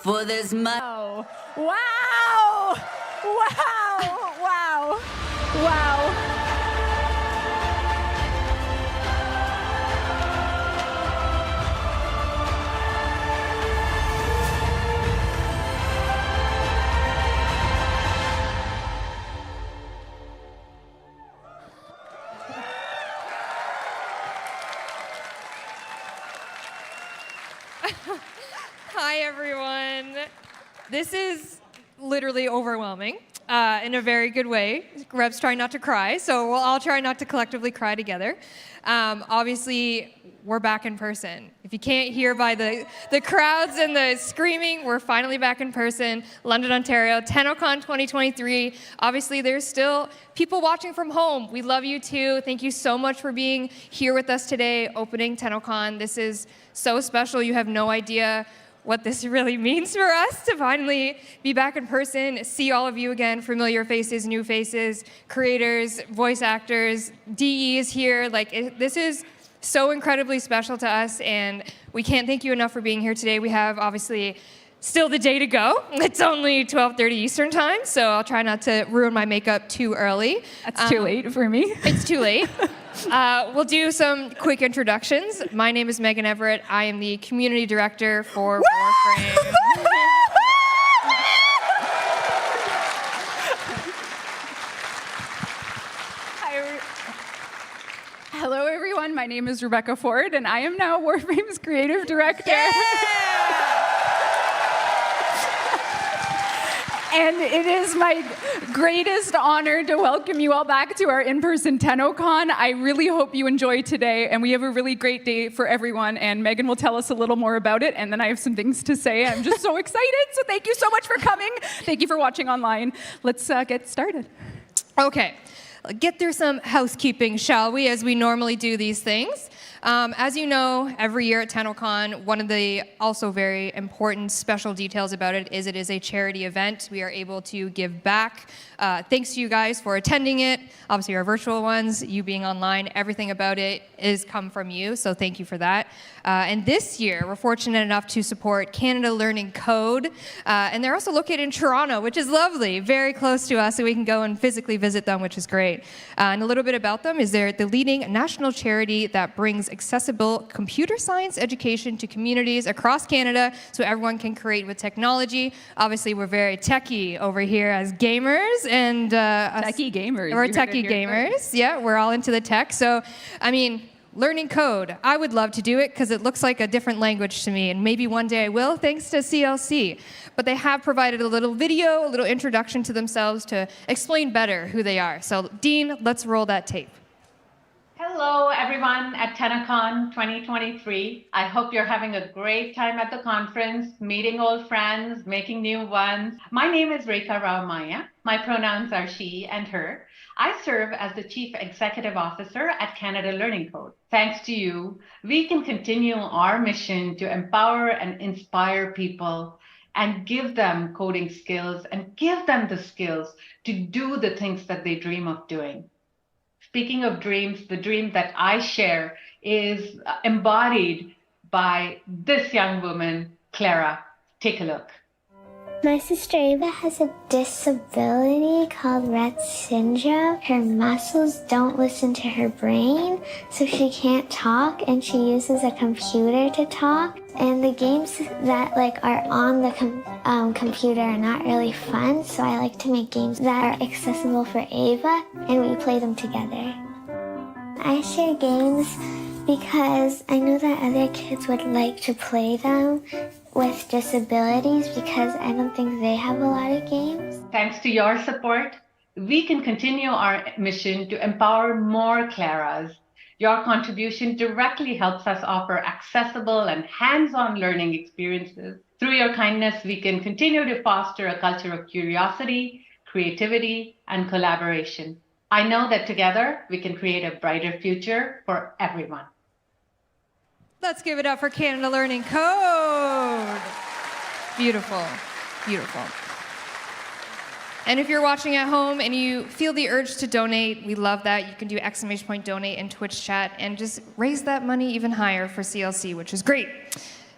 for this money. Wow! Wow! Wow! Wow! Wow! Hi, everyone. This is literally overwhelming in a very good way. Reb's trying not to cry, so we'll all try not to collectively cry together. Obviously, we're back in person. If you can't hear by the crowds and the screaming, we're finally back in person. London, Ontario, Tennocon 2023. Obviously, there's still people watching from home. We love you too. Thank you so much for being here with us today, opening Tennocon. This is so special. You have no idea what this really means for us to finally be back in person, see all of you again, familiar faces, new faces, creators, voice actors, DEs here. This is so incredibly special to us, and we can't thank you enough for being here today. We have, obviously, still the day to go. It's only 12:30 Eastern time, so I'll try not to ruin my makeup too early. That's too late for me. It's too late. We'll do some quick introductions. My name is Megan Everett. I am the community director for Warframe. Hello, everyone. My name is Rebecca Ford, and I am now Warframe's creative director. And it is my greatest honor to welcome you all back to our in-person Tennocon. I really hope you enjoy today, and we have a really great day for everyone, and Megan will tell us a little more about it, and then I have some things to say. I'm just so excited, so thank you so much for coming. Thank you for watching online. Let's get started. Okay, get through some housekeeping, shall we, as we normally do these things. As you know, every year at Tennocon, one of the also very important special details about it is a charity event. We are able to give back. Thanks to you guys for attending it. Obviously, our virtual ones, you being online, everything about it is come from you, so thank you for that. And this year, we're fortunate enough to support Canada Learning Code, and they're also located in Toronto, which is lovely, very close to us, so we can go and physically visit them, which is great. And a little bit about them is they're the leading national charity that brings accessible computer science education to communities across Canada so everyone can create with technology. Obviously, we're very techie over here as gamers. And techie gamers. We're techie gamers. Yeah, we're all into the tech. So, I mean, learning code, I would love to do it because it looks like a different language to me, and maybe one day I will, thanks to CLC. But they have provided a little video, a little introduction to themselves to explain better who they are. So, Dean, let's roll that tape. Hello, everyone at Tennocon 2023. I hope you're having a great time at the conference, meeting old friends, making new ones. My name is Rekha Rao Maya. My pronouns are she and her. I serve as the Chief Executive Officer at Canada Learning Code. Thanks to you, we can continue our mission to empower and inspire people and give them coding skills and give them the skills to do the things that they dream of doing. Speaking of dreams, the dream that I share is embodied by this young woman, Clara. Take a look. My sister Ava has a disability called Rett syndrome. Her muscles don't listen to her brain, so she can't talk, and she uses a computer to talk. And the games that are on the computer are not really fun, so I like to make games that are accessible for Ava, and we play them together. I share games because I know that other kids would like to play them with disabilities because I don't think they have a lot of games. Thanks to your support, we can continue our mission to empower more Claras. Your contribution directly helps us offer accessible and hands-on learning experiences. Through your kindness, we can continue to foster a culture of curiosity, creativity, and collaboration. I know that together, we can create a brighter future for everyone. Let's give it up for Canada Learning Code. Beautiful, beautiful. And if you're watching at home and you feel the urge to donate, we love that. You can do !donate in Twitch chat and just raise that money even higher for CLC, which is great.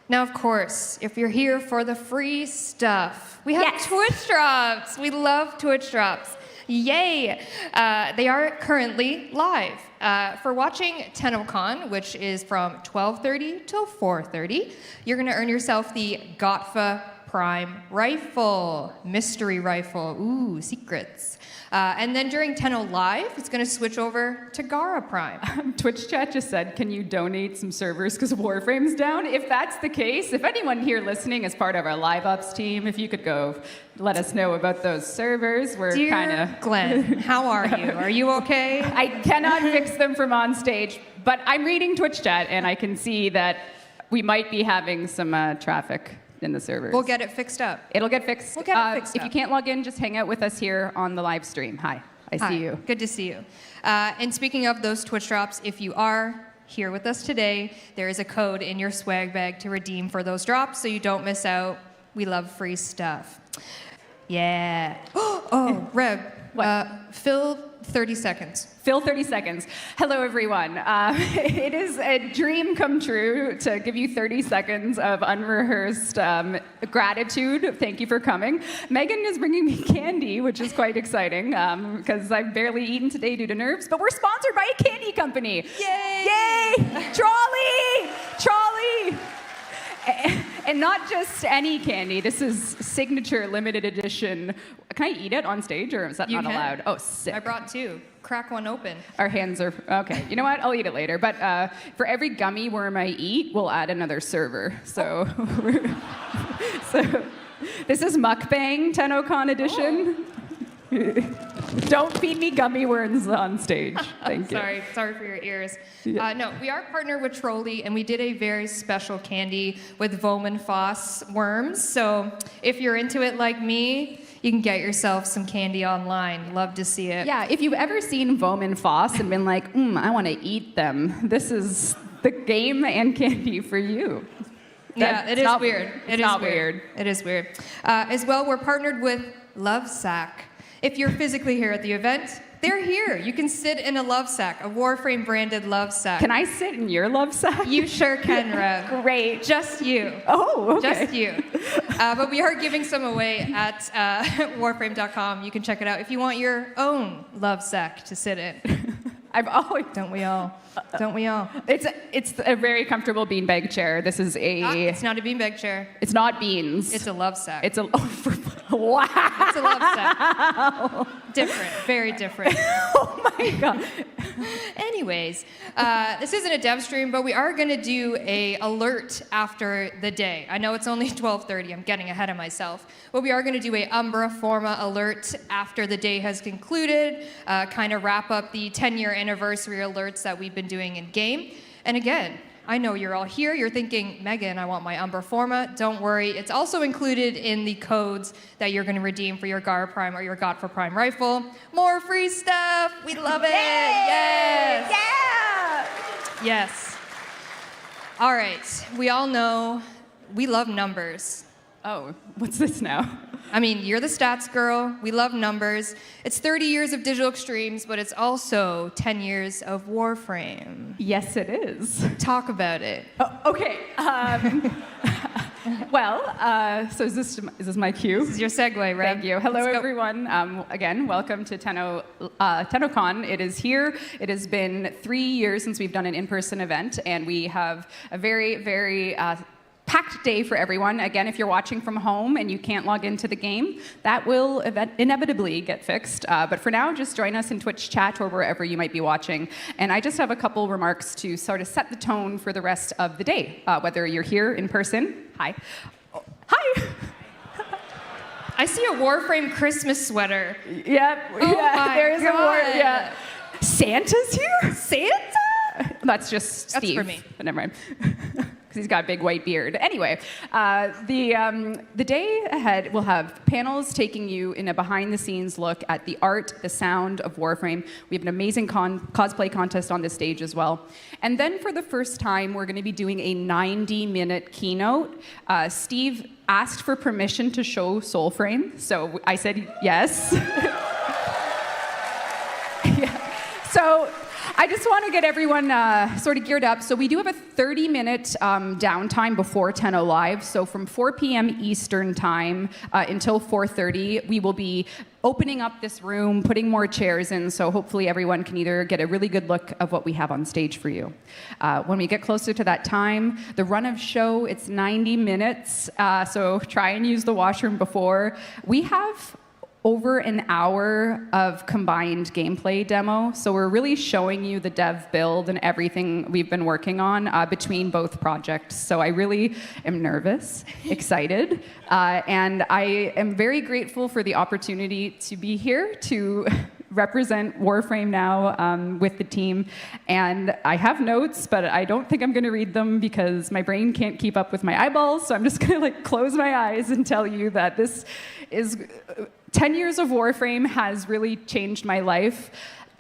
Now, of course, if you're here for the free stuff, we have Yes. Twitch drops. We love Twitch drops. Yay! They are currently live. For watching Tennocon, which is from 12:30 till 4:30, you're going to earn yourself the Gotfa Prime Rifle, Mystery Rifle. Ooh, secrets. And then during Tenno Live, it's going to switch over to Gara Prime. Twitch chat just said, can you donate some servers because Warframe's down? If that's the case, if anyone here listening is part of our live ops team, if you could go let us know about those servers. We're Dear kind of... Glenn, how are you? Are you okay? I cannot fix them from on stage, but I'm reading Twitch chat and I can see that we might be having some traffic in the servers. We'll get it fixed up. It'll get fixed. We'll get it fixed If up. you can't log in, just hang out with us here on the live stream. Hi, I Hi. see you. Good to see you. And speaking of those Twitch drops, if you are here with us today, there is a code in your swag bag to redeem for those drops so you don't miss out. We love free stuff. Yeah. Oh, Reb, fill 30 seconds. Fill 30 seconds. Hello, everyone. It is a dream come true to give you 30 seconds of unrehearsed gratitude. Thank you for coming. Megan is bringing me candy, which is quite exciting because I've barely eaten today due to nerves, but we're sponsored by a candy company. Yay! Yay! Trolley! Trolley! And not just any candy. This is signature limited edition. Can I eat it on stage, or is that You not can. allowed? Oh, sick. I brought 2. Crack one open. Our hands are, okay. You know what? I'll eat it later. But for every gummy worm I eat, we'll add another server. So, so this is Mukbang Tennocon edition. Don't feed me gummy worms on stage. Thank you. Sorry for your ears. Yeah. No, we are partnered with Trolley, and we did a very special candy with Voman Foss worms. So if you're into it like me, you can get yourself some candy online. Love to see it. Yeah, if you've ever seen Voman Foss and been like, I want to eat them, this is the game and candy for you. Yeah, it is weird. It's not weird. It is weird. As well, we're partnered with Lovesack. If you're physically here at the event, they're here. You can sit in a love sack, a Warframe branded love sack. Can I sit in your love sack? You sure can, Rev. Great. Just you. Oh, okay. Just you. But we are giving some away at warframe.com. You can check it out if you want your own love sack to sit in. I've always... Don't we all? Don't we all? It's a very comfortable beanbag chair. This is It's not a beanbag chair. It's not beans. It's a love sack. It's a... Wow. It's a love sack. Different. Very different. Oh my God. Anyways, this isn't a dev stream, but we are going to do a alert after the day. I know it's only 12:30. I'm getting ahead of myself. But we are going to do a Umbra Forma alert after the day has concluded, kind of wrap up the 10-year anniversary alerts that we've been doing in game. And again, I know you're all here. You're thinking, Megan, I want my Umbra Forma. Don't worry. It's also included in the codes that you're going to redeem for your Gara Prime or your Gotfa Prime rifle. More free stuff. We love it. Yes. Yeah. Yes. All right. We all know we love numbers. Oh, what's this now? I mean, you're the stats girl. We love numbers. It's 30 years of digital extremes, but it's also 10 years of Warframe. Yes, it is. Talk about it. Oh, okay. So is this my cue? This is your segue, right? Thank you. Hello, Let's go. everyone. Again, welcome to Tennocon. It is here. It has been 3 years since we've done an in-person event, and we have a very, very packed day for everyone. Again, if you're watching from home and you can't log into the game, that will inevitably get fixed. But for now, just join us in Twitch chat or wherever you might be watching. And I just have a couple remarks to sort of set the tone for the rest of the day. Whether you're here in person, hi. Oh, hi. I see a Warframe Christmas sweter. Yep. Oh my there's a war. God. Yeah. Santa's here? Santa? That's just That's Steve. for me. But never mind. Because he's got a big white beard. Anyway, the day ahead will have panels taking you in a behind-the-scenes look at the art, the sound of Warframe. We have an amazing cosplay contest on this stage as well. And then for the first time, we're going to be doing a 90-minute keynote. Steve asked for permission to show Soulframe, so I said yes. Yeah. So I just want to get everyone sort of geared up. So we do have a 30-minute downtime before Tenno Live. So from 4 p.m. Eastern time until 4:30, we will be opening up this room, putting more chairs in, so hopefully everyone can either get a really good look of what we have on stage for you. When we get closer to that time, the run of show, it's 90 minutes, so try and use the washroom before. We have over an hour of combined gameplay demo. So we're really showing you the dev build and everything we've been working on between both projects. So I really am nervous, excited, and I am very grateful for the opportunity to be here to represent Warframe now with the team. And I have notes, but I don't think I'm gonna read them because my brain can't keep up with my eyeballs. So I'm just gonna close my eyes and tell you that this is 10 years of Warframe has really changed my life.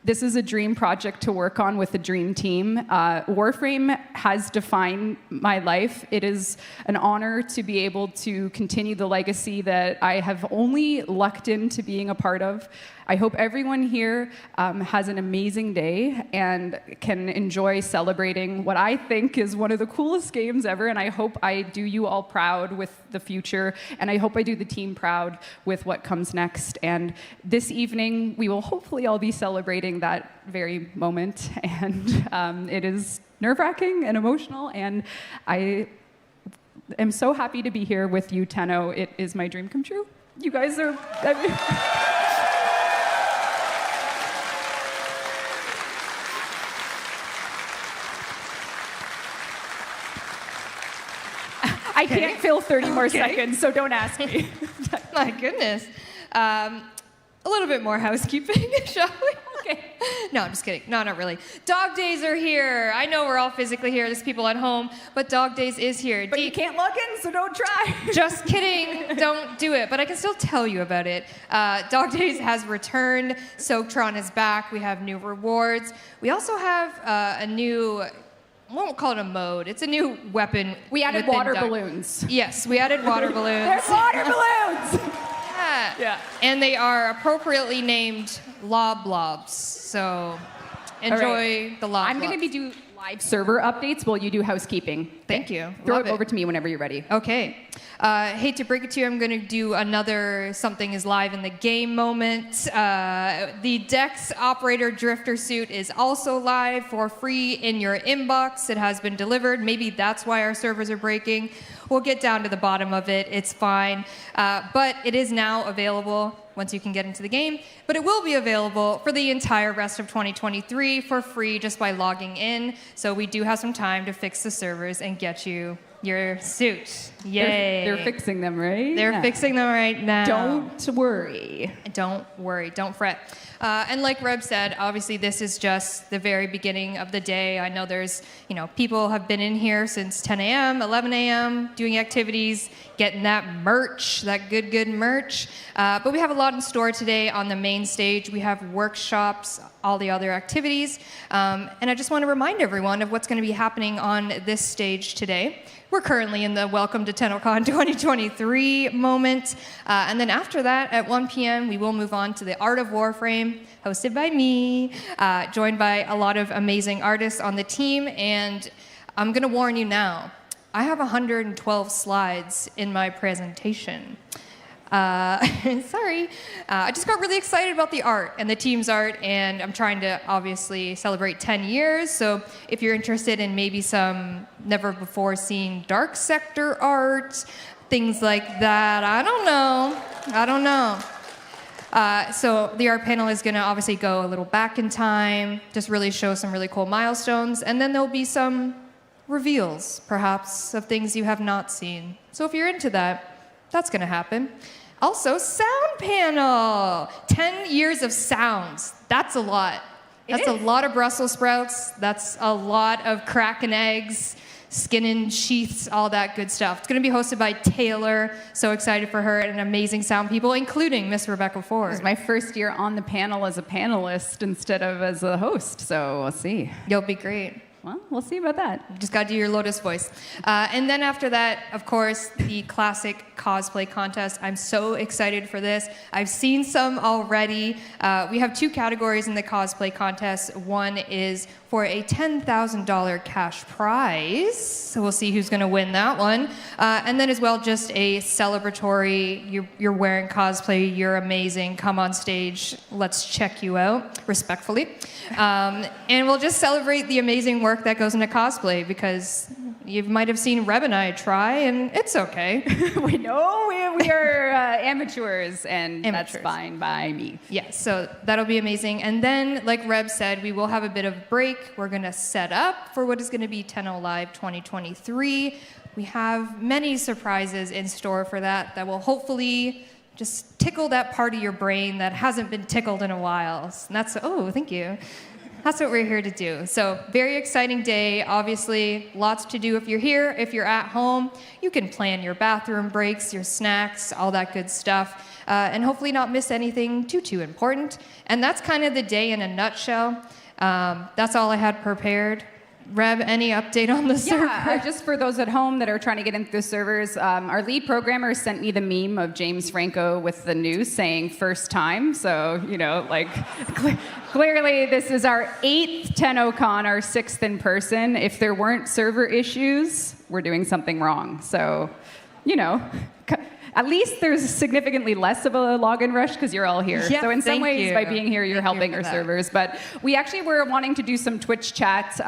This is a dream project to work on with a dream team. Warframe has defined my life. It is an honor to be able to continue the legacy that I have only lucked into being a part of. I hope everyone here has an amazing day and can enjoy celebrating what I think is one of the coolest games ever, and I hope I do you all proud with the future, and I hope I do the team proud with what comes next. And this evening, we will hopefully all be celebrating that very moment, and it is nerve-wracking and emotional, and I am so happy to be here with you, Tenno. It is my dream come true. You guys are... I can't fill 30 more seconds, so don't ask me. My goodness. A little bit more housekeeping, shall we? Okay. No, I'm just kidding. No, not really. Dog Days are here. I know we're all physically here. There's people at home, but Dog Days is here. But you can't log in, so don't try. Just kidding. Don't do it. But I can still tell you about it. Dog Days has returned. Soaktron is back. We have new rewards. We also have a new... I won't call it a mode. It's a new weapon. We added water balloons. Yes, we added water balloons. There's water balloons! Yeah. And they are appropriately named Lob Lobs. So enjoy the Lob I'm going to do live server updates while you do housekeeping. Thank you. Throw it over to me whenever you're ready. Okay. Hate to break it to you, I'm going to do another something is live in the game moment. The Dex Operator Drifter suit is also live for free in your inbox. It has been delivered. Maybe that's why our servers are breaking. We'll get down to the bottom of it. It's fine. But it is now available once you can get into the game. But it will be available for the entire rest of 2023 for free just by logging in. So we do have some time to fix the servers and get you your suit. Yay. They're fixing them, right? They're fixing them right now. Don't worry. Don't worry. Don't fret. And like Reb said, obviously this is just the very beginning of the day. I know there's, people have been in here since 10 a.m., 11 a.m., doing activities, getting that merch, that good merch. But we have a lot in store today on the main stage. We have workshops, all the other activities. And I just want to remind everyone of what's going to be happening on this stage today. We're currently in the Welcome to Tennocon 2023 moment. And then after that, at 1 p.m., we will move on to the Art of Warframe, hosted by me, joined by a lot of amazing artists on the team. And I'm going to warn you now, I have 112 slides in my presentation. Sorry. I just got really excited about the art and the team's art, and I'm trying to obviously celebrate 10 years. So if you're interested in maybe some never before seen dark sector art, things like that, I don't know. So the art panel is going to obviously go a little back in time, just really show some really cool milestones, and then there'll be some reveals, perhaps, of things you have not seen. So if you're into that, that's going to happen. Also, sound panel. 10 years of sounds. That's a lot. That's a lot of Brussels sprouts. That's a lot of cracking eggs, skinning sheaths, all that good stuff. It's going to be hosted by Taylor. So excited for her and amazing sound people, including Miss Rebecca Ford. This is my first year on the panel as a panelist instead of as a host, so we'll see. You'll be great. Well, we'll see about that. Just got to do your Lotus voice. And then after that, of course, the classic cosplay contest. I'm so excited for this. I've seen some already. We have 2 categories in the cosplay contest. One is for a $10,000 cash prize. So we'll see who's going to win that one. And then as well, just a celebratory, you're wearing cosplay, you're amazing, come on stage, let's check you out, respectfully. And we'll just celebrate the amazing work that goes into cosplay, because you might have seen Reb and I try, and it's okay. We know we are amateurs, and that's fine by me. Yes, so that'll be amazing. And then, like Reb said, we will have a bit of a break. We're going to set up for what is going to be Tenno Live 2023. We have many surprises in store for that will hopefully just tickle that part of your brain that hasn't been tickled in a while. And that's, oh, thank you. That's what we're here to do. So very exciting day. Obviously, lots to do if you're here. If you're at home, you can plan your bathroom breaks, your snacks, all that good stuff, and hopefully not miss anything too important. And that's kind of the day in a nutshell. That's all I had prepared. Reb, any update on the server? Yeah, just for those at home that are trying to get into the servers, our lead programmer sent me the meme of James Franco with the news saying first time. So, like, clearly this is our 8th Tennocon, our 6th in person. If there weren't server issues, we're doing something wrong. So, at least there's significantly less of a login rush because you're all here. Yep, so in some ways, by being here, you're helping our servers. But we actually were wanting to do some Twitch chats,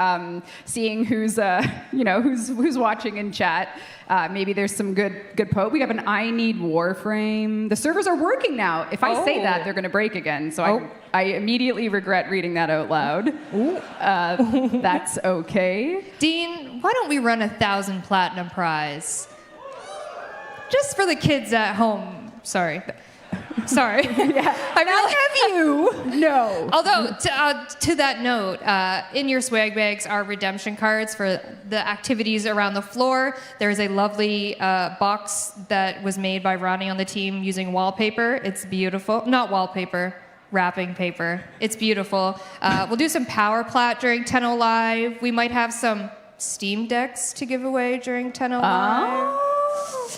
seeing who's watching in chat. Maybe there's some good post. We have an I Need Warframe. The servers are working now. If I say that, they're going to break again. So I immediately regret reading that out loud. That's okay. Dean, why don't we run 1,000 platinum prize? Just for the kids at home. Sorry. Yeah. Have you? No. Although, to that note, in your swag bags are redemption cards for the activities around the floor. There's a lovely box that was made by Ronnie on the team using wallpaper. It's beautiful. Not wallpaper, wrapping paper. It's beautiful. We'll do some Power Plat during Tenno Live. We might have some Steam Decks to give away during Tenno Live.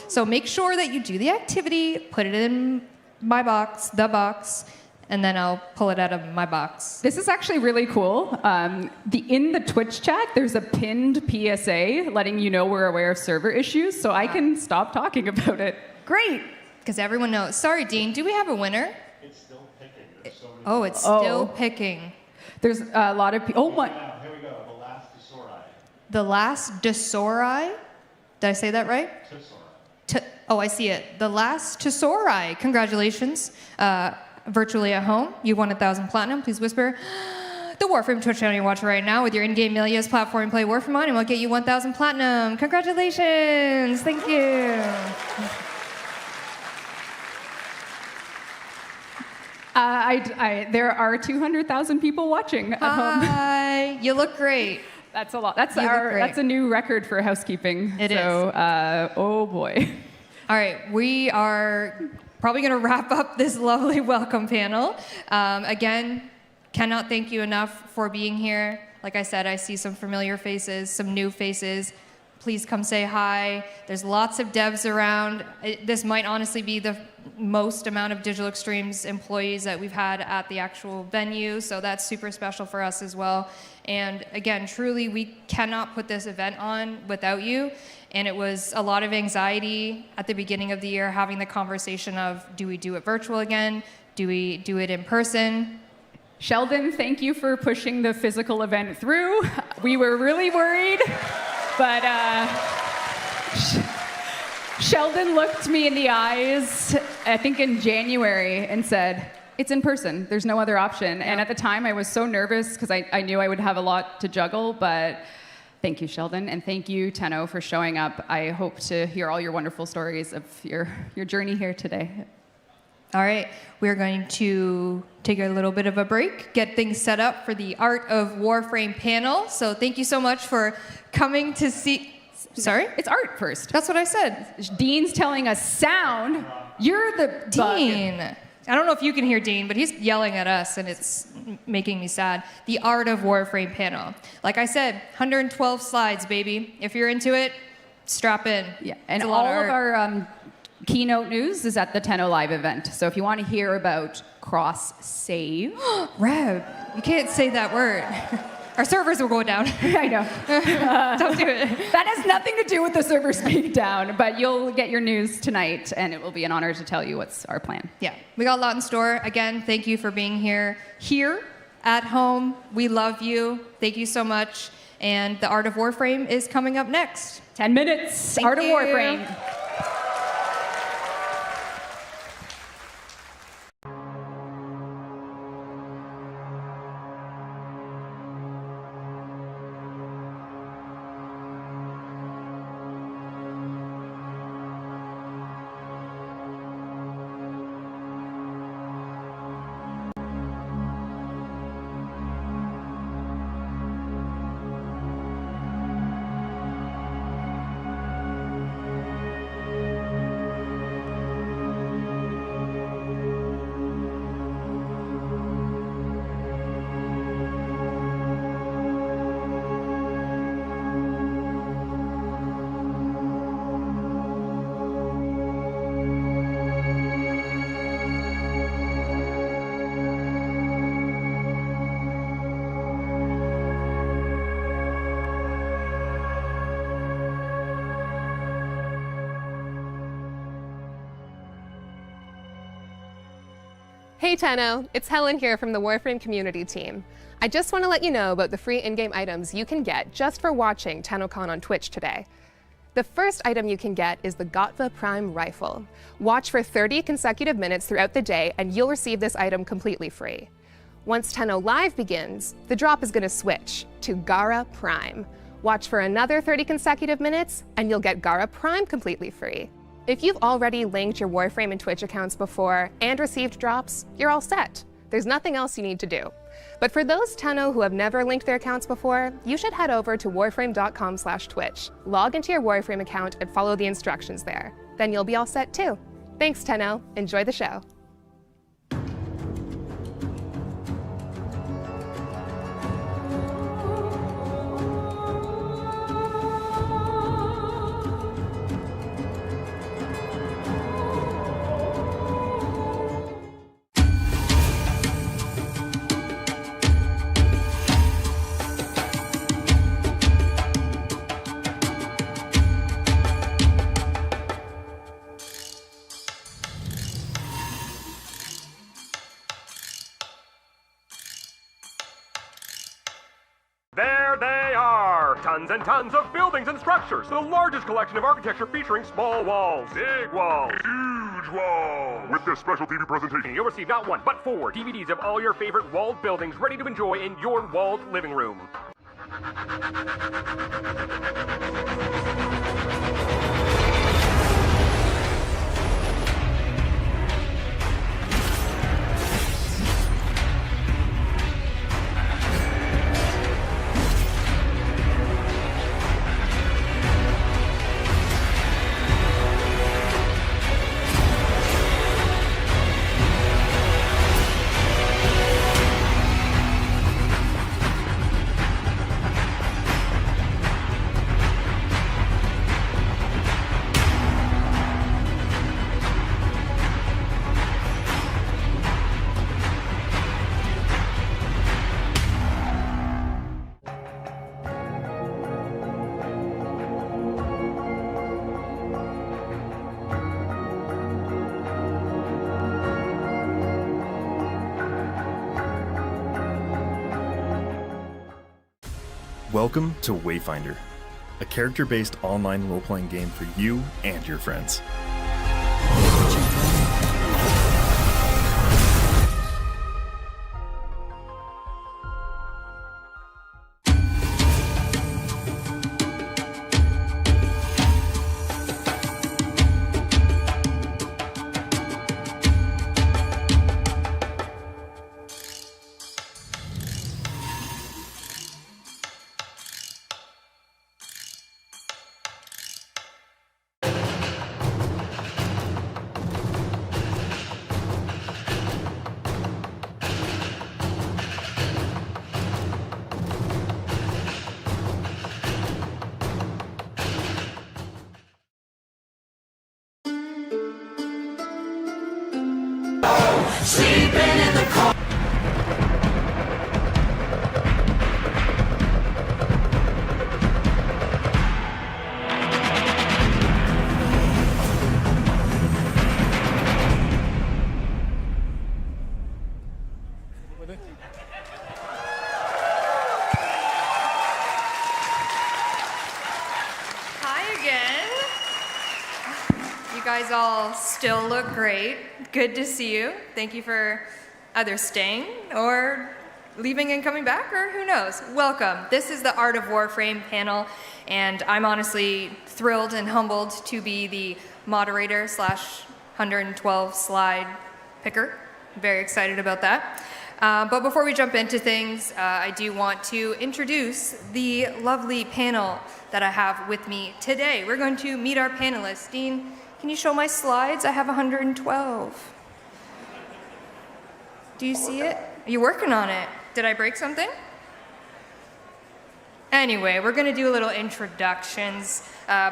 So make sure that you do the activity, put it in my box, the box, and then I'll pull it out of my box. This is actually really cool. In the Twitch chat, there's a pinned PSA letting you know we're aware of server issues, so I can stop talking about it. Great. Because everyone knows. Sorry, Dean, do we have a winner? It's still picking. It's still picking. There's a lot of people. Here we go. The last Desori. The last Desori? Did I say that right? I see it. The last Tesori. Congratulations. Virtually at home, you won 1,000 platinum. Please whisper the Warframe Twitch channel you're watching right now with your in-game Melia's platform play Warframe on, and we'll get you 1,000 platinum. Congratulations. Thank you. There are 200,000 people watching at home. Hi. You look great. That's a lot. That's a new record for housekeeping. It is. Oh boy. All right, we are probably going to wrap up this lovely welcome panel. Again, cannot thank you enough for being here. Like I said, I see some familiar faces, some new faces. Please come say hi. There's lots of devs around. This might honestly be the most amount of Digital Extremes employees that we've had at the actual venue, so that's super special for us as well. And again, truly, we cannot put this event on without you. And it was a lot of anxiety at the beginning of the year, having the conversation of, do we do it virtual again? Do we do it in person? Sheldon, thank you for pushing the physical event through. We were really worried, but Sheldon looked me in the eyes, I think in January, and said, it's in person. There's no other option. And at the time, I was so nervous because I knew I would have a lot to juggle, but thank you, Sheldon, and thank you, Tenno, for showing up. I hope to hear all your wonderful stories of your journey here today. All right, we're going to take a little bit of a break, get things set up for the Art of Warframe panel. So thank you so much for coming to see. Sorry? It's art first. That's what I said. Dean's telling us sound. You're the Dean. I don't know if you can hear Dean, but he's yelling at us, and it's making me sad. The Art of Warframe panel. Like I said, 112 slides, baby. If you're into it, strap in. Yeah, and It's a all lot of of art. our keynote news is at the Tenno Live event. So if you want to hear about cross-save... Reb, you can't say that word. Our servers will go down. I know. Don't do it. That has nothing to do with the servers being down, but you'll get your news tonight, and it will be an honor to tell you what's our plan. Yeah, we got a lot in store. Again, thank you for being here. Here, at home, we love you. Thank you so much. And the Art of Warframe is coming up next. 10 minutes, Thank Art of you. Warframe. Hey Tenno, it's Helen here from the Warframe community team. I just want to let you know about the free in-game items you can get just for watching Tennocon on Twitch today. The first item you can get is the Gotva Prime Rifle. Watch for 30 consecutive minutes throughout the day and you'll receive this item completely free. Once Tenno Live begins, the drop is going to switch to Gara Prime. Watch for another 30 consecutive minutes and you'll get Gara Prime completely free. If you've already linked your Warframe and Twitch accounts before and received drops, you're all set. There's nothing else you need to do. But for those Tenno who have never linked their accounts before, you should head over to warframe.com/Twitch. Log into your Warframe account and follow the instructions there. Then you'll be all set too. Thanks, Tenno. Enjoy the show. There they are! Tons and tons of buildings and structures. The largest collection of architecture featuring small walls, big walls, huge walls. With this special TV presentation, you'll receive not one, but 4 DVDs of all your favorite walled buildings ready to enjoy in your walled living room. Welcome to Wayfinder, a character-based online role-playing game for you and your friends. sleeping in the corner. Hi again. You guys all still look great. Good to see you. Thank you for either staying or leaving and coming back, or who knows. Welcome. This is the Art of Warframe panel, and I'm honestly thrilled and humbled to be the moderator / 112 slide picker. Very excited about that. But before we jump into things, I do want to introduce the lovely panel that I have with me today. We're going to meet our panelists. Dean, can you show my slides? I have 112. Do you see it? Are you working on it? Did I break something? Anyway, we're going to do a little introductions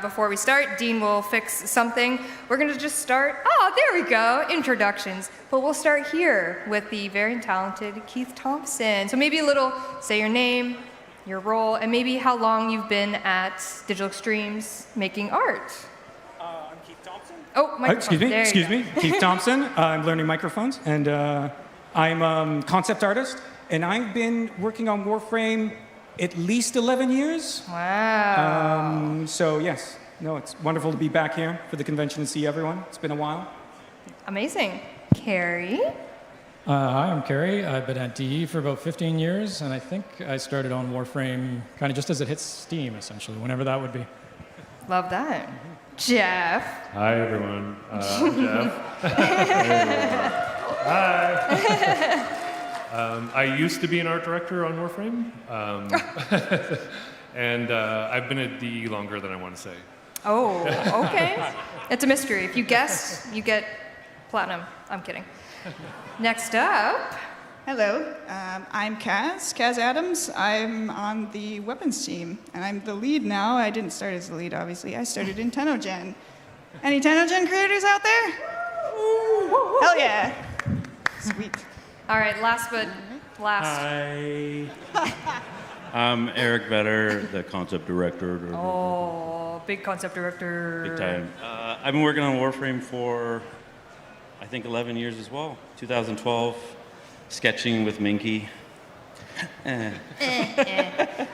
before we start. Dean will fix something. We're going to just start. Oh, there we go. Introductions. But we'll start here with the very talented Keith Thompson. So maybe a little, say your name, your role, and maybe how long you've been at Digital Extremes making art. I'm Keith Thompson. Oh, microphone. Excuse me. Keith Thompson. I'm learning microphones, and I'm a concept artist, and I've been working on Warframe at least 11 years. Wow. So yes, no, it's wonderful to be back here for the convention and see everyone. It's been a while. Amazing. Carrie? Hi, I'm Kerry. I've been at DE for about 15 years, and I think I started on Warframe kind of just as it hits Steam, essentially, whenever that would be. Love that. Jeff? Hi, everyone. I'm Jeff. Hi. I used to be an art director on Warframe, and I've been at DE longer than I want to say. Oh, okay. It's a mystery. If you guess, you get platinum. I'm kidding. Next up. Hello, I'm Kaz Adams. I'm on the weapons team, and I'm the lead now. I didn't start as the lead, obviously. I started in Tennocon. Any Tennocon creators out there? Hell yeah. Sweet. All right, last but last. Hi. I'm Eric Vetter, the concept director. Oh, big concept director. Big time. I've been working on Warframe for, I think, 11 years as well. 2012, sketching with Minky. All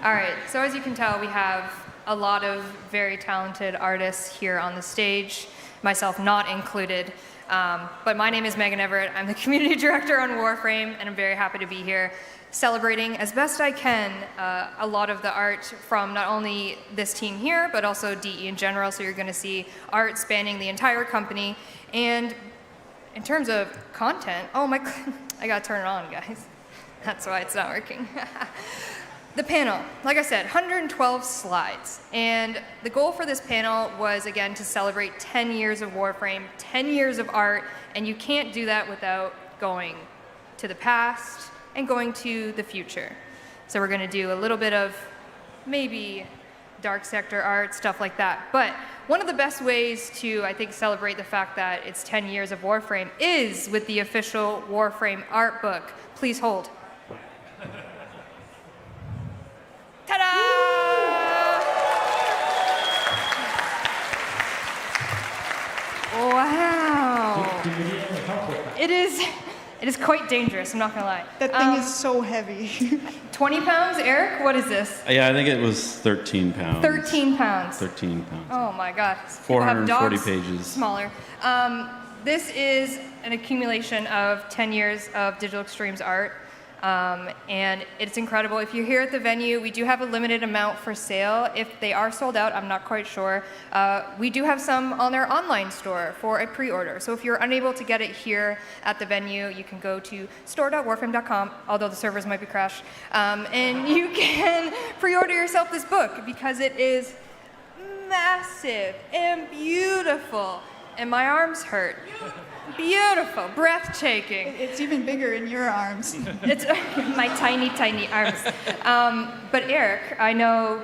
right, so as you can tell, we have a lot of very talented artists here on the stage, myself not included. But my name is Megan Everett. I'm the community director on Warframe, and I'm very happy to be here celebrating as best I can a lot of the art from not only this team here, but also DE in general. So you're going to see art spanning the entire company. And in terms of content, oh my, I got to turn it on, guys. That's why it's not working. The panel, like I said, 112 slides. And the goal for this panel was, again, to celebrate 10 years of Warframe, 10 years of art, and you can't do that without going to the past and going to the future. So we're gonna do a little bit of maybe dark sector art, stuff like that. But one of the best ways to, I think, celebrate the fact that it's 10 years of Warframe is with the official Warframe art book. Please hold. Ta-da! Wow. It is quite dangerous, I'm not gonna lie. That thing is so heavy. 20 pounds, Eric? What is this? Yeah, I think it was 13 pounds. 13 pounds. 13 pounds. Oh my God. 440 pages. Smaller. This is an accumulation of 10 years of Digital Extremes art. And it's incredible. If you're here at the venue, we do have a limited amount for sale. If they are sold out, I'm not quite sure. We do have some on our online store for a pre-order. So if you're unable to get it here at the venue, you can go to store.warframe.com, although the servers might be crashed, and you can pre-order yourself this book because it is massive and beautiful. And my arms hurt. Beautiful, breathtaking. It's even bigger in your arms. It's my tiny, tiny arms. But Eric, I know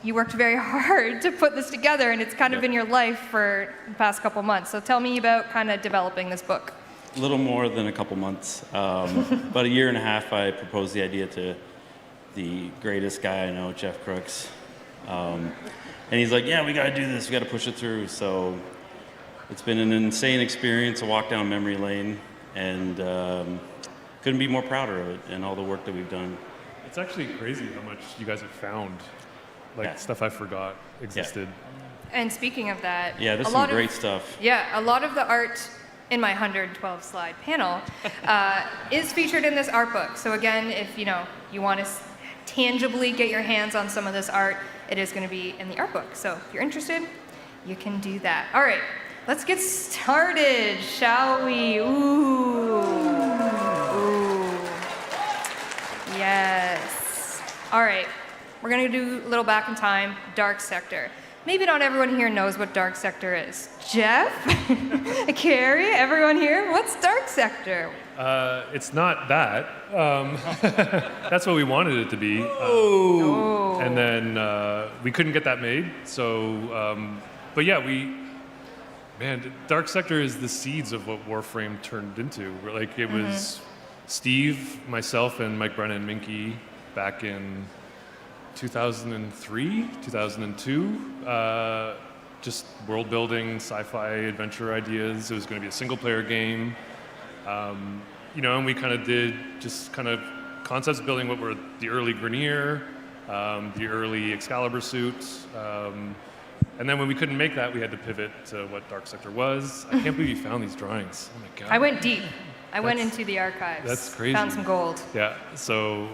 you worked very hard to put this together, and it's kind of been your life for the past couple months. So tell me about kind of developing this book. A little more than a couple months. About a year and a half, I proposed the idea to the greatest guy I know, Jeff Crooks. And he's like, yeah, we got to do this. We got to push it through. So it's been an insane experience, a walk down memory lane, and couldn't be more prouder of it and all the work that we've done. It's actually crazy how much you guys have found, like stuff I forgot existed. And speaking of that, yeah, there's some great stuff. Yeah, a lot of the art in my 112 slide panel is featured in this art book. So again, if you want to tangibly get your hands on some of this art, it is going to be in the art book. So if you're interested, you can do that. All right, let's get started, shall we? Ooh. Yes. All right, we're going to do a little back in time, Dark Sector. Maybe not everyone here knows what Dark Sector is. Jeff? Carrie? Everyone here? What's Dark Sector? It's not that. That's what we wanted it to be. And then we couldn't get that made. So, but yeah, Dark Sector is the seeds of what Warframe turned into. Like it was Steve, myself, and Mike Brennan, Minky, back in 2003, 2002, just world building, sci-fi adventure ideas. It was going to be a single player game. And we kind of did just kind of concepts building what were the early Grenier, the early Excalibur suits. And then when we couldn't make that, we had to pivot to what Dark Sector was. I can't believe you found these drawings. Oh my God. I went deep. I went into the archives. That's crazy. Found some gold. Yeah. So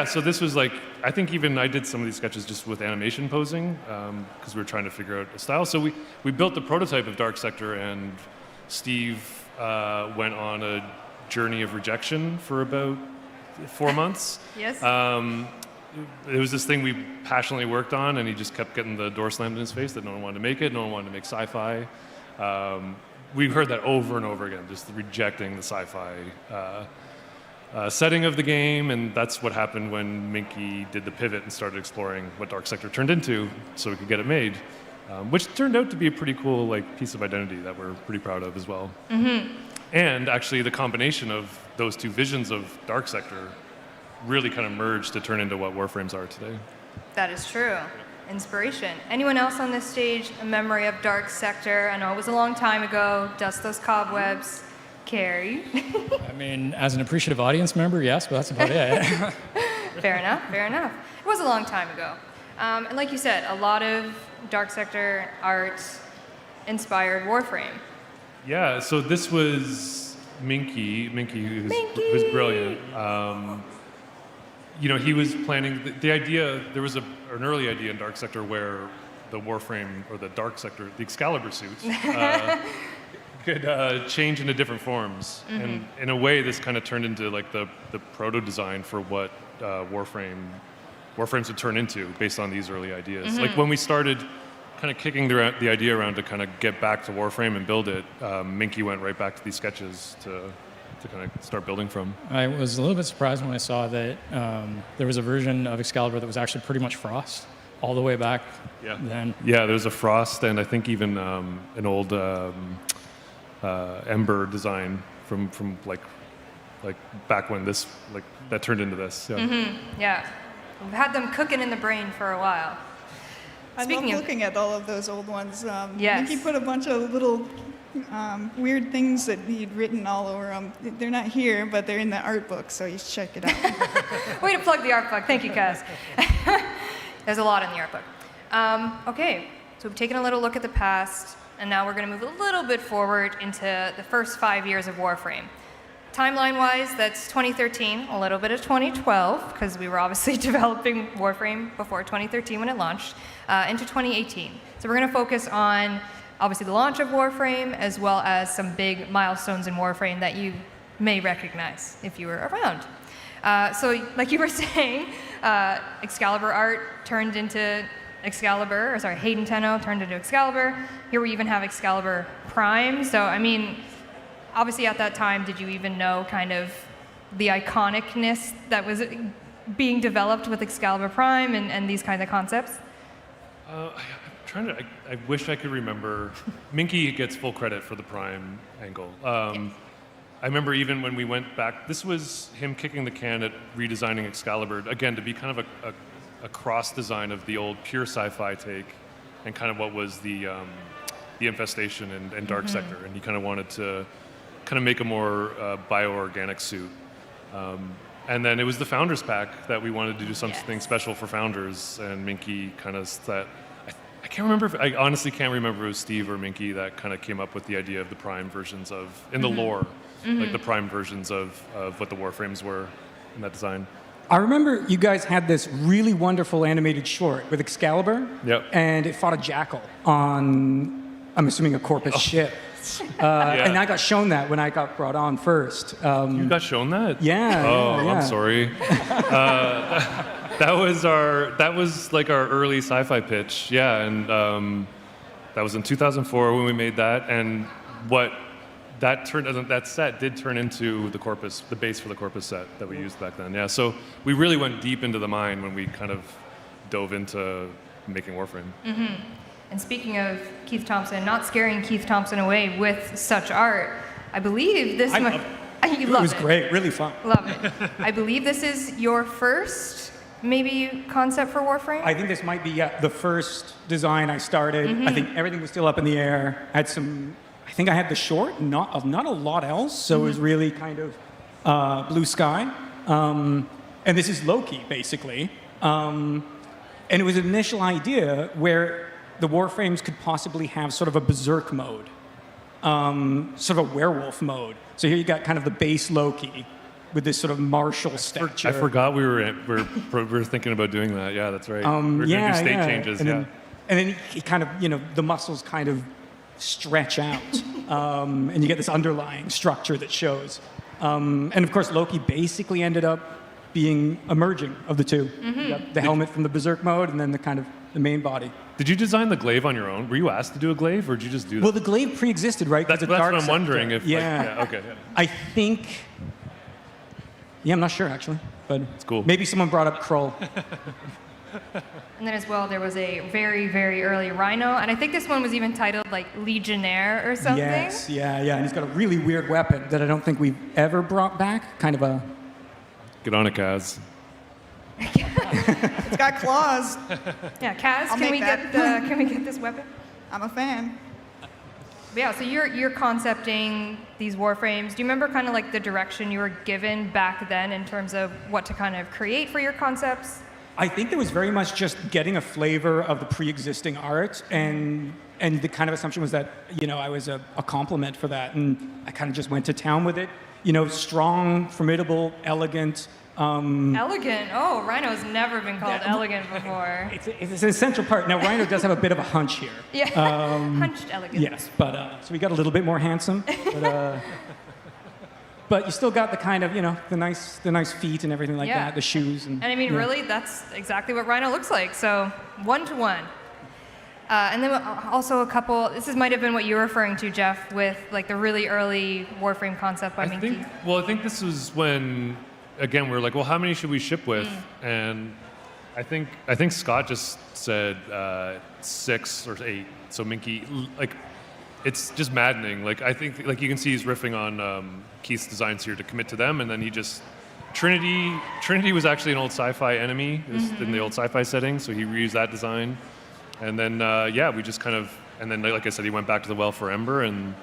so this was like, I think even I did some of these sketches just with animation posing because we were trying to figure out a style. So we built the prototype of Dark Sector, and Steve went on a journey of rejection for about 4 months. Yes. It was this thing we passionately worked on, and he just kept getting the door slammed in his face that no one wanted to make it, no one wanted to make sci-fi. We heard that over and over again, just rejecting the sci-fi setting of the game, and that's what happened when Minky did the pivot and started exploring what Dark Sector turned into so we could get it made, which turned out to be a pretty cool piece of identity that we're pretty proud of as well. Mm-hmm. And actually the combination of those two visions of Dark Sector really kind of merged to turn into what Warframes are today. That is true. Inspiration. Anyone else on this stage a memory of Dark Sector? I know it was a long time ago. Dust those cobwebs. Carrie? I mean, as an appreciative audience member, yes, but that's about it. Fair enough, fair enough. It was a long time ago. And like you said, a lot of Dark Sector art inspired Warframe. Yeah, so this was Minky, who's brilliant. He was planning the idea. There was an early idea in Dark Sector where the Warframe, or the Dark Sector, the Excalibur suits, could change into different forms. Mm-hmm. And in a way, this kind of turned into the proto design for what Warframes would turn into based on these early ideas. Mm-hmm. Like when we started kind of kicking the idea around to kind of get back to Warframe and build it, Minky went right back to these sketches to kind of start building from. I was a little bit surprised when I saw that there was a version of Excalibur that was actually pretty much Frost all the way back then. Yeah, there's a Frost, and I think even an old Ember design from back when this that turned into this. Yeah. Mm-hmm. Yeah, we've had them cooking in the brain for a while. I love looking at all of those old ones. Yes. Mickey put a bunch of little weird things that he'd written all over them. They're not here, but they're in the art book, so you should check it out. Way to plug the art book. Thank you, Kaz. There's a lot in the art book. Okay, so we've taken a little look at the past, and now we're going to move a little bit forward into the first 5 years of Warframe. Timeline-wise, that's 2013, a little bit of 2012, because we were obviously developing Warframe before 2013 when it launched, into 2018. So we're going to focus on, obviously, the launch of Warframe, as well as some big milestones in Warframe that you may recognize if you were around. So like you were saying, Excalibur art turned into Hayden Tenno turned into Excalibur. Here we even have Excalibur Prime. So, I mean, obviously at that time, did you even know kind of the iconicness that was being developed with Excalibur Prime and these kinds of concepts? I wish I could remember. Minky gets full credit for the Prime angle. I remember even when we went back, this was him kicking the can at redesigning Excalibur, again, to be kind of a cross design of the old pure sci-fi take and kind of what was the infestation and Dark Sector. And he kind of wanted to kind of make a more bioorganic suit. And then it was the Founders Pack that we wanted to do something special for Founders, and Minky kind of thought, I can't remember, I honestly can't remember if it was Steve or Minky that kind of came up with the idea of the prime versions of, in the lore, like the prime versions of what the Warframes were in that design. I remember you guys had this really wonderful animated short with Excalibur, and it fought a jackal on, I'm assuming, a Corpus ship. And I got shown that when I got brought on first. You got shown that? Yeah. Oh, yeah. I'm sorry. That was like our early sci-fi pitch. Yeah, and that was in 2004 when we made that. And what that set did turn into the Corpus, the base for the Corpus set that we used back then. Yeah. So we really went deep into the mine when we kind of dove into making Warframe. And speaking of Keith Thompson, not scaring Keith Thompson away with such art, I believe this It was great, really fun. Love it. I believe this is your first, maybe, concept for Warframe? I think this might be the first design I started. I think everything was still up in the air. I think I had the short, not a lot else, so it was really kind of blue sky. And this is Loki, basically. And it was an initial idea where the Warframes could possibly have sort of a berserk mode, sort of a werewolf mode. So here you got kind of the base Loki with this sort of martial stature. I forgot we were thinking about doing that. Yeah, that's right. We're going to do state changes. And then he kind of, the muscles kind of stretch out, and you get this underlying structure that shows. And of course, Loki basically ended up being a merging of the two. You got the helmet from the berserk mode, and then the main body. Did you design the glaive on your own? Were you asked to do a glaive, or did you just do that? Well, the glaive pre-existed, right? That's what I'm wondering. If okay. Yeah. I think. Yeah, I'm not sure actually, but it's cool. Maybe someone brought up Krull. And then as well, there was a very, very early Rhino, and I think this one was even titled like Legionnaire or something. Yes, yeah, and he's got a really weird weapon that I don't think we've ever brought back. Kind of a. Get on it, Kaz. It's got claws. Yeah, Kaz, can we get this weapon? I'm a fan. But yeah, so you're concepting these Warframes. Do you remember kind of like the direction you were given back then in terms of what to kind of create for your concepts? I think there was very much just getting a flavor of the pre-existing art, and the kind of assumption was that I was a complement for that, and I kind of just went to town with it. Strong, formidable, elegant. Elegant. Oh, Rhino's never been called elegant before. It's an essential part. Now, Rhino does have a bit of a hunch here. Yeah, hunched elegant. Yes, but so we got a little bit more handsome. But you still got the kind of, the nice feet and everything like that, the shoes. And I mean, really, that's exactly what Rhino looks like. So 1-to-1. And then also a couple, this might have been what you were referring to, Jeff, with like the really early Warframe concept by Minky. I think this was when, again, we were like, well, how many should we ship with? And I think Scott just said 6 or 8. So Minky, it's just maddening. I think, you can see he's riffing on Keith's designs here to commit to them, and then he just Trinity was actually an old sci-fi enemy in the old sci-fi setting, so he reused that design. And then we just kind of, and then like I said, he went back to the well for Ember, and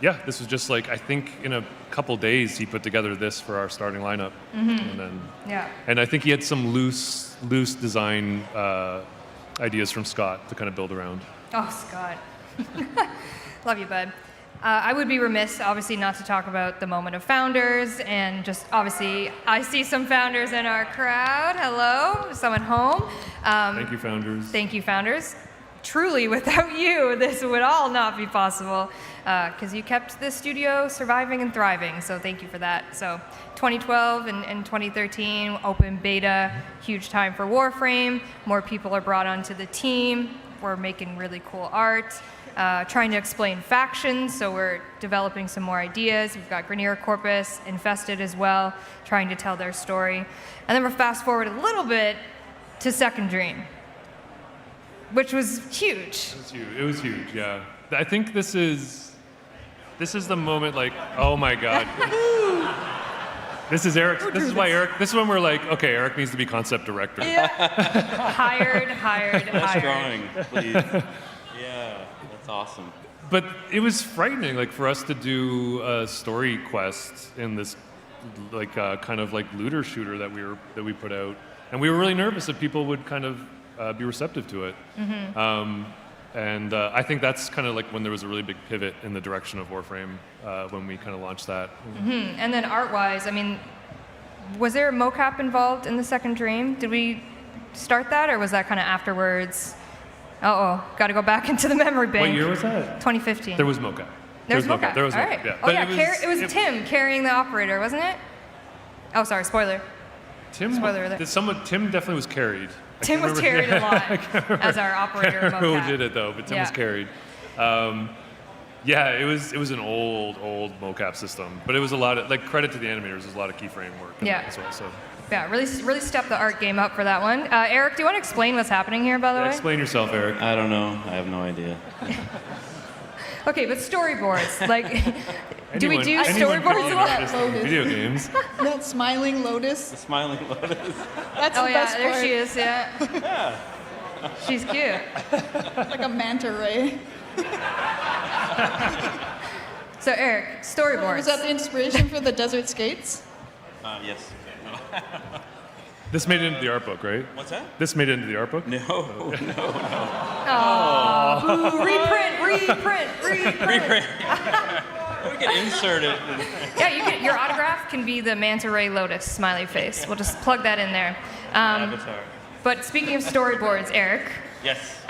this was just I think in a couple days he put together this for our starting lineup. And then and I think he had some loose design ideas from Scott to kind of build around. Oh, Scott. Love you, bud. I would be remiss, obviously, not to talk about the moment of Founders, and just obviously, I see some Founders in our crowd. Hello, someone home. Thank you, Founders. Thank you, Founders. Truly, without you, this would all not be possible, because you kept the studio surviving and thriving, so thank you for that. So 2012 and 2013, open beta, huge time for Warframe. More people are brought onto the team. We're making really cool art. Trying to explain factions, so we're developing some more ideas. We've got Grenier Corpus, Infested as well, trying to tell their story. And then we're fast forward a little bit to Second Dream, which was huge. It was huge, yeah. I think this is, This is the moment, like, oh my God. This is Eric. This is why Eric. This is when we're like, okay, Eric needs to be concept director. Yeah. hired. Best drawing, please. Yeah, that's awesome. But it was frightening, like for us to do a story quest in this, like kind of like looter shooter that we put out, and we were really nervous that people would kind of be receptive to it. And I think that's kind of like when there was a really big pivot in the direction of Warframe when we kind of launched that. And then art-wise, I mean, was there a mocap involved in the second dream? Did we start that, or was that kind of afterwards? Got to go back into the memory bank. What year was that? 2015. There was mocap. There was mocap. There was All mocap. right. Yeah. Oh But yeah, it was Tim carrying the operator, wasn't it? Oh, sorry, spoiler. Tim. Spoiler alert. Tim definitely was carried. Tim was carried a lot as our operator. I can't remember mocap. who did it though, but Tim was carried. Yeah, it was an old mocap system, but it was a lot of, like, credit to the animators. There's a lot of keyframe work in that as well. So. Yeah, really stepped the art game up for that one. Eric, do you want to explain what's happening here, by the way? Explain yourself, Eric. I don't know. I have no idea. Okay, but storyboards, like, do we do anyone storyboards a lot? Video games. That smiling lotus. The smiling lotus. That's Oh the yeah, best there part. she is. Yeah. Yeah. She's cute. Like a manta ray. So Eric, storyboards. Was that the inspiration for the desert skates? Yes. This made it into the art book, right? What's that? This made it into the art book? No. Boo, reprint. We can insert it. Yeah, your autograph can be the manta ray lotus smiley face. We'll just plug that in there. Avatar. But speaking of storyboards, Eric. Yes.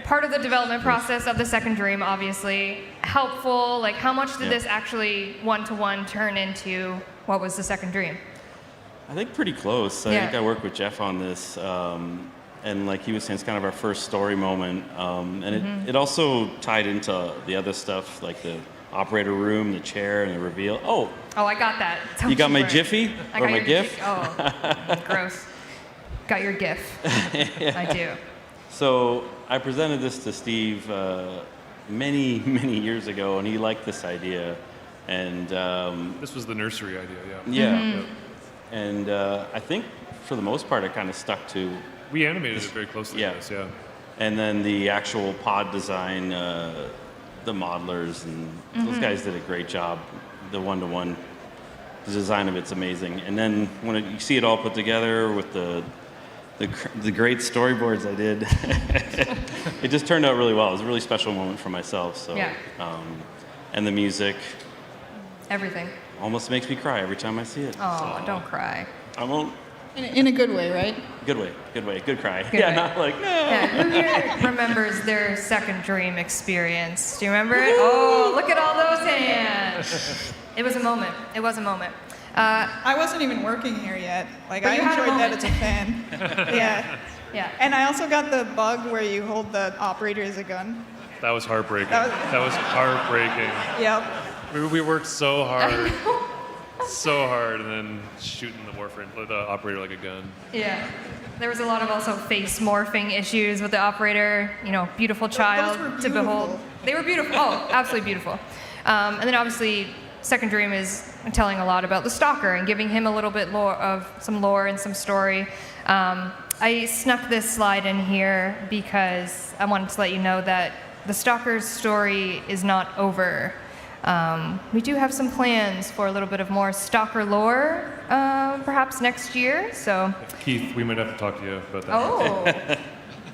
Part of the development process of the second dream, obviously, helpful. Like, how much did this actually one-to-one turn into what was the second dream? I think pretty close. I Yeah. think I worked with Jeff on this, and like he was saying, it's kind of our first story moment, and it also tied into the other stuff, like the operator room, the chair, and the reveal. Oh, I got that. you got my Don't Jiffy I or got my your GIF? Gross. Got your GIF. I do. So I presented this to Steve many years ago, and he liked this idea, and This was the nursery idea, yeah. yeah. And I think for the most part, it kind of stuck to. We animated it very closely. Yeah. To this, yeah. And then the actual pod design, the modelers, and those guys did a great job. The one-to-one, the design of it's amazing. And then when you see it all put together with the great storyboards I did, it just turned out really well. It was a really special moment for myself. So, Yeah. And the music Everything. almost makes me cry every time I see it. Oh, don't cry. I won't. In a good way, right? Good way, good cry. Good yeah, way. not like, no. Yeah, who here remembers their second dream experience? Do you remember it? Oh, look at all those hands. It was a moment. I wasn't even working here yet. Like, But I you had a enjoyed that moment. as a fan. Yeah. Yeah. And I also got the bug where you hold the operator as a gun. That was heartbreaking. That was heartbreaking. Yep. We worked so hard. So hard, and then shooting the operator like a gun. Yeah. There was a lot of also face morphing issues with the operator, beautiful child Those were to behold. beautiful. They were beautiful. Oh, absolutely beautiful. And then obviously, Second Dream is telling a lot about the Stalker and giving him a little bit of some lore and some story. I snuck this slide in here because I wanted to let you know that the Stalker's story is not over. We do have some plans for a little bit of more Stalker lore, perhaps next year. So. Keith, we might have to talk to you about that.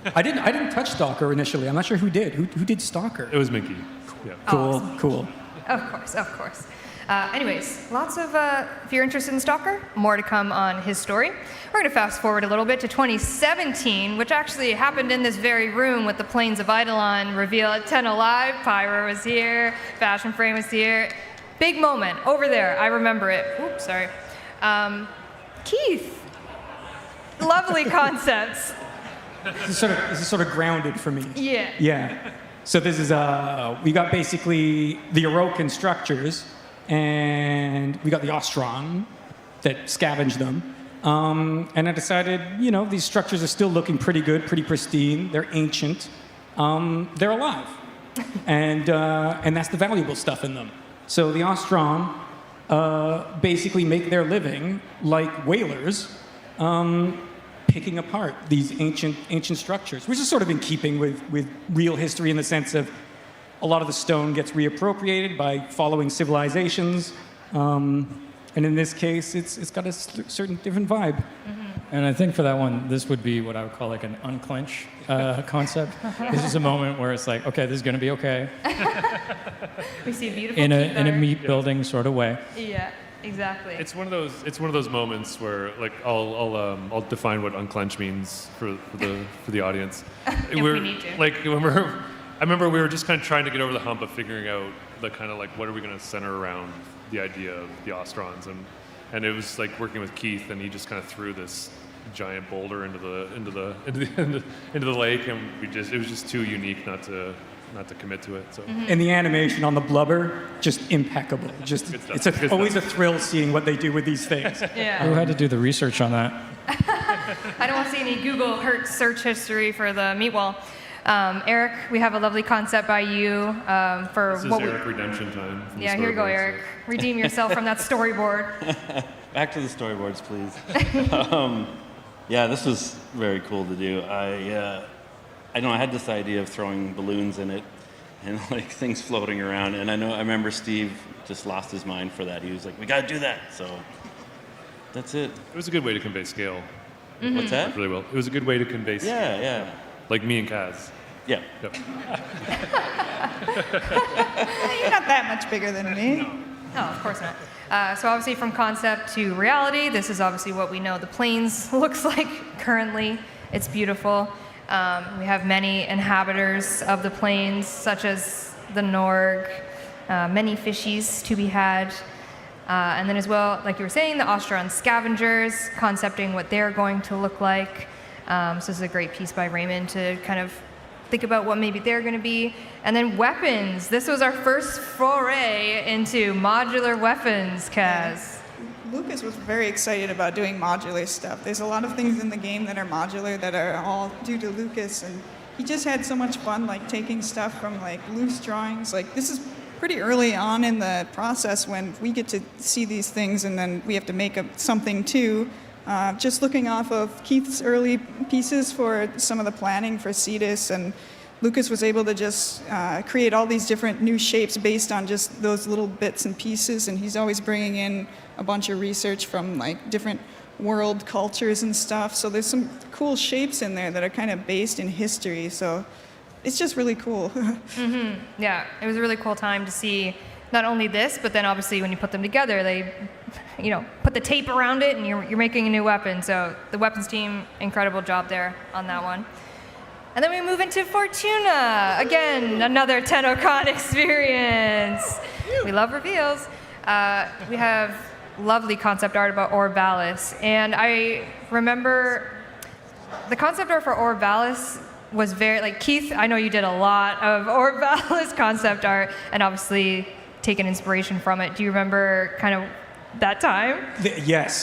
Oh. I didn't touch Stalker initially. I'm not sure who did. Who did Stalker? It was Mickey. Yeah. Cool. Of course. Anyways, lots of, if you're interested in Stalker, more to come on his story. We're going to fast forward a little bit to 2017, which actually happened in this very room with the Plains of Eidolon reveal at Tenno Live. Pyro was here, Fashion Frame was here. Big moment over there. I remember it. Oops, sorry. Keith, lovely concepts. This is sort of grounded for me. Yeah. Yeah. So this is we got basically the Orokin structures, and we got the Ostron that scavenged them. And I decided, these structures are still looking pretty good, pretty pristine. They're ancient. They're alive. and that's the valuable stuff in them. So the Ostron basically make their living like whalers, picking apart these ancient structures, which is sort of in keeping with real history in the sense of a lot of the stone gets reappropriated by following civilizations. And in this case, it's got a certain different vibe. And I think for that one, this would be what I would call like an unclench concept. This is a moment where it's like, okay, this is going to be okay. We see a beautiful in a meat building sort of way. Yeah, exactly. It's one of those moments where, like, I'll define what unclench means for the audience. If we need to. Like, I remember we were just kind of trying to get over the hump of figuring out the kind of like what are we going to center around the idea of the Ostrons, and it was like working with Keith, and he just kind of threw this giant boulder into the lake, and it was just too unique not to commit to it. So. And the animation on the blubber, just impeccable. Just it's always a thrill seeing what they do with these things. Yeah. Who had to do the research on that? I don't want to see any Google search history for the meat wall. Eric, we have a lovely concept by you for this is what Eric redemption time. Yeah, here you go, Eric. Redeem yourself from that storyboard. Back to the storyboards, please. Yeah, this was very cool to do. I had this idea of throwing balloons in it and like things floating around, and I remember Steve just lost his mind for that. He was like, "We got to do that." So that's it. It was a good way to convey scale. What's that? Really well. It was a good way to convey scale. Yeah. Like me and Kaz. Yeah. Yep. You're not that much bigger than me. No, of course not. So obviously from concept to reality, this is obviously what we know the plains looks like currently. It's beautiful. We have many inhabitants of the plains, such as the Norg, many fishies to be had. And then as well, like you were saying, the Ostron scavengers, concepting what they're going to look like. So this is a great piece by Raymond to kind of think about what maybe they're going to be. And then weapons. This was our first foray into modular weapons, Kaz. Lucas was very excited about doing modular stuff. There's a lot of things in the game that are modular that are all due to Lucas, and he just had so much fun like taking stuff from like loose drawings. Like this is pretty early on in the process when we get to see these things and then we have to make something too. Just looking off of Keith's early pieces for some of the planning for Cetus, and Lucas was able to just create all these different new shapes based on just those little bits and pieces, and he's always bringing in a bunch of research from like different world cultures and stuff. So there's some cool shapes in there that are kind of based in history, so it's just really cool. Yeah, it was a really cool time to see not only this, but then obviously when you put them together, they put the tape around it and you're making a new weapon. So the weapons team, incredible job there on that one. And then we move into Fortuna. Again, another Tennocon experience. We love reveals. We have lovely concept art about Orbalis. And I remember the concept art for Orbalis was very, like Keith, I know you did a lot of Orbalis concept art and obviously taken inspiration from it. Do you remember kind of that time? Yes.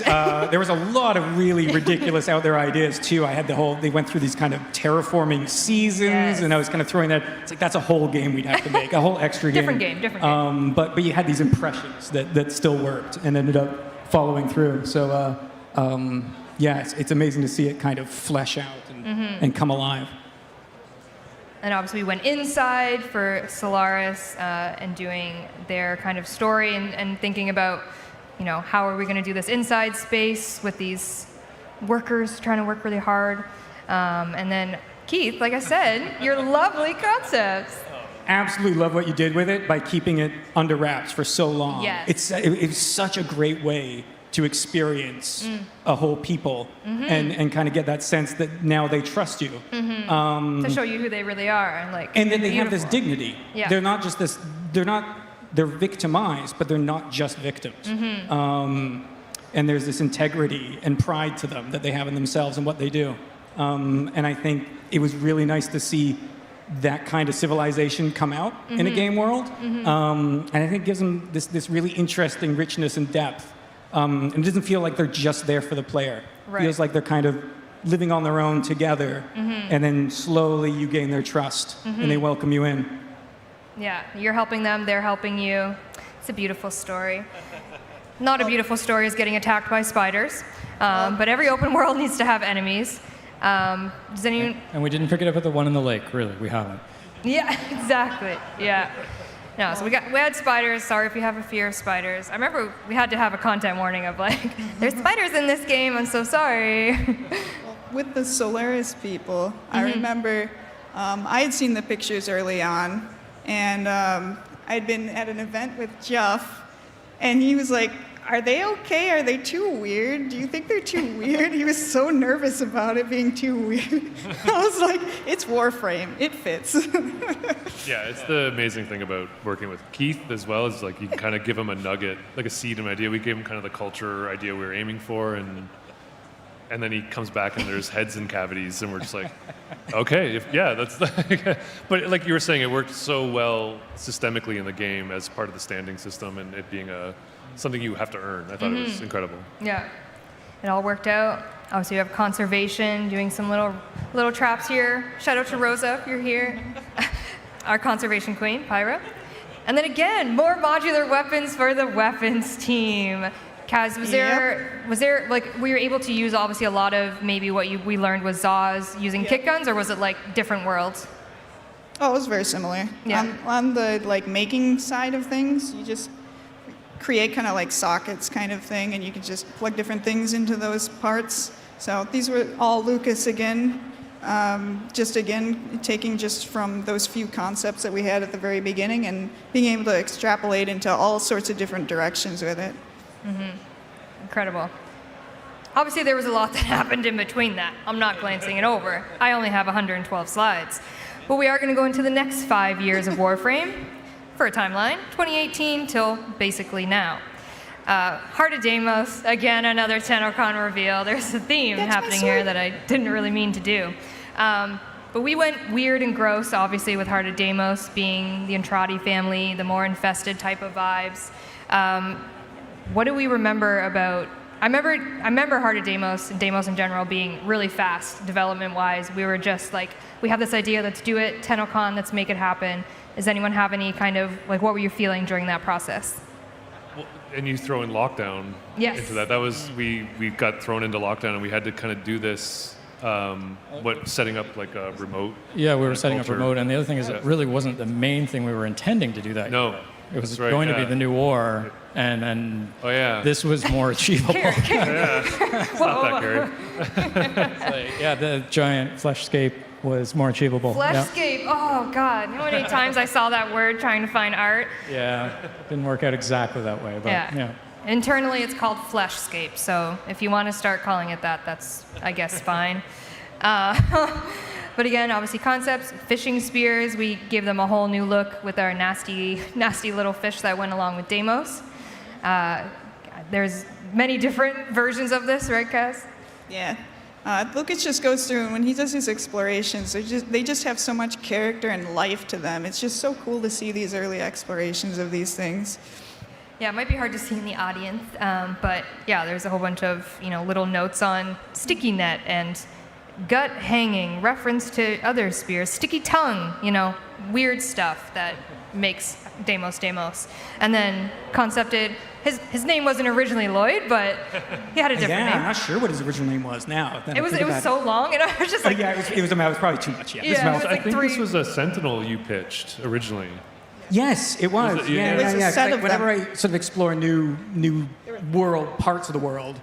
There was a lot of really ridiculous out there ideas too. I had they went through these kind of terraforming seasons, and I was kind of throwing that. It's like that's a whole game we'd have to make, a whole extra game. Different game. But you had these impressions that still worked and ended up following through. So yeah, it's amazing to see it kind of flesh out and come alive. And obviously we went inside for Solaris and doing their kind of story and thinking about, how are we going to do this inside space with these workers trying to work really hard. And then Keith, like I said, your lovely concepts. Absolutely love what you did with it by keeping it under wraps for so long. Yes. It's such a great way to experience a whole people and kind of get that sense that now they trust you. To show you who they really are. And then they have this dignity. Yeah. They're not just this, they're victimized, but they're not just victims. And there's this integrity and pride to them that they have in themselves and what they do. And I think it was really nice to see that kind of civilization come out in a game world. And I think it gives them this really interesting richness and depth. And it doesn't feel like they're just there for the player. Right. It feels like they're kind of living on their own together, and then slowly you gain their trust, and they welcome you in. Yeah, you're helping them, they're helping you. It's a beautiful story. Not a beautiful story is getting attacked by spiders, but every open world needs to have enemies. Does anyone? And we didn't pick it up at the one in the lake, really. We haven't. Yeah, exactly. Yeah. No, so we had spiders. Sorry if you have a fear of spiders. I remember we had to have a content warning of like, there's spiders in this game. I'm so sorry. With the Solaris people, I remember I had seen the pictures early on, and I'd been at an event with Jeff, and he was like, "Are they okay? Are they too weird? Do you think they're too weird?" He was so nervous about it being too weird. I was like, "It's Warframe. It fits." Yeah, it's the amazing thing about working with Keith as well, is like you can kind of give him a nugget, like a seed, an idea. We gave him kind of the culture idea we were aiming for, and then he comes back and there's heads and cavities, and we're just like, okay, that's like, but like you were saying, it worked so well systemically in the game as part of the standing system, and it being something you have to earn. I thought it was incredible. Yeah, it all worked out. Obviously, you have conservation, doing some little traps here. Shout out to Rosa if you're here. Our conservation queen, Pyra. And then again, more modular weapons for the weapons team. Kaz, was there like, were you able to use obviously a lot of maybe what we learned was Zaws using kick guns, or was it like different worlds? Oh, it was very similar. Yeah. On the like making side of things, you just create kind of like sockets kind of thing, and you can just plug different things into those parts. So these were all Lucas again, taking just from those few concepts that we had at the very beginning and being able to extrapolate into all sorts of different directions with it. Incredible. Obviously, there was a lot that happened in between that. I'm not glancing it over. I only have 112 slides. But we are going to go into the next 5 years of Warframe for a timeline, 2018 till basically now. Heart of Deimos, again, another Tennocon reveal. There's a theme happening here that I didn't really mean to do. But we went weird and gross, obviously, with Heart of Deimos being the Entrati family, the more infested type of vibes. What do we remember about? I remember Heart of Deimos and Deimos in general being really fast development-wise. We were just like, we have this idea, let's do it, Tennocon, let's make it happen. Does anyone have any kind of, like, what were you feeling during that process? Well, and you throw in lockdown into that. That was, we got thrown into lockdown, and we had to kind of do this, setting up like a remote. Yeah, we were setting up remote, and the other thing is it really wasn't the main thing we were intending to do that. No. It was going to be the new war, and this was more achievable. It's not that, Gary. Yeah, the giant fleshscape was more achievable. Fleshscape, oh God. You know how many times I saw that word trying to find art? Yeah, didn't work out exactly that way, but yeah. Internally, it's called fleshscape, so if you want to start calling it that, that's, I guess, fine. But again, obviously concepts, fishing spears, we gave them a whole new look with our nasty, nasty little fish that went along with Deimos. There's many different versions of this, right, Kaz? Yeah. Lucas just goes through, and when he does his explorations, they just have so much character and life to them. It's just so cool to see these early explorations of these things. Yeah, it might be hard to see in the audience, but yeah, there's a whole bunch of little notes on sticky net and gut hanging, reference to other spears, sticky tongue, weird stuff that makes Deimos Deimos. And then concepted, his name wasn't originally Lloyd, but he had a different name. I'm not sure what his original name was now. It was so long, and I was just like... it was probably too much, I think this was a Sentinel you pitched originally. Yes, it was. Whenever I sort of explore new parts of the world,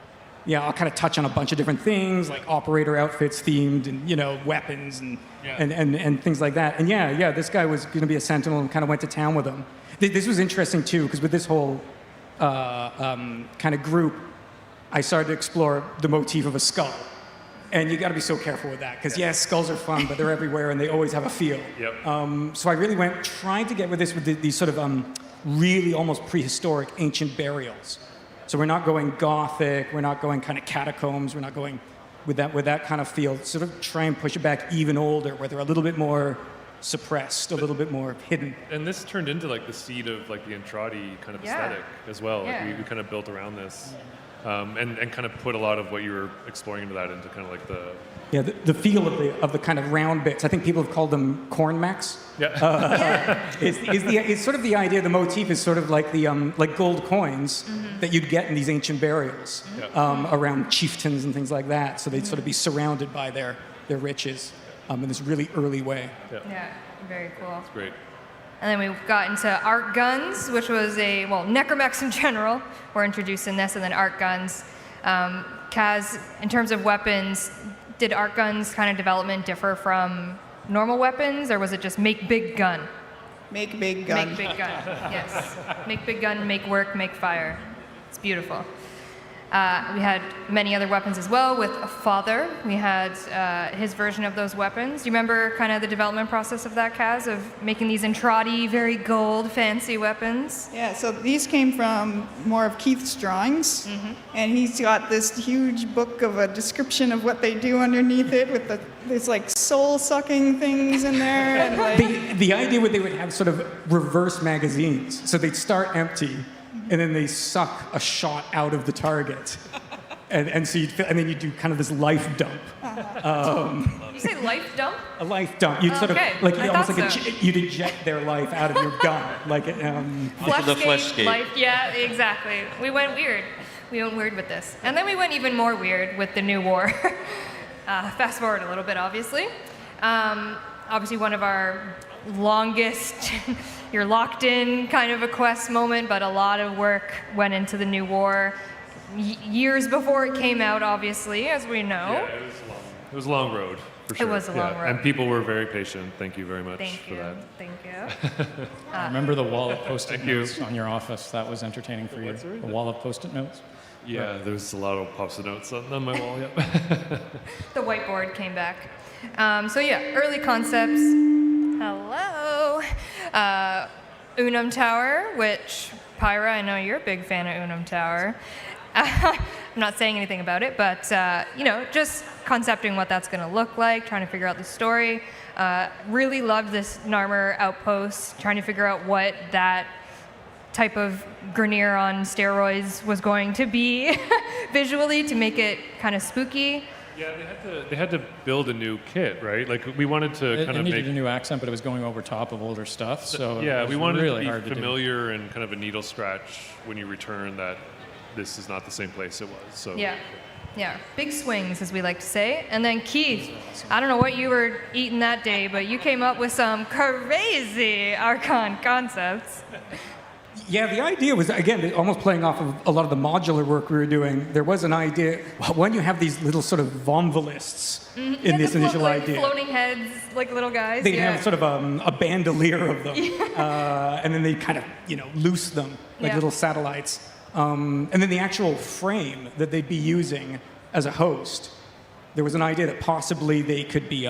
I'll kind of touch on a bunch of different things, like operator outfits themed, and weapons and things like that. And this guy was going to be a Sentinel, and kind of went to town with him. This was interesting too, because with this whole kind of group, I started to explore the motif of a skull. And you got to be so careful with that, because skulls are fun, but they're everywhere and they always have a feel. Yep. So I really went trying to get with this with these sort of really almost prehistoric ancient burials. So we're not going gothic, we're not going kind of catacombs, we're not going with that kind of feel. Sort of try and push it back even older, where they're a little bit more suppressed, a little bit more hidden. And this turned into like the seed of like the Entrati kind of aesthetic as well. Yeah. Like we kind of built around this. and kind of put a lot of what you were exploring into that into kind of like the Yeah, the feel of the kind of round bits. I think people have called them corn mechs. Yeah. It's sort of the idea. The motif is sort of like the like gold coins that you'd get in these ancient burials around chieftains and things like that. So they'd sort of be surrounded by their riches in this really early way. Yeah, very cool. It's great. And then we got into art guns, which was necromechs in general were introduced in this, and then art guns. Kaz, in terms of weapons, did art guns kind of development differ from normal weapons, or was it just make big gun? Make big gun. Make big gun, yes. Make big gun, make work, make fire. It's beautiful. We had many other weapons as well with a father. We had his version of those weapons. Do you remember kind of the development process of that, Kaz, of making these entrati, very gold, fancy weapons? Yeah, so these came from more of Keith's drawings, and he's got this huge book of a description of what they do underneath it with there's like soul-sucking things in there. And like The idea would they would have sort of reverse magazines. So they'd start empty, and then they suck a shot out of the target. And so and then you do kind of this life dump. Did you say life dump? A life dump. You'd sort of, like, I almost thought like so. you'd inject their life out of your gun. Like, Fleshgate, life, yeah, exactly. We went weird. We went weird with this. And then we went even more weird with the new war. Fast forward a little bit, obviously. Obviously one of our longest, you're locked in kind of a quest moment, but a lot of work went into the new war. Years before it came out, obviously, as we know. Yeah, it was a long road, for sure. It was a long road. And people were very patient. Thank you very much for that. Thank you. I remember the wall of post-it notes on your office. That was entertaining for you. The wall of post-it notes. Yeah, there's a lot of post-it notes on my wall, yep. The whiteboard came back. So yeah, early concepts. Hello. Unum Tower, which, Pyra, I know you're a big fan of Unum Tower. I'm not saying anything about it, but just concepting what that's going to look like, trying to figure out the story. Really loved this Narmer outpost, trying to figure out what that type of Grenier on steroids was going to be visually to make it kind of spooky. Yeah, they had to build a new kit, right? Like we wanted to kind It of needed make a new accent, but it was going over top of older stuff. So yeah, it was we wanted really to be hard to do. familiar and kind of a needle scratch when you return that this is not the same place it was. So Yeah, big swings, as we like to say. And then Keith, I don't know what you were eating that day, but you came up with some crazy Archon concepts. Yeah, the idea was, again, almost playing off of a lot of the modular work we were doing. There was an idea, when you have these little sort of vomvalists in this initial idea. Floating heads, like little guys. They'd have sort of a bandolier of them, and then they kind of, loose them like little satellites. And then the actual frame that they'd be using as a host, there was an idea that possibly they could be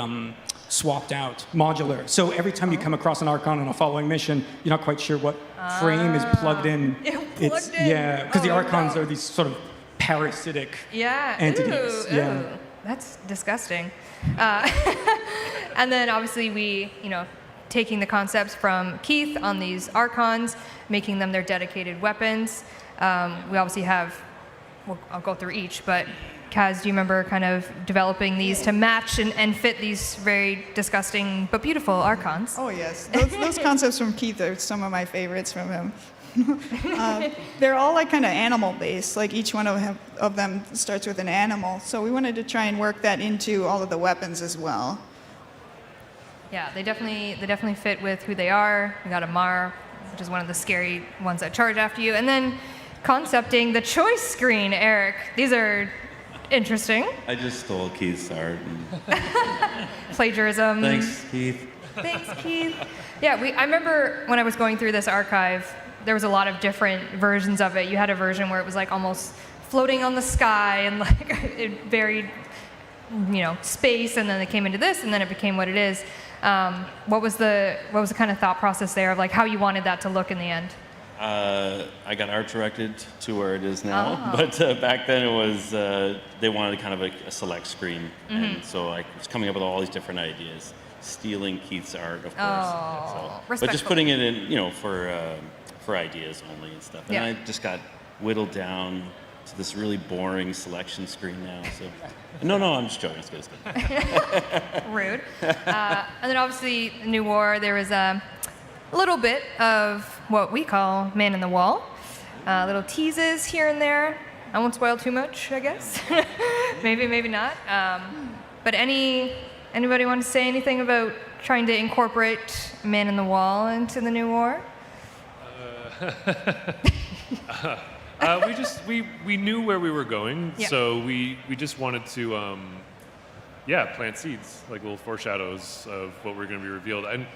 swapped out, modular. So every time you come across an Archon on a following mission, you're not quite sure what frame is plugged in. Yeah, because the Archons are these sort of parasitic entities. Ooh, that's disgusting. And then obviously we, taking the concepts from Keith on these Archons, making them their dedicated weapons. We obviously have, I'll go through each, but Kaz, do you remember kind of developing these to match and fit these very disgusting but beautiful Archons? Oh yes, those concepts from Keith are some of my favorites from him. They're all like kind of animal based, like each one of them starts with an animal. So we wanted to try and work that into all of the weapons as well. Yeah, they definitely fit with who they are. We got a Mar, which is one of the scary ones that charge after you. And then concepting the choice screen, Eric. These are interesting. I just stole Keith's art. Plagiarism. Thanks, Keith. Thanks, Keith. Yeah, I remember when I was going through this archive, there was a lot of different versions of it. You had a version where it was like almost floating on the sky and like it varied, space, and then it came into this, and then it became what it is. What was the kind of thought process there of like how you wanted that to look in the end? I got art directed to where it is now, but back then it was they wanted kind of a select screen, and so I was coming up with all these different ideas, stealing Keith's art, of course. But just putting it in, for ideas only and stuff. And I just got whittled down to this really boring selection screen now. So, no, I'm just joking. It's good. Rude. And then obviously, New War, there was a little bit of what we call man in the wall. Little teases here and there. I won't spoil too much, I guess. maybe not. But anybody want to say anything about trying to incorporate man in the wall into the New War? We knew where we were going, Yeah. so we just wanted to plant seeds, like little foreshadows of what we're going to be revealed. And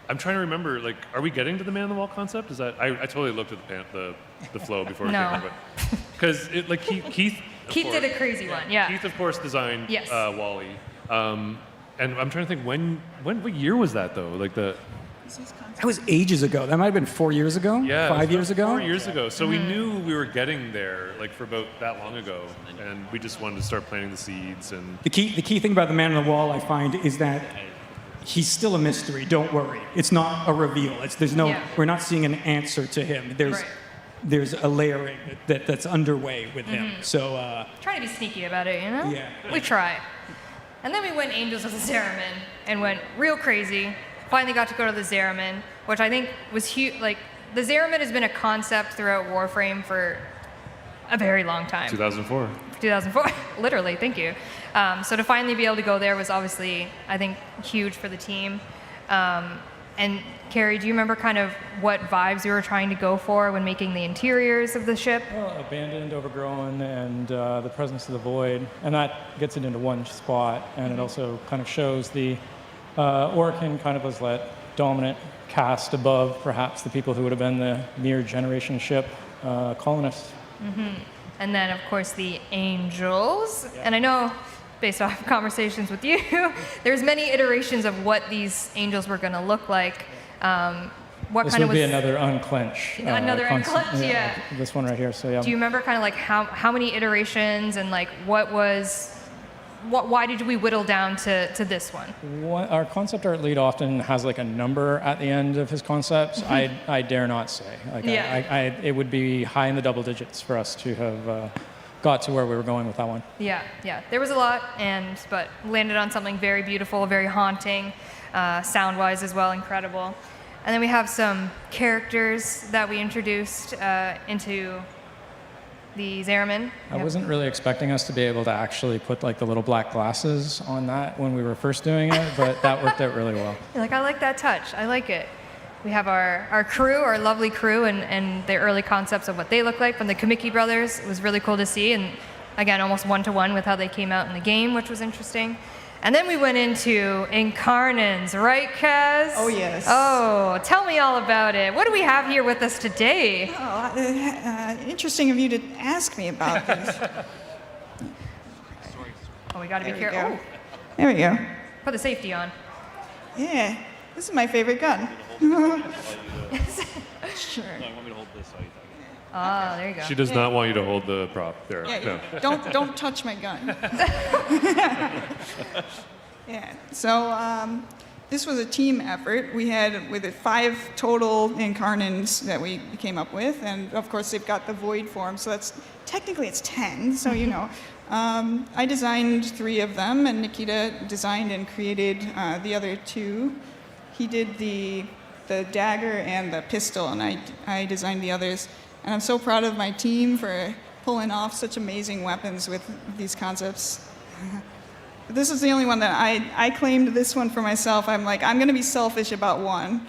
I'm trying to remember, like, are we getting to the man in the wall concept? Is that I totally looked at the flow before it No. came here, but because like Keith Did a crazy one, yeah. Keith of course designed Yes. Wally, and I'm trying to think what year was that though? Like That was ages ago. That might have been 4 years ago. Yeah, 5 years ago. 4 years ago. So we knew we were getting there, like for about that long ago, and we just wanted to start planting the seeds. And The key thing about the man on the wall, I find, is that he's still a mystery. Don't worry. It's not a reveal. We're not seeing an answer to him. There's a layering that's underway with him. So Trying to be sneaky about it, you know? Yeah. We try. And then we went Angels of the Zeramin and went real crazy. Finally got to go to the Zeramin, which I think was huge. Like, the Zeramin has been a concept throughout Warframe for a very long time. 2004. 2004, literally, thank you. So to finally be able to go there was obviously, I think, huge for the team. And Carrie, do you remember kind of what vibes you were trying to go for when making the interiors of the ship? Well, abandoned, overgrown, and the presence of the void. And that gets it into one spot. And it also kind of shows the Orokin kind of was that dominant caste above perhaps the people who would have been the near generation ship colonists. And then, of course, the Angels. And I know, based off conversations with you, there's many iterations of what these Angels were going to look like. What This kind of would was be another unclench. Another unclench, yeah. This one right here. So yeah. Do you remember kind of like how many iterations and like why did we whittle down to this one? Our concept art lead often has like a number at the end of his concepts. I dare not say. Like Yeah. it would be high in the double digits for us to have got to where we were going with that one. Yeah. There was a lot, but landed on something very beautiful, very haunting, sound-wise as well, incredible. And then we have some characters that we introduced into the Zeramin. I wasn't really expecting us to be able to actually put like the little black glasses on that when we were first doing it, but that worked out really well. You're like, I like that touch. I like it. We have our crew, our lovely crew, and the early concepts of what they look like from the Kamiki brothers. It was really cool to see, and again, almost one-to-one with how they came out in the game, which was interesting. And then we went into Incarnans, right, Kaz? Oh, yes. Oh, tell me all about it. What do we have here with us today? Interesting of you to ask me about this. Oh, we got to be There we careful. go. There we go. Put the safety on. Yeah, this is my favorite gun. Sure. Oh, there you go. She does not want you to hold the prop there. Yeah, No. don't touch my gun. Yeah. So this was a team effort. We had with it 5 total Incarnans that we came up with, and of course they've got the void form. So that's technically it's 10. So you know, I designed 3 of them, and Nikita designed and created the other 2. He did the dagger and the pistol, and I designed the others. And I'm so proud of my team for pulling off such amazing weapons with these concepts. This is the only one that I claimed this one for myself. I'm like, I'm going to be selfish about one.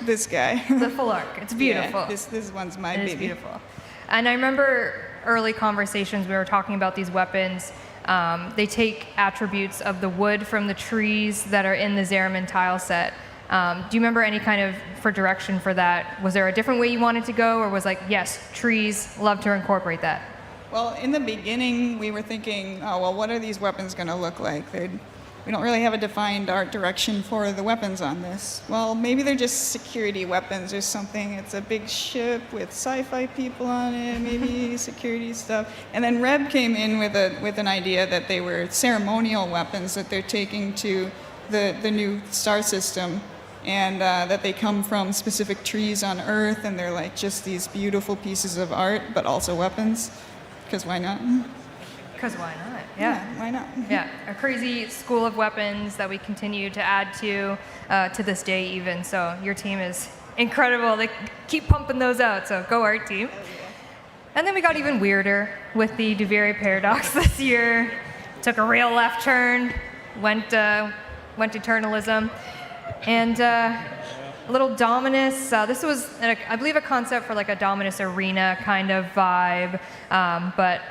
This guy. The full arc. It's beautiful. Yeah, this one's my baby. It's beautiful. And I remember early conversations we were talking about these weapons. They take attributes of the wood from the trees that are in the Zeramin tile set. Do you remember any kind of for direction for that? Was there a different way you wanted to go, or was like, yes, trees, love to incorporate that? Well, in the beginning, we were thinking, oh, well, what are these weapons going to look like? We don't really have a defined art direction for the weapons on this. Well, maybe they're just security weapons or something. It's a big ship with sci-fi people on it, maybe security stuff. And then Reb came in with an idea that they were ceremonial weapons that they're taking to the new star system, and that they come from specific trees on Earth, and they're like just these beautiful pieces of art, but also weapons. because why not? Because why not? Yeah. Why not? Yeah, a crazy school of weapons that we continue to add to this day even. So your team is incredible. They keep pumping those out, so go art team. And then we got even weirder with the Duviri paradox this year. Took a real left turn, went eternalism, and a little Dominus. This was, I believe, a concept for like a Dominus arena kind of vibe, but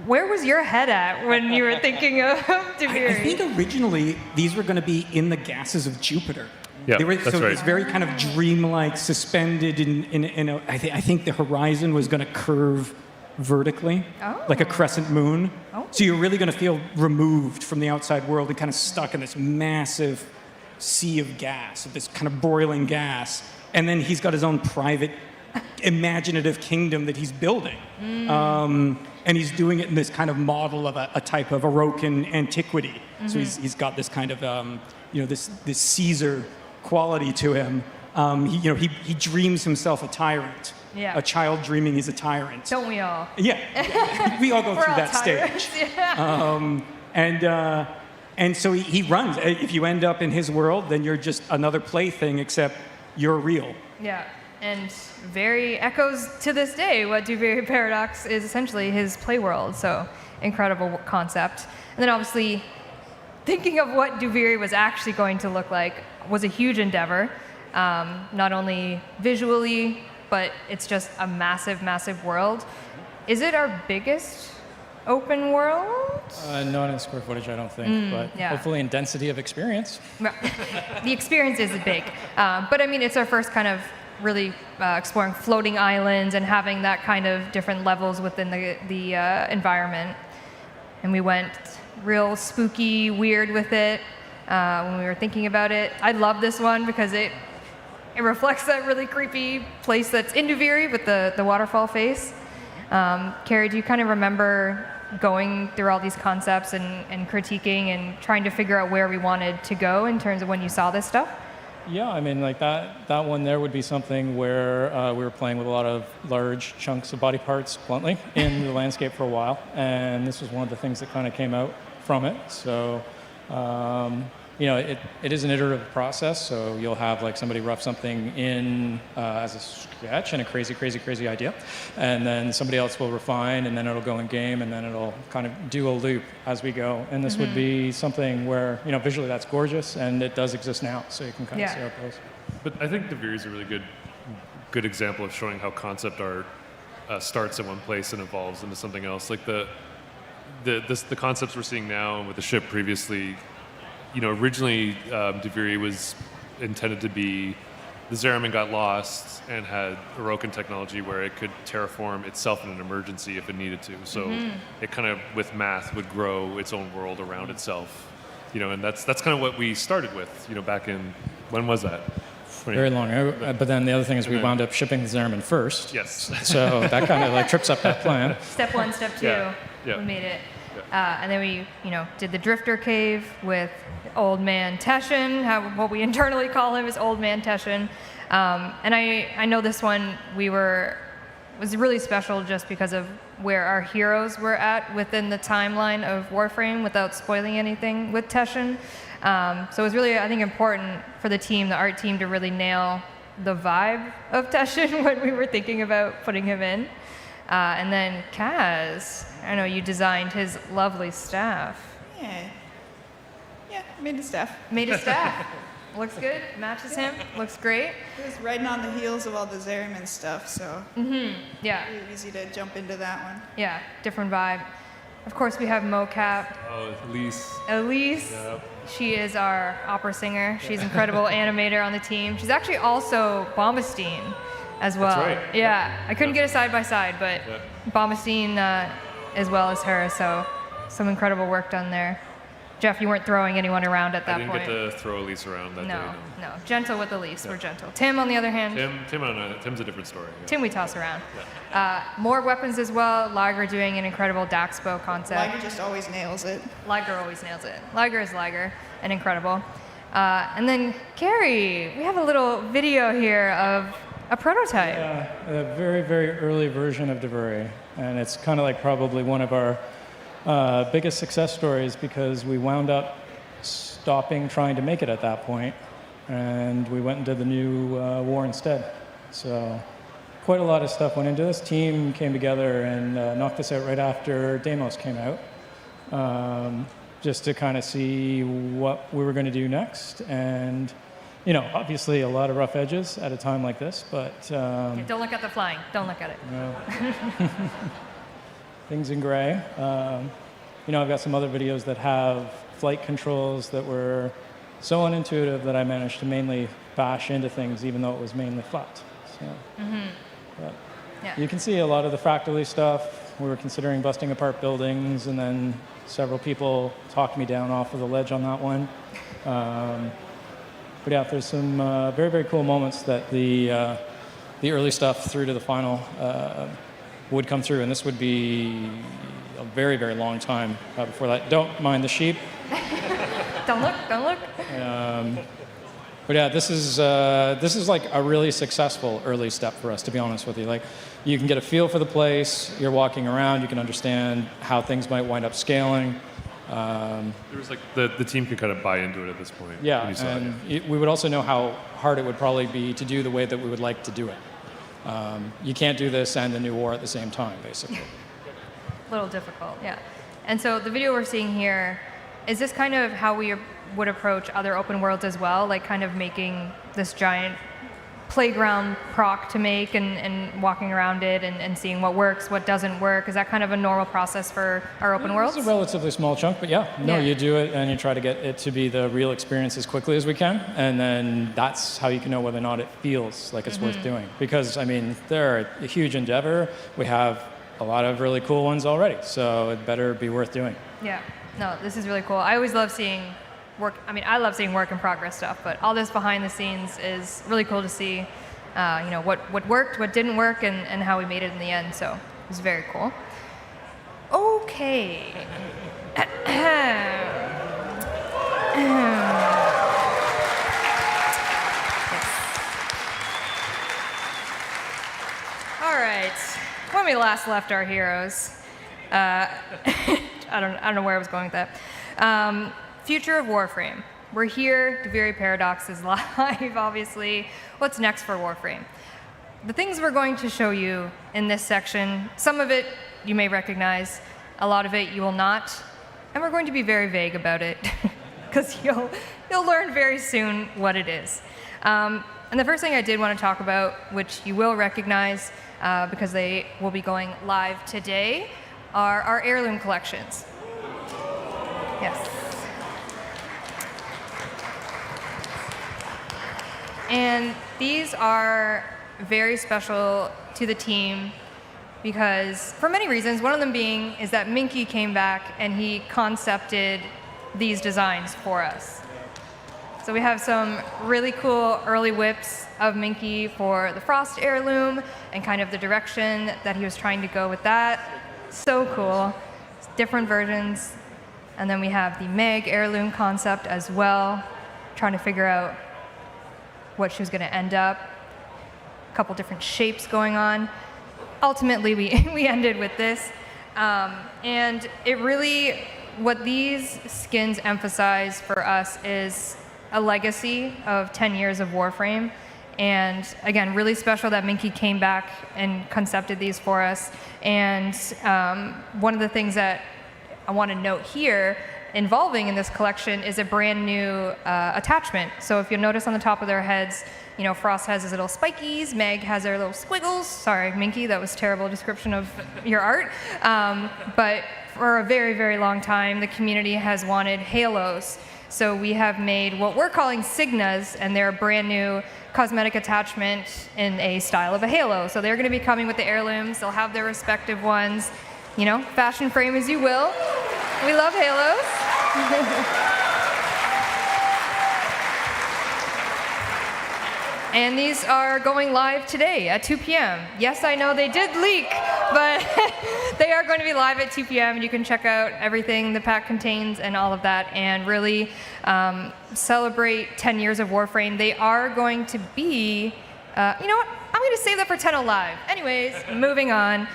where was your head at when you were thinking of Duviri? I think originally these were going to be in the gases of Jupiter. Yeah, they were, that's so right. it's very kind of dreamlike, suspended in a, I think the horizon was going to curve vertically, like a crescent moon. Oh. So you're really going to feel removed from the outside world and kind of stuck in this massive sea of gas, of this kind of broiling gas. And then he's got his own private, imaginative kingdom that he's building. And he's doing it in this kind of model of a type of Orocan antiquity. So he's got this kind of, this Caesar quality to him. He dreams himself a tyrant. Yeah. A child dreaming he's a tyrant. Don't we all? Yeah, we all go We're through all that tyrants. stage. Yeah. And so he runs. If you end up in his world, then you're just another plaything, except you're real. Yeah, and very echoes to this day what Duviri Paradox is essentially his play world. So incredible concept. And then obviously thinking of what Duviri was actually going to look like was a huge endeavor, not only visually, but it's just a massive, massive world. Is it our biggest open world? Not in square footage, I don't think, but yeah. hopefully in density of experience. The experience is big, but I mean, it's our first kind of really exploring floating islands and having that kind of different levels within the environment. And we went real spooky, weird with it when we were thinking about it. I love this one because it reflects that really creepy place that's in Duviri with the waterfall face. Carrie, do you kind of remember going through all these concepts and critiquing and trying to figure out where we wanted to go in terms of when you saw this stuff? Yeah, I mean, like that one there would be something where we were playing with a lot of large chunks of body parts, bluntly, in the landscape for a while, and this was one of the things that kind of came out from it. So, it is an iterative process, so you'll have like somebody rough something in as a sketch and a crazy, crazy, crazy idea, and then somebody else will refine, and then it'll go in game, and then it'll kind of do a loop as we go. And this would be something where, visually that's gorgeous, and it does exist now, so you can kind of see how it goes. But I think Duviri is a really good example of showing how concept art starts in one place and evolves into something else. Like the concepts we're seeing now and with the ship previously, originally Duviri was intended to be, the Zariman got lost and had Orocan technology where it could terraform itself in an emergency if it needed to. So it kind of, with math, would grow its own world around itself. And that's kind of what we started with, back in, when was that? Very long. But then the other thing is we wound up shipping the Zariman first. Yes. So that kind of like trips up that plan. Step one, step two, Yeah. we made it. And then we, did the Drifter Cave with Old Man Teshin, what we internally call him is Old Man Teshin. And I know this one was really special just because of where our heroes were at within the timeline of Warframe without spoiling anything with Teshin. So it was really, I think, important for the team, the art team, to really nail the vibe of Teshin when we were thinking about putting him in. And then Kaz, I know you designed his lovely staff. Yeah, made the staff. Made his staff. Looks good, matches him, looks great. It was riding on the heels of all the Zariman stuff, so Yeah, really easy to jump into that one. yeah, different vibe. Of course, we have mocap. Oh, Elise. Elise, Yep. she is our opera singer. She's an incredible animator on the team. She's actually also Bombastine as well. That's right. Yeah, I couldn't get a side by side, but Bombastine as well as her, so some incredible work done there. Jeff, you weren't throwing anyone around at that I didn't point. get to throw Elise around that day. No. Gentle with Elise, we're gentle. Tim, on the other hand. Tim's a different story. Yeah. Tim we toss around. More weapons as well. Liger doing an incredible Daxpo concept. Liger just always nails it. Liger always nails it. Liger is Liger, and incredible. And then Carrie, we have a little video here of A prototype? Yeah, a very, very early version of Divery. And it's kind of like probably one of our biggest success stories because we wound up stopping trying to make it at that point, and we went and did the new war instead. So quite a lot of stuff went into this. Team came together and knocked this out right after Deimos came out, just to kind of see what we were going to do next. And you know, obviously a lot of rough edges at a time like this, but Yeah, don't look at the flying. Don't look at it. no. Things in gray. You know, I've got some other videos that have flight controls that were so unintuitive that I managed to mainly bash into things even though it was mainly flat. So, but Yeah. you can see a lot of the fractally stuff. We were considering busting apart buildings, and then several people talked me down off of the ledge on that one. But yeah, there's some very, very cool moments that the early stuff through to the final would come through, and this would be a very, very long time before that. Don't mind the sheep. Don't look, don't look. But yeah, this is like a really successful early step for us, to be honest with you. Like, you can get a feel for the place. You're walking around. You can understand how things might wind up scaling. There was like the team could kind of buy into it at this point. Yeah, when you saw and it. we would also know how hard it would probably be to do the way that we would like to do it. You can't do this and the new war at the same time, basically. A little difficult, yeah. And so the video we're seeing here, is this kind of how we would approach other open worlds as well? Like kind of making this giant playground proc to make and walking around it and seeing what works, what doesn't work? Is that kind of a normal process for our open worlds? It's a relatively small chunk, but yeah, no, Yeah. you do it and you try to get it to be the real experience as quickly as we can, and then that's how you can know whether or not it feels like it's worth doing. Because, I mean, they're a huge endeavor. We have a lot of really cool ones already, so it better be worth doing. Yeah, no, this is really cool. I always love seeing work. I mean, I love seeing work in progress stuff, but all this behind the scenes is really cool to see. You know, what worked, what didn't work, and how we made it in the end. So it's very cool. Okay. All right. When we last left our heroes, I don't know where I was going with that. Future of Warframe. We're here. Divery Paradox is live, obviously. What's next for Warframe? The things we're going to show you in this section, some of it you may recognize, a lot of it you will not, and we're going to be very vague about it, because you'll learn very soon what it is. And the first thing I did want to talk about, which you will recognize because they will be going live today, are our heirloom collections. Yes. And these are very special to the team because, for many reasons, one of them being is that Minky came back and he concepted these designs for us. So we have some really cool early whips of Minky for the Frost heirloom and kind of the direction that he was trying to go with that. So cool. Different versions. And then we have the Meg heirloom concept as well, trying to figure out what she was going to end up. A couple different shapes going on. Ultimately, we ended with this. And it really, what these skins emphasize for us is a legacy of 10 years of Warframe. And again, really special that Minky came back and concepted these for us. And one of the things that I want to note here involving in this collection is a brand new attachment. So if you'll notice on the top of their heads, you know, Frost has his little spikies, Meg has her little squiggles. Sorry, Minky, that was a terrible description of your art. But for a very, very long time, the community has wanted halos. So we have made what we're calling Signas, and they're a brand new cosmetic attachment in a style of a halo. So they're going to be coming with the heirlooms. They'll have their respective ones. You know, fashion frame as you will. We love halos. And these are going live today at 2 p.m. Yes, I know they did leak, but they are going to be live at 2 p.m. and you can check out everything the pack contains and all of that and really celebrate 10 years of Warframe. They are going to be, you know what? I'm going to save that for Tenno Live. Anyways, moving on.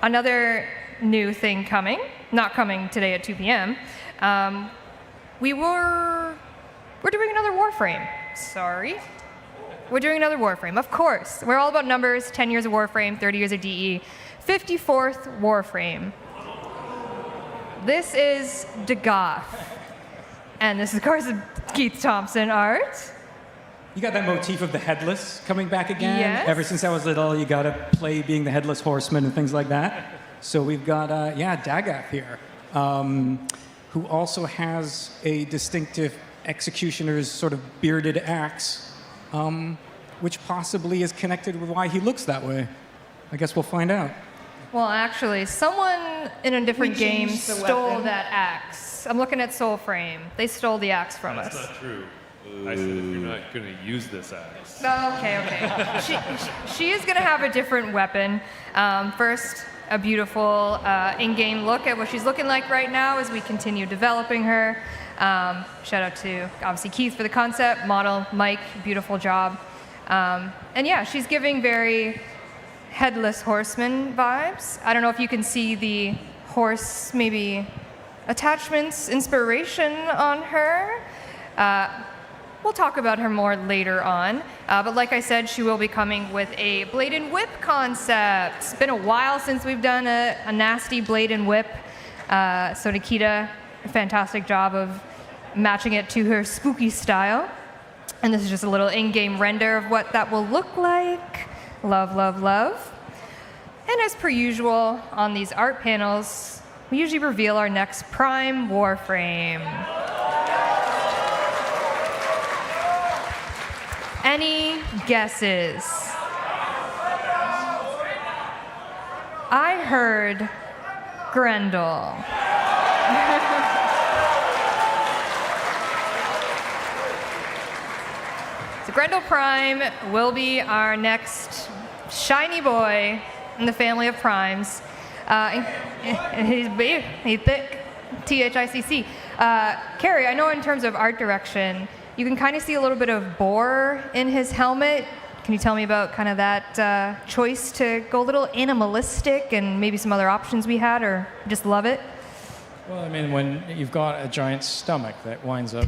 Another new thing coming, not coming today at 2 p.m. We're doing another Warframe. Sorry. We're doing another Warframe, of course. We're all about numbers, 10 years of Warframe, 30 years of DE. 54th Warframe. This is Dagoth. And this is, of course, Keith Thompson art. You got that motif of the headless coming back again. Yes. Ever since I was little, you got to play being the headless horseman and things like that. So we've got, Dagoth here, who also has a distinctive executioner's sort of bearded axe, which possibly is connected with why he looks that way. I guess we'll find out. Well, actually, someone in a different game changed the stole weapon. that axe. I'm looking at Soulframe. They stole the axe from That's us. not true. I said if you're not going to use this axe. Oh, okay. She is going to have a different weapon. First, a beautiful in-game look at what she's looking like right now as we continue developing her. Shout out to, obviously, Keith for the concept, model, Mike, beautiful job. And yeah, she's giving very headless horseman vibes. I don't know if you can see the horse, maybe attachments, inspiration on her. We'll talk about her more later on. But like I said, she will be coming with a blade and whip concept. It's been a while since we've done a nasty blade and whip. So Nikita, a fantastic job of matching it to her spooky style. And this is just a little in-game render of what that will look like. Love, love, love. And as per usual on these art panels, we usually reveal our next Prime Warframe. Any guesses? I heard Grendel. So Grendel Prime will be our next shiny boy in the family of primes. And he's big, he's thick, THICC. Carrie, I know in terms of art direction, you can kind of see a little bit of boar in his helmet. Can you tell me about kind of that choice to go a little animalistic and maybe some other options we had, or just love it? Well, I mean, when you've got a giant stomach that winds up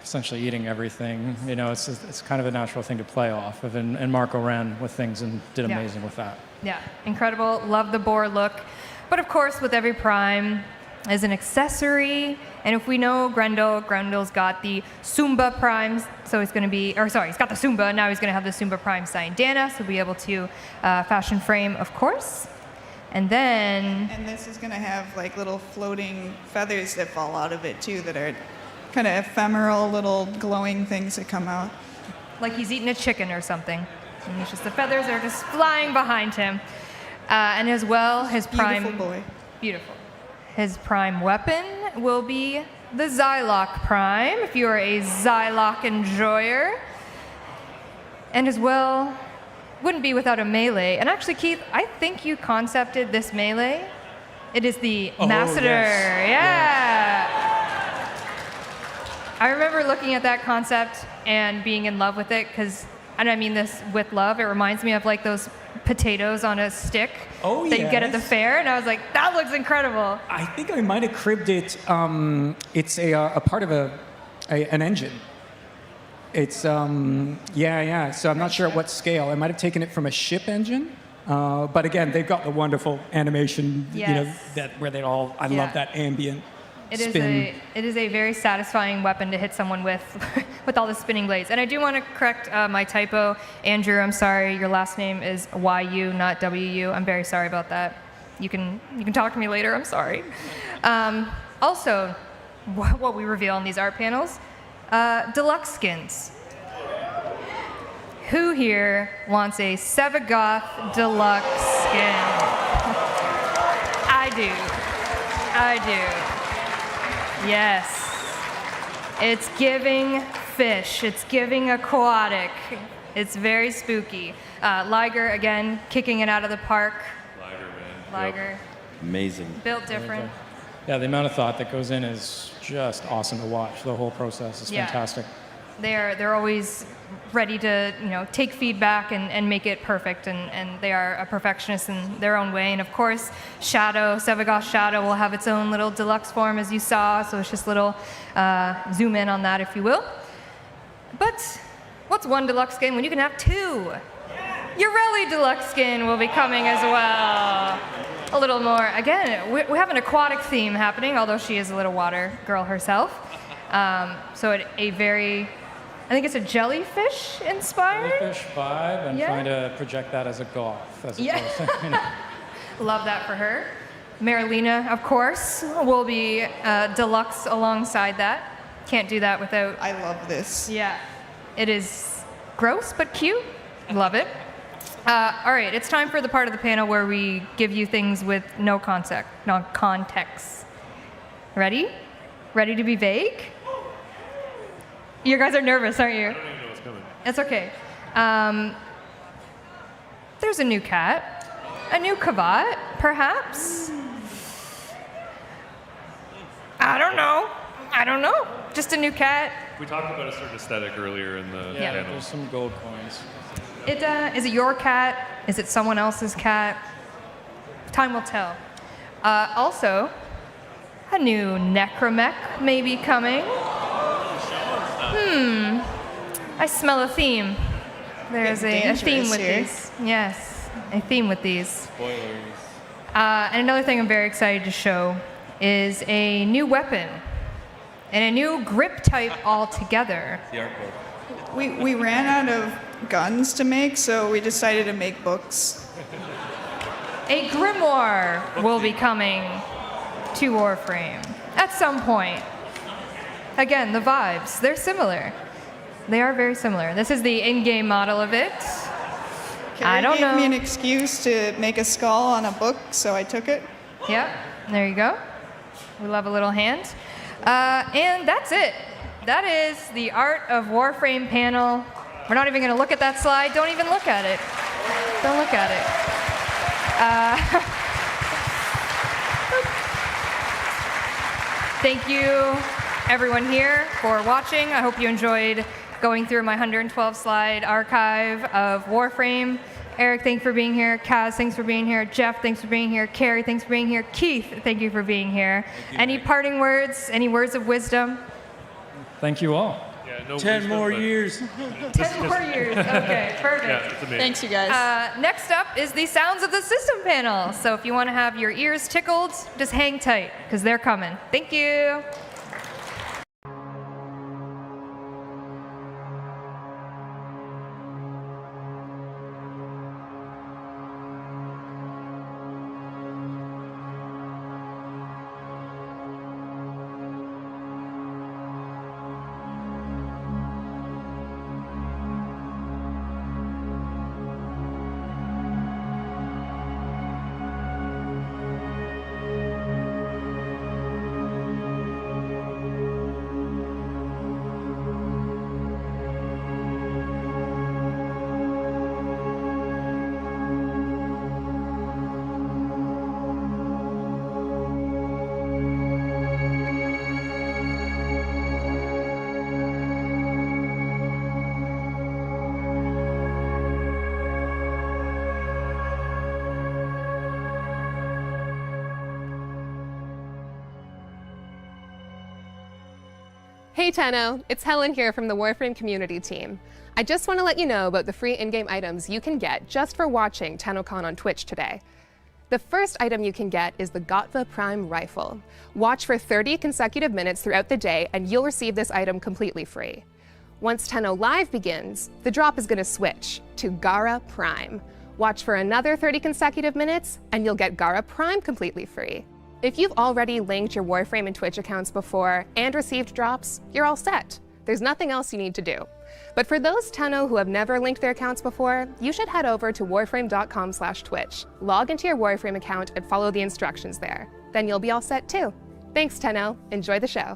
essentially eating everything, you know, it's kind of a natural thing to play off of. And Marco ran with things and did amazing with that. Yeah, incredible. Love the boar look. But of course, with every prime is an accessory. And if we know Grendel's got the Sumba primes, so he's going to be, or sorry, he's got the Sumba, now he's going to have the Sumba prime signed Dana, so we'll be able to fashion frame, of course. And then... And this is going to have like little floating feathers that fall out of it too, that are kind of ephemeral little glowing things that come out. Like he's eating a chicken or something. And it's just the feathers are just flying behind him. And as well, his prime... Beautiful boy. Beautiful. His prime weapon will be the Zylock Prime, if you are a Zylock enjoyer. And as well, wouldn't be without a melee. And actually, Keith, I think you concepted this melee. It is the Masseter. Yes. Yeah. I remember looking at that concept and being in love with it, because, and I mean this with love, it reminds me of like those potatoes on a stick that you get at the fair, and I was like, that looks incredible. I think I might have cribbed it. It's a part of an engine. It's So I'm not sure at what scale. I might have taken it from a ship engine. But again, they've got the wonderful animation. Yes. You know, that where they all. I love that ambient. It spin. is a very satisfying weapon to hit someone with all the spinning blades. And I do want to correct my typo. Andrew, I'm sorry, your last name is YU, not WU. I'm very sorry about that. You can talk to me later, I'm sorry. Also, what we reveal in these art panels, deluxe skins. Who here wants a Sevagoth deluxe skin? I do. Yes. It's giving fish. It's giving aquatic. It's very spooky. Liger, again, kicking it out of the park. Liger. Yep. Amazing. Built different. Yeah, the amount of thought that goes in is just awesome to watch. The whole process is fantastic. They're always ready to take feedback and make it perfect, and they are a perfectionist in their own way. And of course, Sevagoth Shadow will have its own little deluxe form, as you saw, so it's just a little zoom in on that, if you will. But what's one deluxe skin when you can have two? Urelli deluxe skin will be coming as well. A little more, again, we have an aquatic theme happening, although she is a little water girl herself. So a very, I think it's a jellyfish inspired. Jellyfish vibe, and trying to project that as a goth, as opposed to. Love that for her. Marilena, of course, will be deluxe alongside that. Can't do that without. I love this. Yeah, it is gross but cute. Love it. All right, it's time for the part of the panel where we give you things with no context. Ready? Ready to be vague? You guys are nervous, aren't you? I don't even know what's coming. It's okay. There's a new cat, a new Kavat, perhaps. I don't know. Just a new cat. We talked about a certain aesthetic earlier in the Yeah, panel. there's some gold coins. Is it your cat? Is it someone else's cat? Time will tell. Also, a new Necromech may be coming. I smell a theme. There's a theme with these. Yes, a theme with these. Spoilers. And another thing I'm very excited to show is a new weapon and a new grip type altogether. The art book. We ran out of guns to make, so we decided to make books. A grimoire will be coming to Warframe at some point. Again, the vibes, they're similar. They are very similar. This is the in-game model of it. I don't know. Gave me an excuse to make a skull on a book, so I took it. Yep, there you go. We love a little hand. And that's it. That is the Art of Warframe panel. We're not even going to look at that slide. Don't even look at it. Don't look at it. Thank you, everyone here, for watching. I hope you enjoyed going through my 112 slide archive of Warframe. Eric, thanks for being here. Kaz, thanks for being here. Jeff, thanks for being here. Carrie, thanks for being here. Keith, thank you for being here. Any parting words? Any words of wisdom? Thank you all. Yeah, no 10 wisdom, more but- years. 10 more years. Okay, perfect. Yeah, it's amazing. Thanks, you guys. Next up is the Sounds of the System panel. So if you want to have your ears tickled, just hang tight, because they're coming. Thank you. Hey Tenno, it's Helen here from the Warframe community team. I just want to let you know about the free in-game items you can get just for watching Tennocon on Twitch today. The first item you can get is the Gotva Prime Rifle. Watch for 30 consecutive minutes throughout the day and you'll receive this item completely free. Once Tenno Live begins, the drop is going to switch to Gara Prime. Watch for another 30 consecutive minutes and you'll get Gara Prime completely free. If you've already linked your Warframe and Twitch accounts before and received drops, you're all set. There's nothing else you need to do. But for those Tenno who have never linked their accounts before, you should head over to warframe.com/twitch. Log into your Warframe account and follow the instructions there. Then you'll be all set too. Thanks, Tenno. Enjoy the show.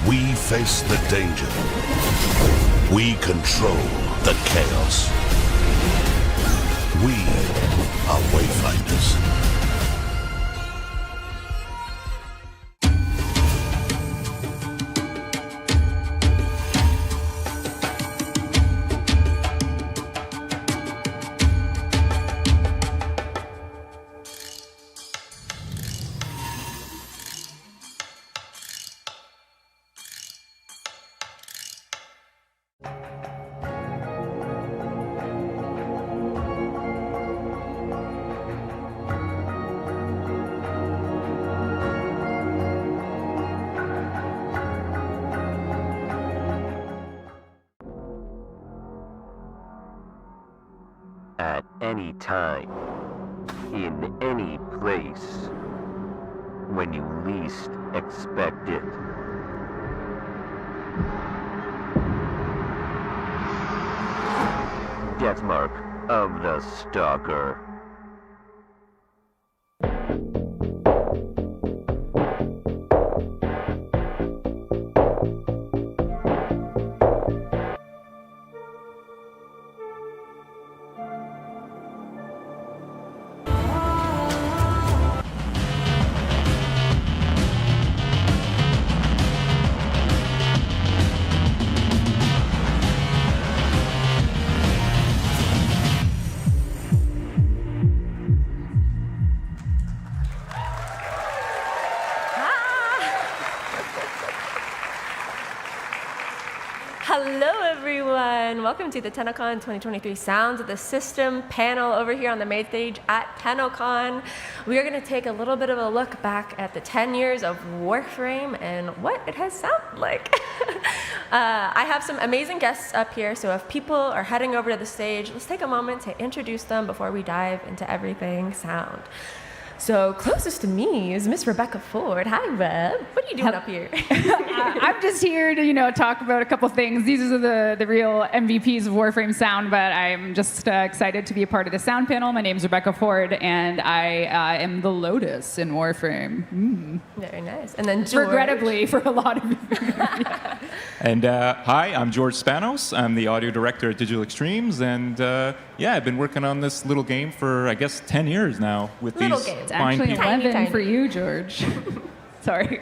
We face the danger. We control the chaos. We are Wayfinders. At any time, in any place, when you least expect it. Deathmark of the Stalker. Hello everyone! Welcome to the Tennocon 2023 Sounds of the System panel over here on the main stage at Tennocon. We are going to take a little bit of a look back at the 10 years of Warframe and what it has sounded like. I have some amazing guests up here, so if people are heading over to the stage, let's take a moment to introduce them before we dive into everything sound. So closest to me is Miss Rebecca Ford. Hi, Reb. What are you doing up here? I'm just here to, talk about a couple things. These are the real MVPs of Warframe Sound, but I'm just excited to be a part of the sound panel. My name is Rebecca Ford, and I am the Lotus in Warframe. Very nice. And then George. Regrettably, for a lot of you. And hi, I'm George Spanos. I'm the audio director at Digital Extremes, and I've been working on this little game for, I guess, 10 years now with Little these game. It's fine actually people. 11 for you, George. Sorry.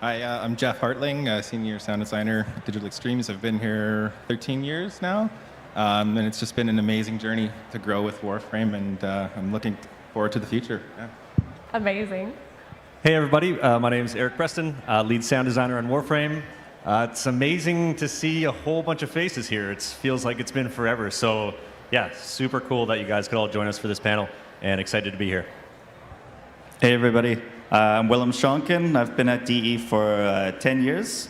Hi, I'm Jeff Hartling, senior sound designer at Digital Extremes. I've been here 13 years now, and it's just been an amazing journey to grow with Warframe, and I'm looking forward to the future. Yeah. Amazing. Hey everybody, my name is Eric Preston, lead sound designer on Warframe. It's amazing to see a whole bunch of faces here. It feels like it's been forever. So yeah, super cool that you guys could all join us for this panel, and excited to be here. Hey everybody, I'm Willem Schonken. I've been at DE for 10 years.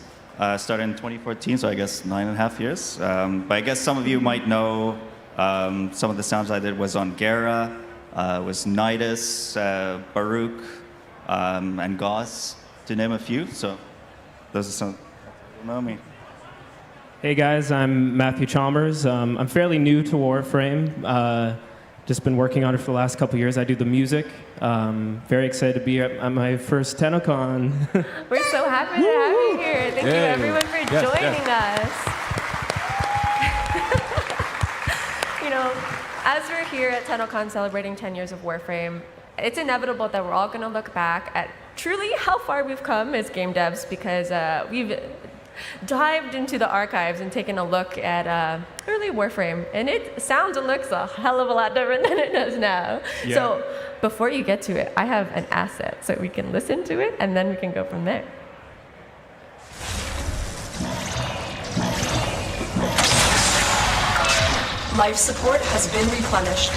Started in 2014, so I guess 9.5 years. But I guess some of you might know some of the sounds I did was on Gera, was Nidus, Baruch, and Gauss, to name a few. So those are some who know me. Hey guys, I'm Matthew Chalmers. I'm fairly new to Warframe. Just been working on it for the last couple years. I do the music. Very excited to be at my first Tennocon. We're so happy to have you here. Thank you everyone for joining us. As we're here at Tennocon celebrating 10 years of Warframe, it's inevitable that we're all going to look back at truly how far we've come as game devs, because we've dived into the archives and taken a look at early Warframe, and it sounds and looks a hell of a lot different than it does now. Yeah. So before you get to it, I have an asset so we can listen to it, and then we can go from there. Life support has been replenished.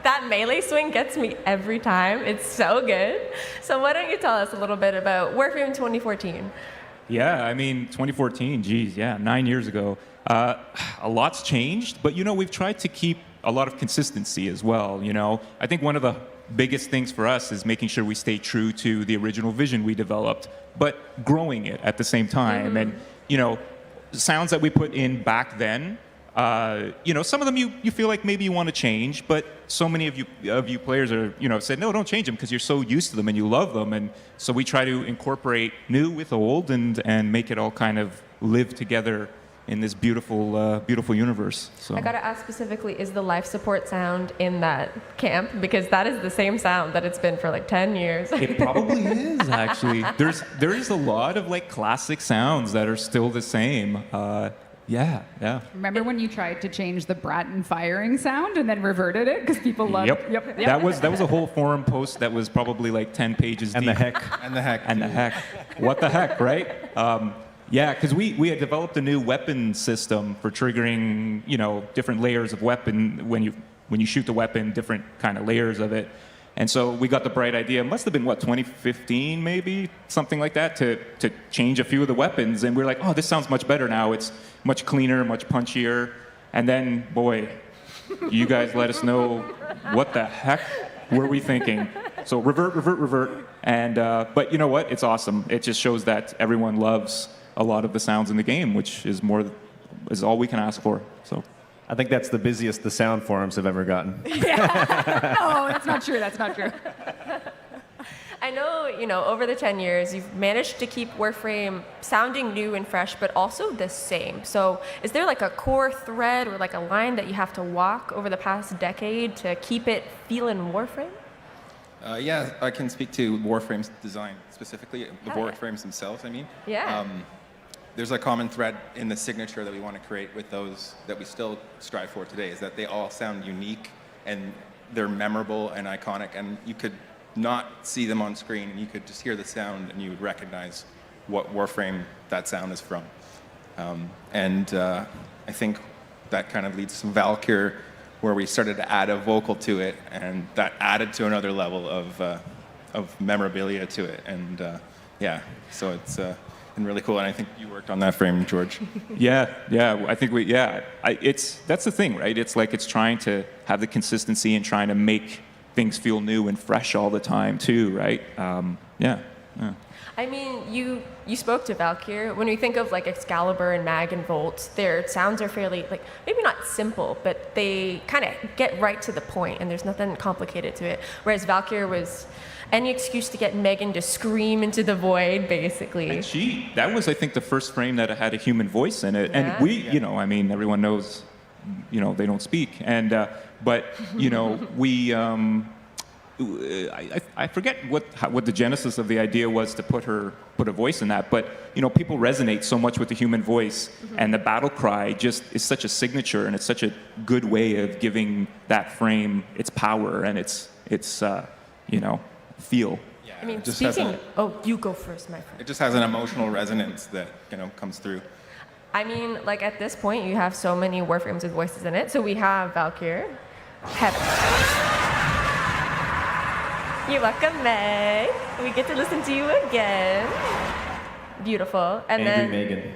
That melee swing gets me every time. It's so good. So why don't you tell us a little bit about Warframe 2014? Yeah, I mean, 2014, geez, yeah, 9 years ago. A lot's changed, but we've tried to keep a lot of consistency as well. I think one of the biggest things for us is making sure we stay true to the original vision we developed, but growing it at the same time. And sounds that we put in back then, some of them you feel like maybe you want to change, but so many of you players are said no, don't change them because you're so used to them and you love them. And so we try to incorporate new with old and make it all kind of live together in this beautiful universe. So I gotta ask specifically, is the life support sound in that camp? Because that is the same sound that it's been for like 10 years. It probably is, actually. There is a lot of like classic sounds that are still the same. Yeah. Remember when you tried to change the Bratton firing sound and then reverted it because people loved? Yep. That was a whole forum post that was probably like 10 pages deep. And the heck. What the heck, right? Yeah, because we had developed a new weapon system for triggering, different layers of weapon when you shoot the weapon, different kind of layers of it. And so we got the bright idea, it must have been, 2015 maybe, something like that, to change a few of the weapons. And we were like, oh, this sounds much better now. It's much cleaner, much punchier. And then, boy, you guys let us know what the heck were we thinking. So revert. And but you know what? It's awesome. It just shows that everyone loves a lot of the sounds in the game, which is all we can ask for. So. I think that's the busiest the sound forums have ever gotten. Yeah. No, that's not true. I know, over the 10 years, you've managed to keep Warframe sounding new and fresh, but also the same. So is there like a core thread or like a line that you have to walk over the past decade to keep it feeling Warframe? Yeah, I can speak to Warframe's design specifically, the Warframes themselves, I mean. Yeah. There's a common thread in the signature that we want to create with those that we still strive for today, is that they all sound unique and they're memorable and iconic, and you could not see them on screen and you could just hear the sound and you would recognize what Warframe that sound is from. I think that kind of leads to some Valkyr, where we started to add a vocal to it, and that added to another level of memorabilia to it. And so it's been really cool, and I think you worked on that frame, George. Yeah. I think that's the thing, right? It's like it's trying to have the consistency and trying to make things feel new and fresh all the time too, right? Yeah. I mean, you spoke to Valkyr. When we think of like Excalibur and Mag and Volt, their sounds are fairly maybe not simple, but they kind of get right to the point, and there's nothing complicated to it. Whereas Valkyr was any excuse to get Megan to scream into the void, basically. And that was, I think, the first frame that had a human voice in it. Yeah. And everyone knows, they don't speak. And, but, I forget what the genesis of the idea was to put a voice in that. But, people resonate so much with the human voice, and the battle cry just is such a signature, and it's such a good way of giving that frame its power and its feel. Yeah, I mean, speaking... you go first, my friend. It just has an emotional resonance that, comes through. I mean, at this point, you have so many Warframes with voices in it. So we have Valkyr, Heaven. You're welcome, Meg. We get to listen to you again. Beautiful. And Angry Megan.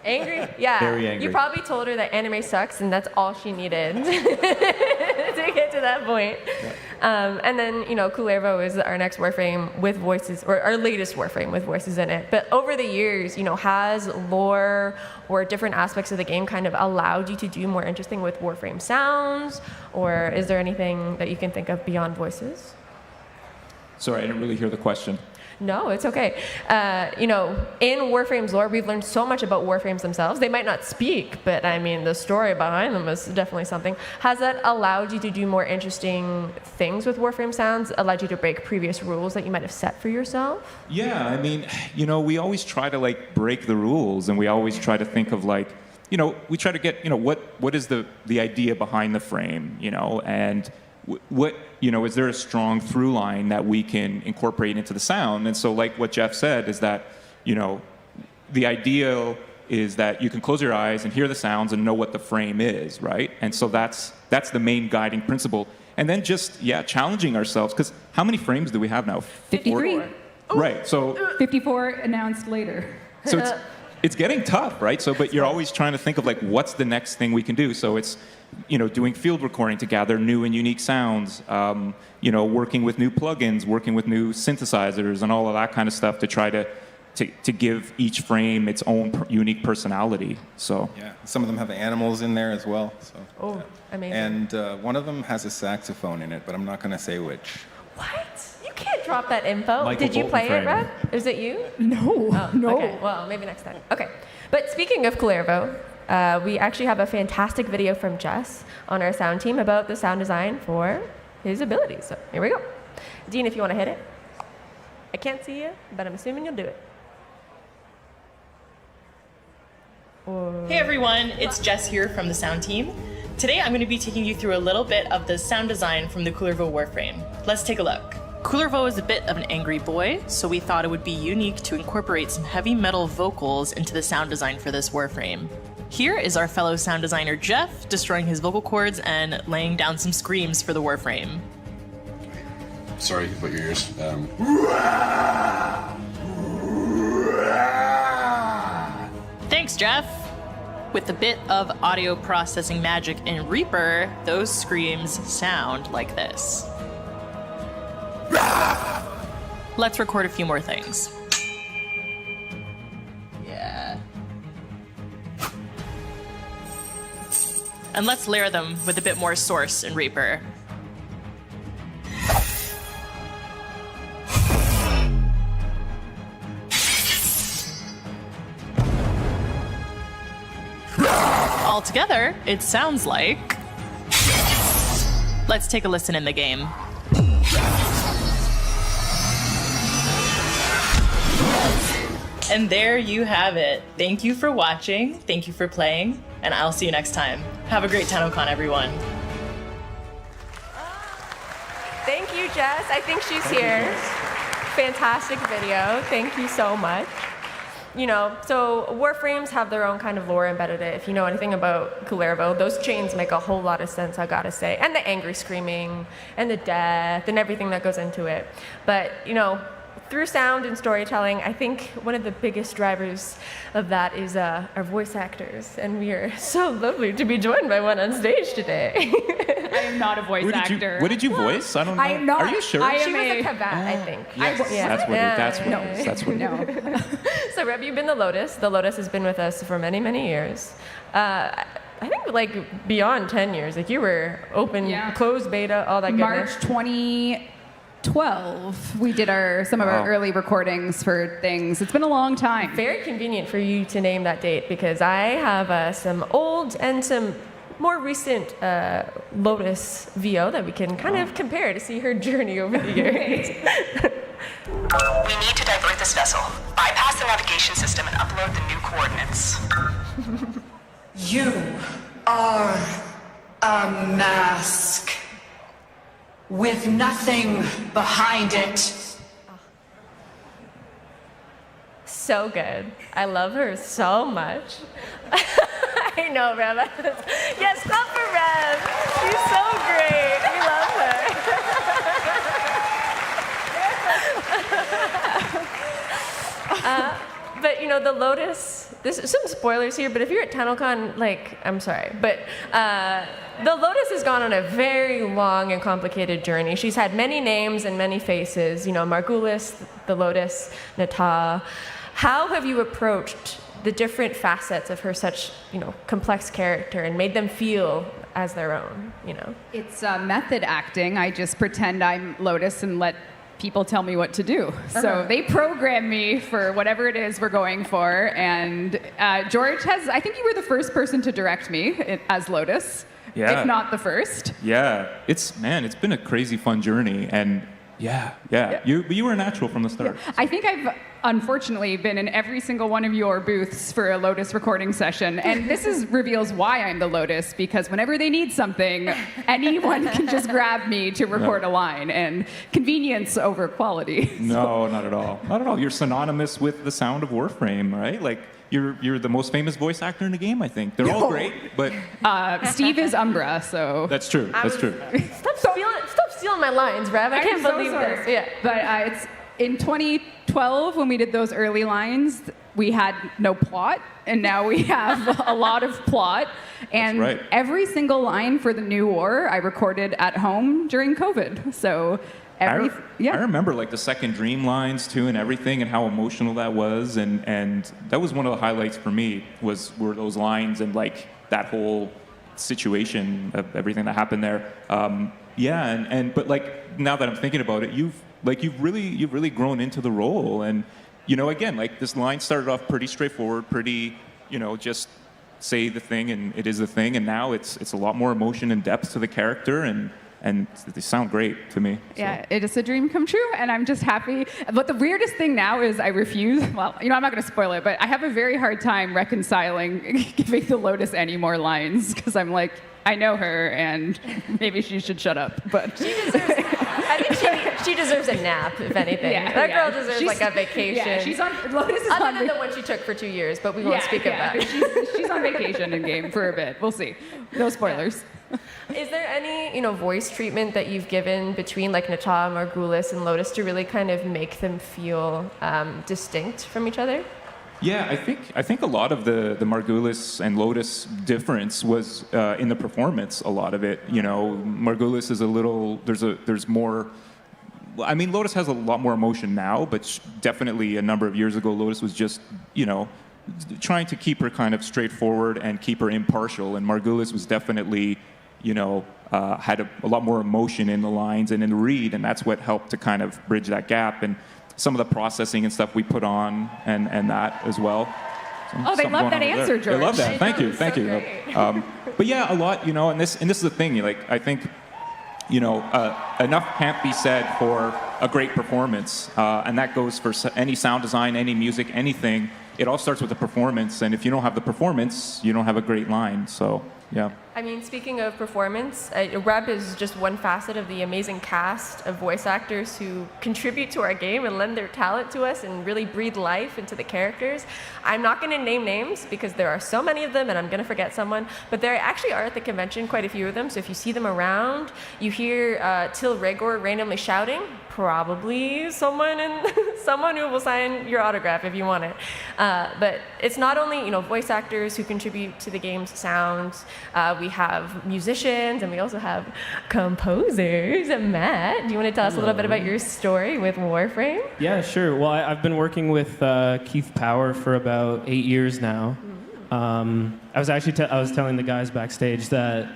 Angry? Yeah. Very angry. You probably told her that anime sucks, and that's all she needed to get to that point. Yeah. And then, Kullervo is our next Warframe with voices, or our latest Warframe with voices in it. But over the years, has lore or different aspects of the game kind of allowed you to do more interesting with Warframe sounds? Or is there anything that you can think of beyond voices? Sorry, I didn't really hear the question. No, it's okay. You know, in Warframe's lore, we've learned so much about Warframes themselves. They might not speak, but I mean, the story behind them is definitely something. Has that allowed you to do more interesting things with Warframe sounds? Allowed you to break previous rules that you might have set for yourself? Yeah, I mean, you know, we always try to like break the rules, and we always try to think of like, you know, we try to get, you know, what is the idea behind the frame, you know, and what, you know, is there a strong through line that we can incorporate into the sound? And so like what Jeff said is that, you know, the ideal is that you can close your eyes and hear the sounds and know what the frame is, right? And so that's the main guiding principle. And then just, yeah, challenging ourselves, because how many frames do we have now? 53. Right, so 54 announced later. So it's getting tough, right? So, but you're always trying to think of like, what's the next thing we can do? So it's, you know, doing field recording to gather new and unique sounds, you know, working with new plugins, working with new synthesizers and all of that kind of stuff to try to give each frame its own unique personality. So yeah, some of them have animals in there as well. So. Oh, amazing. And one of them has a saxophone in it, but I'm not going to say which. What? You can't drop that info. Michael Did you play Bolton it, Rob? Is it you? No. Oh, No. Okay, well, maybe next time. Okay. But speaking of Kullervo, we actually have a fantastic video from Jess on our sound team about the sound design for his abilities. So here we go. Dean, if you want to hit it. I can't see you, but I'm assuming you'll do it. Hey everyone, it's Jess here from the sound team. Today I'm going to be taking you through a little bit of the sound design from the Kullervo Warframe. Let's take a look. Kullervo is a bit of an angry boy, so we thought it would be unique to incorporate some heavy metal vocals into the sound design for this Warframe. Here is our fellow sound designer Jeff destroying his vocal cords and laying down some screams for the Warframe. Sorry about your ears. Thanks, Jeff! With a bit of audio processing magic in Reaper, those screams sound like this. Let's record a few more things. Yeah. And let's layer them with a bit more source in Reaper. All together, it sounds like... Let's take a listen in the game. And there you have it. Thank you for watching, thank you for playing, and I'll see you next time. Have a great Tennocon, everyone. Thank you, Jess. I think she's here. Fantastic video. Thank you so much. You know, so Warframes have their own kind of lore embedded in it. If you know anything about Kullervo, those chains make a whole lot of sense, I gotta say. And the angry screaming, and the death, and everything that goes into it. But, you know, through sound and storytelling, I think one of the biggest drivers of that is our voice actors. And we are so lovely to be joined by one on stage today. I am not a voice actor. What did you voice? I don't know. I'm not. Are you sure? She was a Kavat, I think. Yes, that's what it is. That's what it is. So, Reb, you've been the Lotus. The Lotus has been with us for many, many years. I think like beyond 10 years. Like you were open, closed beta, all that March goodness. 2012, we did some of our early recordings for things. It's been a long time. Very convenient for you to name that date because I have some old and some more recent Lotus VO that we can kind of compare to see her journey over the years. We need to divert this vessel, bypass the navigation system, and upload the new coordinates. You are a mask with nothing behind it. So good. I love her so much. I know, Rev. Yes, clap for Rev. She's so great. We love her. But you know, the Lotus, there's some spoilers here, but if you're at Tennocon, like, I'm sorry, but the Lotus has gone on a very long and complicated journey. She's had many names and many faces, you know, Margulis, the Lotus, Nata. How have you approached the different facets of her such, you know, complex character and made them feel as their own, you know? It's method acting. I just pretend I'm Lotus and let people tell me what to do. So they program me for whatever it is we're going for. And George I think you were the first person to direct me as Lotus, Yeah. if not the first. Yeah, it's been a crazy fun journey, and yeah. You were a natural from the start. I think I've unfortunately been in every single one of your booths for a Lotus recording session, and this reveals why I'm the Lotus, because whenever they need something, anyone can just grab me to record a line, and convenience over quality. No, not at all. Not at all. You're synonymous with the sound of Warframe, right? Like you're the most famous voice actor in the game, I think. They're all great, but Steve is Umbra, so that's true. That's true. Stop stealing my lines, Rev. I can't believe this. Yeah. But it's in 2012 when we did those early lines, we had no plot, and now we have a lot of plot. And That's right. every single line for the new war I recorded at home during COVID. So I remember like the second dream lines too, and everything, and how emotional that was, and that was one of the highlights for me were those lines and like that whole situation of everything that happened there. But like now that I'm thinking about it, you've really grown into the role, and again, like this line started off pretty straightforward, pretty just say the thing and it is the thing, and now it's a lot more emotion and depth to the character, and they sound great to me. Yeah, it is a dream come true, and I'm just happy. But the weirdest thing now is I refuse. Well, I'm not going to spoil it, but I have a very hard time reconciling giving the Lotus any more lines, because I'm like, I know her, and maybe she should shut up. But I think she deserves a nap, if anything. That girl deserves like a vacation. Yeah, she's on. Lotus is Other on than the one she took for 2 years, but we won't speak of that. She's on vacation in game for a bit. We'll see. No spoilers. Is there any, voice treatment that you've given between like Nata, Margulis, and Lotus to really kind of make them feel distinct from each other? Yeah, I think a lot of the Margulis and Lotus difference was in the performance. A lot of it, Margulis is a little. There's more. I mean, Lotus has a lot more emotion now, but definitely a number of years ago, Lotus was just trying to keep her kind of straightforward and keep her impartial, and Margulis was definitely had a lot more emotion in the lines and in the read, and that's what helped to kind of bridge that gap, and some of the processing and stuff we put on and that as well. They love that answer, George. They love that. Thank you. But yeah, a lot, and this is the thing. Like I think, enough can't be said for a great performance, and that goes for any sound design, any music, anything. It all starts with the performance, and if you don't have the performance, you don't have a great line. So yeah. I mean, speaking of performance, Reb is just one facet of the amazing cast of voice actors who contribute to our game and lend their talent to us and really breathe life into the characters. I'm not going to name names because there are so many of them and I'm going to forget someone, but there actually are at the convention quite a few of them. So if you see them around, you hear Till Regor randomly shouting, probably someone who will sign your autograph if you want it. But it's not only voice actors who contribute to the game's sounds. We have musicians and we also have composers. Matt, do you want to tell us a little bit about your story with Warframe? Yeah, sure. Well, I've been working with Keith Power for about 8 years now. I was telling the guys backstage that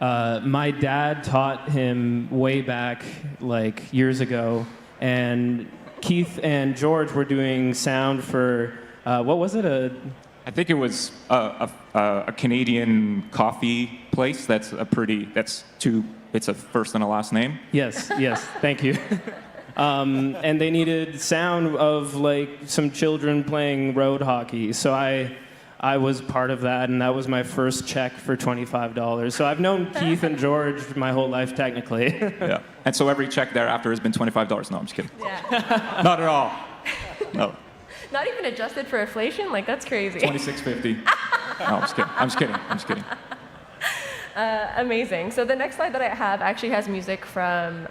my dad taught him way back, like years ago, and Keith and George were doing sound for what was it? I think it was a Canadian coffee place. It's a first and a last name. Yes, thank you. And they needed sound of like some children playing road hockey. So I was part of that, and that was my first check for $25. So I've known Keith and George my whole life, technically. Yeah. And so every check thereafter has been $25. No, I'm just kidding. Yeah. Not at all. No. Not even adjusted for inflation? Like, that's crazy. $26.50. No, I'm just kidding. Amazing. So the next slide that I have actually has music from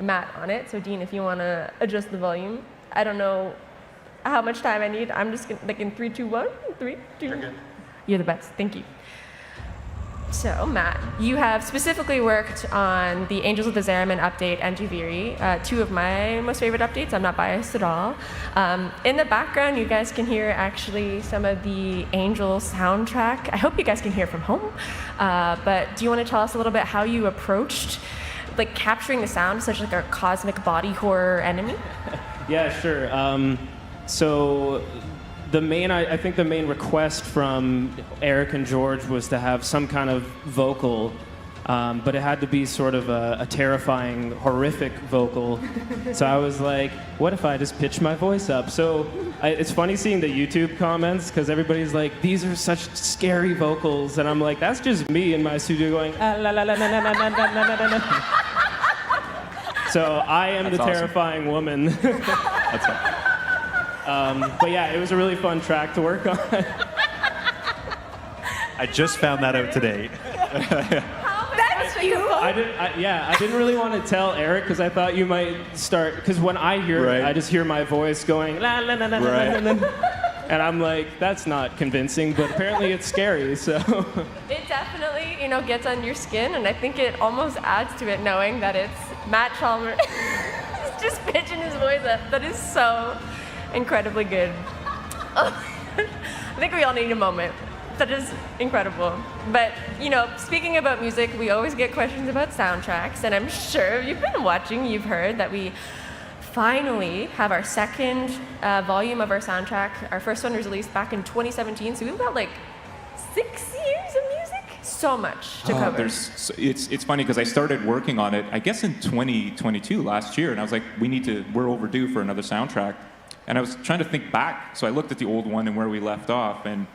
Matt on it. So Dean, if you want to adjust the volume. I don't know how much time I need. I'm just gonna, like in 3, 2, 1. 3, 2. You're the best. Thank you. So, Matt, you have specifically worked on the Angels of the Zariman update and Juviri, two of my most favorite updates. I'm not biased at all. In the background, you guys can hear actually some of the Angels soundtrack. I hope you guys can hear from home. But do you want to tell us a little bit how you approached like capturing the sound, such like a cosmic body horror enemy? Yeah, sure. So I think the main request from Eric and George was to have some kind of vocal, but it had to be sort of a terrifying, horrific vocal. So I was like, what if I just pitch my voice up? So it's funny seeing the YouTube comments, because everybody's like, these are such scary vocals. And I'm like, that's just me in my studio going, la la la la la la la la la la. So I am That's the awesome. terrifying woman. That's it. But yeah, it was a really fun track to work on. I just found that out today. That's you. I didn't really want to tell Eric, because I thought you might start, because when I hear it, I just hear my voice going la la la la la la la, and I'm like, that's not convincing, but apparently it's scary. So It definitely, gets on your skin, and I think it almost adds to it knowing that it's Matt Chalmers just pitching his voice up. That is so incredibly good. I think we all need a moment. That is incredible. But, speaking about music, we always get questions about soundtracks, and I'm sure if you've been watching, you've heard that we finally have our second volume of our soundtrack. Our first one was released back in 2017, so we've got like 6 years of music. So much to cover. It's funny because I started working on it, I guess in 2022, last year, and I was like, we're overdue for another soundtrack. And I was trying to think back, so I looked at the old one and where we left off, and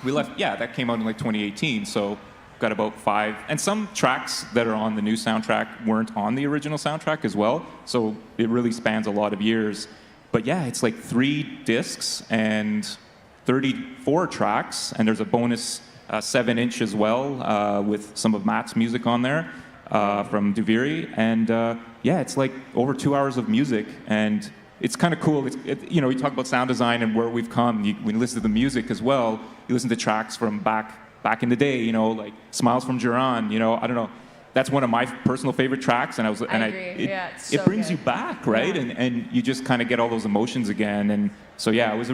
that came out in like 2018, so got about 5. And some tracks that are on the new soundtrack weren't on the original soundtrack as well, so it really spans a lot of years. But yeah, it's like 3 discs and 34 tracks, and there's a bonus 7-inch as well, with some of Matt's music on there from Duviri. And it's like over 2 hours of music, and it's kind of cool. You talk about sound design and where we've come. When you listen to the music as well, you listen to tracks from back in the day, like Smiles from Duran, I don't know. That's one of my personal favorite tracks, and I agree. It brings you back, right? Yeah. And you just kind of get all those emotions again. And so it was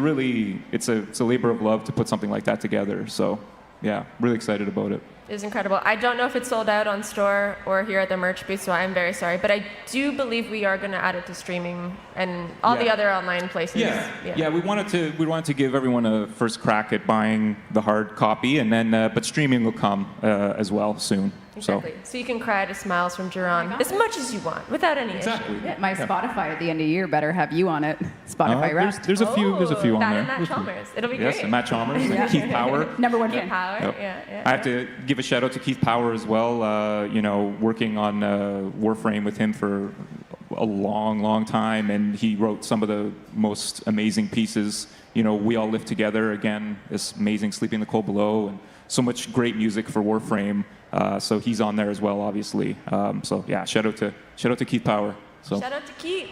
it's a labor of love to put something like that together. So yeah, really excited about it. It was incredible. I don't know if it's sold out on store or here at the merch booth, so I'm very sorry. But I do believe we are going to add it to streaming and all the other online places. Yeah. We wanted to give everyone a first crack at buying the hard copy, and then but streaming will come as well soon. Exactly. So you can cry to Smiles from Duran as much as you want, without any issue. Yeah, my Spotify at the end of the year better have you on it. Spotify Wrapped. There's a few on there. And Matt Chalmers. It'll be great. Yes, and Matt Chalmers, and Keith Power. Number one Keith fan. Power. Yep. I have to give a shout out to Keith Power as well. Working on Warframe with him for a long time, and he wrote some of the most amazing pieces. We All Live Together, again, this amazing Sleeping in the Cold Below, and so much great music for Warframe. So he's on there as well, obviously. Shout out to Keith Power. So. Shout out to Keith.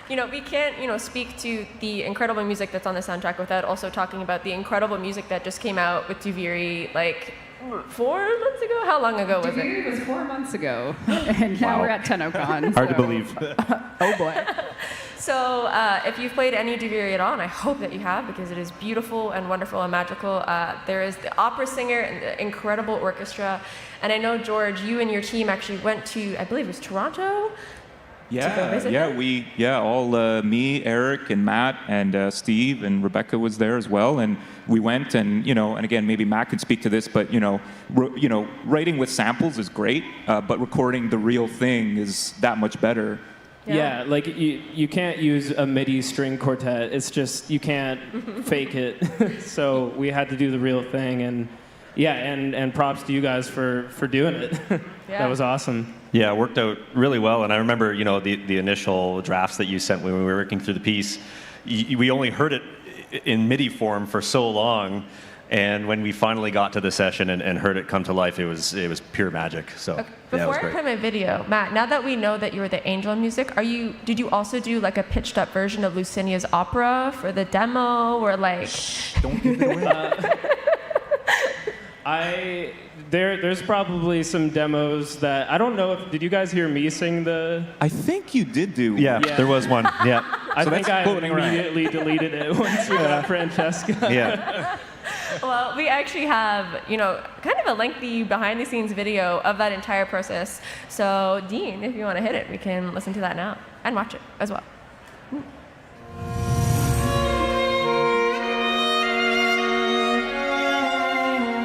We can't, speak to the incredible music that's on the soundtrack without also talking about the incredible music that just came out with Duviri, 4 months ago? How long ago was it? Duviri was 4 months ago, and now we're at Tennocon. Hard to believe. Oh boy. So if you've played any Duviri at all, and I hope that you have, because it is beautiful and wonderful and magical, there is the opera singer and the incredible orchestra. And I know, George, you and your team actually went to, I believe it was Toronto? Me, Eric, and Matt, and Steve, and Rebecca was there as well, and we went, and and again, maybe Matt could speak to this, but writing with samples is great, but recording the real thing is that much better. Yeah, you can't use a MIDI string quartet. It's just, you can't fake it. So we had to do the real thing, and props to you guys for doing it. That was awesome. Yeah, it worked out really well. And I remember, the initial drafts that you sent when we were working through the piece, we only heard it in MIDI form for so long. And when we finally got to the session and heard it come to life, it was pure magic. So okay. Before I play my video, Matt, now that we know that you were the angel in music, did you also do a pitched up version of Lucinia's opera for the demo, or Shh, don't give it away. There's probably some demos that I don't know if, did you guys hear me sing the? I think you did do. Yeah, there was one. Yeah. I So think that's I floating around. immediately deleted it once we got Francesca. Yeah. Well, we actually have, kind of a lengthy behind-the-scenes video of that entire process. So, Dean, if you want to hit it, we can listen to that now and watch it as well.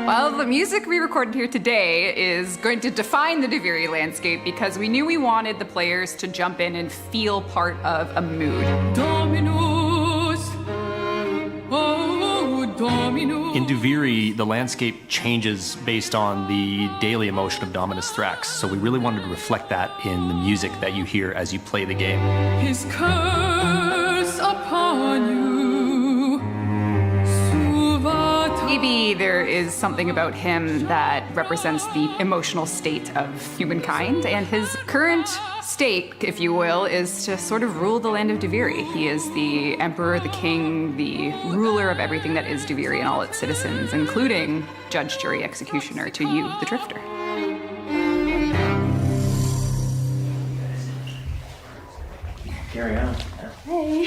Well, the music we recorded here today is going to define the Duviri landscape because we knew we wanted the players to jump in and feel part of a mood. In Duviri, the landscape changes based on the daily emotion of Dominus Thrax, so we really wanted to reflect that in the music that you hear as you play the game. His curse upon you. Maybe there is something about him that represents the emotional state of humankind, and his current state, if you will, is to sort of rule the land of Duviri. He is the emperor, the king, the ruler of everything that is Duviri and all its citizens, including judge, jury, executioner to you, the drifter. Carry on. Hey.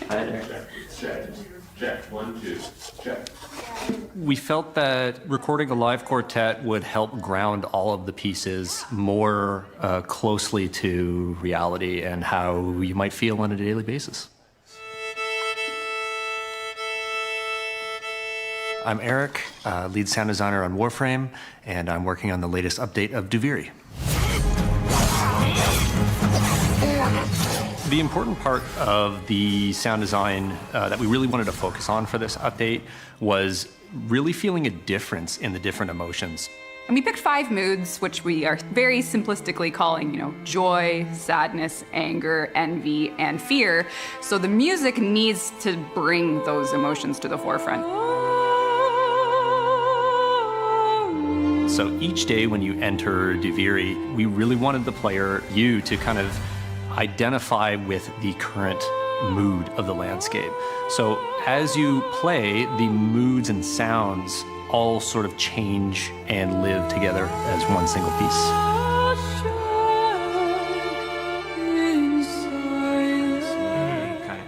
Hi there. Check. 1, 2. Check. We felt that recording a live quartet would help ground all of the pieces more closely to reality and how you might feel on a daily basis. I'm Eric, lead sound designer on Warframe, and I'm working on the latest update of Duviri. The important part of the sound design that we really wanted to focus on for this update was really feeling a difference in the different emotions. And we picked 5 moods, which we are very simplistically calling, joy, sadness, anger, envy, and fear. So the music needs to bring those emotions to the forefront. So each day when you enter Duviri, we really wanted the player, you, to kind of identify with the current mood of the landscape. So as you play, the moods and sounds all sort of change and live together as one single piece.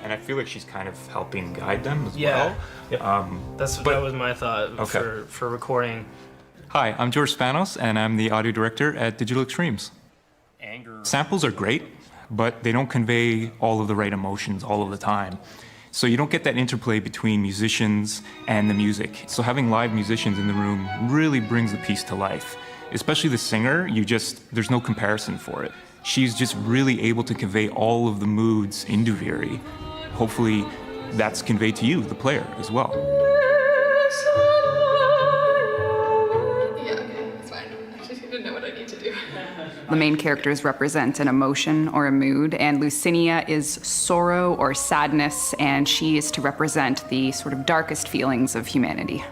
And I feel like she's kind of helping guide them as Yeah. well. Yep. That was my thought for recording. Hi, I'm George Spanos, and I'm the audio director at Digital Extremes. Samples are great, but they don't convey all of the right emotions all of the time. So you don't get that interplay between musicians and the music. So having live musicians in the room really brings the piece to life. Especially the singer, there's no comparison for it. She's just really able to convey all of the moods in Duviri. Hopefully that's conveyed to you, the player, as well. The main characters represent an emotion or a mood, and Lucinia is sorrow or sadness, and she is to represent the sort of darkest feelings of humanity.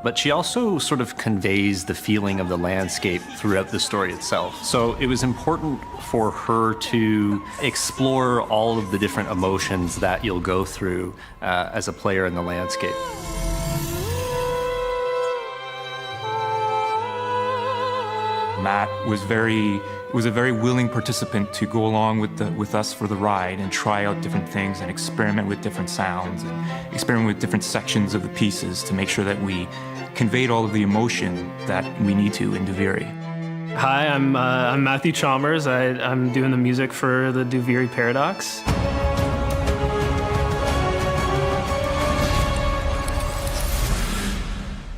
But she also sort of conveys the feeling of the landscape throughout the story itself. So it was important for her to explore all of the different emotions that you'll go through as a player in the landscape. Matt was a very willing participant to go along with us for the ride and try out different things and experiment with different sounds and experiment with different sections of the pieces to make sure that we conveyed all of the emotion that we need to in Duviri. Hi, I'm Matthew Chalmers. I'm doing the music for the Duviri Paradox.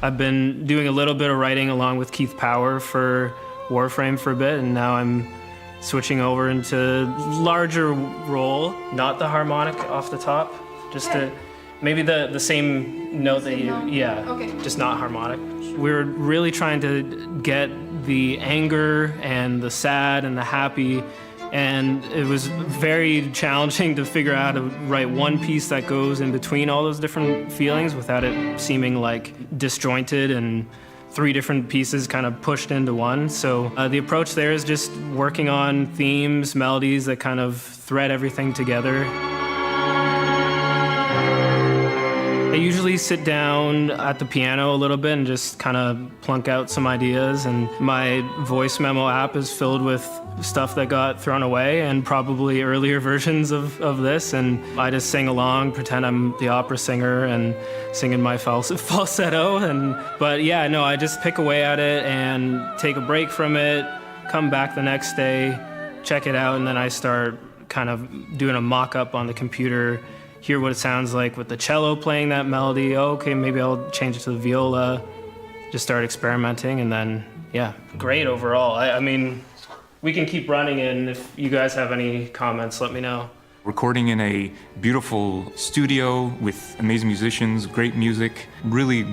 I've been doing a little bit of writing along with Keith Power for Warframe for a bit, and now I'm switching over into larger role, not the harmonic off the top, just maybe the same note that just not harmonic. We're really trying to get the anger and the sad and the happy, and it was very challenging to figure out how to write one piece that goes in between all those different feelings without it seeming like disjointed and 3 different pieces kind of pushed into one. So the approach there is just working on themes, melodies that kind of thread everything together. I usually sit down at the piano a little bit and just kind of plunk out some ideas, and my voice memo app is filled with stuff that got thrown away and probably earlier versions of this, and I just sing along, pretend I'm the opera singer and sing in my falsetto, but yeah, no, I just pick away at it and take a break from it, come back the next day, check it out, and then I start kind of doing a mock-up on the computer, hear what it sounds like with the cello playing that melody. Oh, okay, maybe I'll change it to the viola, just start experimenting, and then, yeah, great overall. I mean, we can keep running, and if you guys have any comments, let me know. Recording in a beautiful studio with amazing musicians, great music, really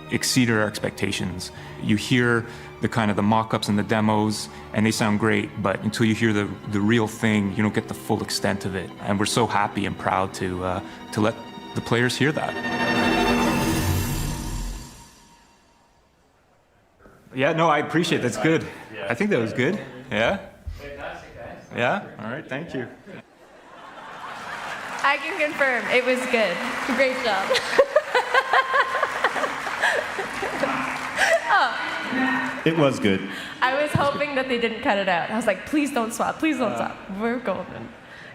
exceeded our expectations. You hear the kind of the mock-ups and the demos, and they sound great, but until you hear the real thing, you don't get the full extent of it. And we're so happy and proud to let the players hear that. Yeah, no, I appreciate it. That's good. I think that was good. Yeah? Fantastic, guys. Yeah? All right, thank you. I can confirm, it was good. Great job. Oh, It was good. I was hoping that they didn't cut it out. I was like, please don't swap, please don't swap. We're golden.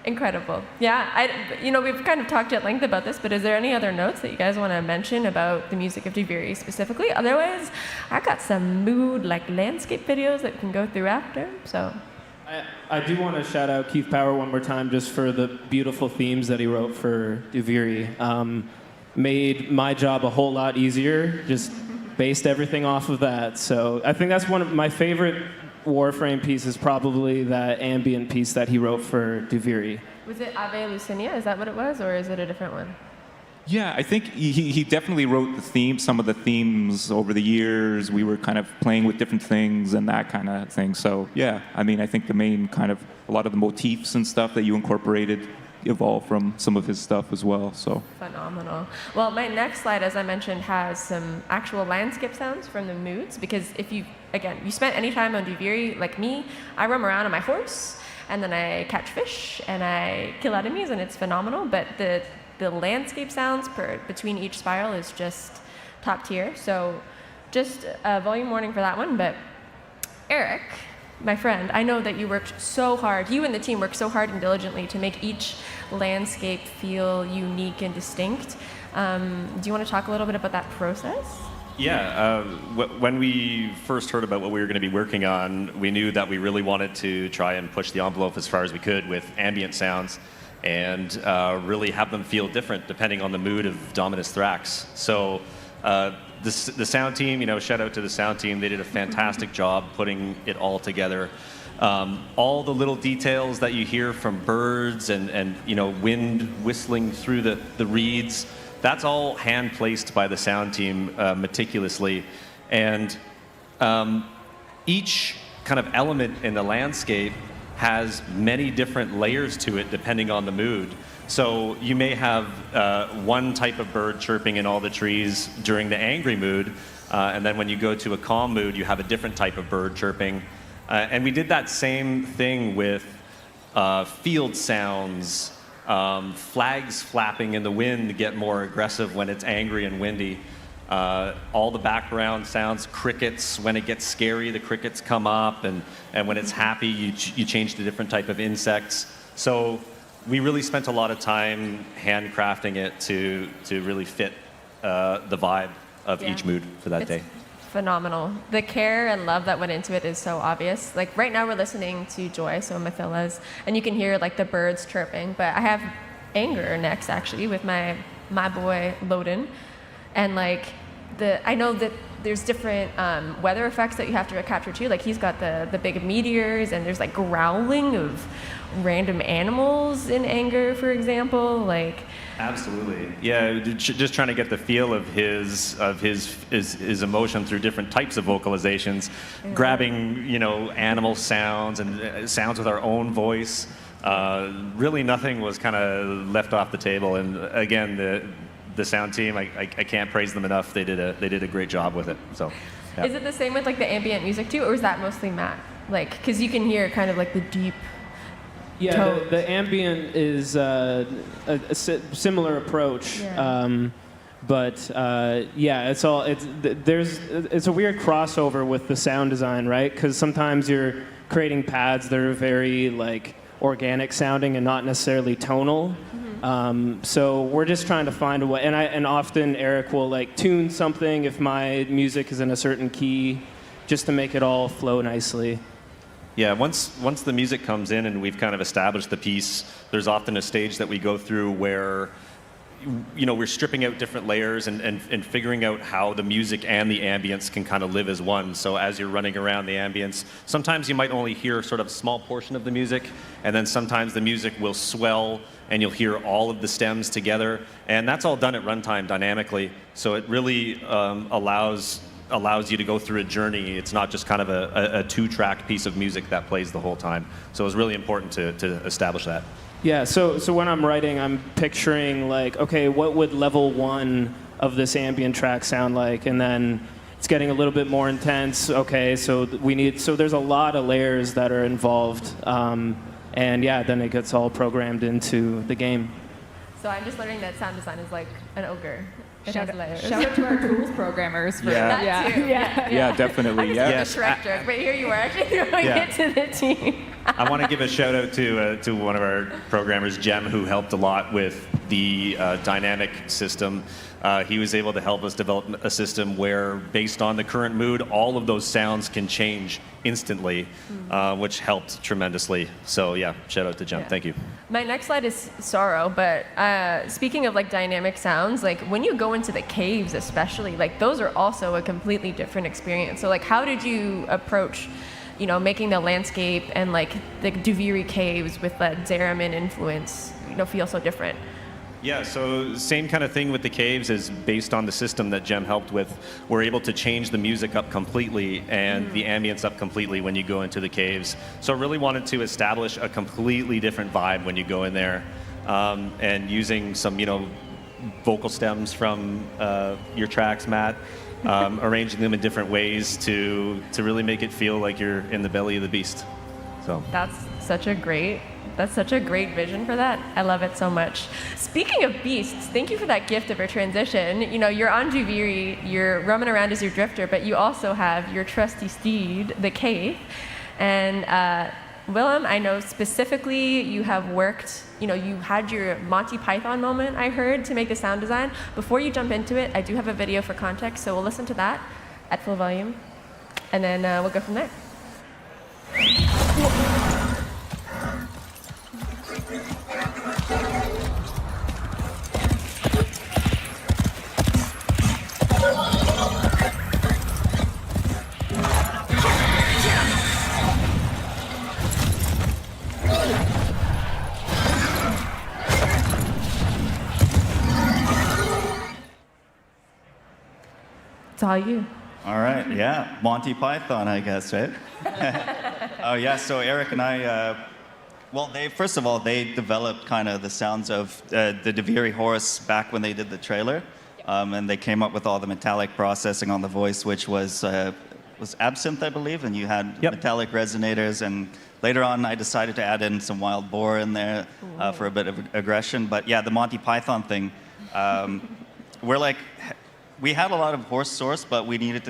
Incredible. Yeah, we've kind of talked at length about this, but is there any other notes that you guys want to mention about the music of Diviri specifically? Otherwise, I got some mood, like landscape videos that we can go through after, so. I do want to shout out Keith Power one more time just for the beautiful themes that he wrote for Diviri. Made my job a whole lot easier, just based everything off of that. So I think that's one of my favorite Warframe pieces, probably that ambient piece that he wrote for Diviri. Was it Ave Lucinia? Is that what it was, or is it a different one? Yeah, I think he definitely wrote the theme, some of the themes over the years. We were kind of playing with different things and that kind of thing. So yeah, I mean, I think the main kind of, a lot of the motifs and stuff that you incorporated evolved from some of his stuff as well, so. Phenomenal. Well, my next slide, as I mentioned, has some actual landscape sounds from the moods, because if you spent any time on Diviri, like me, I roam around on my horse, and then I catch fish, and I kill enemies, and it's phenomenal, but the landscape sounds between each spiral is just top tier. So just a volume warning for that one. But Eric, my friend, I know that you worked so hard. You and the team worked so hard and diligently to make each landscape feel unique and distinct. Do you want to talk a little bit about that process? Yeah, when we first heard about what we were going to be working on, we knew that we really wanted to try and push the envelope as far as we could with ambient sounds, and really have them feel different depending on the mood of Dominus Thrax. So the sound team, shout out to the sound team. They did a fantastic job putting it all together. All the little details that you hear from birds and wind whistling through the reeds, that's all hand placed by the sound team meticulously. And each kind of element in the landscape has many different layers to it depending on the mood. So you may have one type of bird chirping in all the trees during the angry mood, and then when you go to a calm mood, you have a different type of bird chirping. And we did that same thing with field sounds, flags flapping in the wind get more aggressive when it's angry and windy. All the background sounds, crickets, when it gets scary, the crickets come up, and when it's happy, you change to different type of insects. So we really spent a lot of time handcrafting it to really fit the vibe of each mood for that day. Phenomenal. The care and love that went into it is so obvious. Like right now we're listening to Joy, so Mathilla's, and you can hear like the birds chirping, but I have anger next actually with my boy Loden. And like I know that there's different weather effects that you have to capture too. Like he's got the big meteors, and there's like growling of random animals in anger, for example. Like absolutely, yeah. Just trying to get the feel of his emotion through different types of vocalizations, grabbing animal sounds and sounds with our own voice. Really, nothing was kind of left off the table. And again, the sound team, I can't praise them enough. They did a great job with it. So, yeah. Is it the same with like the ambient music too, or is that mostly Matt? Like, because you can hear kind of like the deep. Yeah, the ambient is a similar approach. Yeah. But yeah, it's a weird crossover with the sound design, right? Because sometimes you're creating pads that are very like organic sounding and not necessarily tonal. So we're just trying to find a way, and often Eric will like tune something if my music is in a certain key, just to make it all flow nicely. Yeah, once the music comes in and we've kind of established the piece, there's often a stage that we go through where, we're stripping out different layers and figuring out how the music and the ambience can kind of live as one. So as you're running around the ambience, sometimes you might only hear sort of a small portion of the music, and then sometimes the music will swell and you'll hear all of the stems together. And that's all done at runtime dynamically. So it really allows you to go through a journey. It's not just kind of a two-track piece of music that plays the whole time. So it was really important to establish that. Yeah, so when I'm writing, I'm picturing like, okay, what would level 1 of this ambient track sound like? And then it's getting a little bit more intense. Okay, so there's a lot of layers that are involved. And yeah, then it gets all programmed into the game. So I'm just learning that sound design is like an ogre. Shout out to our tools programmers for Yeah. that too. Yeah, definitely. I Yeah. just Shrek joke, but here you are actually throwing it to the team. I want to give a shout out to one of our programmers, Jem, who helped a lot with the dynamic system. He was able to help us develop a system where, based on the current mood, all of those sounds can change instantly, which helped tremendously. So yeah, shout out to Jem. Yeah. Thank you. My next slide is sorrow, but speaking of like dynamic sounds, like when you go into the caves especially, like those are also a completely different experience. So like how did you approach, making the landscape and like the Duviri caves with that Zeramin influence, feel so different? Yeah, so same kind of thing with the caves is based on the system that Jem helped with. We're able to change the music up completely and the ambience up completely when you go into the caves. So I really wanted to establish a completely different vibe when you go in there, and using some, vocal stems from your tracks, Matt, arranging them in different ways to really make it feel like you're in the belly of the beast. So That's such a great vision for that. I love it so much. Speaking of beasts, thank you for that gift of a transition. You're on Duviri, you're roaming around as your drifter, but you also have your trusty steed, the Cave. And Willem, I know specifically you have worked, you had your Monty Python moment, I heard, to make the sound design. Before you jump into it, I do have a video for context, so we'll listen to that at full volume, and then we'll go from there. It's all you. All right, yeah, Monty Python, I guess, right? Oh yeah, so Eric and I, first of all, they developed kind of the sounds of the Duviri horse back when they did the trailer, and they came up with all the metallic processing on the voice, which was absinthe, I believe, and you had metallic resonators, and later on I decided to add in some wild boar in there for a bit of aggression. But yeah, the Monty Python thing, we had a lot of horse source, but we needed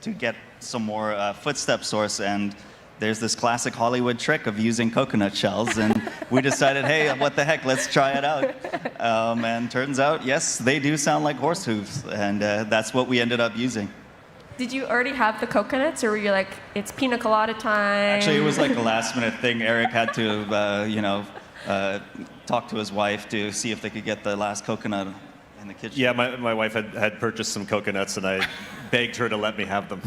to get some more footstep source, and there's this classic Hollywood trick of using coconut shells, and we decided, hey, what the heck, let's try it out. And turns out, yes, they do sound like horse hooves, and that's what we ended up using. Did you already have the coconuts, or were you like, it's pina colada time? Actually, it was like a last-minute thing. Eric had to, talk to his wife to see if they could get the last coconut in the kitchen. yeah, my wife had purchased some coconuts, and I begged her to let me have them.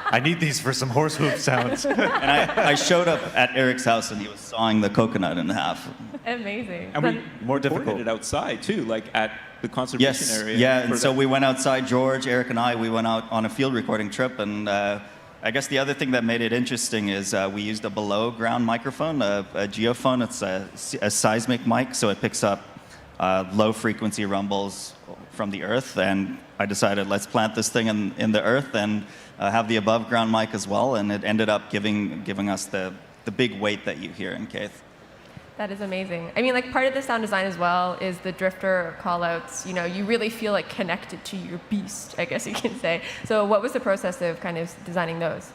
I need these for some horse hoof sounds. And I showed up at Eric's house, and he was sawing the coconut in half. Amazing. And we more recorded it outside too, like at the conservation area. Yeah, and so we went outside. George, Eric, and I, we went out on a field recording trip, and I guess the other thing that made it interesting is we used a below-ground microphone, a geophone. It's a seismic mic, so it picks up low-frequency rumbles from the earth, and I decided let's plant this thing in the earth and have the above-ground mic as well, and it ended up giving us the big weight that you hear in Keith. That is amazing. I mean, like part of the sound design as well is the drifter callouts. You know, you really feel like connected to your beast, I guess you can say. So what was the process of kind of designing those?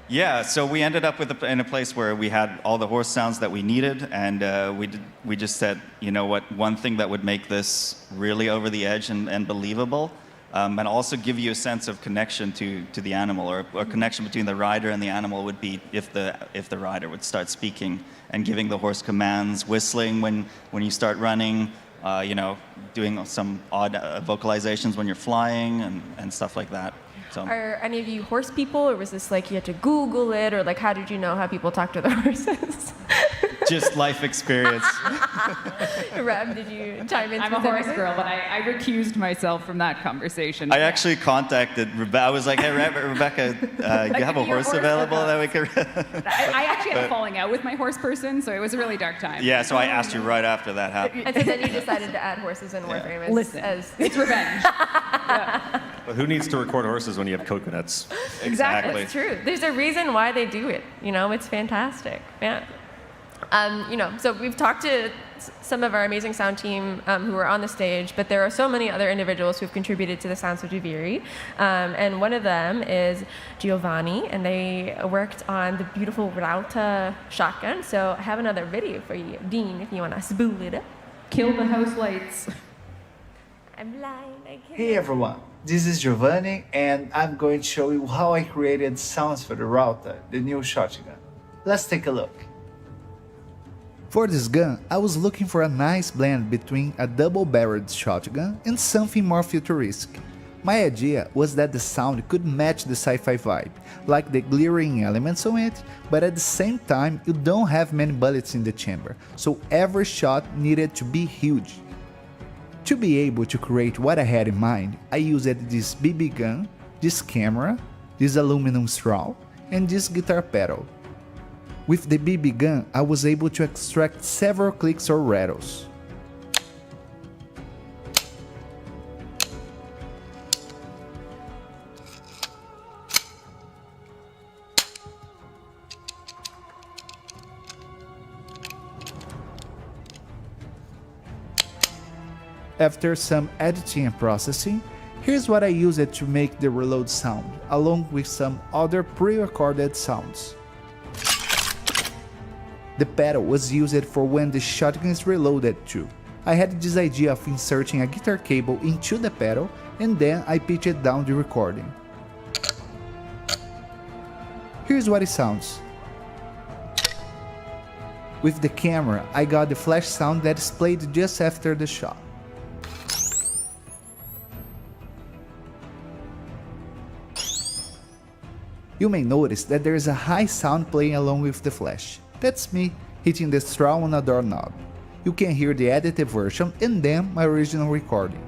Yeah, so we ended up in a place where we had all the horse sounds that we needed, and we just said, you know what, one thing that would make this really over the edge and believable, and also give you a sense of connection to the animal, or a connection between the rider and the animal would be if the rider would start speaking and giving the horse commands, whistling when you start running, you know, doing some odd vocalizations when you're flying and stuff like that. So. Are any of you horse people, or was this like you had to Google it, or like how did you know how people talk to their horses? Just life experience. Reb, did you chime in? I'm a horse girl, but I recused myself from that conversation. I actually contacted Rebecca. I was like, hey, Rebecca, you have a horse available that we could... I actually had a falling out with my horse person, so it was a really dark time. Yeah, so I asked you right after that happened. And so then you decided to add horses in Warframe. Listen, it's revenge. But who needs to record horses when you have coconuts? Exactly. It's true. There's a reason why they do it. You know, it's fantastic. Yeah. You know, so we've talked to some of our amazing sound team who are on the stage, but there are so many other individuals who've contributed to the Sounds of Diviri. And one of them is Giovanni, and they worked on the beautiful Rauta shotgun. So I have another video for you, Dean, if you want to spool it up. Kill the house lights. I'm blind, I can't. Hey everyone, this is Giovanni, and I'm going to show you how I created sounds for the Rauta, the new shotgun. Let's take a look. For this gun, I was looking for a nice blend between a double-barreled shotgun and something more futuristic. My idea was that the sound could match the sci-fi vibe, like the glittering elements on it, but at the same time you don't have many bullets in the chamber, so every shot needed to be huge. To be able to create what I had in mind, I used this BB gun, this camera, this aluminum straw, and this guitar pedal. With the BB gun, I was able to extract several clicks or rattles. After some editing and processing, here's what I used to make the reload sound, along with some other pre-recorded sounds. The pedal was used for when the shotgun is reloaded too. I had this idea of inserting a guitar cable into the pedal, and then I pitched down the recording. Here's what it sounds. With the camera, I got the flash sound that is played just after the shot. You may notice that there is a high sound playing along with the flash. That's me hitting the straw on a doorknob. You can hear the edited version and then my original recording.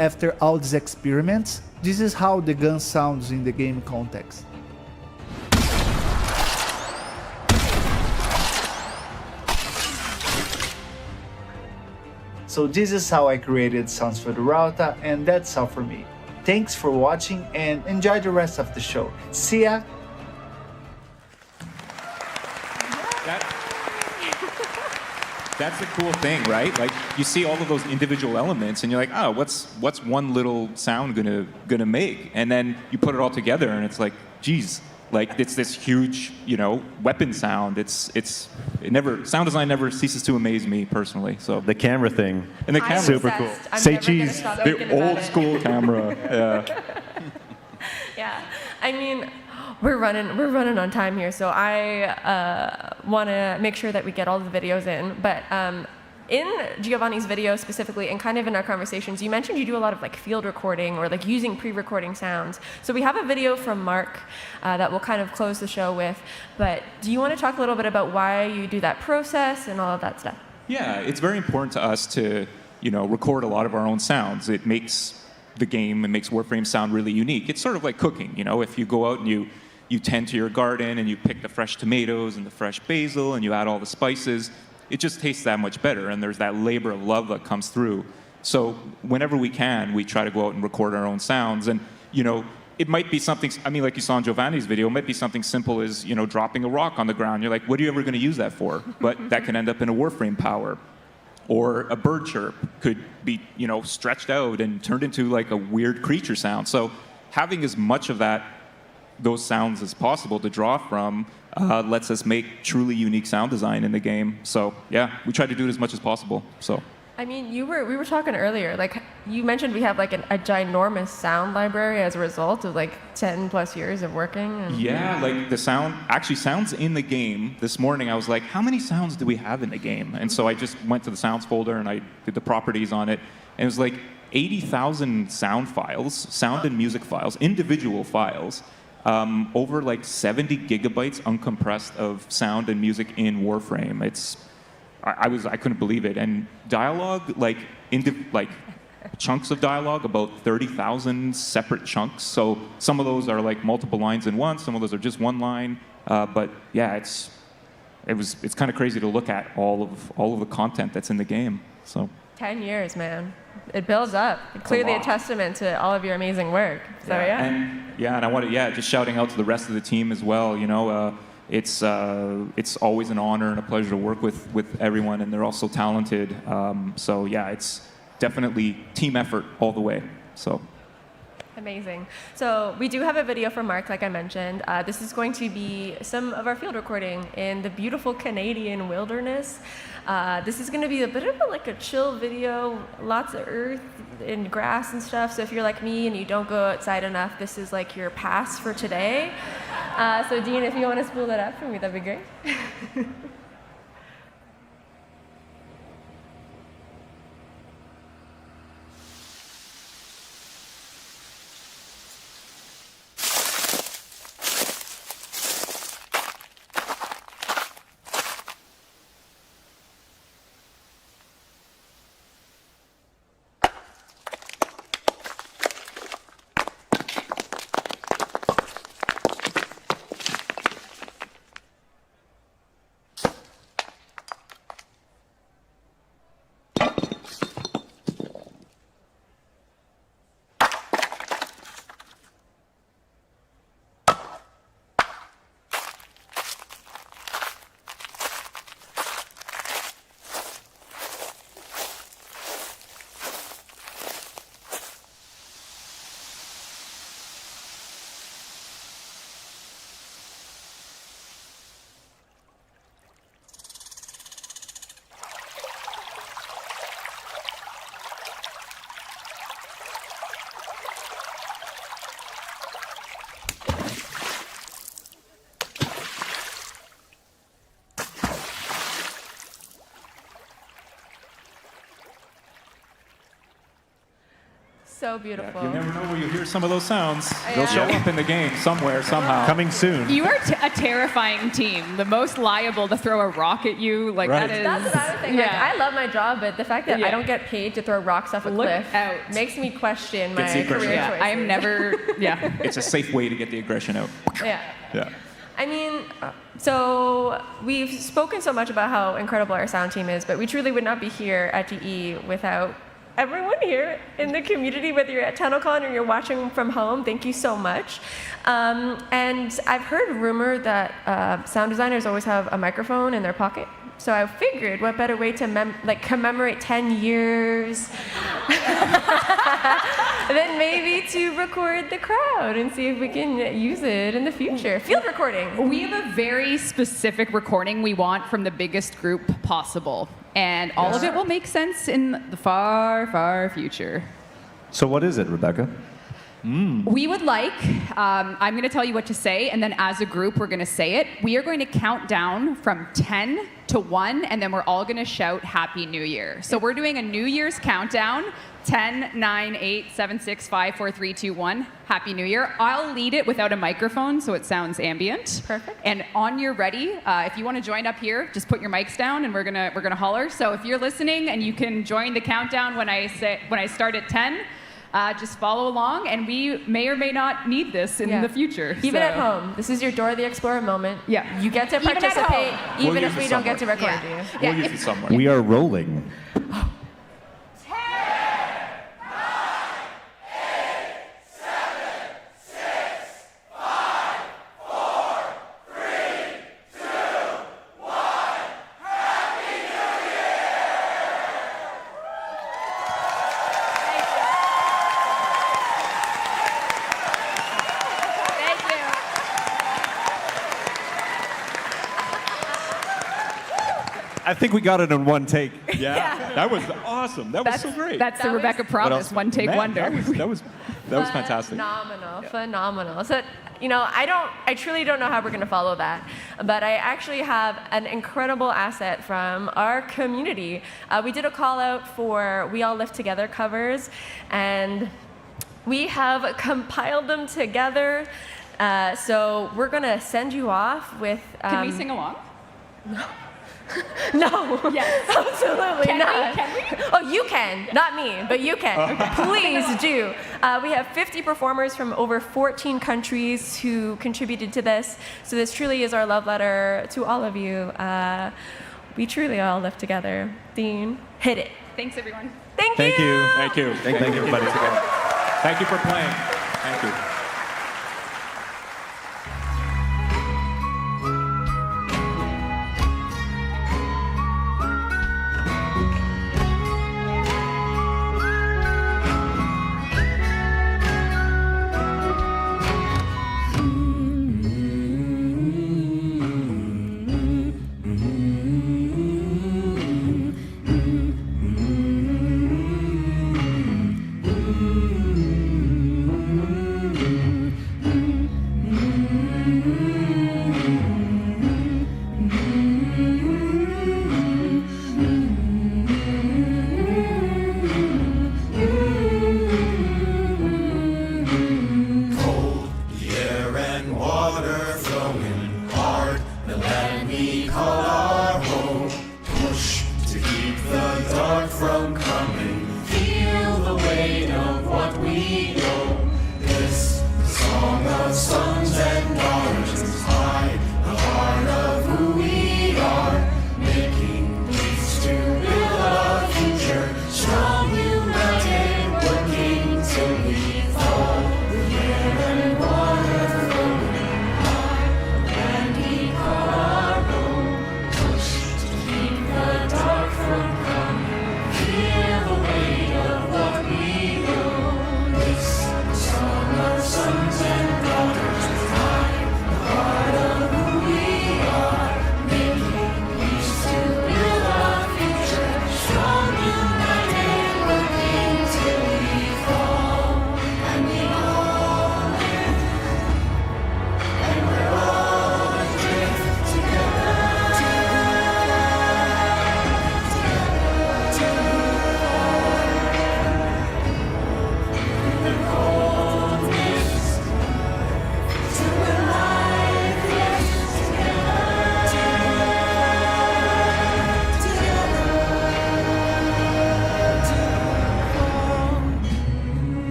After all these experiments, this is how the gun sounds in the game context. So this is how I created sounds for the Rauta, and that's all for me. Thanks for watching and enjoy the rest of the show. See ya! That's the cool thing, right? Like you see all of those individual elements, and you're like, oh, what's one little sound gonna make? And then you put it all together, and it's like, geez, like it's this huge, you know, weapon sound. Sound design never ceases to amaze me personally. So the camera thing, and the camera, super cool. Say cheese. The old school camera. Yeah. Yeah, I mean, we're running on time here, so I want to make sure that we get all the videos in. But in Giovanni's video specifically, and kind of in our conversations, you mentioned you do a lot of like field recording or like using pre-recording sounds. So we have a video from Mark that we'll kind of close the show with. But do you want to talk a little bit about why you do that process and all of that stuff? Yeah, it's very important to us to, you know, record a lot of our own sounds. It makes the game, it makes Warframe sound really unique. It's sort of like cooking, you know, if you go out and you tend to your garden and you pick the fresh tomatoes and the fresh basil and you add all the spices, it just tastes that much better, and there's that labor of love that comes through. So whenever we can, we try to go out and record our own sounds, and you know, it might be something, I mean, like you saw in Giovanni's video, it might be something simple as, you know, dropping a rock on the ground. You're like, what are you ever going to use that for? But that can end up in a Warframe power. Or a bird chirp could be, you know, stretched out and turned into like a weird creature sound. So having as much of those sounds as possible to draw from lets us make truly unique sound design in the game. So yeah, we try to do it as much as possible. So. I mean, we were talking earlier, like you mentioned we have like a ginormous sound library as a result of like 10 plus years of working. And yeah, like the sounds in the game. This morning I was like, how many sounds do we have in the game? And so I just went to the sounds folder and I did the properties on it. And it was like 80,000 sound files, sound and music files, individual files, over like 70 gigabytes uncompressed of sound and music in Warframe. I couldn't believe it. And dialogue, like chunks of dialogue, about 30,000 separate chunks. So some of those are like multiple lines in one, some of those are just one line. But yeah, it's kind of crazy to look at all of the content that's in the game. So 10 years, man. It builds up. Clearly a testament to all of your amazing work. So yeah. And I want to just shouting out to the rest of the team as well. You know, it's always an honor and a pleasure to work with everyone, and they're all so talented. So yeah, it's definitely team effort all the way. So. Amazing. So we do have a video from Mark, like I mentioned. This is going to be some of our field recording in the beautiful Canadian wilderness. This is going to be a bit of a chill video, lots of earth and grass and stuff. So if you're like me and you don't go outside enough, this is like your pass for today. So Dean, if you want to spool that up for me, that'd be great. So beautiful. Yeah, you never know where you hear some of those sounds. They'll show up in the game somewhere, somehow. Coming soon. You are a terrifying team. The most liable to throw a rock at you. Like right. that is. That's another thing. Yeah. Like, I love my job, but the fact that I don't get paid to throw rocks off a cliff makes me question my career choices. I am never. Yeah. It's a safe way to get the aggression out. Yeah. Yeah. I mean, so we've spoken so much about how incredible our sound team is, but we truly would not be here at DE without everyone here in the community, whether you're at Tennocon or you're watching from home. Thank you so much. And I've heard rumor that sound designers always have a microphone in their pocket. So I figured, what better way to commemorate 10 years than maybe to record the crowd and see if we can use it in the future. Field recording. We have a very specific recording we want from the biggest group possible. And all of it will make sense in the far, far future. So what is it, Rebecca? We would like, I'm going to tell you what to say, and then as a group, we're going to say it. We are going to count down from 10 to 1, and then we're all going to shout Happy New Year. So we're doing a New Year's countdown. 10, 9, 8, 7, 6, 5, 4, 3, 2, 1. Happy New Year. I'll lead it without a microphone, so it sounds ambient. Perfect. And on your ready, if you want to join up here, just put your mics down, and we're gonna holler. So if you're listening and you can join the countdown when I start at 10. Just follow along, and we may or may not need this in the future. Even at home, this is your Dora the Explorer moment. Yeah. You get to participate, even if we don't get to record you. We'll use it somewhere. We are rolling. I think we got it in one take. Yeah. That was awesome. That was so great. That's the Rebecca Promise one take wonder. That was fantastic. Phenomenal. So, I truly don't know how we're going to follow that, but I actually have an incredible asset from our community. We did a call out for We All Live Together covers, and we have compiled them together. So we're going to send you off with... Can we sing along? No. Yes. Absolutely not. Can we? Oh, you can. Not me, but you can. Please do. We have 50 performers from over 14 countries who contributed to this. So this truly is our love letter to all of you. We truly all live together. Dean, hit it. Thanks, everyone. Thank you. Thank you, everybody. Thank you for playing. Thank you.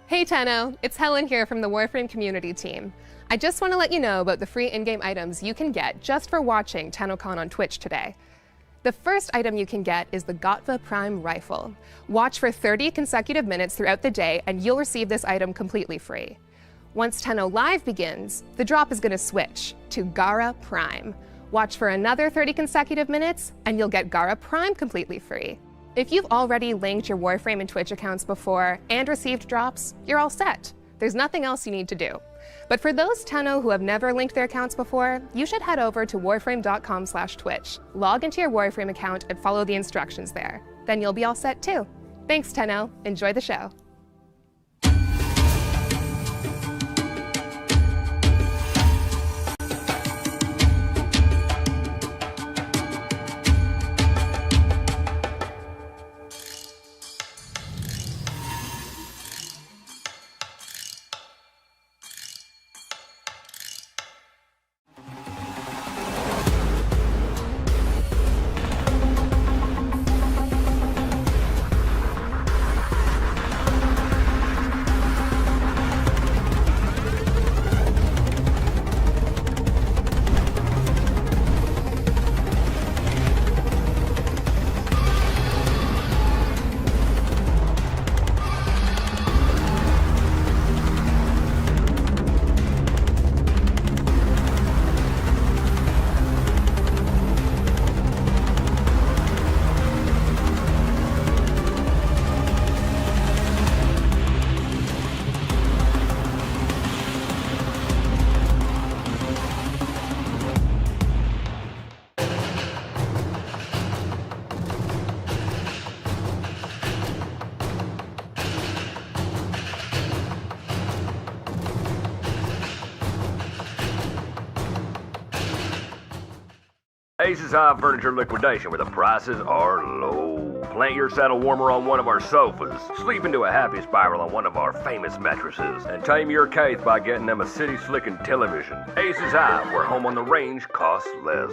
Hey Tenno, it's Helen here from the Warframe community team. I just want to let you know about the free in-game items you can get just for watching Tennocon on Twitch today. The first item you can get is the Gotva Prime Rifle. Watch for 30 consecutive minutes throughout the day and you'll receive this item completely free. Once Tenno Live begins, the drop is going to switch to Gara Prime. Watch for another 30 consecutive minutes and you'll get Gara Prime completely free. If you've already linked your Warframe and Twitch accounts before and received drops, you're all set. There's nothing else you need to do. But for those Tenno who have never linked their accounts before, you should head over to warframe.com/Twitch. Log into your Warframe account and follow the instructions there. Then you'll be all set too. Thanks, Tenno. Enjoy the show. Aces High Furniture Liquidation, where the prices are low. Plant your saddle warmer on one of our sofas. Sleep into a happy spiral on one of our famous mattresses. And tame your case by getting them a city slicking television. Aces High, where home on the range costs less.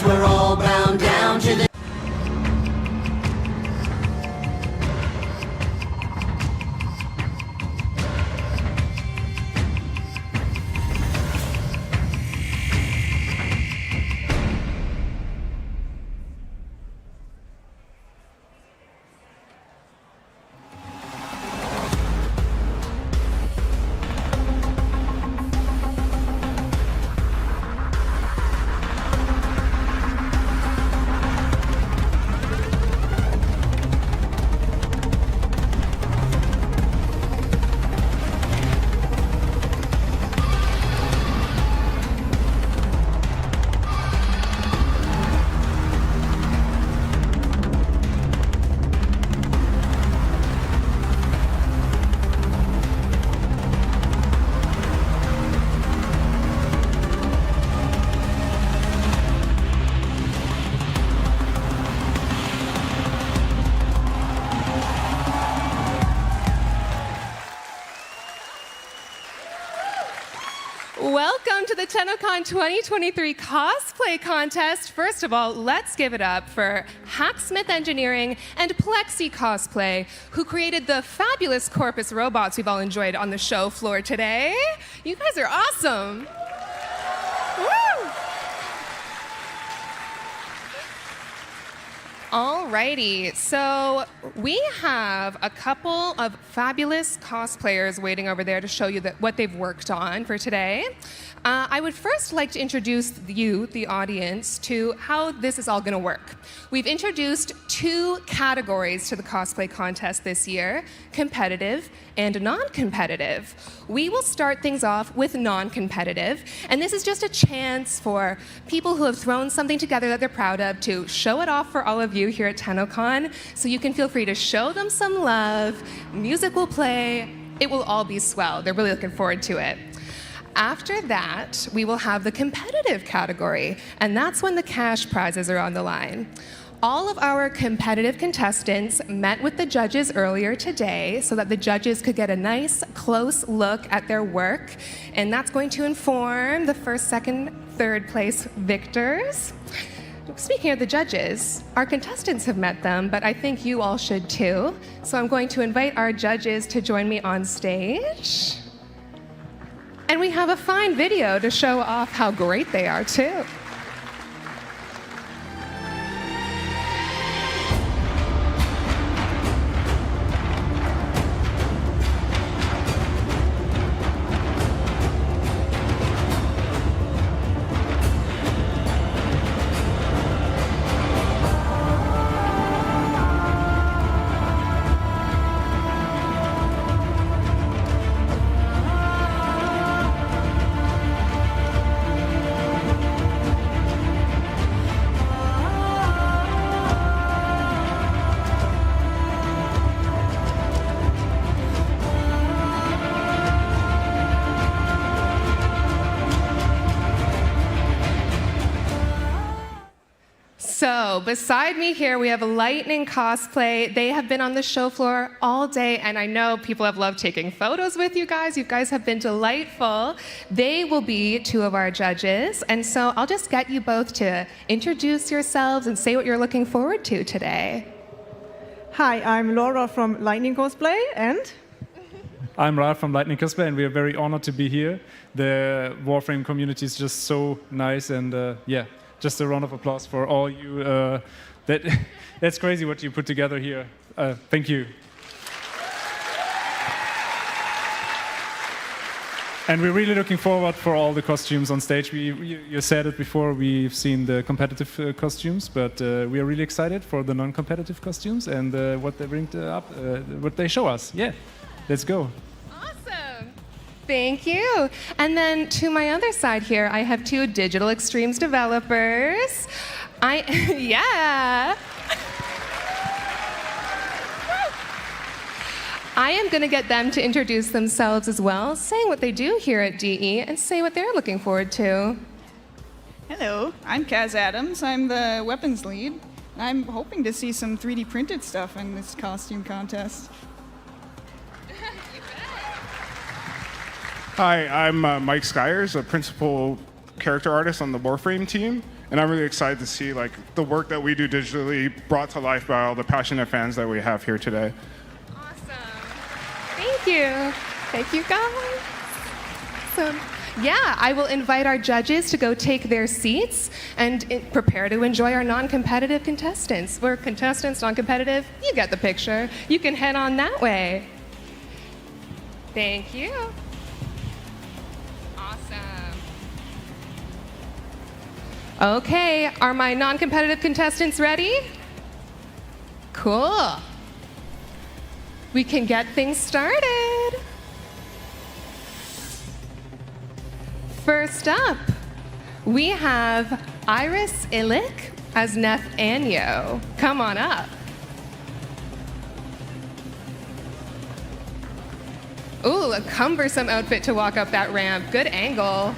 We're all bound down to the Welcome to the Tennocon 2023 cosplay contest. First of all, let's give it up for Hacksmith Engineering and Plexi Cosplay, who created the fabulous Corpus robots we've all enjoyed on the show floor today. You guys are awesome. Woo! Alrighty, so we have a couple of fabulous cosplayers waiting over there to show you what they've worked on for today. I would first like to introduce you, the audience, to how this is all going to work. We've introduced 2 categories to the cosplay contest this year, competitive and non-competitive. We will start things off with non-competitive, and this is just a chance for people who have thrown something together that they're proud of to show it off for all of you here at Tennocon, so you can feel free to show them some love. Music will play. It will all be swell. They're really looking forward to it. After that, we will have the competitive category, and that's when the cash prizes are on the line. All of our competitive contestants met with the judges earlier today so that the judges could get a nice, close look at their work, and that's going to inform the first, second, third place victors. Speaking of the judges, our contestants have met them, but I think you all should too. So I'm going to invite our judges to join me on stage. And we have a fine video to show off how great they are, too. So beside me here, we have Lightning Cosplay. They have been on the show floor all day, and I know people have loved taking photos with you guys. You guys have been delightful. They will be 2 of our judges, and so I'll just get you both to introduce yourselves and say what you're looking forward to today. Hi, I'm Laura from Lightning Cosplay, and? I'm Ralph from Lightning Cosplay, and we are very honored to be here. The Warframe community is just so nice, and yeah. Just a round of applause for all you. That's crazy what you put together here. Thank you. And we're really looking forward for all the costumes on stage. You said it before, we've seen the competitive costumes, but we are really excited for the non-competitive costumes and what they bring up, what they show us. Yeah, let's go. Thank you. And then to my other side here, I have 2 Digital Extremes developers. Yeah. I am going to get them to introduce themselves as well, saying what they do here at DE and say what they're looking forward to. Hello, I'm Kaz Adams. I'm the weapons lead. I'm hoping to see some 3D printed stuff in this costume contest. Hi, I'm Mike Skyers, a principal character artist on the Warframe team, and I'm really excited to see the work that we do digitally brought to life by all the passionate fans that we have here today. Thank you. Thank you, guys. Awesome. Yeah, I will invite our judges to go take their seats and prepare to enjoy our non-competitive contestants. We're contestants, non-competitive. You get the picture. You can head on that way. Thank you. Okay, are my non-competitive contestants ready? Cool. We can get things started. First up, we have Iris Illick as Neth Anyo. Come on up. Ooh, a cumbersome outfit to walk up that ramp. Good angle.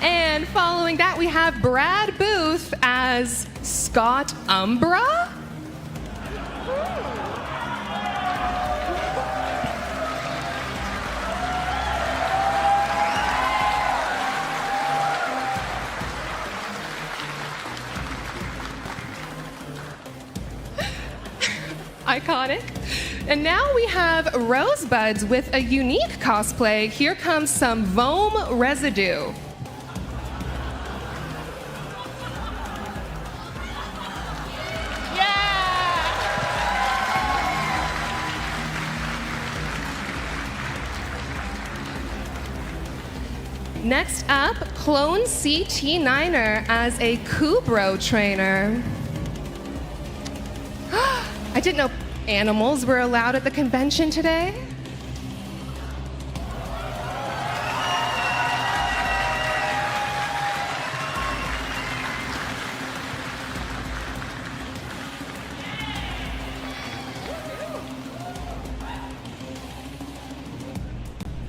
And following that, we have Brad Booth as Scott Umbra. Iconic. And now we have Rosebuds with a unique cosplay. Here comes some Voam residue. Next up, Clone CT9er as a Kubro trainer. I didn't know animals were allowed at the convention today.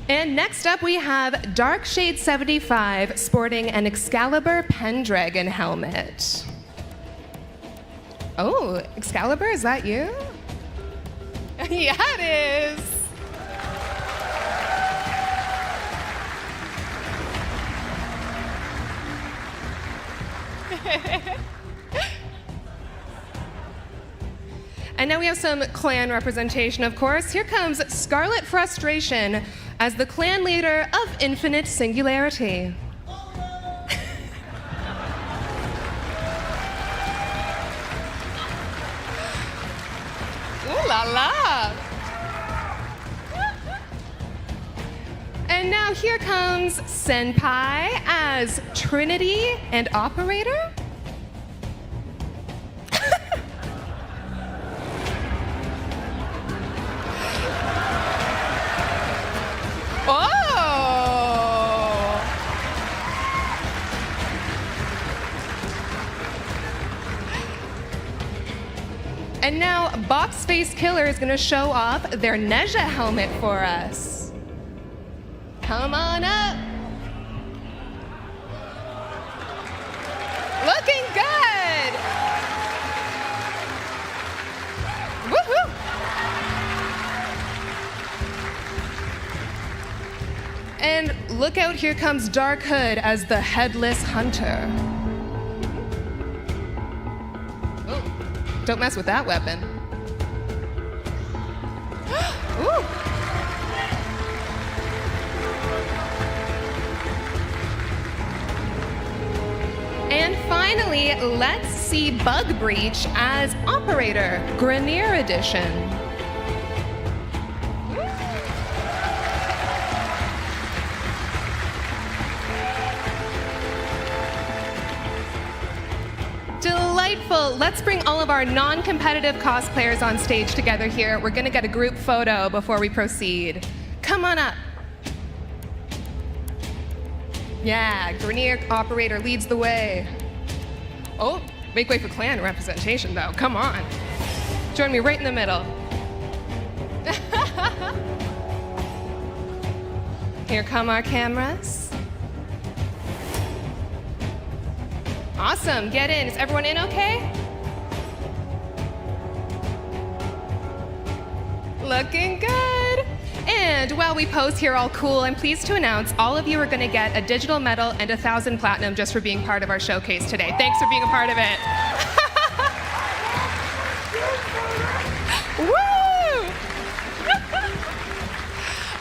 And next up we have Darkshade75 sporting an Excalibur Pendragon helmet. Oh, Excalibur, is that you? Yeah, it is. And now we have some clan representation, of course. Here comes Scarlet Frustration as the clan leader of Infinite Singularity. Ooh la la! And now here comes Senpai as Trinity and Operator. And now Boxface Killer is gonna show off their Neja helmet for us. Come on up. Looking good. Woohoo. And look out, here comes Dark Hood as the Headless Hunter. Don't mess with that weapon. Ooh. And finally, let's see Bug Breach as Operator, Grenier Edition. Delightful. Let's bring all of our non-competitive cosplayers on stage together here. We're gonna get a group photo before we proceed. Come on up. Yeah, Grenier Operator leads the way. Oh, make way for clan representation though, come on. Join me right in the middle. Here come our cameras. Awesome, get in. Is everyone in okay? Looking good. And while we pose here all cool, I'm pleased to announce all of you are gonna get a digital medal and 1,000 platinum just for being part of our showcase today. Thanks for being a part of it. Woo!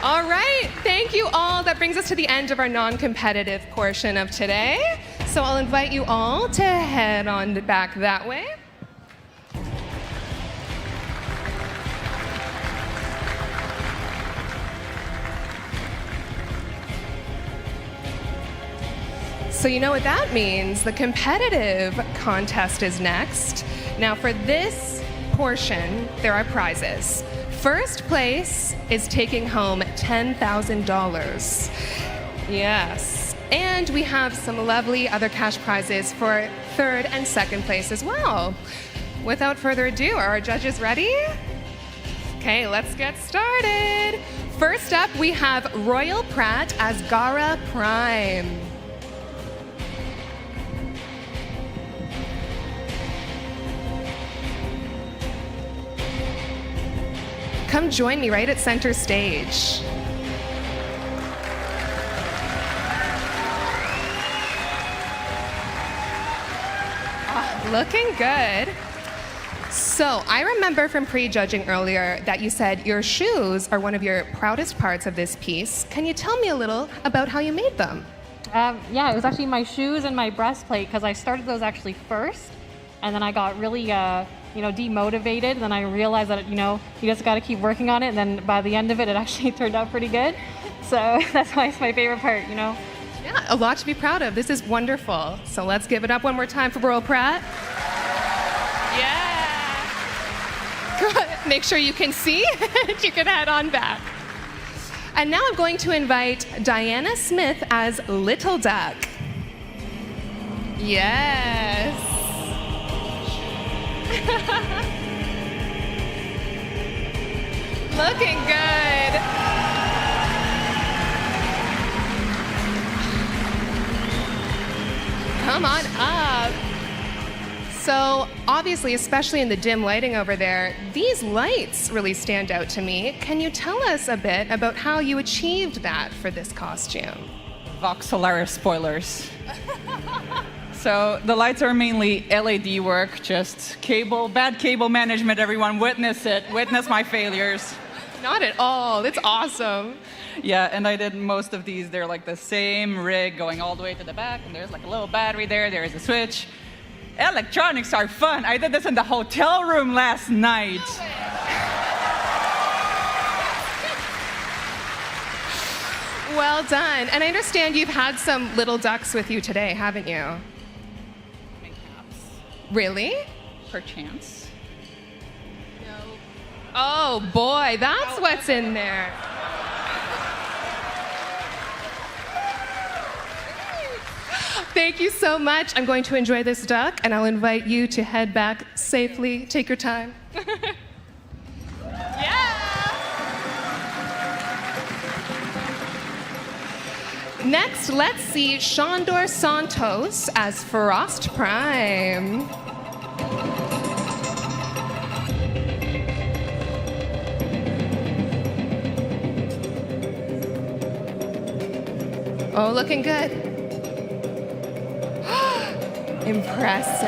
All right, thank you all. That brings us to the end of our non-competitive portion of today. So I'll invite you all to head on back that way. So you know what that means. The competitive contest is next. Now for this portion, there are prizes. First place is taking home $10,000. Yes. And we have some lovely other cash prizes for third and second place as well. Without further ado, are our judges ready? Okay, let's get started. First up, we have Royal Pratt as Gara Prime. Come join me right at center stage. Looking good. So I remember from pre-judging earlier that you said your shoes are one of your proudest parts of this piece. Can you tell me a little about how you made them? Yeah, it was actually my shoes and my breastplate because I started those actually first, and then I got really, demotivated. And then I realized that you just got to keep working on it. And then by the end of it, it actually turned out pretty good. So that's why it's my favorite part. Yeah, a lot to be proud of. This is wonderful. So let's give it up one more time for Burl Pratt. Yeah. Make sure you can see. You can head on back. And now I'm going to invite Diana Smith as Little Duck. Yes. Looking good. Come on up. So obviously, especially in the dim lighting over there, these lights really stand out to me. Can you tell us a bit about how you achieved that for this costume? Vox Solaris spoilers. So the lights are mainly LED work, just bad cable management, everyone. Witness it. Witness my failures. Not at all. It's awesome. Yeah, and I did most of these. They're like the same rig going all the way to the back, and there's like a little battery there. There's a switch. Electronics are fun. I did this in the hotel room last night. Well done. And I understand you've had some little ducks with you today, haven't you? Really? Perchance. No. Oh boy, that's what's in there. Thank you so much. I'm going to enjoy this duck, and I'll invite you to head back safely. Take your time. Next, let's see Shandor Santos as Frost Prime. Oh, looking good. Impressive.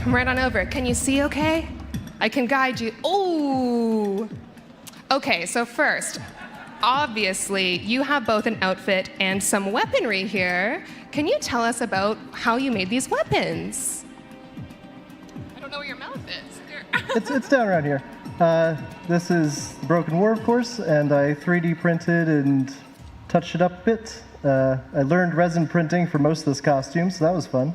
Come right on over. Can you see okay? I can guide you. Oh! Okay, so first, obviously, you have both an outfit and some weaponry here. Can you tell us about how you made these weapons? I don't know where your mouth is. It's down around here. This is Broken War, of course, and I 3D printed and touched it up a bit. I learned resin printing for most of this costume, so that was fun.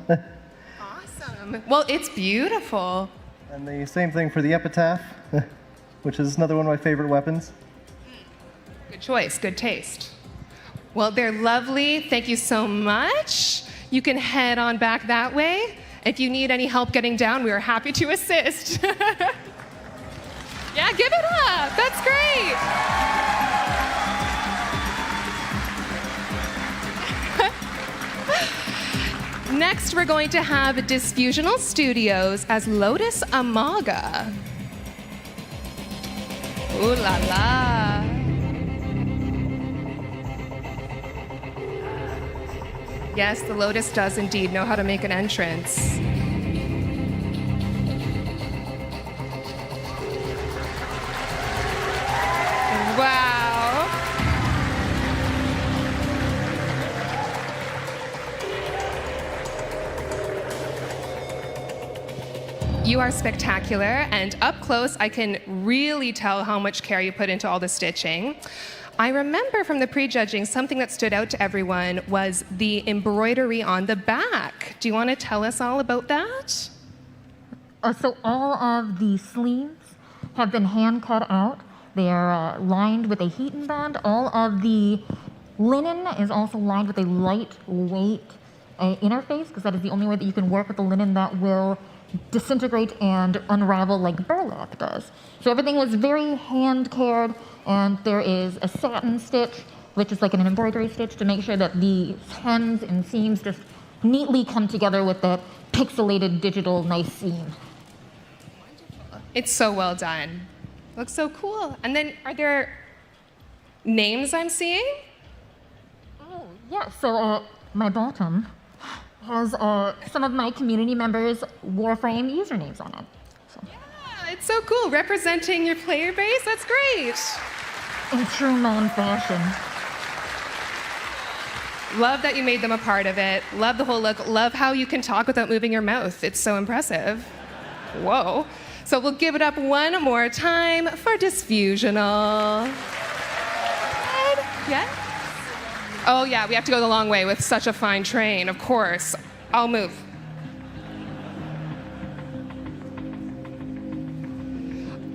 Awesome. Well, it's beautiful. And the same thing for the epitaph, which is another one of my favorite weapons. Good choice, good taste. Well, they're lovely. Thank you so much. You can head on back that way. If you need any help getting down, we are happy to assist. Yeah, give it up. That's great. Next, we're going to have Disfusional Studios as Lotus Amaga. Ooh la la. Yes, the Lotus does indeed know how to make an entrance. Wow. You are spectacular, and up close, I can really tell how much care you put into all the stitching. I remember from the prejudging, something that stood out to everyone was the embroidery on the back. Do you want to tell us all about that? So all of the sleeves have been hand cut out. They are lined with a heat band. All of the linen is also lined with a lightweight interface, because that is the only way that you can work with the linen that will disintegrate and unravel like burlap does. So everything was very hand cared, and there is a satin stitch, which is like an embroidery stitch to make sure that the hems and seams just neatly come together with the pixelated digital nice seam. It's so well done. Looks so cool. And then are there names I'm seeing? Yeah, so my bottom has some of my community members' Warframe usernames on it. Yeah, it's so cool. Representing your player base, that's great. In true man fashion. Love that you made them a part of it. Love the whole look. Love how you can talk without moving your mouth. It's so impressive. Whoa. So we'll give it up one more time for Disfusional. Yeah? Oh yeah, we have to go the long way with such a fine train, of course. I'll move.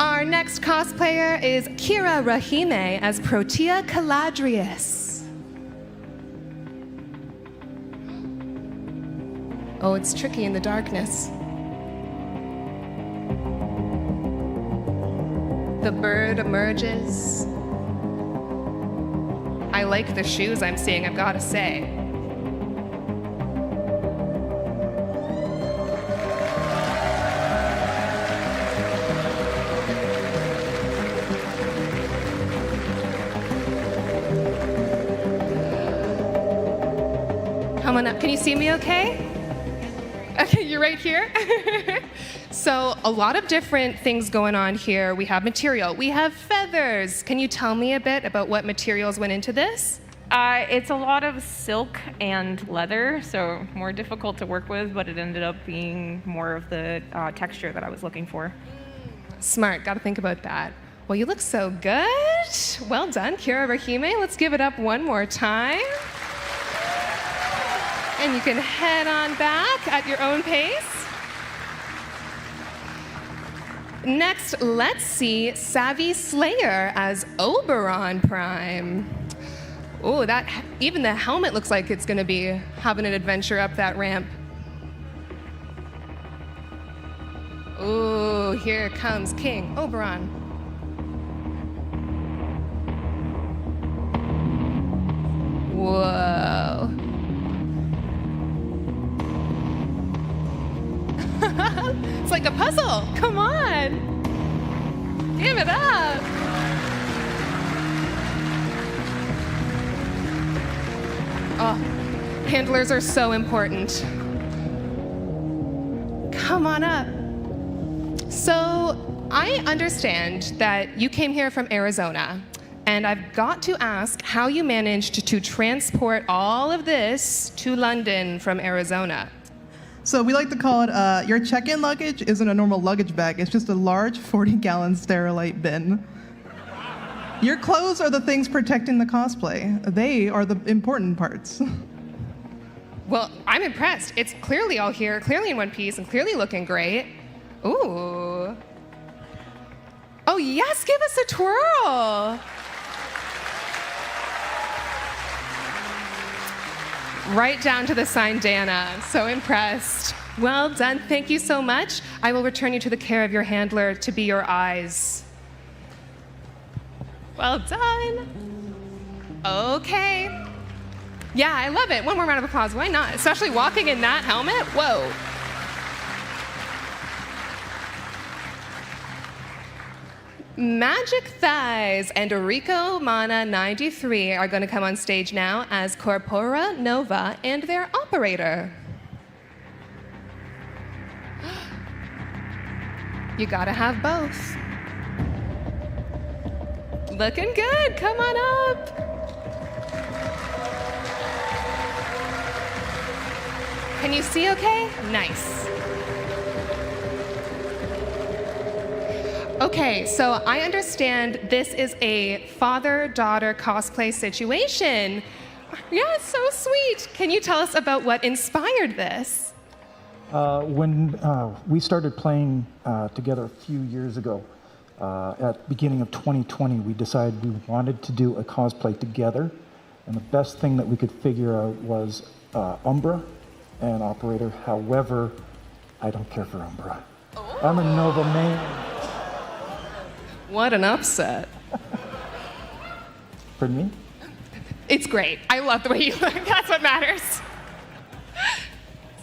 Our next cosplayer is Kira Rahime as Protea Caladrius. Oh, it's tricky in the darkness. The bird emerges. I like the shoes I'm seeing, I've got to say. Come on up. Can you see me okay? Okay, you're right here. So a lot of different things going on here. We have material, we have feathers. Can you tell me a bit about what materials went into this? It's a lot of silk and leather, so more difficult to work with, but it ended up being more of the texture that I was looking for. Smart, gotta think about that. Well, you look so good. Well done, Kira Rahime. Let's give it up one more time. And you can head on back at your own pace. Next, let's see Savvy Slayer as Oberon Prime. Oh, even the helmet looks like it's gonna be having an adventure up that ramp. Ooh, here comes King Oberon. Whoa. It's like a puzzle. Come on. Give it up. Oh, handlers are so important. Come on up. So, I understand that you came here from Arizona, and I've got to ask how you managed to transport all of this to London from Arizona. So we like to call it, your check-in luggage isn't a normal luggage bag, it's just a large 40-gallon Sterilite bin. Your clothes are the things protecting the cosplay. They are the important parts. Well, I'm impressed. It's clearly all here, clearly in one piece, and clearly looking great. Ooh. Oh yes, give us a twirl. Right down to the signed Dana. So impressed. Well done. Thank you so much. I will return you to the care of your handler to be your eyes. Well done. Okay. Yeah, I love it. One more round of applause. Why not? Especially walking in that helmet. Whoa. Magic Thighs and Rico Mana 93 are going to come on stage now as Corpora Nova and their operator. You gotta have both. Looking good. Come on up. Can you see okay? Nice. Okay, so I understand this is a father-daughter cosplay situation. Yeah, it's so sweet. Can you tell us about what inspired this? When we started playing together a few years ago, at the beginning of 2020, we decided we wanted to do a cosplay together. And the best thing that we could figure out was Umbra and Operator. However, I don't care for Umbra. Oh. I'm a Nova main. What an upset. For me? It's great. I love the way you look. That's what matters.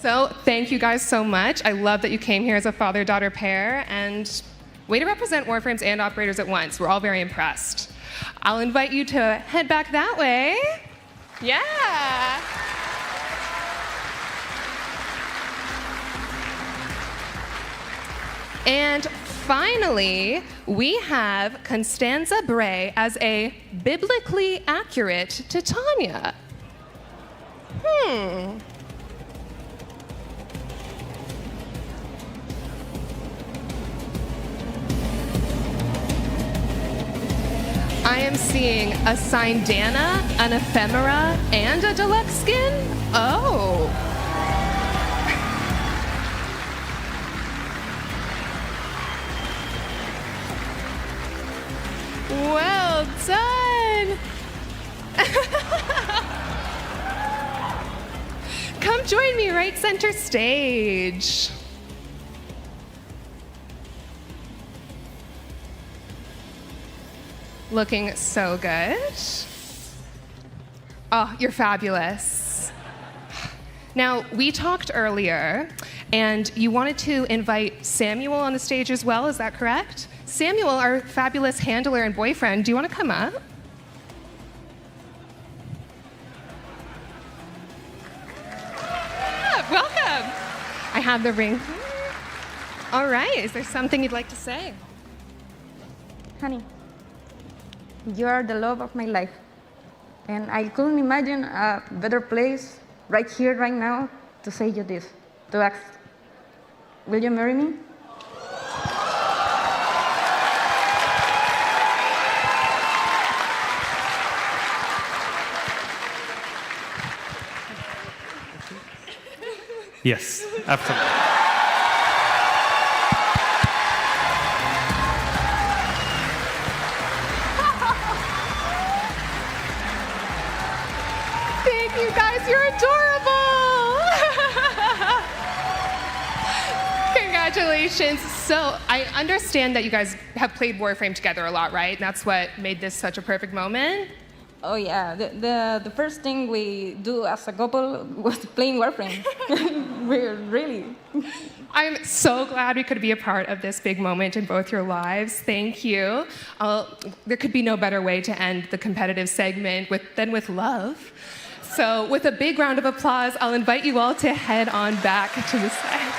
So thank you guys so much. I love that you came here as a father-daughter pair, and way to represent Warframes and Operators at once. We're all very impressed. I'll invite you to head back that way. Yeah. And finally, we have Constanza Bray as a biblically accurate Titania. I am seeing a Syndana, an Ephemera, and a deluxe skin? Oh. Well done. Come join me right center stage. Looking so good. Oh, you're fabulous. Now, we talked earlier, and you wanted to invite Samuel on the stage as well, is that correct? Samuel, our fabulous handler and boyfriend, do you want to come up? Yeah, welcome. I have the ring here. All right, is there something you'd like to say? Honey, you are the love of my life. And I couldn't imagine a better place right here, right now, to say you this, to ask, will you marry me? Yes, absolutely. Thank you guys, you're adorable. Congratulations. So I understand that you guys have played Warframe together a lot, right? That's what made this such a perfect moment? Oh yeah, the first thing we do as a couple was playing Warframe. Really. I'm so glad we could be a part of this big moment in both your lives. Thank you. There could be no better way to end the competitive segment than with love. So with a big round of applause, I'll invite you all to head on back to the side.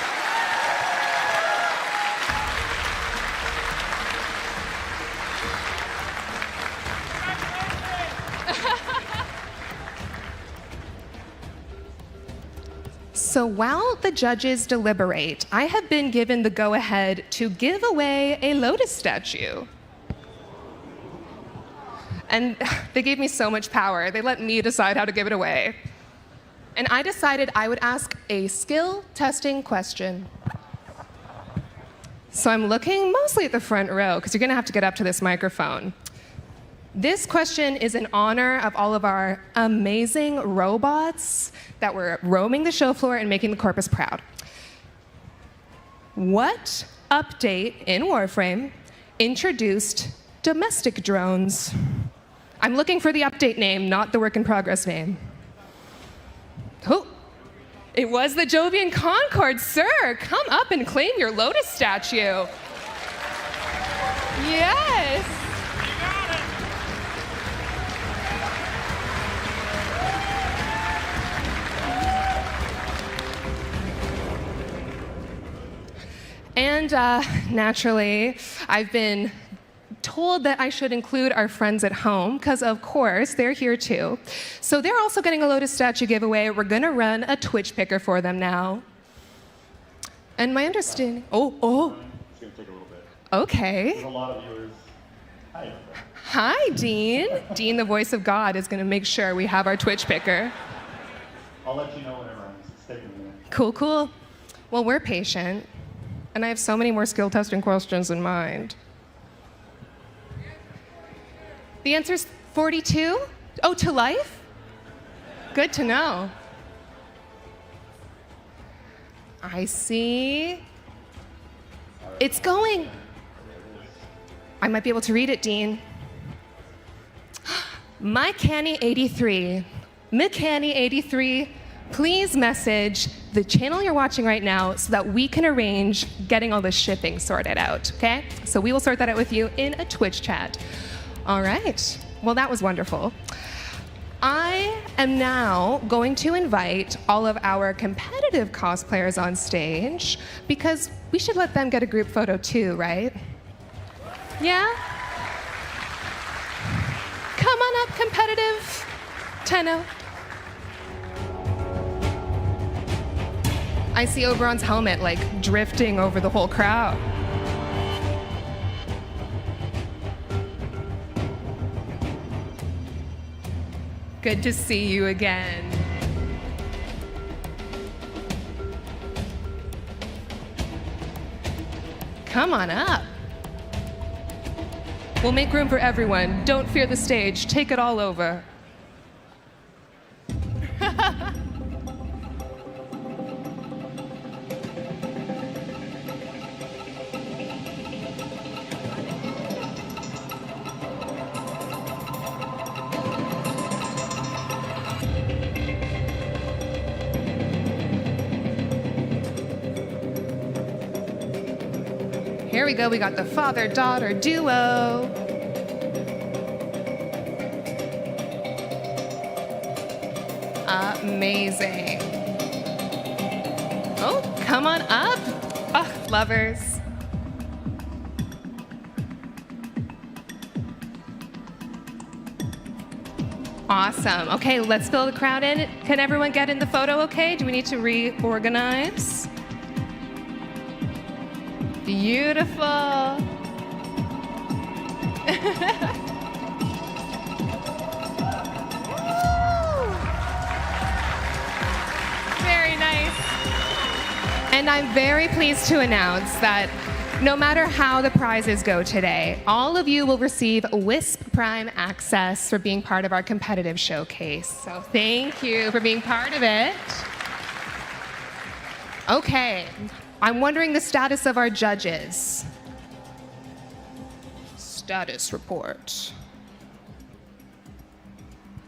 So while the judges deliberate, I have been given the go-ahead to give away a lotus statue. And they gave me so much power. They let me decide how to give it away. And I decided I would ask a skill testing question. So I'm looking mostly at the front row, because you're gonna have to get up to this microphone. This question is in honor of all of our amazing robots that were roaming the show floor and making the corpus proud. What update in Warframe introduced domestic drones? I'm looking for the update name, not the work in progress name. Oh, it was the Jovian Concord, sir. Come up and claim your lotus statue. Yes. And naturally, I've been told that I should include our friends at home, because of course, they're here too. So they're also getting a lotus statue giveaway. We're gonna run a Twitch picker for them now. And my understanding, It's gonna take a little bit. Okay. There's a lot of viewers. Hi. Hi, Dean. Dean, the voice of God, is gonna make sure we have our Twitch picker. I'll let you know whenever it's taking a minute. Cool, cool. Well, we're patient. And I have so many more skill testing questions in mind. The answer's 42? Oh, to life? Good to know. I see. It's going. I might be able to read it, Dean. MyCanny83. McCanny83, please message the channel you're watching right now so that we can arrange getting all the shipping sorted out, okay? So we will sort that out with you in a Twitch chat. All right. Well, that was wonderful. I am now going to invite all of our competitive cosplayers on stage because we should let them get a group photo too, right? Yeah? Come on up, competitive Tenno. I see Oberon's helmet like drifting over the whole crowd. Good to see you again. Come on up. We'll make room for everyone. Don't fear the stage. Take it all over. Here we go, we got the father-daughter duo. Amazing. Oh, come on up. Oh, lovers. Awesome. Okay, let's fill the crowd in. Can everyone get in the photo okay? Do we need to reorganize? Beautiful. Very nice. And I'm very pleased to announce that no matter how the prizes go today, all of you will receive Wisp Prime access for being part of our competitive showcase. So thank you for being part of it. Okay. I'm wondering the status of our judges. Status report.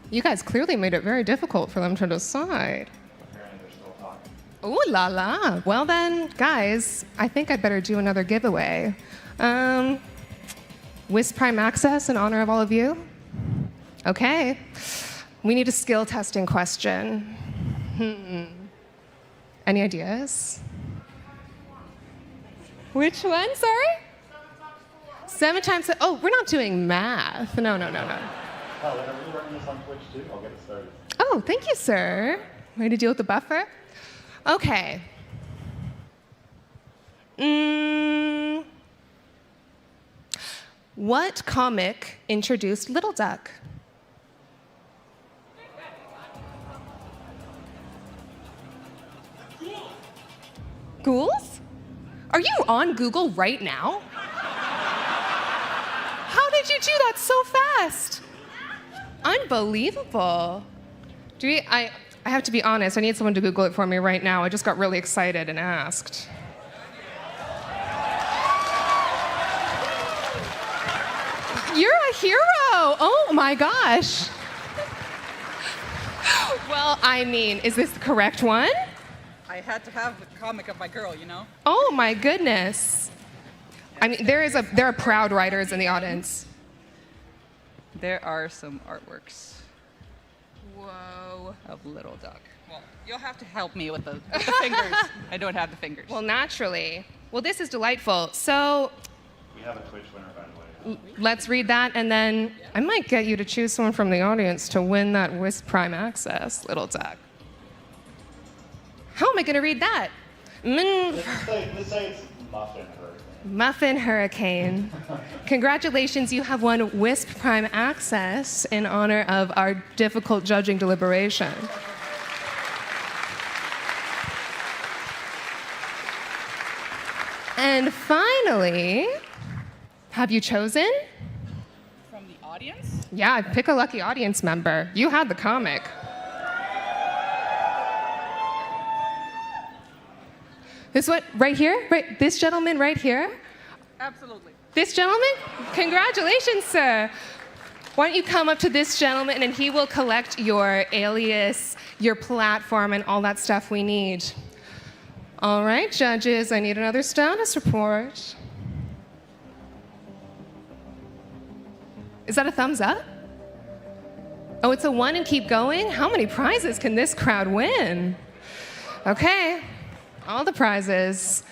You guys clearly made it very difficult for them to decide. Ooh la la. Well then, guys, I think I'd better do another giveaway. Wisp Prime access in honor of all of you. Okay. We need a skill testing question. Any ideas? Which one, sorry? 7 times, oh, we're not doing math. No. Oh, and I'm really running this on Twitch too. I'll get it started. Oh, thank you, sir. Ready to deal with the buffer? Okay. What comic introduced Little Duck? Ghouls? Are you on Google right now? How did you do that so fast? Unbelievable. I have to be honest, I need someone to Google it for me right now. I just got really excited and asked. You're a hero! Oh my gosh. Well, I mean, is this the correct one? I had to have the comic of my girl, you know? Oh my goodness. I mean, there are proud writers in the audience. There are some artworks. Whoa. Of Little Duck. Well, you'll have to help me with the fingers. I don't have the fingers. Well, naturally. Well, this is delightful. So We have a Twitch winner, by the way. let's read that, and then I might get you to choose someone from the audience to win that Wisp Prime access, Little Duck. How am I going to read that? Let's say it's Muffin Hurricane. Muffin Hurricane. Congratulations, you have won Wisp Prime access in honor of our difficult judging deliberation. And finally, have you chosen? From the audience? Yeah, pick a lucky audience member. You had the comic. This one right here? Right, this gentleman right here? Absolutely. This gentleman? Congratulations, sir. Why don't you come up to this gentleman and he will collect your alias, your platform, and all that stuff we need. All right, judges, I need another status report. Is that a thumbs up? Oh, it's a 1 and keep going? How many prizes can this crowd win? Okay, all the prizes.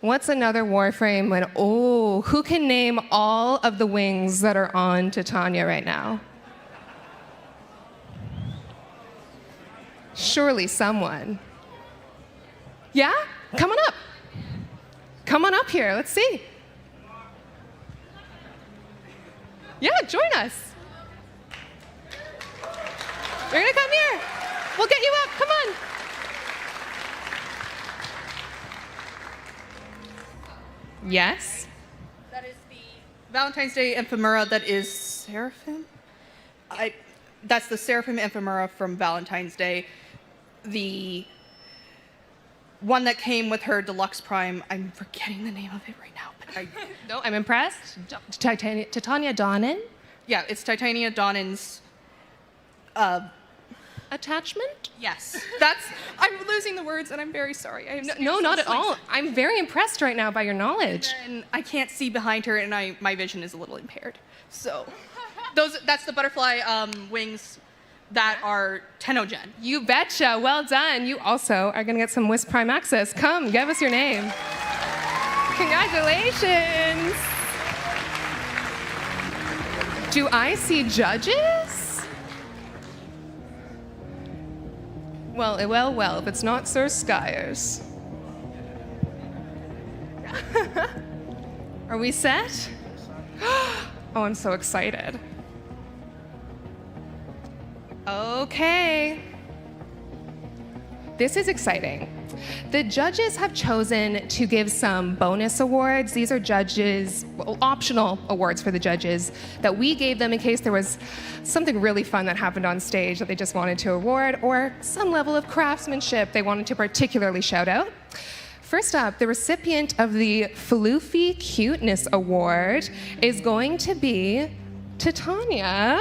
What's another Warframe when, oh, who can name all of the wings that are on Titania right now? Surely someone. Yeah? Come on up. Come on up here, let's see. Yeah, join us. You're gonna come here. We'll get you up, come on. Yes? That is the Valentine's Day ephemera that is Seraphim? That's the Seraphim ephemera from Valentine's Day. The one that came with her deluxe prime, I'm forgetting the name of it right now, but No, I'm impressed. Titania Donnan? Yeah, it's Titania Donnan's attachment? Yes. I'm losing the words and I'm very sorry. No, not at all. I'm very impressed right now by your knowledge. And I can't see behind her and my vision is a little impaired. So that's the butterfly wings that are Tennocon. You betcha, well done. You also are gonna get some Wisp Prime access. Come, give us your name. Congratulations. Do I see judges? Well, if it's not Sir Skyers. Are we set? Oh, I'm so excited. Okay. This is exciting. The judges have chosen to give some bonus awards. These are optional awards for the judges that we gave them in case there was something really fun that happened on stage that they just wanted to award, or some level of craftsmanship they wanted to particularly shout out. First up, the recipient of the Floofy Cuteness Award is going to be Titania.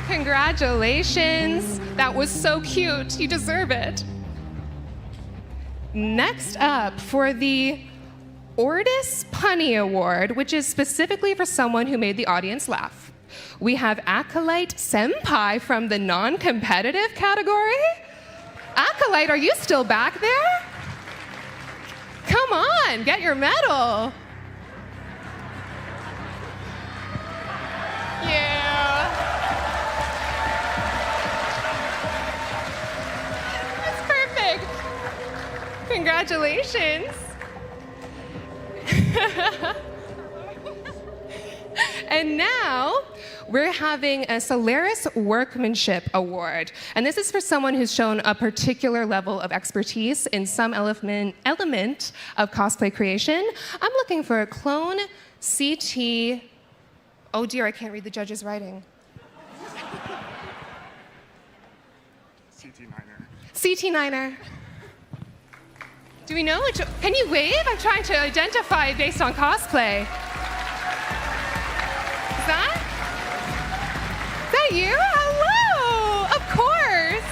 Congratulations. That was so cute. You deserve it. Next up, for the Ortis Punny Award, which is specifically for someone who made the audience laugh, we have Acolyte Senpai from the non-competitive category. Acolyte, are you still back there? Come on, get your medal. Yeah. Congratulations. And now we're having a Solaris Workmanship Award. And this is for someone who's shown a particular level of expertise in some element of cosplay creation. I'm looking for a clone CT. Oh dear, I can't read the judge's writing. CT9er. Do we know which? Can you wave? I'm trying to identify based on cosplay. Is that you? Hello! Of course.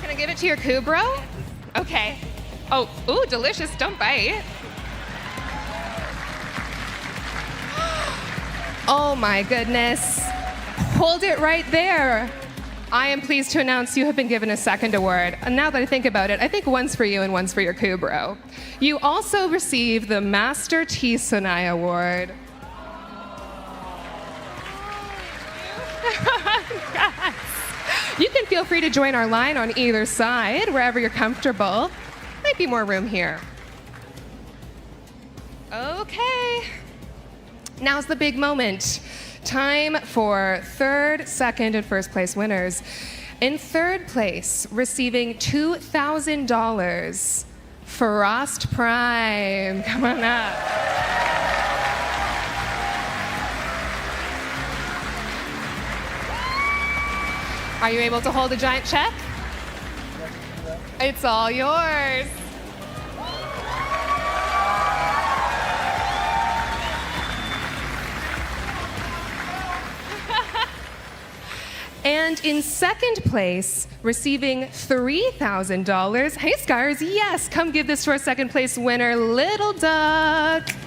Can I give it to your Kubro? Okay. Oh, ooh, delicious. Don't bite. Oh my goodness. Hold it right there. I am pleased to announce you have been given a second award. And now that I think about it, I think one's for you and one's for your Kubro. You also receive the Master T-Sonai Award. Yes. You can feel free to join our line on either side, wherever you're comfortable. Might be more room here. Okay. Now's the big moment. Time for third, second, and first place winners. In third place, receiving $2,000, Frost Prime. Come on up. Are you able to hold a giant check? It's all yours. And in second place, receiving $3,000. Hey, Scars, yes, come give this to our second place winner, Little Duck. Come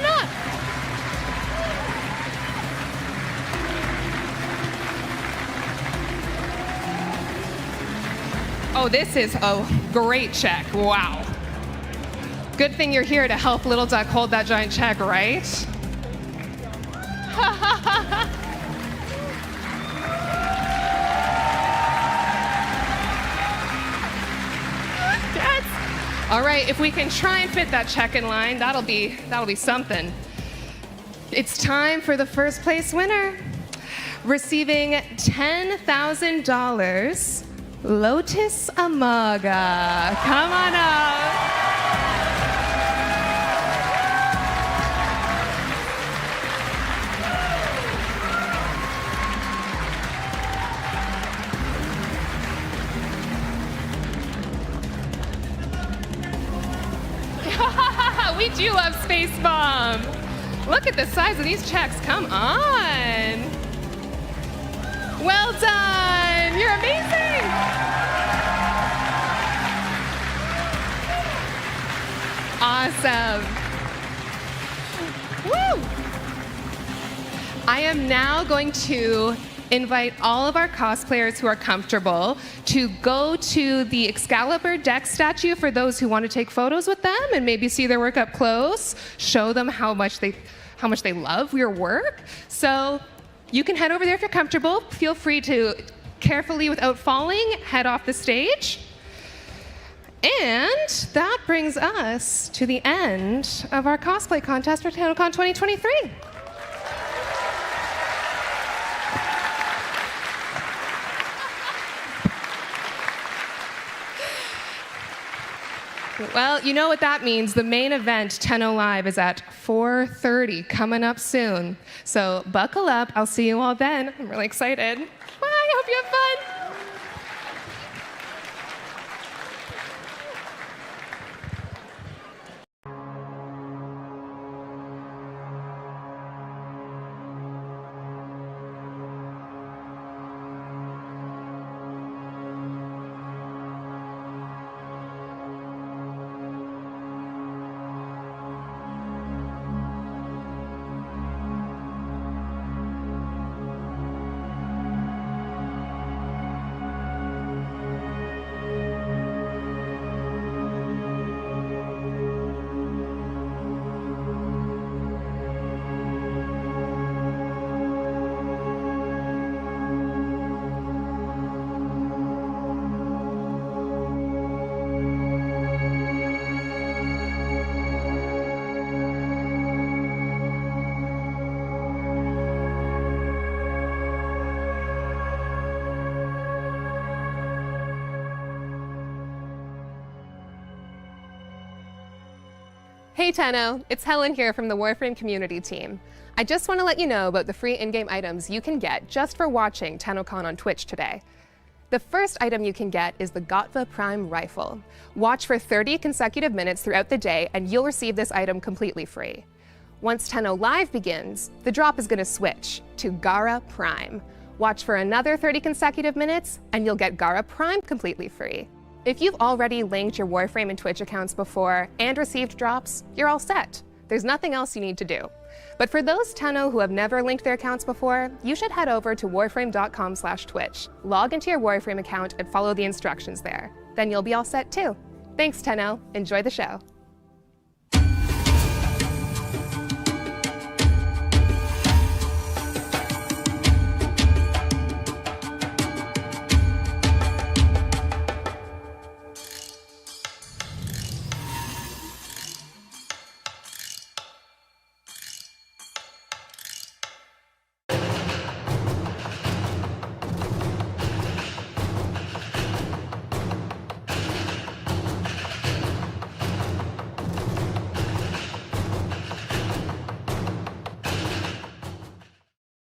on. Oh, this is a great check. Wow. Good thing you're here to help Little Duck hold that giant check, right? Yes. All right, if we can try and fit that check in line, that'll be something. It's time for the first place winner. Receiving $10,000, Lotus Amaga. Come on up. We do love Space Bomb. Look at the size of these checks. Come on. Well done. You're amazing. Awesome. Woo! I am now going to invite all of our cosplayers who are comfortable to go to the Excalibur Dex statue for those who want to take photos with them and maybe see their work up close, show them how much they love your work. So you can head over there if you're comfortable. Feel free to carefully, without falling, head off the stage. And that brings us to the end of our cosplay contest for Tennocon 2023. Well, you know what that means. The main event, Tenno Live, is at 4:30, coming up soon. So buckle up. I'll see you all then. I'm really excited. Bye. Hope you have fun. Hey Tenno, it's Helen here from the Warframe community team. I just want to let you know about the free in-game items you can get just for watching Tennocon on Twitch today. The first item you can get is the Gotva Prime Rifle. Watch for 30 consecutive minutes throughout the day and you'll receive this item completely free. Once Tenno Live begins, the drop is going to switch to Gara Prime. Watch for another 30 consecutive minutes and you'll get Gara Prime completely free. If you've already linked your Warframe and Twitch accounts before and received drops, you're all set. There's nothing else you need to do. But for those Tenno who have never linked their accounts before, you should head over to warframe.com/Twitch. Log into your Warframe account and follow the instructions there. Then you'll be all set too. Thanks, Tenno. Enjoy the show.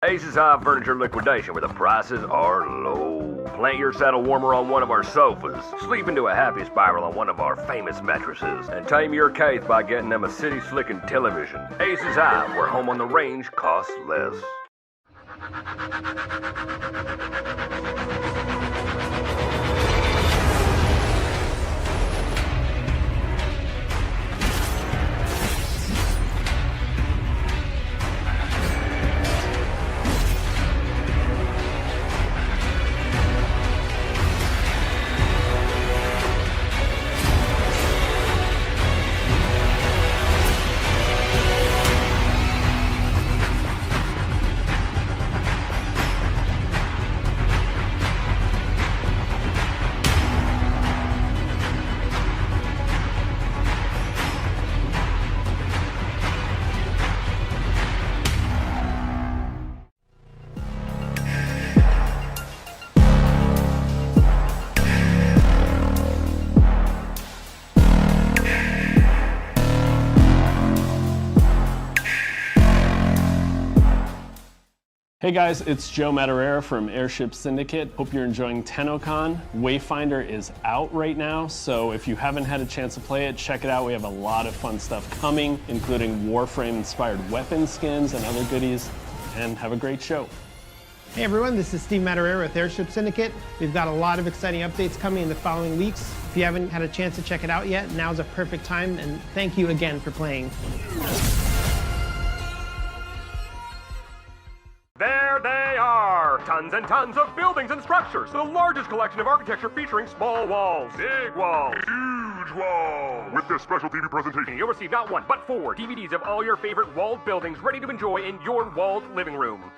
Ace's High Furniture Liquidation, where the prices are low. Plant your saddle warmer on one of our sofas, sleep into a happy spiral on one of our famous mattresses, and tame your case by getting them a city slicking television. Ace's High, where home on the range costs less. Hey guys, it's Joe Madureira from Airship Syndicate. Hope you're enjoying Tennocon. Wayfinder is out right now, so if you haven't had a chance to play it, check it out. We have a lot of fun stuff coming, including Warframe-inspired weapon skins and other goodies, and have a great show. Hey everyone, this is Steve Madureira with Airship Syndicate. We've got a lot of exciting updates coming in the following weeks. If you haven't had a chance to check it out yet, now's a perfect time, and thank you again for playing. There they are! Tons and tons of buildings and structures. The largest collection of architecture featuring small walls, big walls, huge walls. With this special TV presentation, you'll receive not one, but 4 DVDs of all your favorite walled buildings ready to enjoy in your walled living room.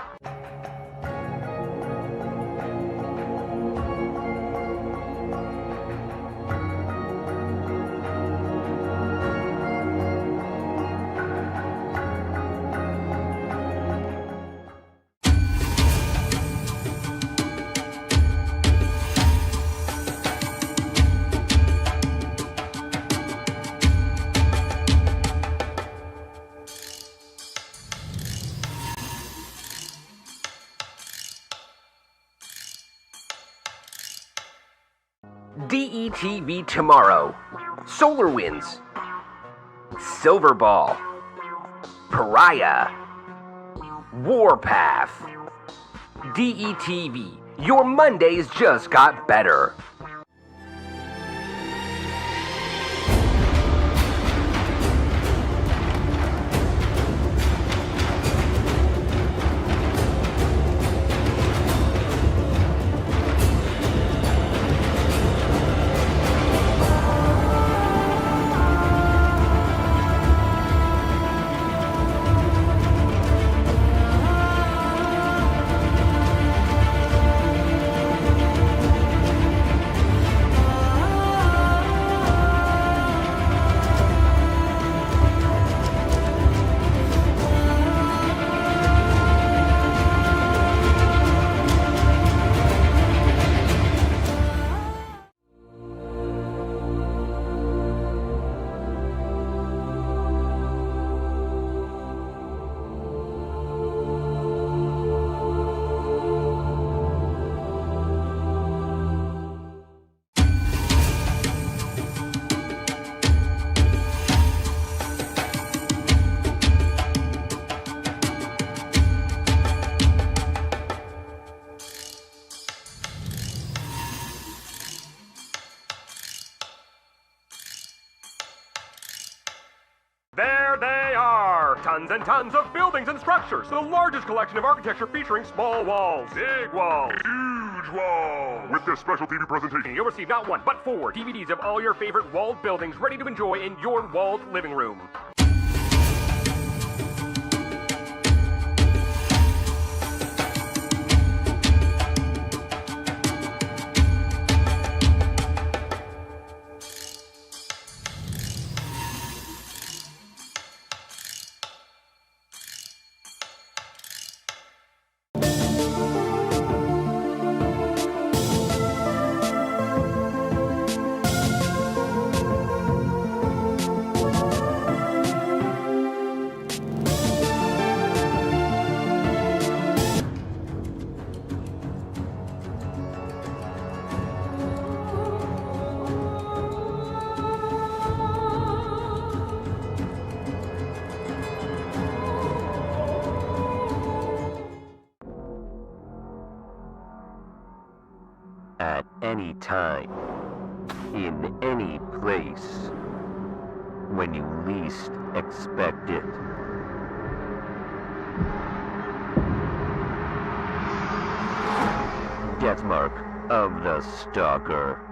DETV tomorrow. Solar Winds. Silver Ball. Pariah. Warpath. DETV. Your Mondays just got better. There they are! Tons and tons of buildings and structures. The largest collection of architecture featuring small walls, big walls, huge walls. With this special TV presentation, you'll receive not one, but 4 DVDs of all your favorite walled buildings ready to enjoy in your walled living room. at any time, in any place, when you least expect it. Deathmark of the Stalker.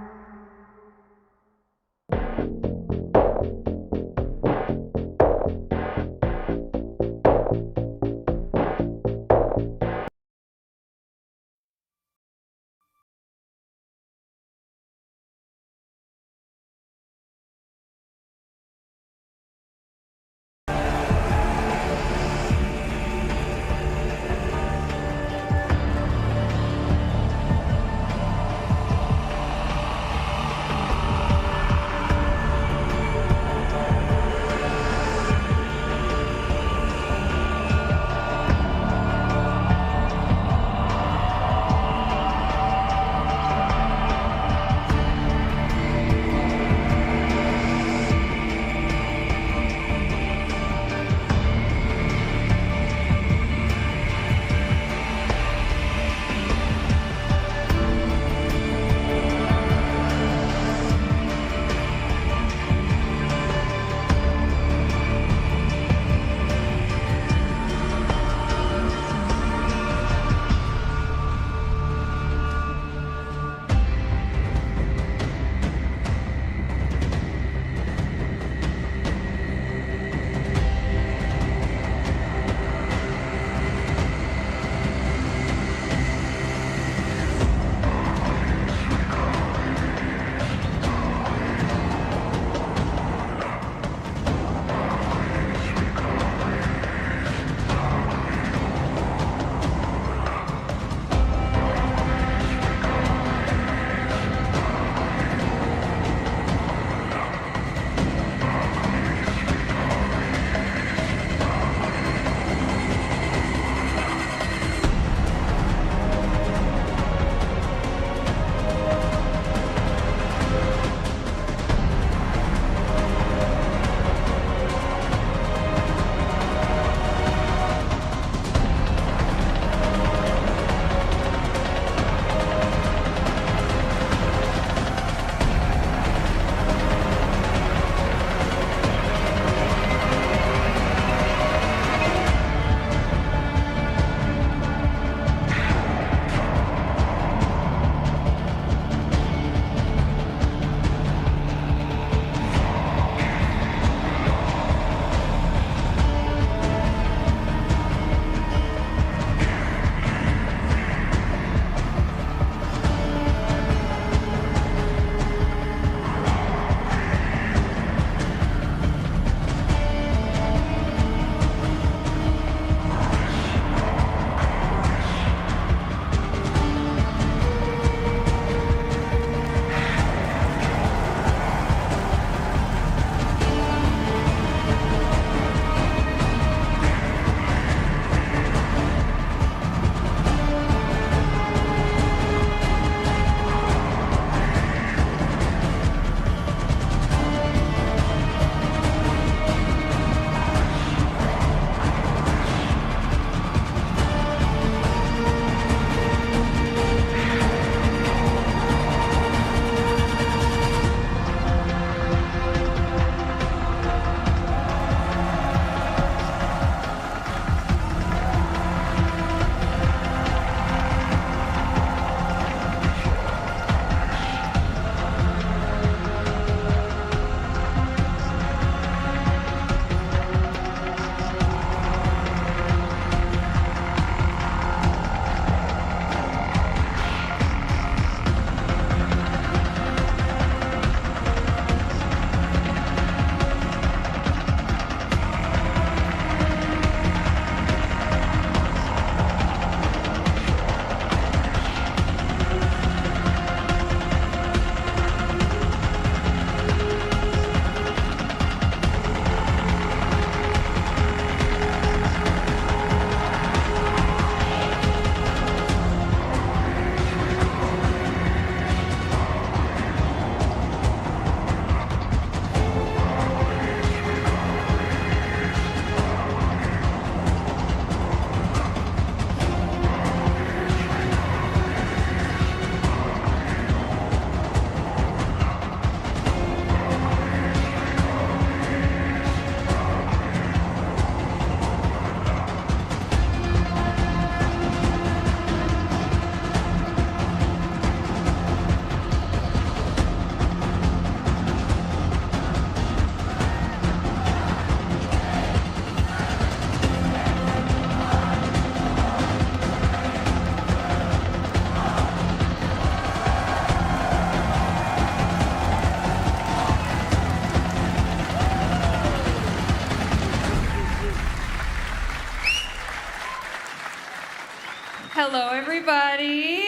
Hello, everybody.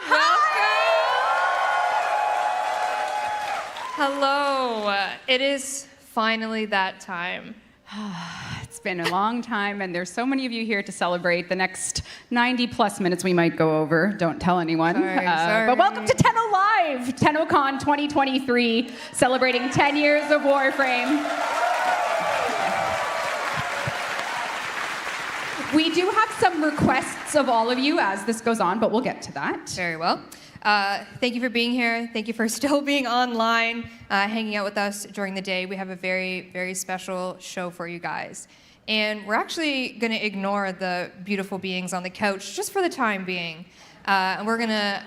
Welcome. Hello. It is finally that time. It's been a long time, and there's so many of you here to celebrate. The next 90 plus minutes we might go over. Don't tell anyone. Sorry. But welcome to Tenno Live, Tennocon 2023, celebrating 10 years of Warframe. We do have some requests of all of you as this goes on, but we'll get to that. Very well. Thank you for being here. Thank you for still being online, hanging out with us during the day. We have a very, very special show for you guys. And we're actually going to ignore the beautiful beings on the couch just for the time being. And we're going to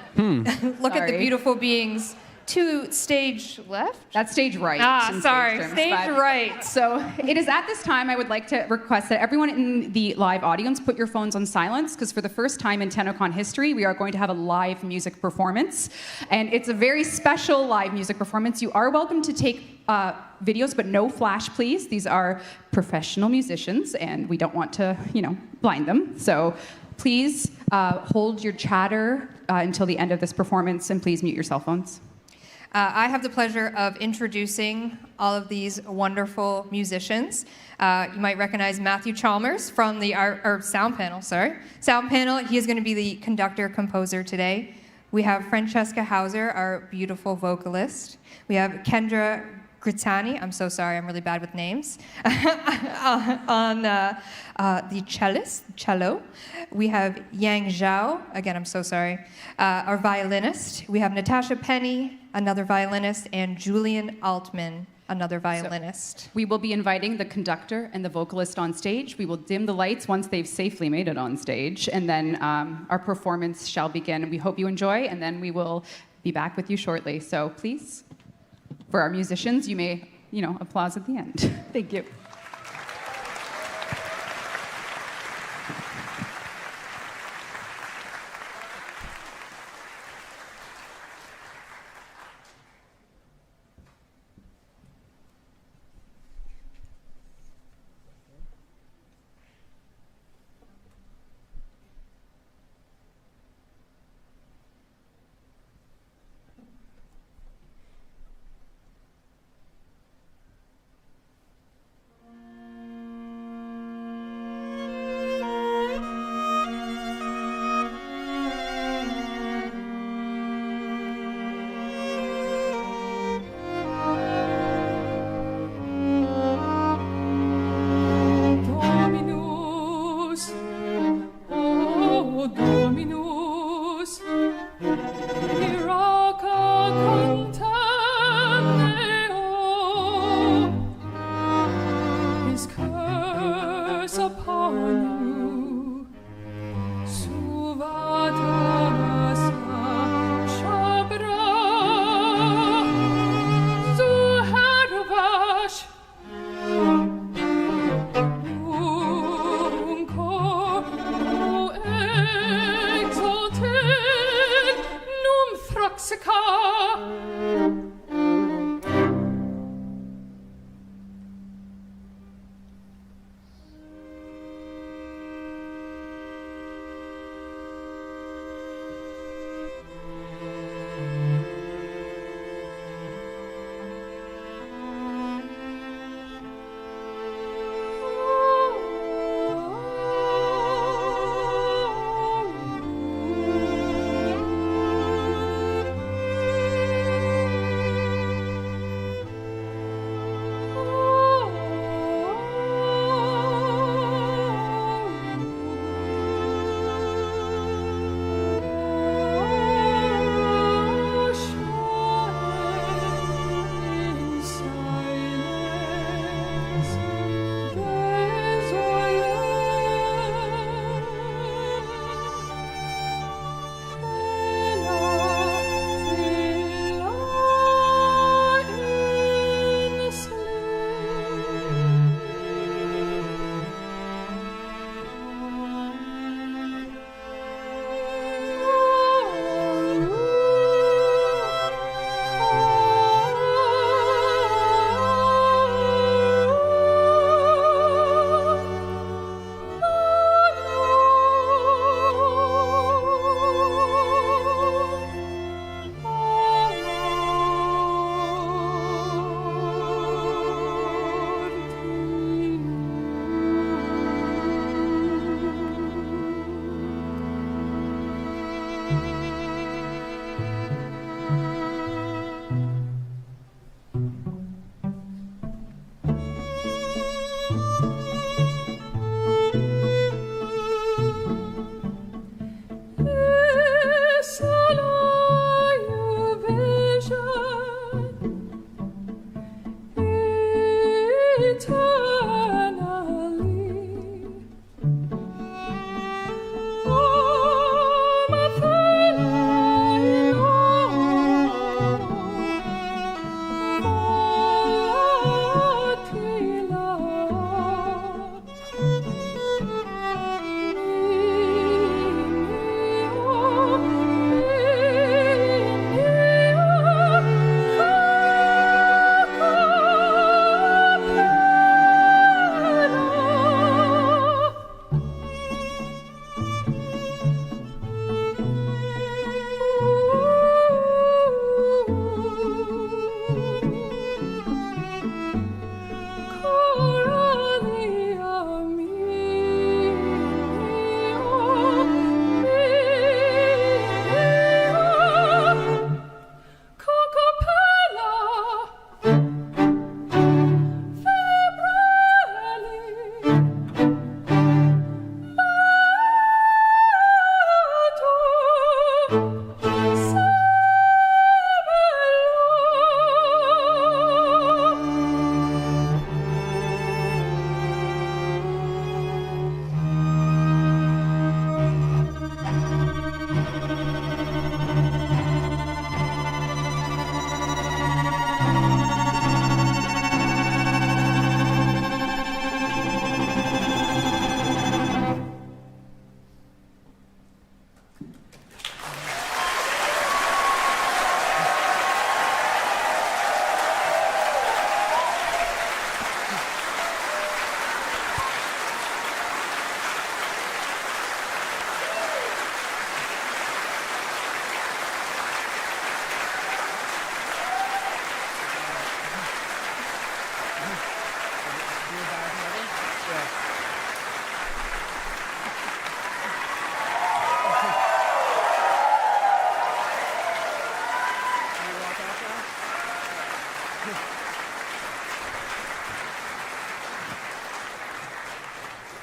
look at the beautiful beings to stage left? That's stage right. Stage right. So it is at this time I would like to request that everyone in the live audience put your phones on silence, because for the first time in Tennocon history, we are going to have a live music performance. And it's a very special live music performance. You are welcome to take videos, but no flash, please. These are professional musicians, and we don't want to, blind them. So please hold your chatter until the end of this performance, and please mute your cell phones. I have the pleasure of introducing all of these wonderful musicians. You might recognize Matthew Chalmers from the sound panel, Sound panel, he is going to be the conductor-composer today. We have Francesca Hauser, our beautiful vocalist. We have Kendra Gritani, I'm so sorry, I'm really bad with names, on the cello. We have Yang Zhao, again, I'm so sorry, our violinist. We have Natasha Penny, another violinist, and Julian Altman, another violinist. So we will be inviting the conductor and the vocalist on stage. We will dim the lights once they've safely made it on stage, and then our performance shall begin. We hope you enjoy, and then we will be back with you shortly. So please, for our musicians, you may, applause at the end. Thank you.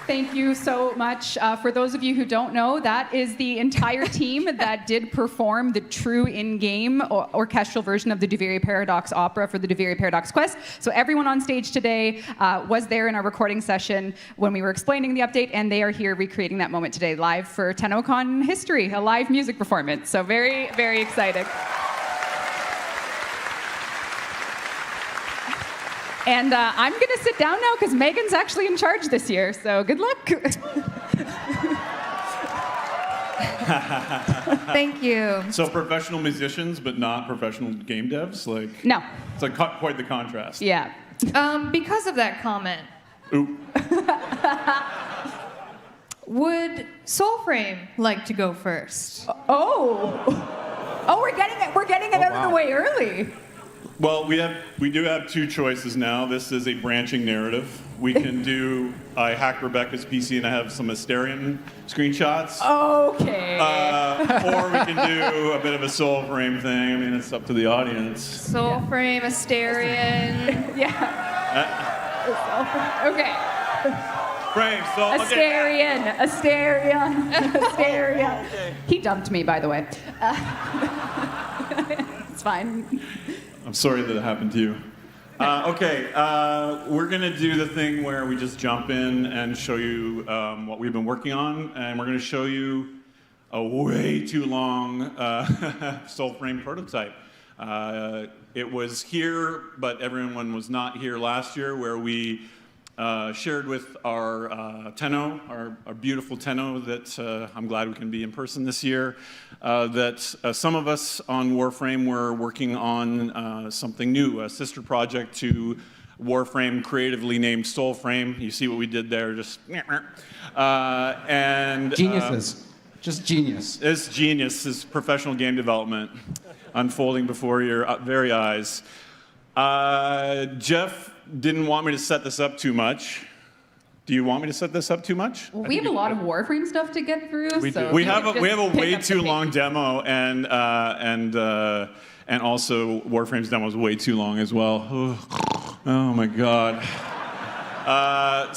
Thank you so much. For those of you who don't know, that is the entire team that did perform the true in-game orchestral version of the Duviri Paradox opera for the Duviri Paradox Quest. So everyone on stage today was there in our recording session when we were explaining the update, and they are here recreating that moment today live for Tennocon history, a live music performance. So very, very excited. And I'm going to sit down now because Megan's actually in charge this year, so good luck. Thank you. So professional musicians, but not professional game devs? Like, no. It's like quite the contrast. Yeah. Because of that comment, would Soulframe like to go first? Oh, we're getting it out of the way early. Well, we do have two choices now. This is a branching narrative. We can do I hacked Rebecca's PC and I have some Asterion screenshots. Okay. Or we can do a bit of a Soulframe thing. I mean, it's up to the audience. Soulframe, Asterion. Yeah. Okay. Frame, Asterion. Okay. He dumped me, by the way. It's fine. I'm sorry that it happened to you. Okay, we're gonna do the thing where we just jump in and show you what we've been working on, and we're gonna show you a way too long Soulframe prototype. It was here, but everyone was not here last year, where we shared with our Tenno, our beautiful Tenno, that I'm glad we can be in person this year, that some of us on Warframe were working on something new, a sister project to Warframe, creatively named Soulframe. You see what we did there, just and geniuses, just genius. It's genius, it's professional game development unfolding before your very eyes. Jeff didn't want me to set this up too much. Do you want me to set this up too much? Well, we have a lot of Warframe stuff to get through. We have a way too long demo, and also Warframe's demo is way too long as well. Oh my God. I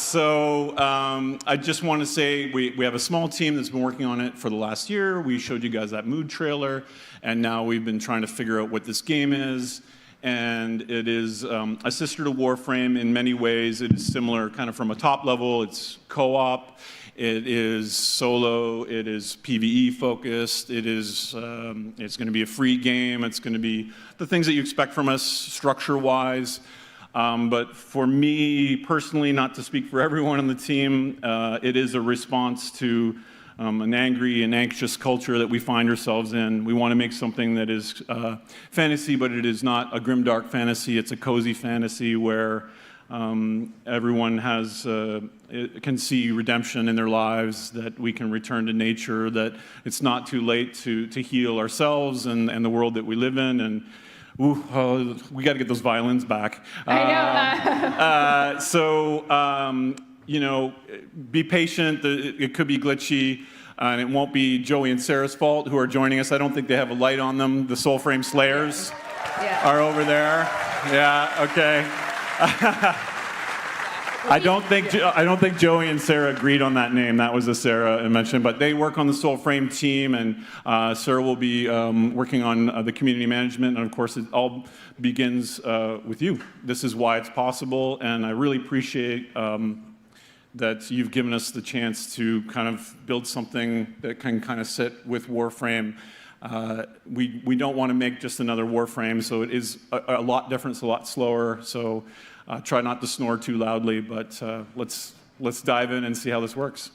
just want to say we have a small team that's been working on it for the last year. We showed you guys that mood trailer, and now we've been trying to figure out what this game is. And it is a sister to Warframe in many ways. It is similar kind of from a top level. It's co-op, it is solo, it is PvE focused, it's going to be a free game, it's going to be the things that you expect from us structure-wise. But for me personally, not to speak for everyone on the team, it is a response to an angry and anxious culture that we find ourselves in. We want to make something that is fantasy, but it is not a grimdark fantasy. It's a cozy fantasy where everyone can see redemption in their lives, that we can return to nature, that it's not too late to heal ourselves and the world that we live in. And we got to get those violins back. I know. You know, be patient. It could be glitchy, and it won't be Joey and Sarah's fault, who are joining us. I don't think they have a light on them. The Soulframe Slayers are over there. Yeah, okay. I don't think Joey and Sarah agreed on that name. That was a Sarah mentioned, but they work on the Soulframe team, and Sarah will be working on the community management, and of course it all begins with you. This is why it's possible, and I really appreciate that you've given us the chance to kind of build something that can kind of sit with Warframe. We don't want to make just another Warframe, so it is a lot different, it's a lot slower, so try not to snore too loudly, but let's dive in and see how this works.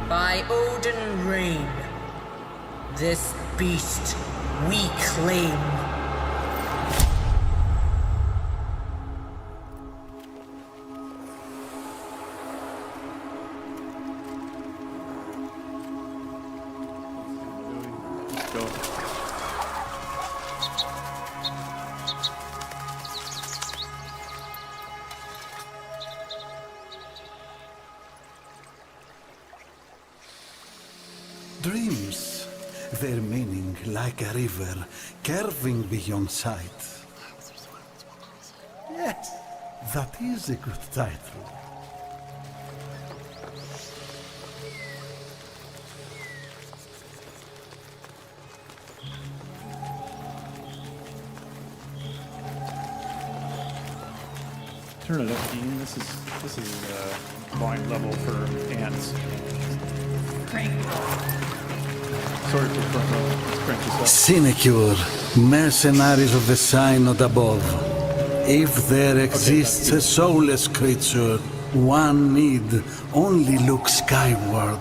By Odin Rain, this beast we claim. Let's go. Dreams, their meaning like a river, curving beyond sight. Yes, that is a good title. Turn it up, Dean. This is volume level for ants. Sorry for front row. Let's crank this up. Sinecure, mercenaries of the synod above. If there exists a soulless creature, one need only look skyward.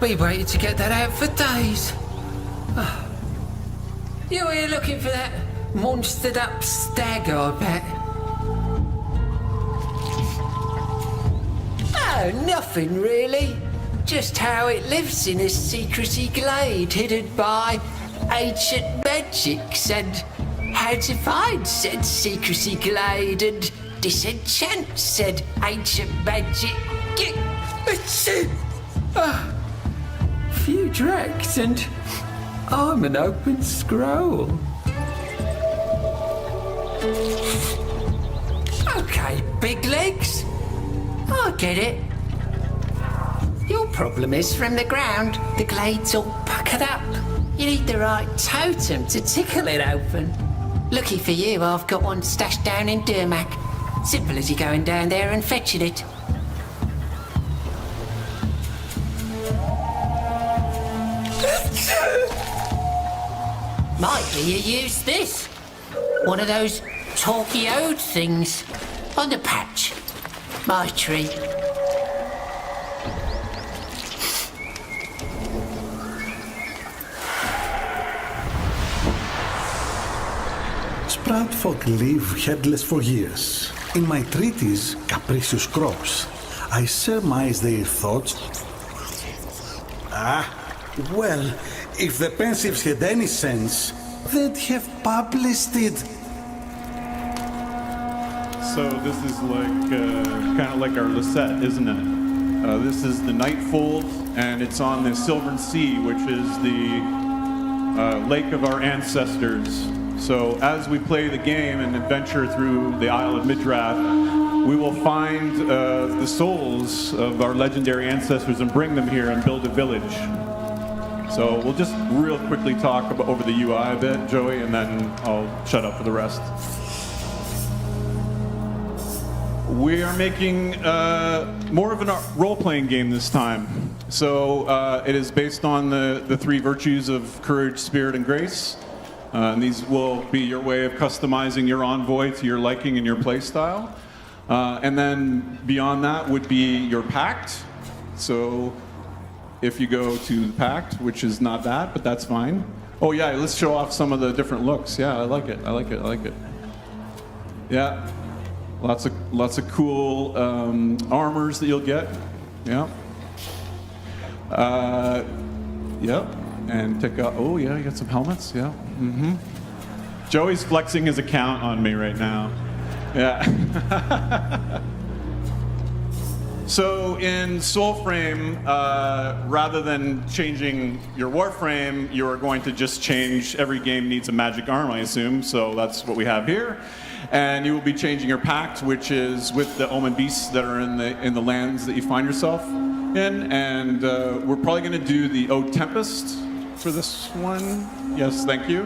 We waited to get that out for days. You were looking for that monstered up stag, I bet. Oh, nothing really. Just how it lives in a secrecy glade hidden by ancient magics, and how to find said secrecy glade and disenchant said ancient magic. Few drakes and I'm an open scroll. Okay, big legs. I get it. Your problem is from the ground, the glade's all puckered up. You need the right totem to tickle it open. Lucky for you, I've got one stashed down in Durmac. Simple as you going down there and fetching it. Might be you use this. One of those talky ode things. On the patch. My tree. Sprout folk live headless for years. In my treatise, Capricious Crops, I surmise their thoughts. Well, if the pensives had any sense, they'd have published it. So this is like kind of like our Lisette, isn't it? This is the Nightfold, and it's on the Silvern Sea, which is the lake of our ancestors. So as we play the game and adventure through the Isle of Midrath, we will find the souls of our legendary ancestors and bring them here and build a village. So we'll just real quickly talk about over the UI a bit, Joey, and then I'll shut up for the rest. We are making more of a role-playing game this time. So it is based on the three virtues of courage, spirit, and grace. And these will be your way of customizing your envoy to your liking and your play style. And then beyond that would be your pact. So if you go to the pact, which is not that, but that's fine. Oh yeah, let's show off some of the different looks. Yeah, I like it. I like it. I like it. Yeah, lots of cool armors that you'll get. Yeah. Yep. And take out. Oh yeah, you got some helmets. Yeah. Mm-hmm. Joey's flexing his account on me right now. Yeah. So in Soulframe, rather than changing your Warframe, you are going to just change, every game needs a magic arm, I assume, so that's what we have here. And you will be changing your pact, which is with the Omen Beasts that are in the lands that you find yourself in. And we're probably going to do the Ode Tempest for this one. Yes, thank you.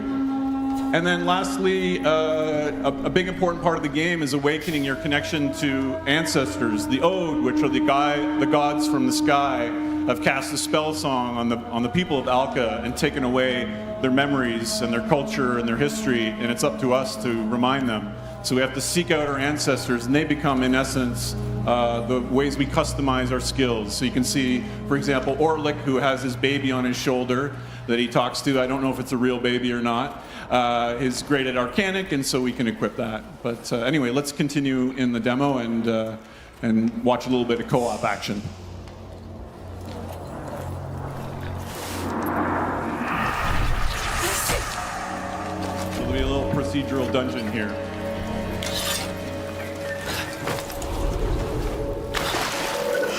And then lastly, a big important part of the game is awakening your connection to ancestors. The Ode, which are the gods from the sky, have cast a spell song on the people of Alka and taken away their memories and their culture and their history, and it's up to us to remind them. So we have to seek out our ancestors, and they become, in essence, the ways we customize our skills. So you can see, for example, Orlick, who has his baby on his shoulder that he talks to. I don't know if it's a real baby or not. Is great at Arcanic, and so we can equip that. But anyway, let's continue in the demo and watch a little bit of co-op action. There'll be a little procedural dungeon here.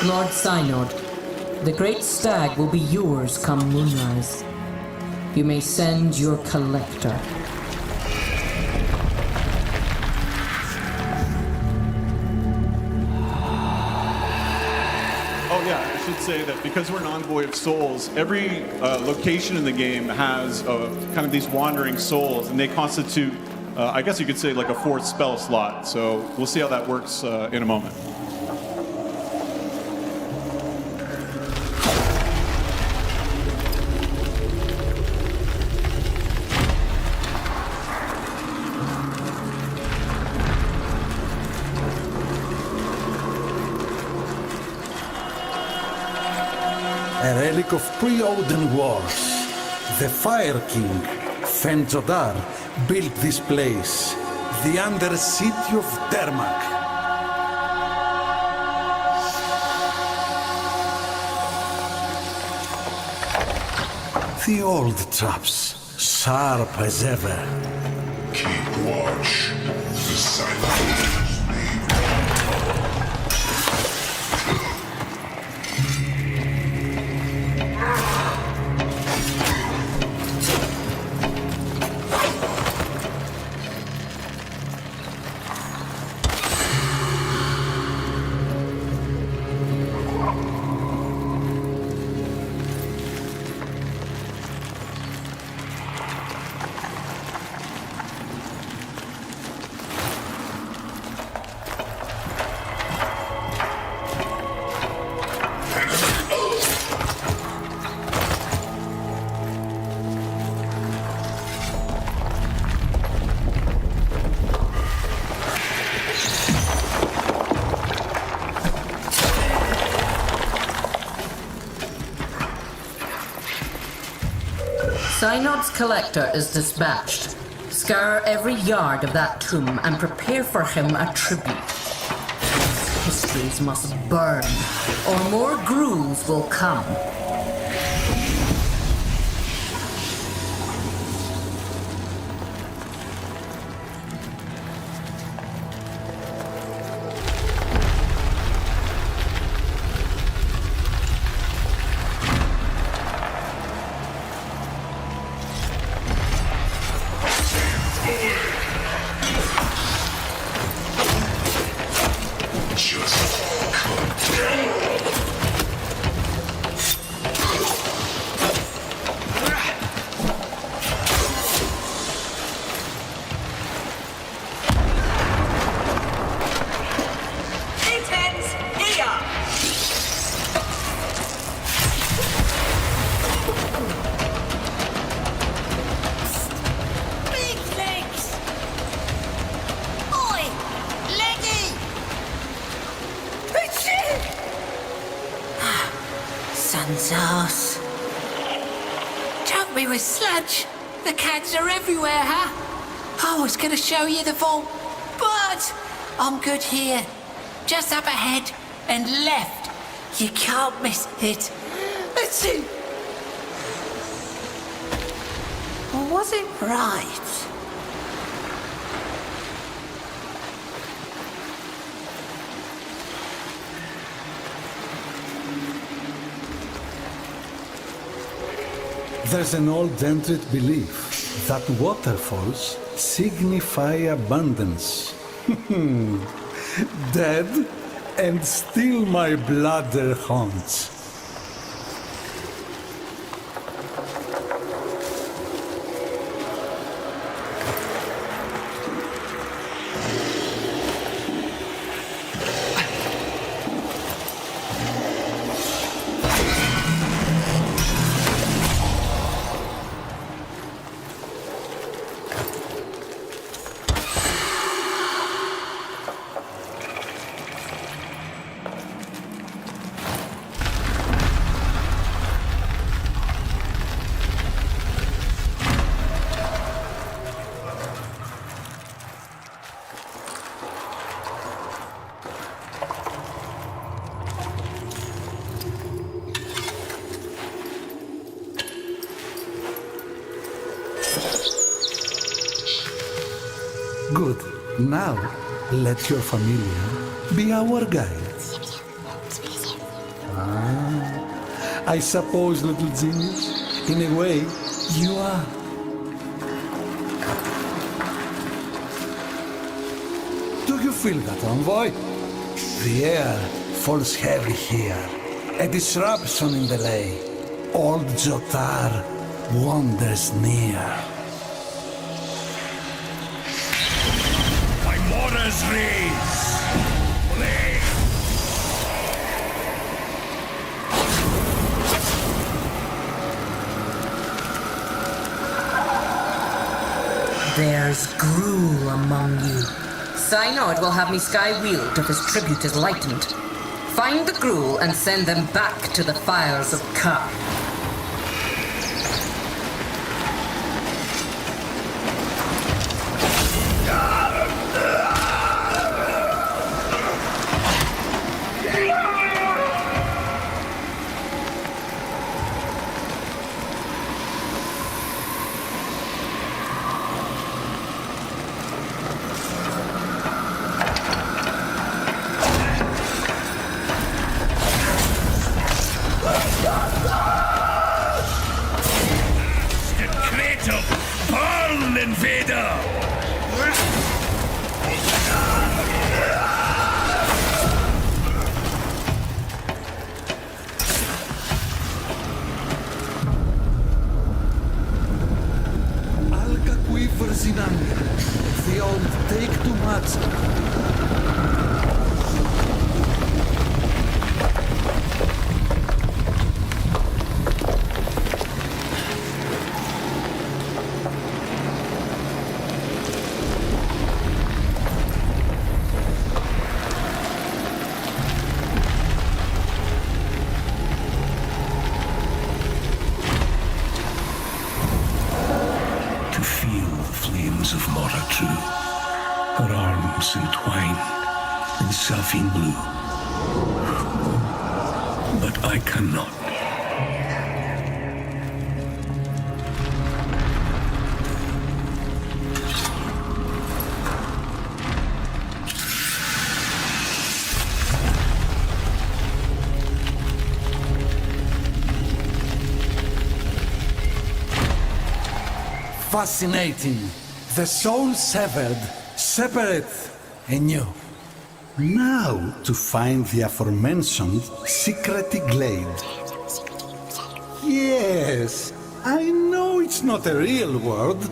Lord Synod, the great stag will be yours come moonrise. You may send your collector. Oh yeah, I should say that because we're an envoy of souls, every location in the game has kind of these wandering souls, and they constitute, I guess you could say, like a fourth spell slot. So we'll see how that works in a moment. A relic of pre-Odin wars. The Fire King, Fenjodar, built this place, the Under-City of Dermak. The old traps, sharp as ever. Keep watch. The silent. Synod's collector is dispatched. Scour every yard of that tomb and prepare for him a tribute. Histories must burn, or more grooves will come. Sun's arse. Dump me with sludge. The cats are everywhere, huh? I was gonna show you the vault, but I'm good here. Just up ahead and left. You can't miss it. Let's see. Was it right? There's an old Dendrit belief that waterfalls signify abundance. Dead, and still my bladder haunts. Good. Now, let your familiar be our guide. I suppose, little genius, in a way, you are. Do you feel that, envoy? The air falls heavy here. A disruption in the lay. Old Jotar wanders near. Raise! Play! There's gruel among you. Synod will have me sky-wheeled if his tribute is lightened. Find the gruel and send them back to the fires of Ka. The old take too much. Of Mora too, her arms entwined in selfing blue. But I cannot. Fascinating. The soul severed, separate, anew. Now to find the aforementioned secret glade. Yes, I know it's not a real word.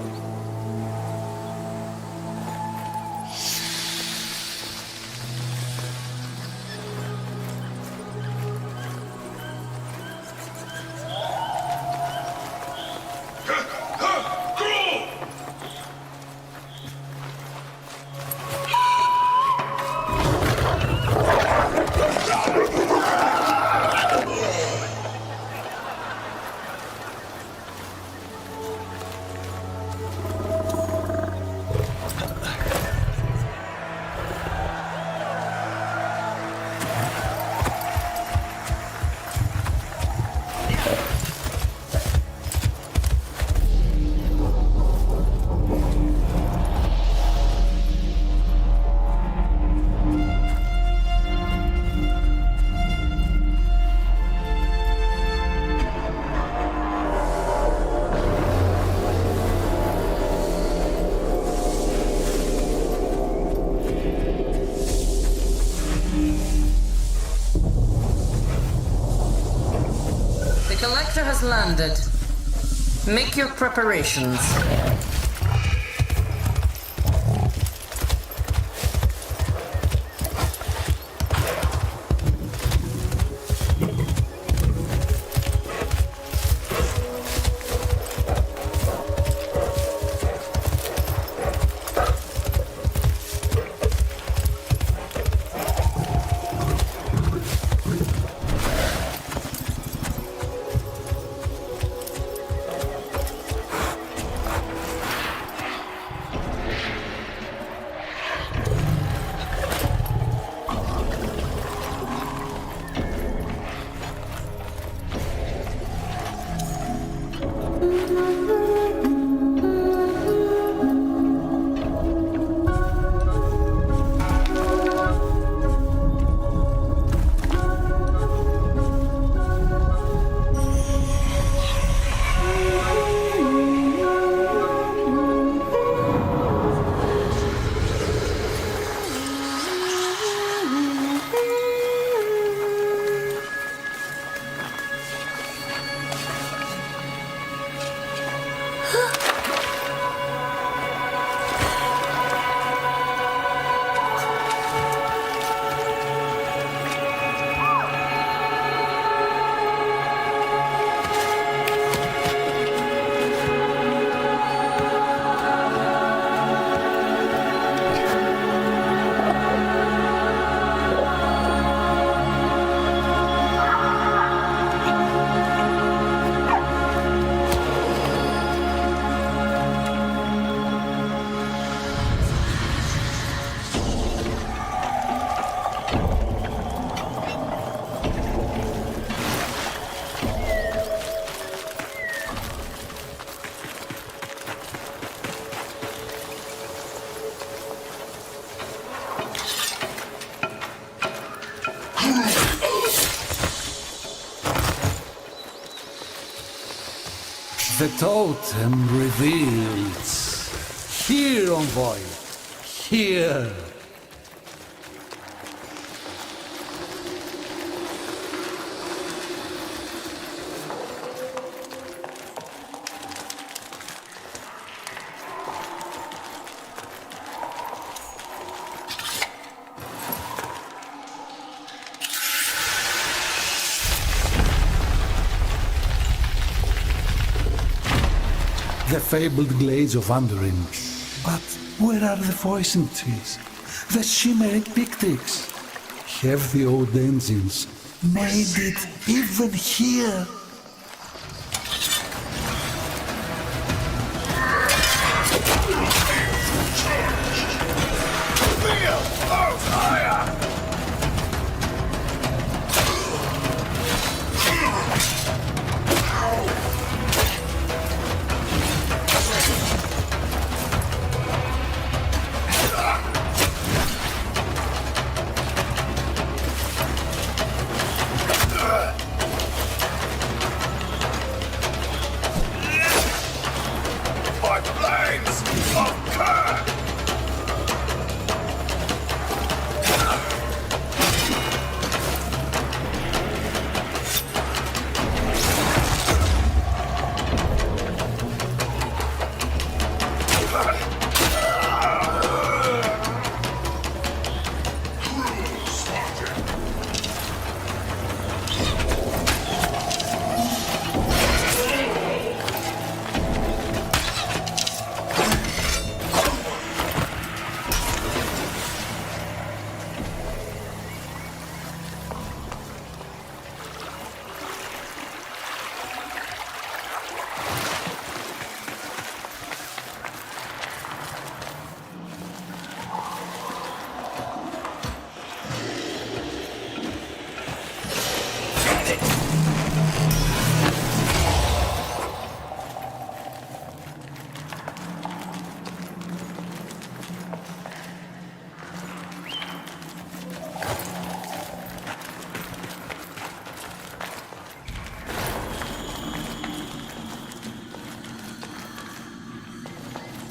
Collector has landed. Make your preparations. The totem reveals. Here, envoy. Here. The fabled glades of Underin. But where are the voicing trees? The shimmering pictics? Have the old engines made it even here?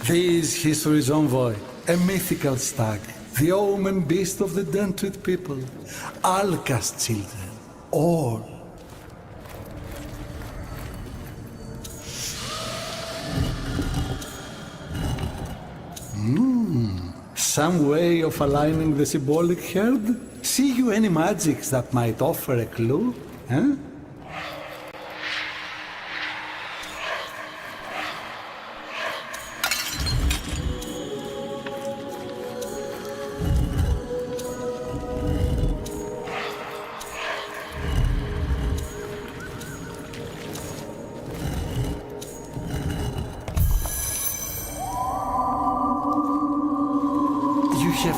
This history's envoy, a mythical stag, the omen beast of the Dentrid people, Alka's children, all. Some way of aligning the symbolic herd? See you any magics that might offer a clue? Huh?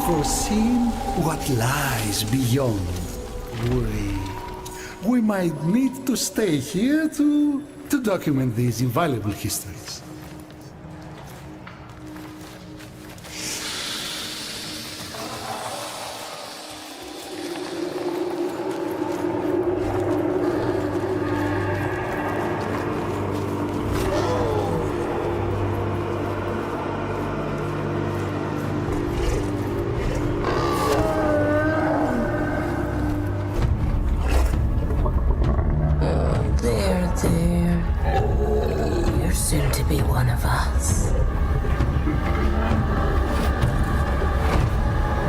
Foreseen what lies beyond. We might need to stay here to document these invaluable histories.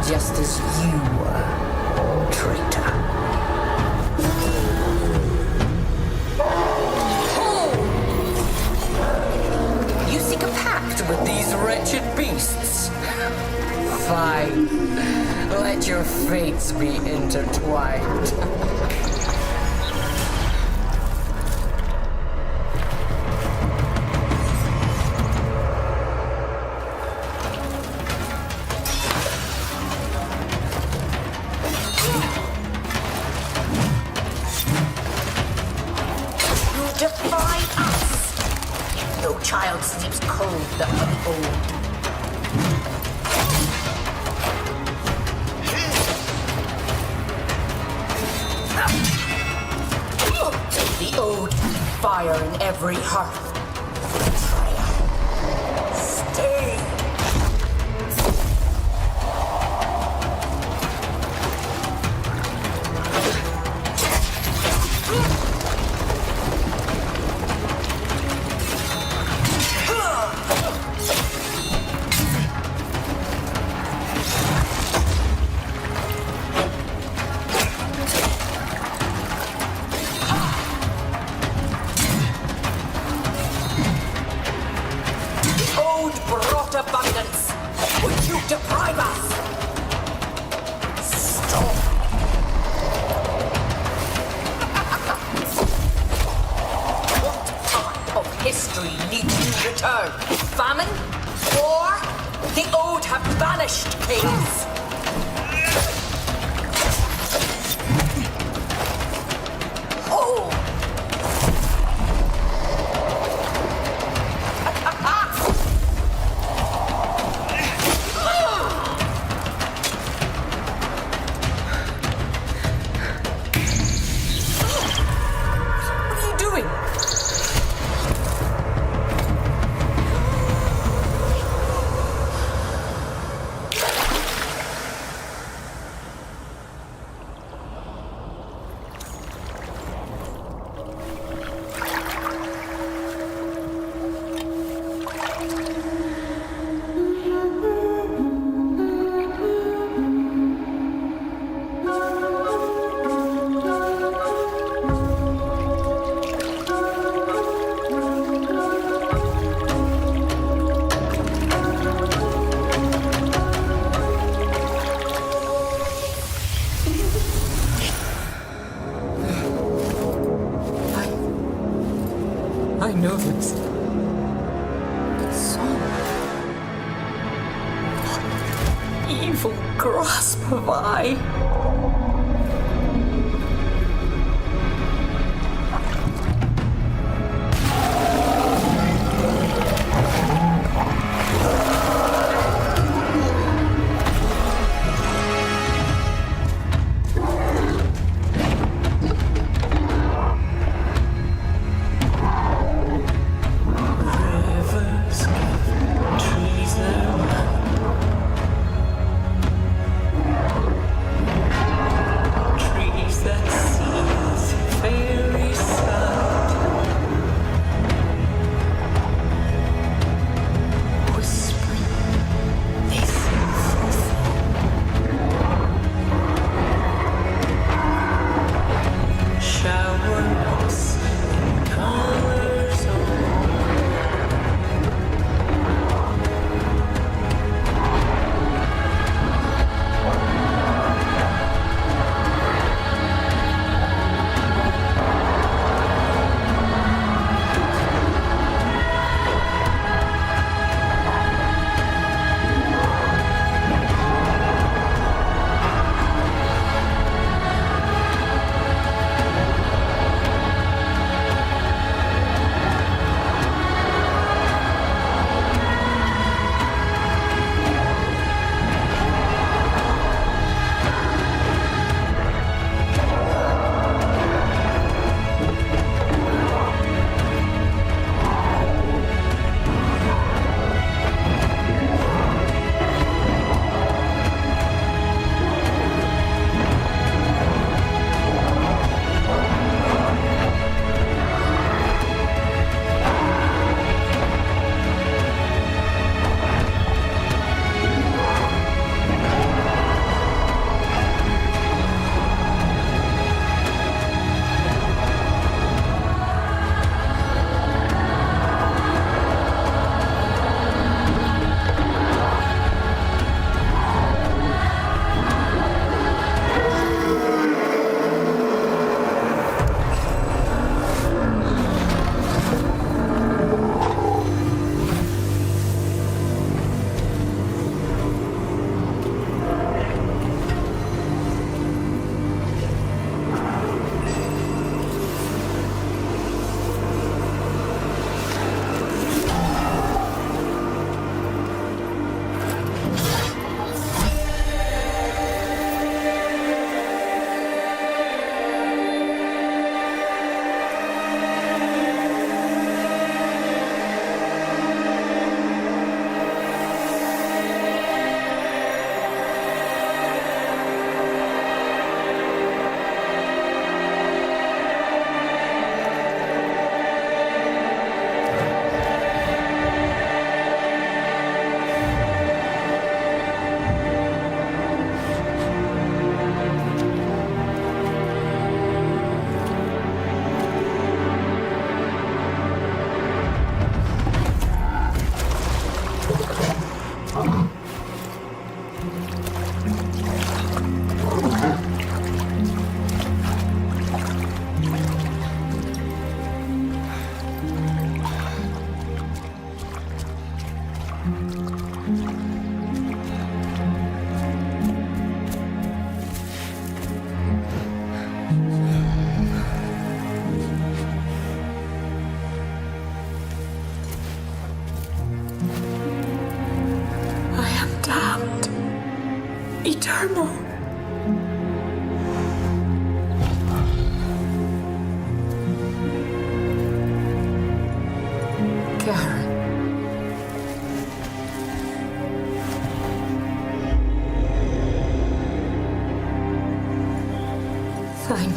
Just as you were, traitor. You seek a pact with these wretched beasts? Fine. Let your fates be intertwined. Child sleeps cold that old. The ode, fire in every hearth. Stay. Abundance. Would you deprive us? Stop. What part of history needs you return? Famine? War? The Ode have banished kings. Oh! I know this song. What evil grasp have I?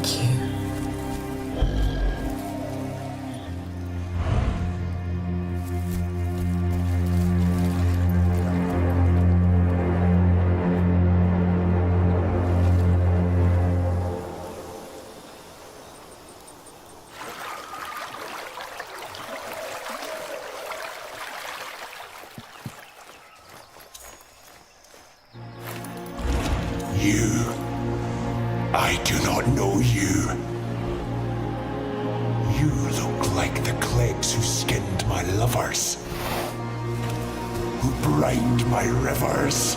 Thank you. You. I do not know you. You look like the Clegs who skinned my lovers, who brined my rivers,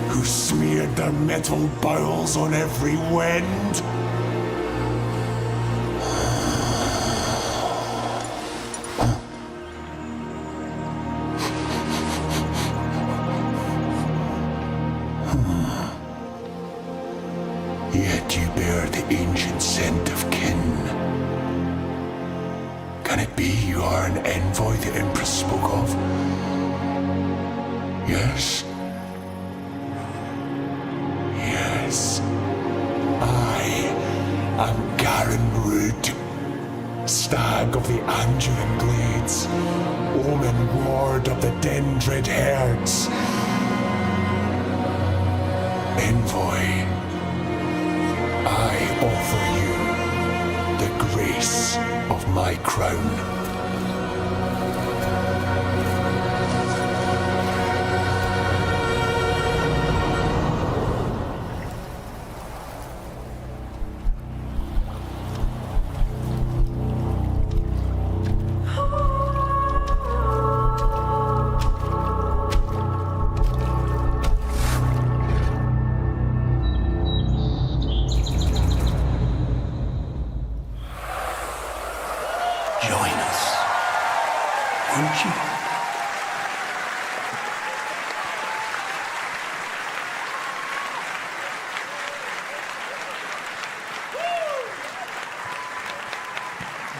who smeared their metal bowels on every wind. Yet you bear the ancient scent of kin. Can it be you are an envoy the Empress spoke of? Yes? Yes. I am Garen Rood, stag of the Anduin Glades, omen ward of the Dendrid herds. Envoy, I offer you the grace of my crown. Join us, won't you?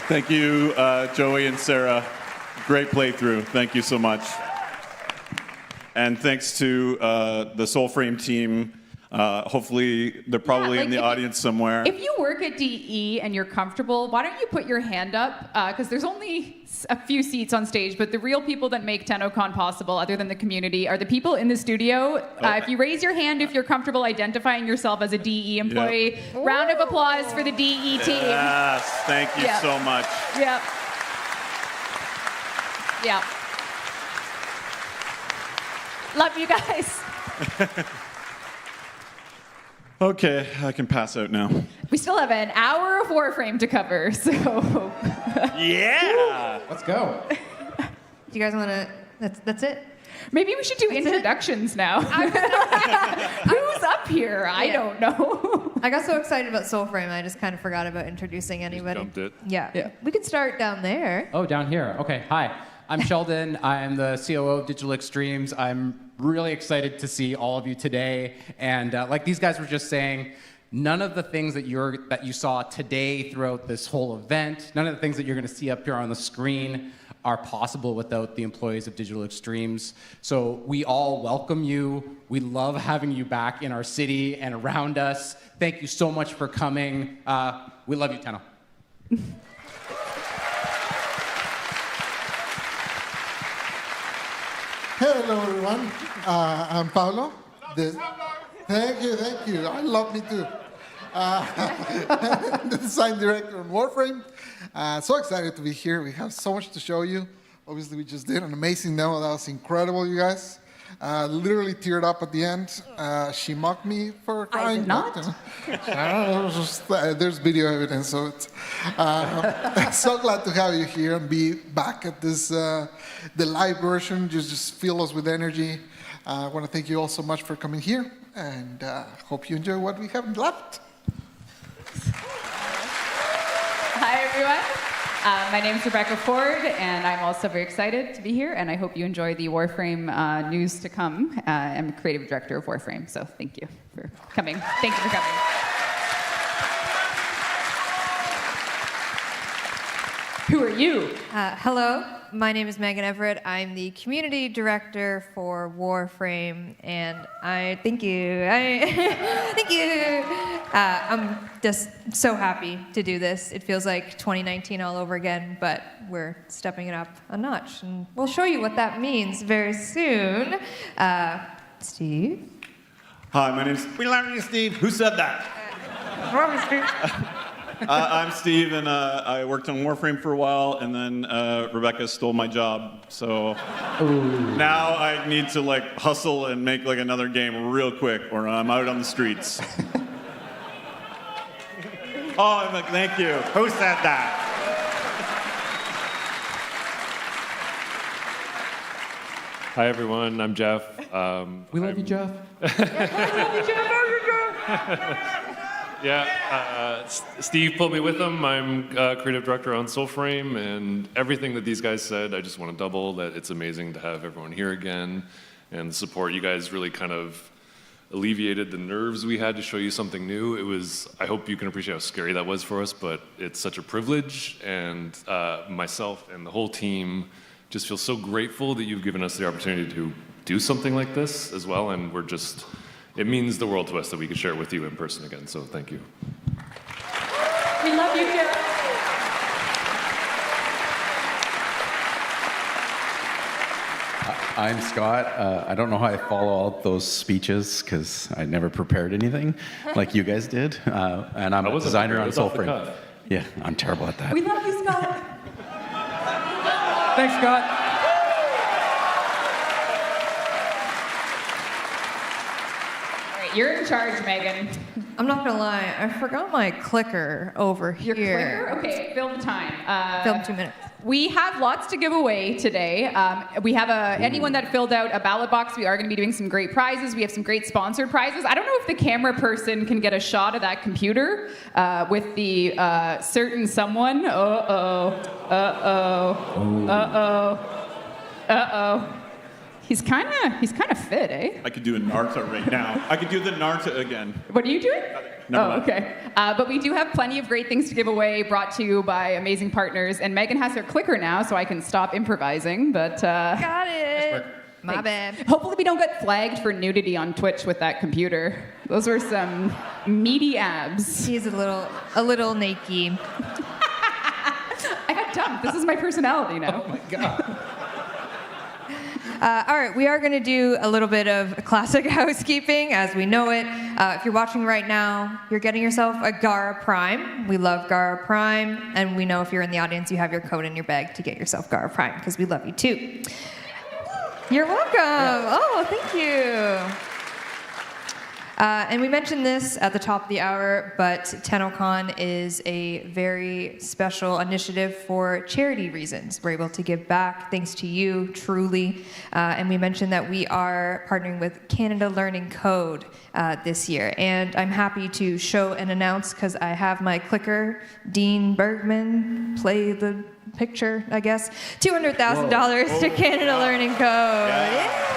Thank you, Joey and Sarah. Great playthrough. Thank you so much. And thanks to the Soulframe team. Hopefully, they're probably in the audience somewhere. If you work at DE and you're comfortable, why don't you put your hand up? Because there's only a few seats on stage, but the real people that make Tennocon possible, other than the community, are the people in the studio. If you raise your hand if you're comfortable identifying yourself as a DE employee, Yep. round of applause for the DE team. Yes, thank you Yep. so much. Yep. Yep. Love you guys. Okay, I can pass out now. We still have an hour of Warframe to cover, so. Yeah! Let's go. Do you guys want to? That's it. Maybe we should do introductions now. Who's up here? I don't know. I got so excited about Soulframe, I just kind of forgot about introducing anybody. Jumped it. Yeah. We could start down there. Oh, down here. Okay, hi. I'm Sheldon. I'm the COO of Digital Extremes. I'm really excited to see all of you today. And like these guys were just saying, none of the things that you saw today throughout this whole event, none of the things that you're going to see up here on the screen are possible without the employees of Digital Extremes. So we all welcome you. We love having you back in our city and around us. Thank you so much for coming. We love you, Tenno. Hello, everyone. I'm Paulo. Thank you. I love me too. The design director on Warframe. So excited to be here. We have so much to show you. Obviously, we just did an amazing demo. That was incredible, you guys. Literally teared up at the end. She mocked me for crying. I did not. There's video evidence of it. So glad to have you here and be back at this, the live version. Just fill us with energy. I want to thank you all so much for coming here, and hope you enjoy what we have left. Hi, everyone. My name is Rebecca Ford, and I'm also very excited to be here, and I hope you enjoy the Warframe news to come. I'm the creative director of Warframe, so thank you for coming. Thank you for coming. Who are you? Hello. my name is Megan Everett. I'm the community director for Warframe, and I thank you. Thank you. I'm just so happy to do this. It feels like 2019 all over again, but we're stepping it up a notch, and we'll show you what that means very soon. Steve? Hi, my name's... We love you, Steve. Who said that? I'm Steve, and I worked on Warframe for a while, and then Rebecca stole my job. So now I need to like hustle and make like another game real quick, or I'm out on the streets. Oh, thank you. Who said that? Hi everyone, I'm Jeff. We love you, Jeff. Yeah, Steve pulled me with him. I'm creative director on Soulframe, and everything that these guys said, I just want to double that it's amazing to have everyone here again, and the support. You guys really kind of alleviated the nerves we had to show you something new. It was, I hope you can appreciate how scary that was for us, but it's such a privilege, and myself and the whole team just feel so grateful that you've given us the opportunity to do something like this as well, and we're just, it means the world to us that we could share it with you in person again, so thank you. We love you, Jeff. I'm Scott. I don't know how I follow all those speeches because I never prepared anything like you guys did. And I'm a designer on Soulframe. Yeah, I'm terrible at that. We love you, Scott. Thanks, Scott. You're in charge, Megan. I'm not gonna lie, I forgot my clicker over Your here. clicker? Okay, film time. Film 2 minutes. We have lots to give away today. We have anyone that filled out a ballot box. We are going to be doing some great prizes. We have some great sponsored prizes. I don't know if the camera person can get a shot of that computer with the certain someone. He's kind of fit, eh? I could do a Naruto right now. I could do the Naruto again. What are you doing? Never mind. Okay. But we do have plenty of great things to give away, brought to you by amazing partners. And Megan has her clicker now, so I can stop improvising. But got it. My bad. Hopefully we don't get flagged for nudity on Twitch with that computer. Those were some meaty abs. He's a little naked. I got dumped. This is my personality now. Oh my God. All right, we are going to do a little bit of classic housekeeping as we know it. If you're watching right now, you're getting yourself a Gara Prime. We love Gara Prime, and we know if you're in the audience, you have your code in your bag to get yourself Gara Prime, because we love you too. You're welcome. Yeah. Oh, thank you. And we mentioned this at the top of the hour, but Tennocon is a very special initiative for charity reasons. We're able to give back thanks to you, truly. And we mentioned that we are partnering with Canada Learning Code this year. And I'm happy to show and announce, because I have my clicker, Dean Bergman, play the picture, I guess. $200,000 to Canada Learning Code. Yeah.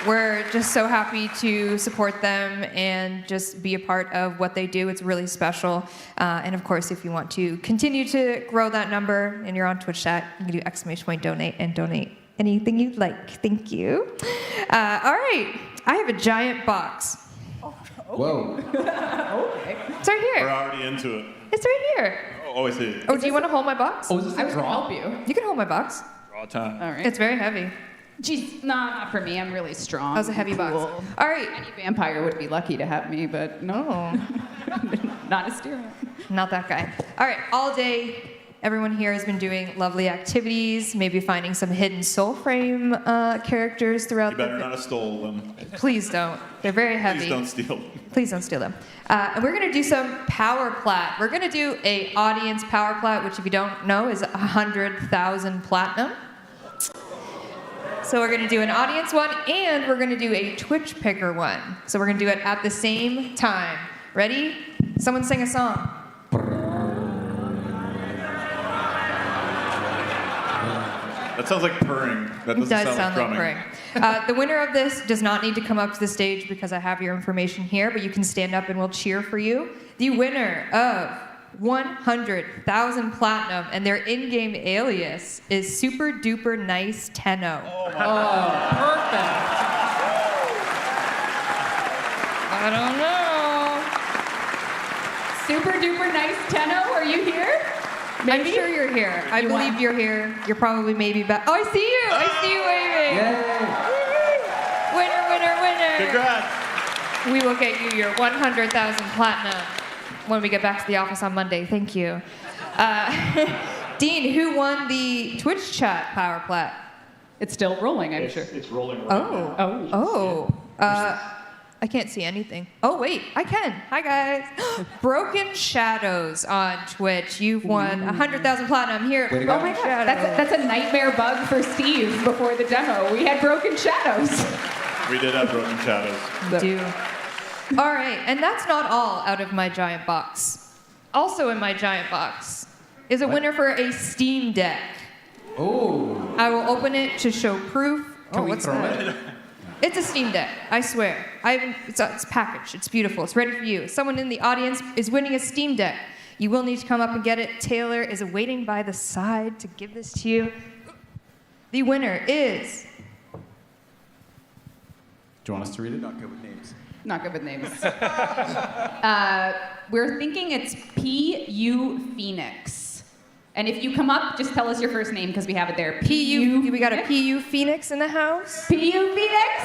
We're just so happy to support them and just be a part of what they do. It's really special. And of course, if you want to continue to grow that number and you're on Twitch chat, you can do !donate and donate anything you'd like. Thank you. All right, I have a giant box. Whoa. Okay. It's right here. We're already into it. It's right here. Oh, I see. Oh, do you want to hold my box? Oh, is this a draw? Help you. You can hold my box. Draw time. All right. It's very heavy. Jeez, no, not for me. I'm really strong. That was a heavy box. All right. Any vampire would be lucky to have me, but no. Not a Styrian. Not that guy. All right, all day, everyone here has been doing lovely activities, maybe finding some hidden Soulframe characters throughout You better not have stole them. Please don't. They're very heavy. Please don't steal them. Please don't steal them. And we're going to do some power plat. We're going to do a audience power plat, which if you don't know is 100,000 platinum. So we're going to do an audience one, and we're going to do a Twitch picker one. So we're going to do it at the same time. Ready? Someone sing a song. That sounds like purring. That It doesn't does sound sound like like drumming. purring. The winner of this does not need to come up to the stage because I have your information here, but you can stand up and we'll cheer for you. The winner of 100,000 platinum and their in-game alias is Super Duper Nice Tenno. Perfect. I don't know. Super duper nice Tenno, are you here? I'm sure you're here. I believe you're here. You're probably maybe back. Oh, I see you. I see you waving. Winner, winner, winner. Congrats. We will get you your 100,000 platinum when we get back to the office on Monday. Thank you. Dean, who won the Twitch chat power plat? It's still rolling, I'm sure. It's rolling right now. I can't see anything. Oh, wait, I can. Hi, guys. Broken Shadows on Twitch. You've won 100,000 platinum here at Oh Broken my God, Shadows. that's a nightmare bug for Steve before the demo. We had broken shadows. We did have broken shadows. We do. All right, and that's not all out of my giant box. Also in my giant box is a winner for a Steam Deck. Oh. I will open it to show proof. Can we what's throw that? it? It's a Steam Deck, I swear. It's packaged, it's beautiful, it's ready for you. Someone in the audience is winning a Steam Deck. You will need to come up and get it. Taylor is waiting by the side to give this to you. The winner is... Do you want us to read it? Not good with names. Not good with names. We're thinking it's PU Phoenix. And if you come up, just tell us your first name because we have it there. We got a PU Phoenix in the house. PU Phoenix?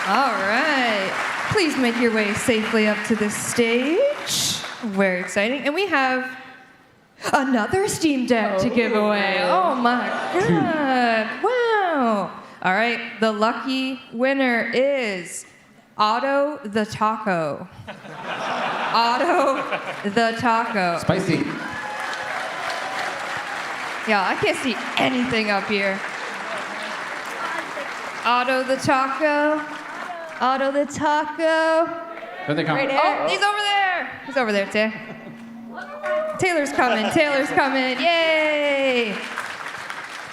All right. Please make your way safely up to the stage. Very exciting. And we have another Steam Deck to give away. Oh my God. Wow. All right. The lucky winner is Otto the Taco. Otto the Taco. Spicy. Yeah, I can't see anything up here. Otto the Taco. Otto the Taco. Here they come. Right here. Oh, he's over there. He's over there, Tay. Taylor's coming. Taylor's coming. Yay.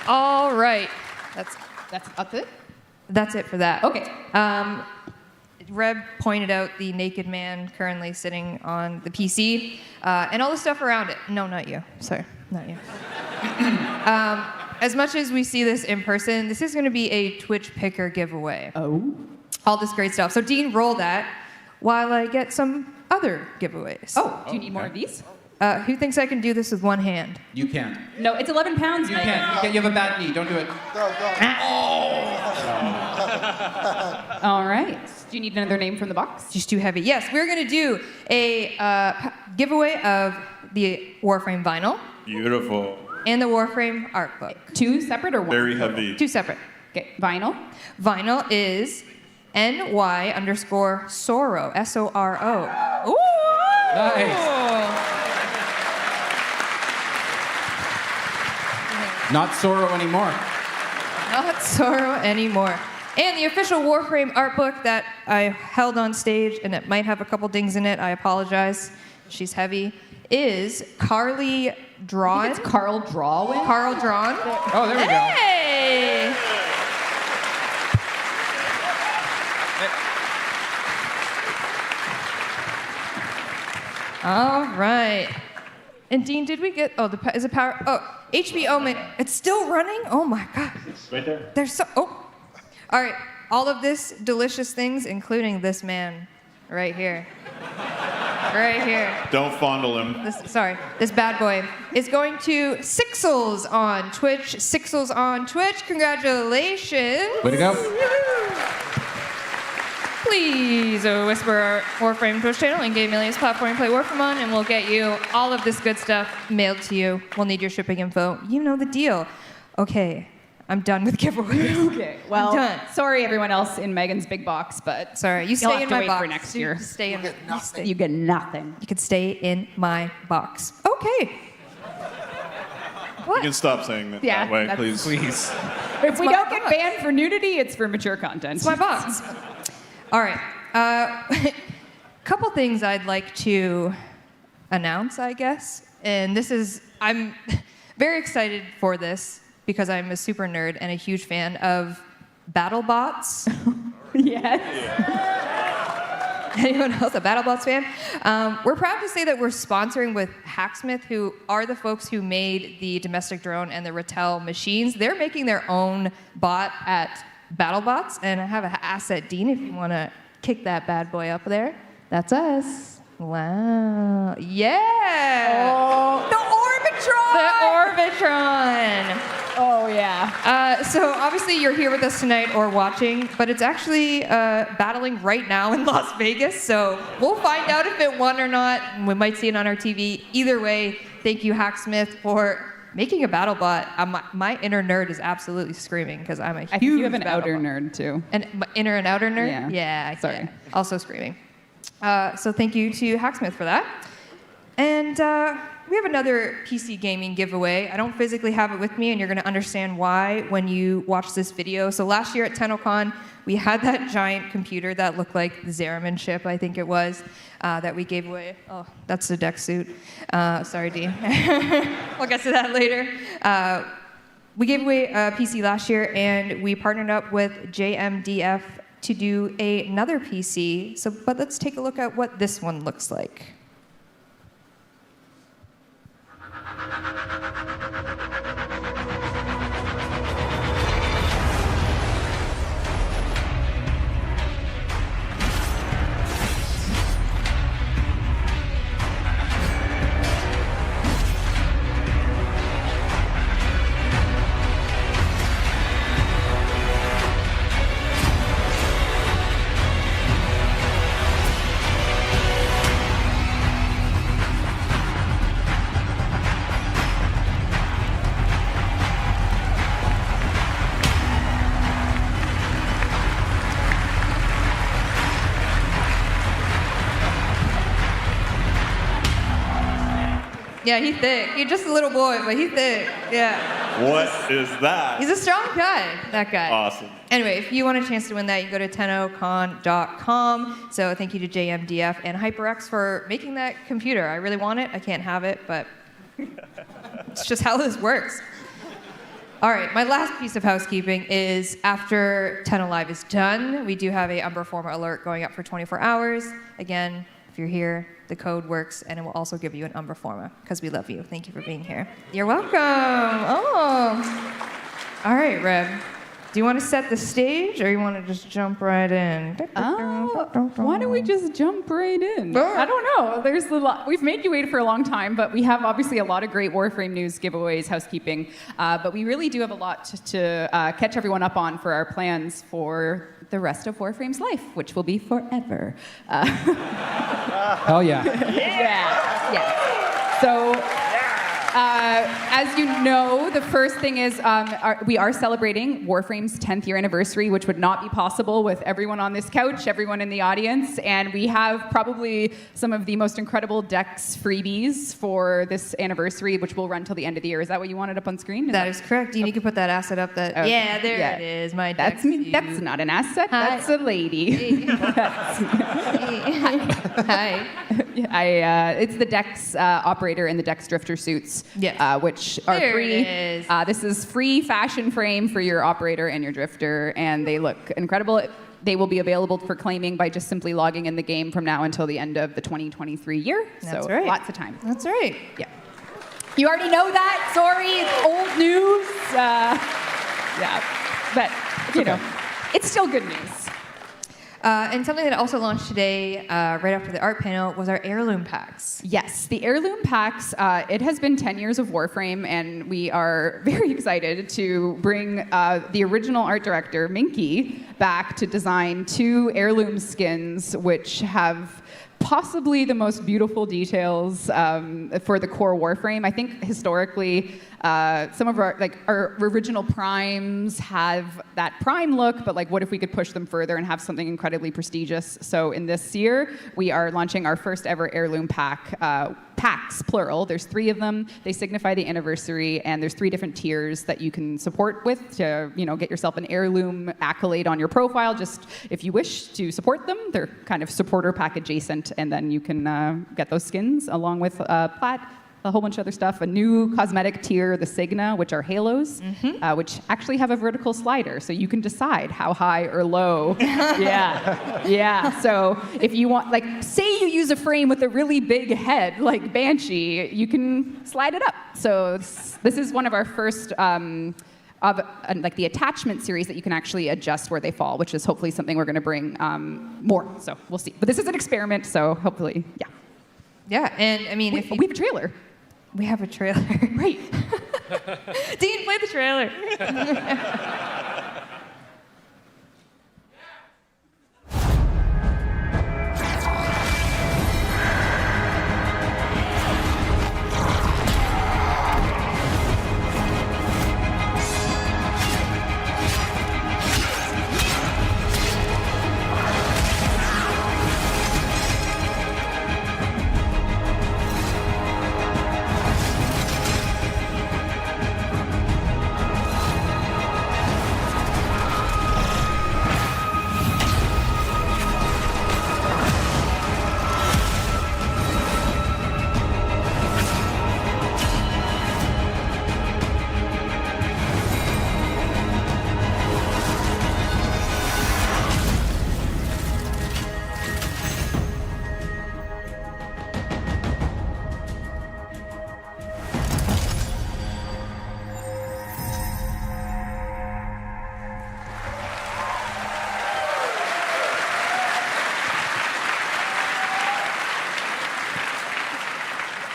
All right. That's it? That's it for that. Okay. Reb pointed out the naked man currently sitting on the PC and all the stuff around it. No, not you. Sorry, not you. As much as we see this in person, this is going to be a Twitch picker giveaway. Oh. All this great stuff. So Dean, roll that while I get some other giveaways. Oh, do you need more of these? Who thinks I can do this with one hand? You can. No, it's 11 pounds, You Megan. can. You have a bad knee. Don't do it. All right. Do you need another name from the box? Just too heavy. Yes, we're going to do a giveaway of the Warframe vinyl Beautiful. and the Warframe art book. Two separate or one? Very heavy. Two separate. Okay, vinyl. Vinyl is NY_Soro, S-O-R-O. Ooh! Nice. Not sorrow anymore. Not sorrow anymore. And the official Warframe art book that I held on stage, and it might have a couple dings in it, I apologize, she's heavy, is Carly Drawn. I think it's Carl Drawin. Carl Drawn. Oh, there we go. Hey! All right. And Dean, did we get? Oh, is it power? Oh, HBO. It's still running. Oh my God. It's right there. There's so. Oh. All right. All of this delicious things, including this man, right here. Right here. Don't fondle him. This bad boy is going to Sixels on Twitch. Sixels on Twitch. Congratulations. Way to go. Please whisper our Warframe Twitch channel and Game Aliens platform play Warframe on, and we'll get you all of this good stuff mailed to you. We'll need your shipping info. You know the deal. Okay, I'm done with giveaways. Okay, well, I'm done. Sorry everyone else in Megan's big box, but Sorry, you you'll stay have in to my wait box. for next year. You stay in. You get nothing. You could stay in my box. Okay. You can stop saying that, Yeah, that way, that's- please. If we don't get banned for nudity, it's for mature content. It's my box. All right. Couple things I'd like to announce, I guess. And I'm very excited for this because I'm a super nerd and a huge fan of BattleBots. Yes. Anyone else a BattleBots fan? We're proud to say that we're sponsoring with Hacksmith, who are the folks who made the domestic drone and the Rattel machines. They're making their own bot at BattleBots, and I have an asset, Dean, if you want to kick that bad boy up there. That's us. Wow. Yeah. Oh, the Orbitron. Oh, yeah. So obviously you're here with us tonight or watching, but it's actually battling right now in Las Vegas. So we'll find out if it won or not. We might see it on our TV. Either way, thank you, Hacksmith, for making a BattleBot. My inner nerd is absolutely screaming because I'm a huge I think you have an BattleBot. outer nerd, too. An inner and outer nerd? Yeah. Yeah. Sorry. Yeah. Also screaming. So thank you to Hacksmith for that. And we have another PC gaming giveaway. I don't physically have it with me, and you're going to understand why when you watch this video. So last year at Tennocon, we had that giant computer that looked like the Zeraman chip, I think it was, that we gave away. Oh, that's the deck suit. Sorry, Dean. We'll get to that later. We gave away a PC last year, and we partnered up with JMDF to do another PC. But let's take a look at what this one looks like. Yeah, he's thick. He's just a little boy, but he's thick. Yeah. What is that? He's a strong guy, that guy. Awesome. Anyway, if you want a chance to win that, you can go to Tennocon.com. So thank you to JMDF and HyperX for making that computer. I really want it. I can't have it, but it's just how this works. All right, my last piece of housekeeping is after Tenno Live is done, we do have a Umbraforma alert going up for 24 hours. Again, if you're here, the code works, and it will also give you an Umbraforma, because we love you. Thank you for being here. You're welcome. Oh. All right, Reb. Do you want to set the stage, or you want to just jump right in? Why don't we just jump right in? I don't know. There's a lot. We've made you wait for a long time, but we have obviously a lot of great Warframe news, giveaways, housekeeping. But we really do have a lot to catch everyone up on for our plans for the rest of Warframe's life, which will be forever. Hell yeah. Yeah. So. As you know, the first thing is we are celebrating Warframe's 10th year anniversary, which would not be possible with everyone on this couch, everyone in the audience, and we have probably some of the most incredible Dex freebies for this anniversary, which will run till the end of the year. Is that what you wanted up on screen? That is correct. Dean, you can put that asset up. Okay. Yeah, there it is. My Dex. That's not an asset. Hi. That's a lady. Hi. It's the Dex operator and the Dex drifter suits, which are There free. it is. This is free fashion frame for your operator and your drifter, and they look incredible. They will be available for claiming by just simply logging in the game from now until the end of the 2023 year. That's so right. Lots of time. That's right. Yeah. You already know that. Sorry, it's old news. Yeah, but you know, it's still good news. And something that also launched today, right after the art panel, was our heirloom packs. Yes, the heirloom packs. It has been 10 years of Warframe, and we are very excited to bring the original art director, Minky, back to design 2 heirloom skins, which have possibly the most beautiful details for the core Warframe. I think historically, some of our original primes have that prime look, but what if we could push them further and have something incredibly prestigious? So in this year, we are launching our first ever heirloom pack packs, plural. There's 3 of them. They signify the anniversary, and there's 3 different tiers that you can support with to, get yourself an heirloom accolade on your profile, just if you wish to support them. They're kind of supporter pack adjacent, and then you can get those skins along with plat, a whole bunch of other stuff. A new cosmetic tier, the Signa, which are halos, which actually have a vertical slider, so you can decide how high or low. Yeah. So if you want, say you use a frame with a really big head, like Banshee, you can slide it up. So this is one of our first of the attachment series that you can actually adjust where they fall, which is hopefully something we're going to bring more. So we'll see. But this is an experiment, so hopefully, yeah. Yeah, and I mean, we have a trailer. We have a trailer. Right. Dean, play the trailer.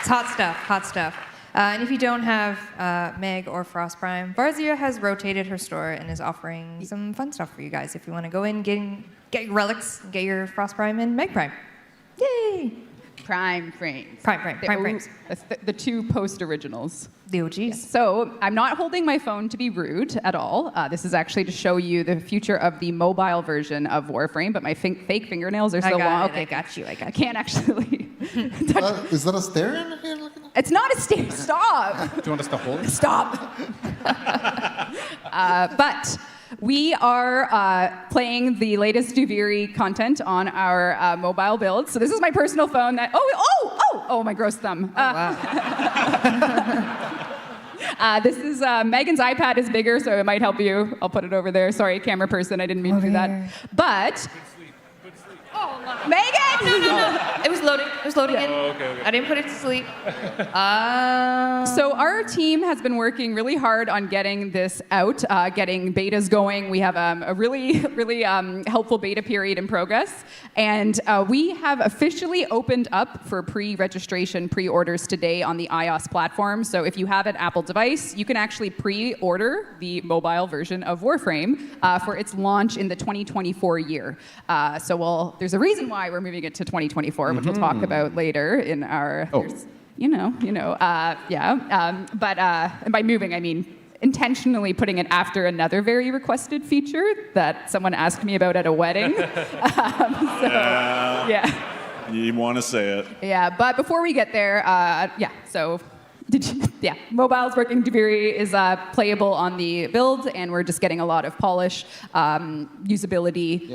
It's hot stuff. And if you don't have Meg or Frost Prime, Varzia has rotated her store and is offering some fun stuff for you guys if you want to go in, get your relics, get your Frost Prime and Meg Prime. Yay! Prime frames. Prime frames. The 2 post originals. The OGs. Yes. So I'm not holding my phone to be rude at all. This is actually to show you the future of the mobile version of Warframe, but my fake fingernails are so long. Okay. I got you. I can't actually Is that a stereo here? It's not a stereo. Stop. Do you want us to hold it? Stop. But we are playing the latest Duviri content on our mobile build. So this is my personal phone that, oh, my gross thumb. This is, Megan's iPad is bigger, so it might help you. I'll put it over there. Sorry, camera person, I didn't mean to do that. But, Megan! No. It was loading in. Oh, okay. I didn't put it to sleep. So our team has been working really hard on getting this out, getting betas going. We have a really helpful beta period in progress. And we have officially opened up for pre-registration, pre-orders today on the iOS platform. So if you have an Apple device, you can actually pre-order the mobile version of Warframe for its launch in the 2024 year. There's a reason why we're moving it to 2024, which we'll talk about later in our, but by moving, I mean intentionally putting it after another very requested feature that someone asked me about at a wedding. You want to say it. Yeah, but before we get there, Mobile's working. Duviri is playable on the build, and we're just getting a lot of polish, usability,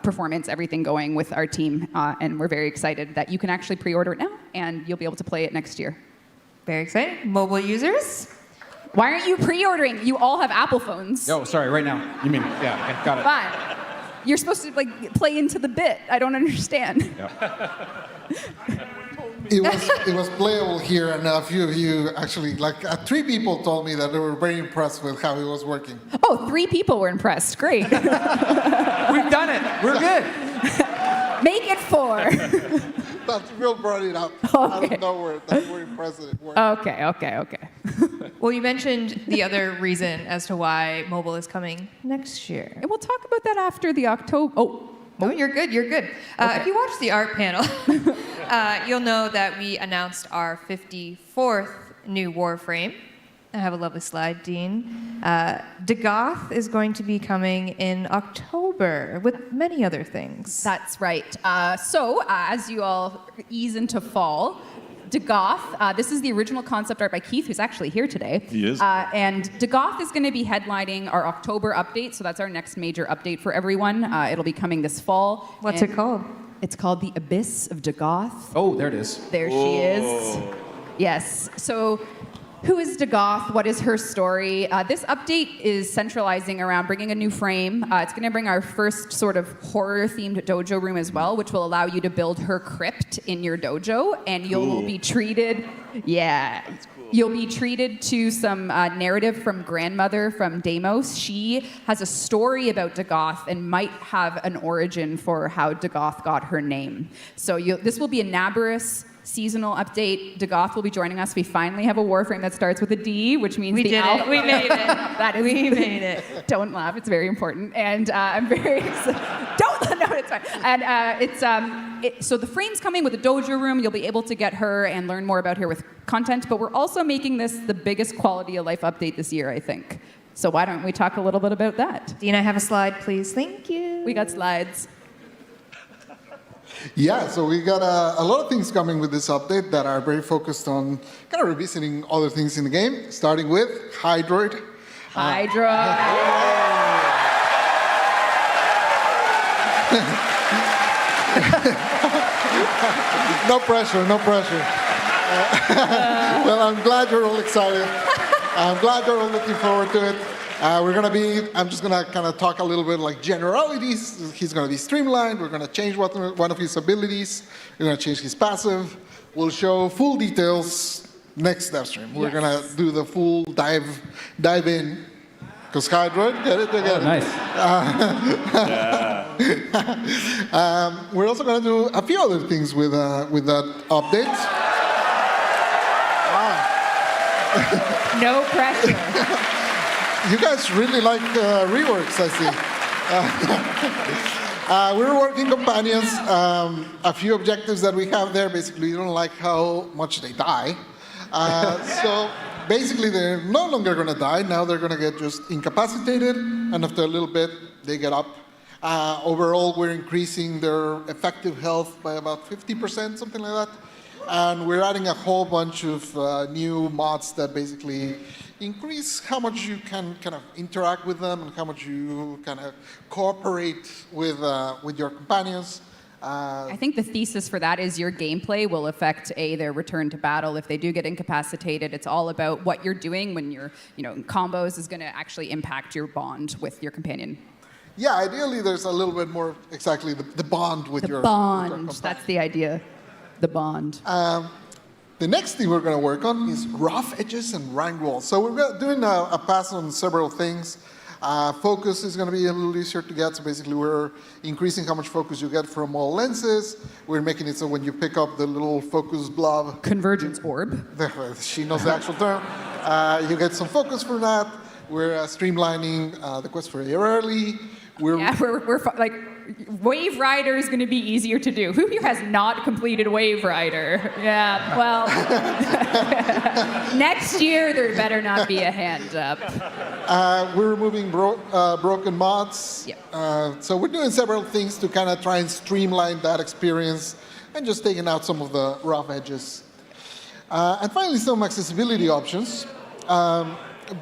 performance, everything going with our team. And we're very excited that you can actually pre-order it now, and you'll be able to play it next year. Very exciting. Mobile users? Why aren't you pre-ordering? You all have Apple phones. Oh, sorry, right now. You mean, okay, got it. Fine. You're supposed to play into the bit. I don't understand. It was playable here, and a few of you actually, 3 people told me that they were very impressed with how it was working. Oh, 3 people were impressed. Great. We've done it. We're good. Make it 4. That's Will brought it up out of nowhere. That's very impressive. It worked. Okay. Well, you mentioned the other reason as to why mobile is coming next year. And we'll talk about that after the October. Oh, you're good. Okay. If you watch the art panel, you'll know that we announced our 54th new Warframe. I have a lovely slide, Dean. Dagoth is going to be coming in October with many other things. That's right. So as you all ease into fall, Dagoth, this is the original concept art by Keith, who's actually here today. He is. And Dagoth is going to be headlining our October update, so that's our next major update for everyone. It'll be coming this fall. What's it called? It's called The Abyss of Dagoth. Oh, there it is. There she is. Yes. So, who is Dagoth? What is her story? This update is centralizing around bringing a new frame. It's going to bring our first sort of horror-themed dojo room as well, which will allow you to build her crypt in your dojo, and you'll be treated. Yeah. You'll be treated to some narrative from grandmother from Deimos. She has a story about Dagoth and might have an origin for how Dagoth got her name. So this will be a Nabarus seasonal update. Dagoth will be joining us. We finally have a Warframe that starts with a D, which means We did it. We made it. That is, We made it. Don't laugh. It's very important, and I'm very excited. Don't. No, it's fine. And so the frame's coming with a dojo room. You'll be able to get her and learn more about her with content. But we're also making this the biggest quality of life update this year, I think. So why don't we talk a little bit about that? Dina, have a slide, please. Thank you. We got slides. Yeah, so we got a lot of things coming with this update that are very focused on kind of revisiting other things in the game, starting with Hydroid. No pressure, no pressure. Well, I'm glad you're all excited. I'm glad you're all looking forward to it. I'm just gonna kind of talk a little bit like generalities. He's gonna be streamlined. We're gonna change one of his abilities. We're gonna change his passive. We'll show full details next dev stream. We're gonna do the full dive in. Because Hydroid, get it? Nice. We're also gonna do a few other things with that update. No pressure. You guys really like reworks, I see. We're working companions. A few objectives that we have there, basically, you don't like how much they die. So basically, they're no longer going to die. Now they're going to get just incapacitated, and after a little bit, they get up. Overall, we're increasing their effective health by about 50%, something like that. And we're adding a whole bunch of new mods that basically increase how much you can kind of interact with them and how much you kind of cooperate with your companions. I think the thesis for that is your gameplay will affect their return to battle. If they do get incapacitated, it's all about what you're doing when you're, in combos is going to actually impact your bond with your companion. Yeah, ideally there's a little bit more exactly the bond with your bond. That's the idea. The bond. The next thing we're going to work on is rough edges and rank walls. So we're doing a pass on several things. Focus is going to be a little easier to get. So basically, we're increasing how much focus you get from all lenses. We're making it so when you pick up the little focus blob, convergence orb. She knows the actual term. You get some focus for that. We're streamlining the quest for early. We're like, Wave Rider is going to be easier to do. Who here has not completed Wave Rider? Yeah, well, next year there better not be a hand up. We're removing broken mods. Yep. So we're doing several things to kind of try and streamline that experience and just taking out some of the rough edges. And finally, some accessibility options.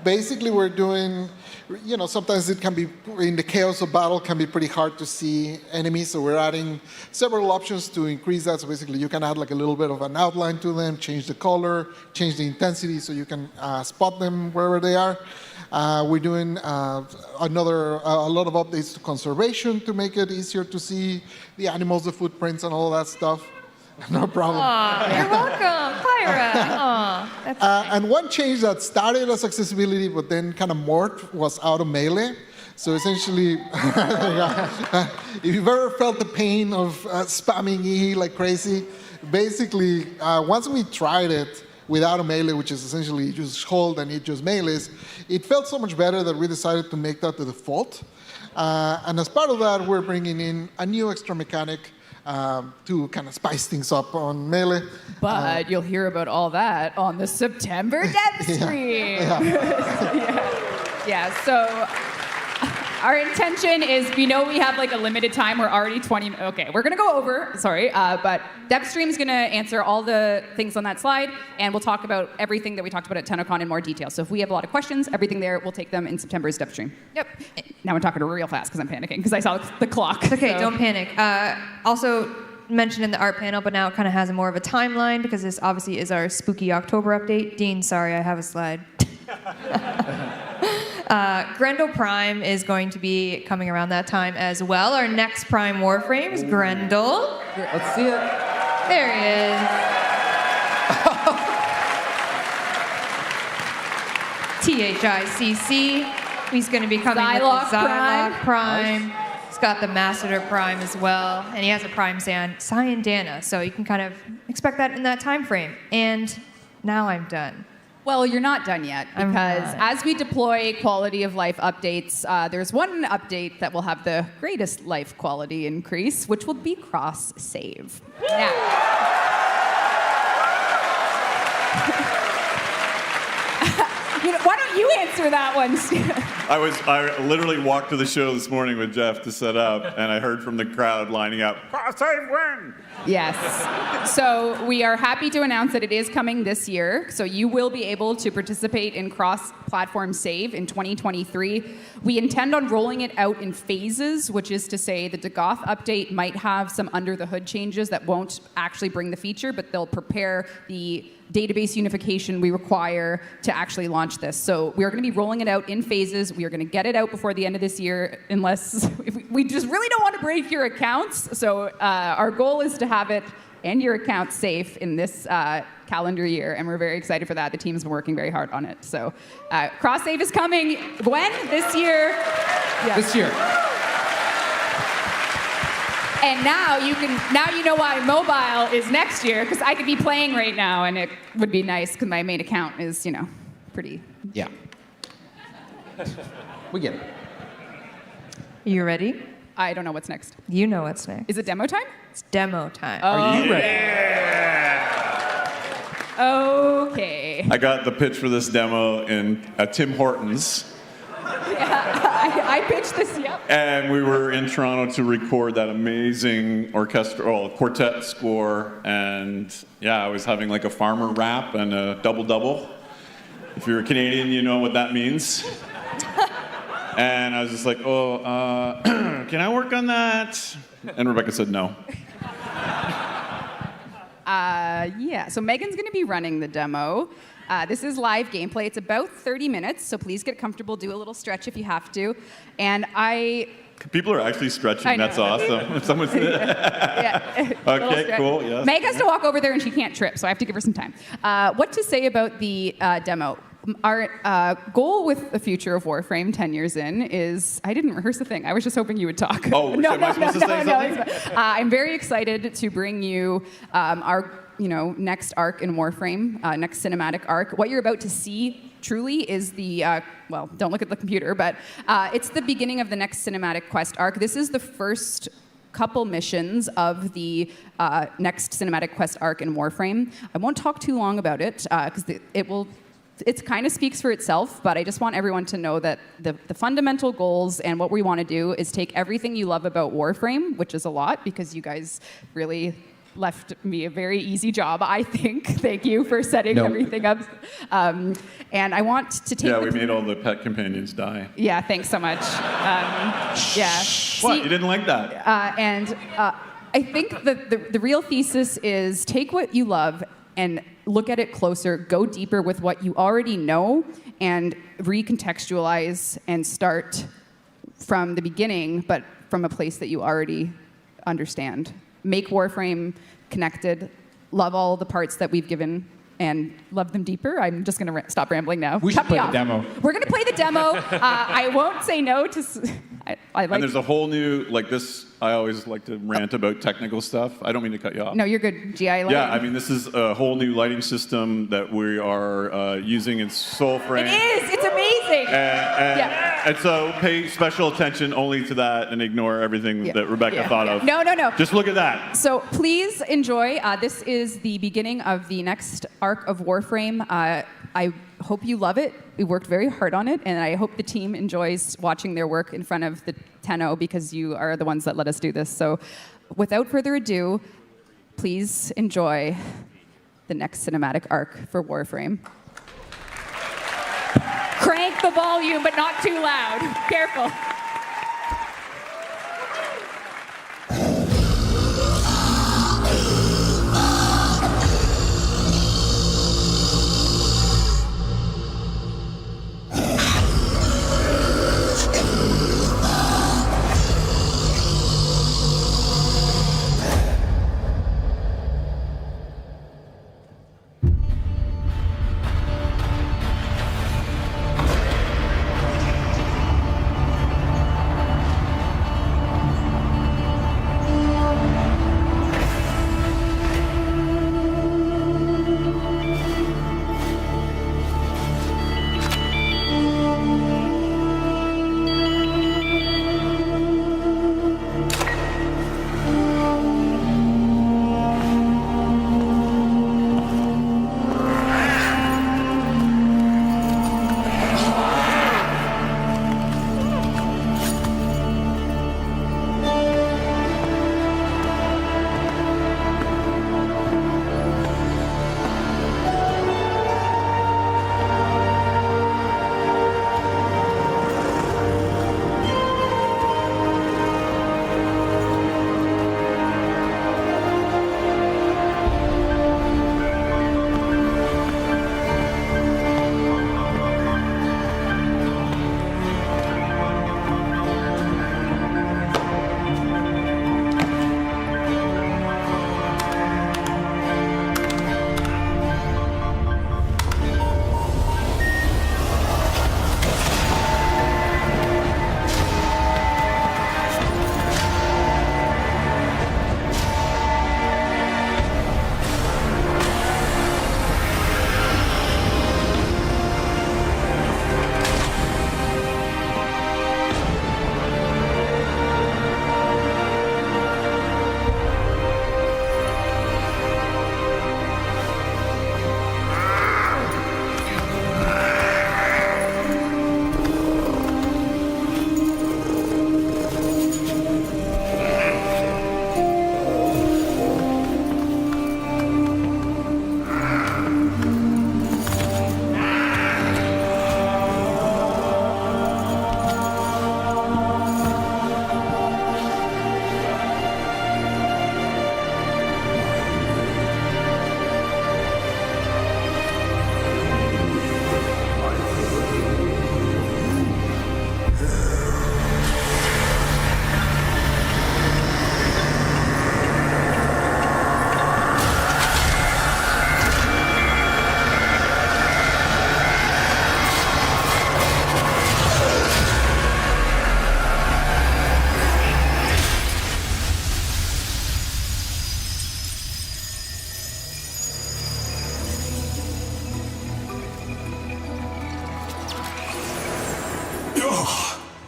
Basically, we're doing, sometimes it can be, in the chaos of battle, can be pretty hard to see enemies, so we're adding several options to increase that. So basically, you can add like a little bit of an outline to them, change the color, change the intensity so you can spot them wherever they are. We're doing a lot of updates to conservation to make it easier to see the animals, the footprints, and all that stuff. No problem. Aw, you're welcome, Pyra. Aw, that's and one change that started as accessibility but then kind of morphed was auto melee. So essentially, if you've ever felt the pain of spamming E like crazy, basically, once we tried it with auto melee, which is essentially you just hold and it just melees, it felt so much better that we decided to make that the default. And as part of that, we're bringing in a new extra mechanic to kind of spice things up on melee. But you'll hear about all that on the September dev stream. Yeah. Yeah, so Our intention is, we know we have like a limited time. We're already 20. Okay, we're gonna go over. Sorry, but DevStream's gonna answer all the things on that slide, and we'll talk about everything that we talked about at Tennocon in more detail. So if we have a lot of questions, everything there, we'll take them in September's DevStream. Yep. Now I'm talking real fast because I'm panicking because I saw the clock. It's okay, so. don't panic. Also mentioned in the art panel, but now it kind of has more of a timeline because this obviously is our spooky October update. Dean, sorry, I have a slide. Grendel Prime is going to be coming around that time as well. Our next Prime Warframe is Grendel. Let's see it. There he is. THICC. He's going to be coming with the Xylock Prime. Nice. He's got the Masseter Prime as well, and he has a Prime Cyandana, so you can kind of expect that in that time frame. And now I'm done. Well, you're not done yet, because as we deploy quality of life updates, there's one update that will have the greatest life quality increase, which will be cross-save. Now, why don't you answer that one, Steve? I literally walked to the show this morning with Jeff to set up, and I heard from the crowd lining up, "Cross-save win!" Yes. So we are happy to announce that it is coming this year. So you will be able to participate in cross-platform save in 2023. We intend on rolling it out in phases, which is to say the Dagoth update might have some under-the-hood changes that won't actually bring the feature, but they'll prepare the database unification we require to actually launch this. So we are going to be rolling it out in phases. We are going to get it out before the end of this year, unless we just really don't want to break your accounts. So our goal is to have it and your account safe in this calendar year, and we're very excited for that. The team's been working very hard on it. So cross save is coming. When? This year. Yeah. This year. And now you know why mobile is next year, because I could be playing right now, and it would be nice because my main account is, pretty. Yeah. We get it. You ready? I don't know what's next. You know what's next. Is it demo time? It's demo time. Are you ready? Okay. I got the pitch for this demo at Tim Hortons. Yeah, I pitched this, yep. And we were in Toronto to record that amazing quartet score. And yeah, I was having like a farmer rap and a double-double. If you're a Canadian, you know what that means. And I was just like, can I work on that? And Rebecca said no. Yeah, so Megan's going to be running the demo. This is live gameplay. It's about 30 minutes, so please get comfortable. Do a little stretch if you have to. And People are actually stretching. That's awesome. If someone's yeah. Okay, cool. Yes. Meg has to walk over there, and she can't trip, so I have to give her some time. What to say about the demo? Our goal with the future of Warframe 10 years in is, I didn't rehearse the thing. I was just hoping you would talk. Oh, am I supposed to say something? I'm very excited to bring you our next arc in Warframe, next cinematic arc. What you're about to see truly is the, don't look at the computer, but it's the beginning of the next cinematic quest arc. This is the first couple missions of the next cinematic quest arc in Warframe. I won't talk too long about it, because it kind of speaks for itself, but I just want everyone to know that the fundamental goals and what we want to do is take everything you love about Warframe, which is a lot, because you guys really left me a very easy job, I think. Thank you for setting everything up. And I want to take... Yeah, we made all the pet companions die. Yeah, thanks so much. Yeah. What? You didn't like that? I think the real thesis is take what you love and look at it closer, go deeper with what you already know, and recontextualize and start from the beginning, but from a place that you already understand. Make Warframe connected, love all the parts that we've given, and love them deeper. I'm just going to stop rambling now. We should play the demo. We're going to play the demo. I won't say no to... And there's a whole new, this, I always like to rant about technical stuff. I don't mean to cut you off. No, you're good. GI lighting. Yeah, I mean, this is a whole new lighting system that we are using in Soulframe. It is. It's amazing. And so pay special attention only to that and ignore everything that Rebecca thought of. No. Just look at that. So please enjoy. This is the beginning of the next arc of Warframe. I hope you love it. We worked very hard on it, and I hope the team enjoys watching their work in front of the Tenno, because you are the ones that let us do this. So without further ado, please enjoy the next cinematic arc for Warframe. Crank the volume, but not too loud. Careful.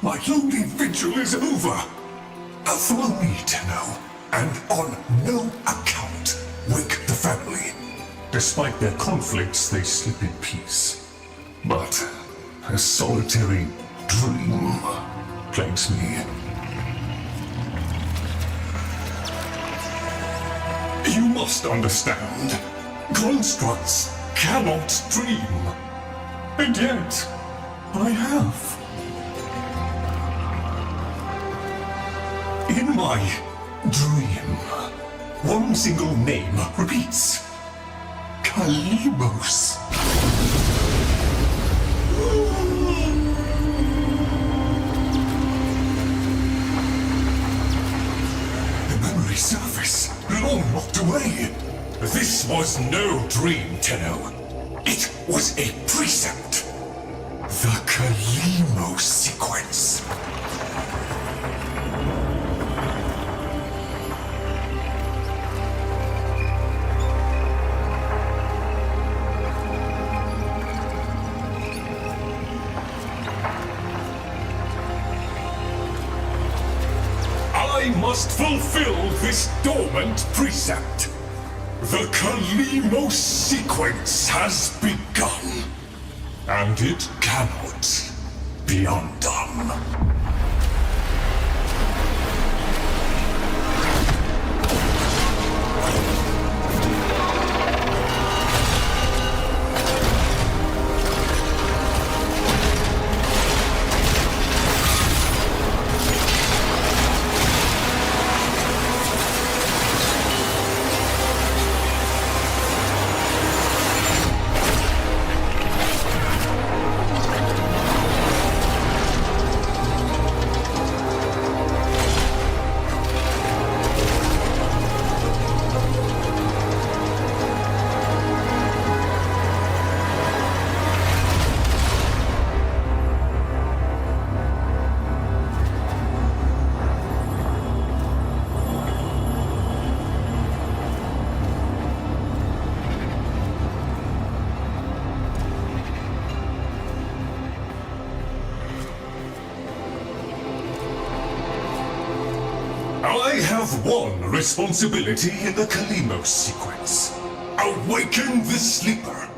My lonely vigil is over. Follow me, Tenno, and on no account wake the family. Despite their conflicts, they sleep in peace. But a solitary dream plagues me. You must understand, constructs cannot dream. And yet, I have. In my dream, one single name repeats. Kalimos. The memory surface, long locked away. This was no dream, Tenno. It was a precept. The Kalimos sequence. I must fulfill this dormant precept. The Kalimo sequence has begun, and it cannot be undone. I have one responsibility in the Kalimo sequence. Awaken the sleeper.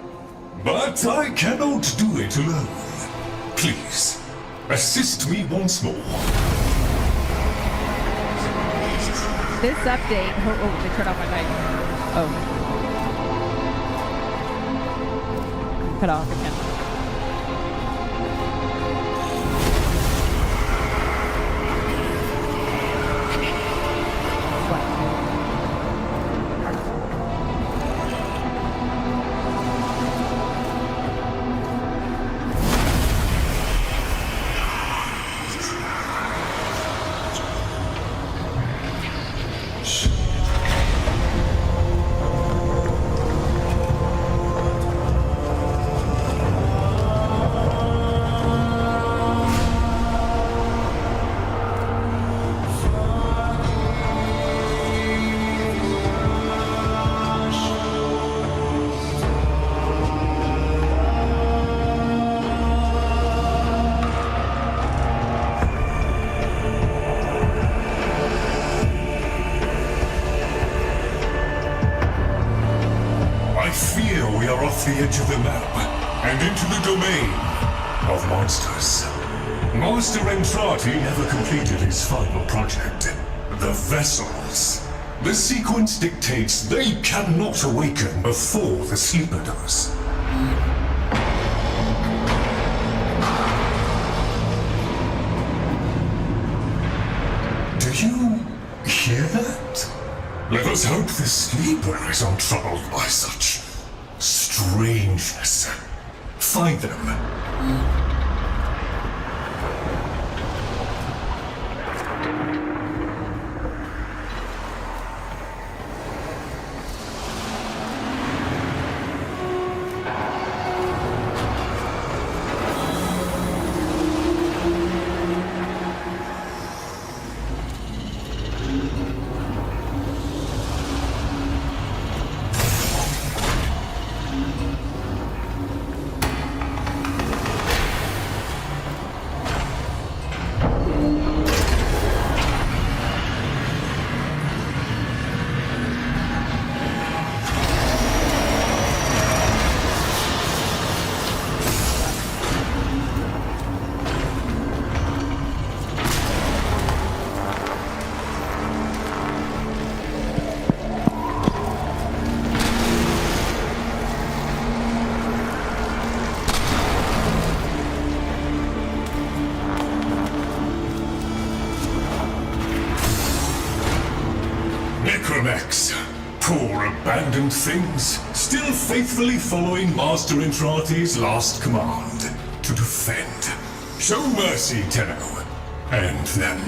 But I cannot do it alone. Please, assist me once more. This update. Oh, they turned off my mic. Oh. Cut off again. The edge of the map and into the domain of monsters. Master Entrati never completed his final project, the vessels. The sequence dictates they cannot awaken before the sleeper does. Do you hear that? Let us hope the sleeper is untroubled by such strangeness. Find them. Poor abandoned things, still faithfully following Master Entrati's last command, to defend. Show mercy, Tenno, and them.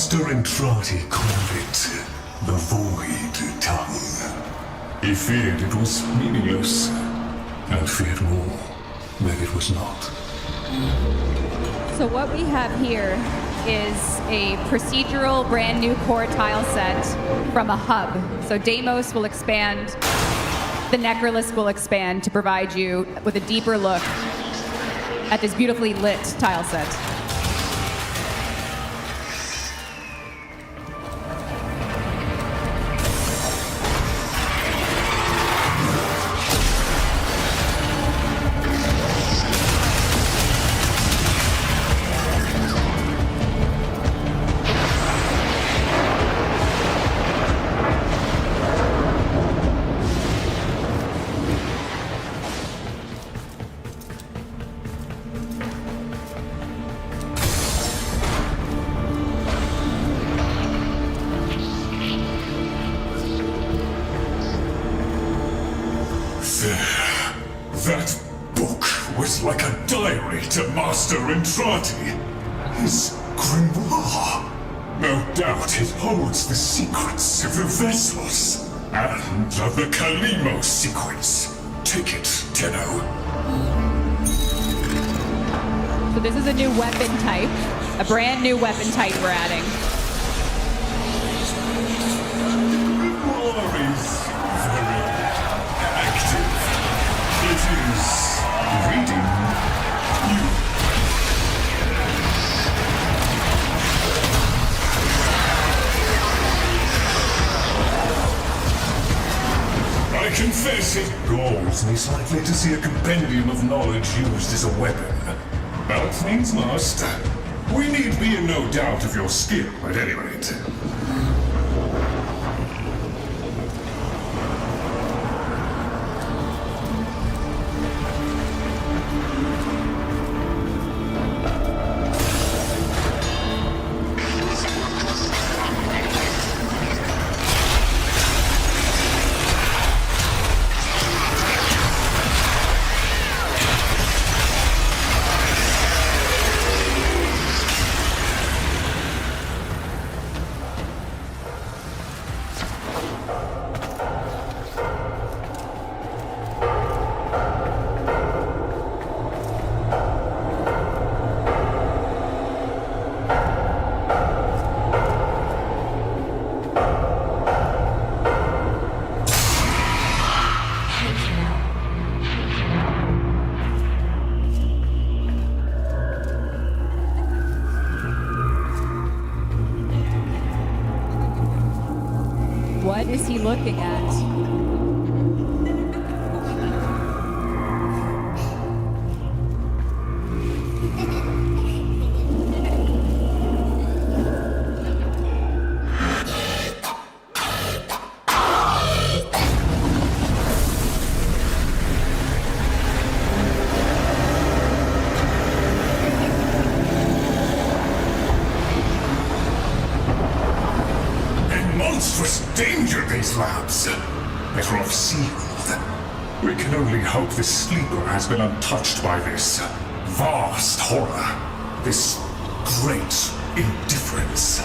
Master Entrati called it the Void Tongue. He feared it was meaningless, and feared more that it was not. So what we have here is a procedural brand new core tile set from a hub. So Deimos will expand, the Necrolist will expand to provide you with a deeper look at this beautifully lit tile set. That book was like a diary to Master Entrati. His grimoire. No doubt it holds the secrets of the vessels and of the Kalimo sequence. Take it, Tenno. So this is a new weapon type, a brand new weapon type we're adding. Grimoire is very active. It is reading you. I confess it galls me slightly to see a compendium of knowledge used as a weapon. But means must. We need be in no doubt of your skill, at any rate. What is he looking at? Monstrous danger, these labs. Better off sealed. We can only hope the sleeper has been untouched by this vast horror, this great indifference.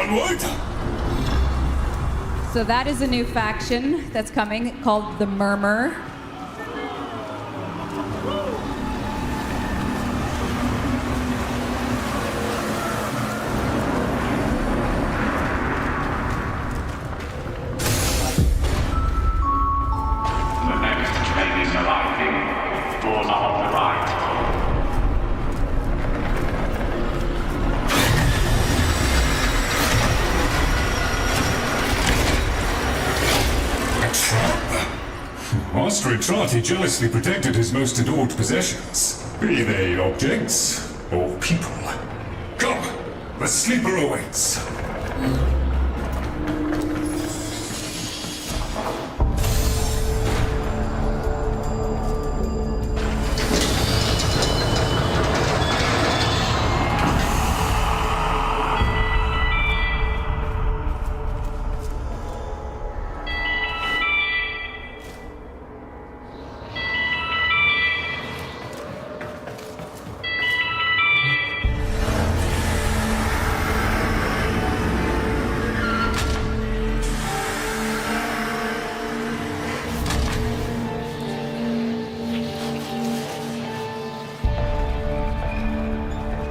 Onward! So that is a new faction that's coming called the Murmur. The next train is arriving. Doors are on the right. A trap? Master Entrati jealously protected his most adored possessions, be they objects or people. Come, the sleeper awaits.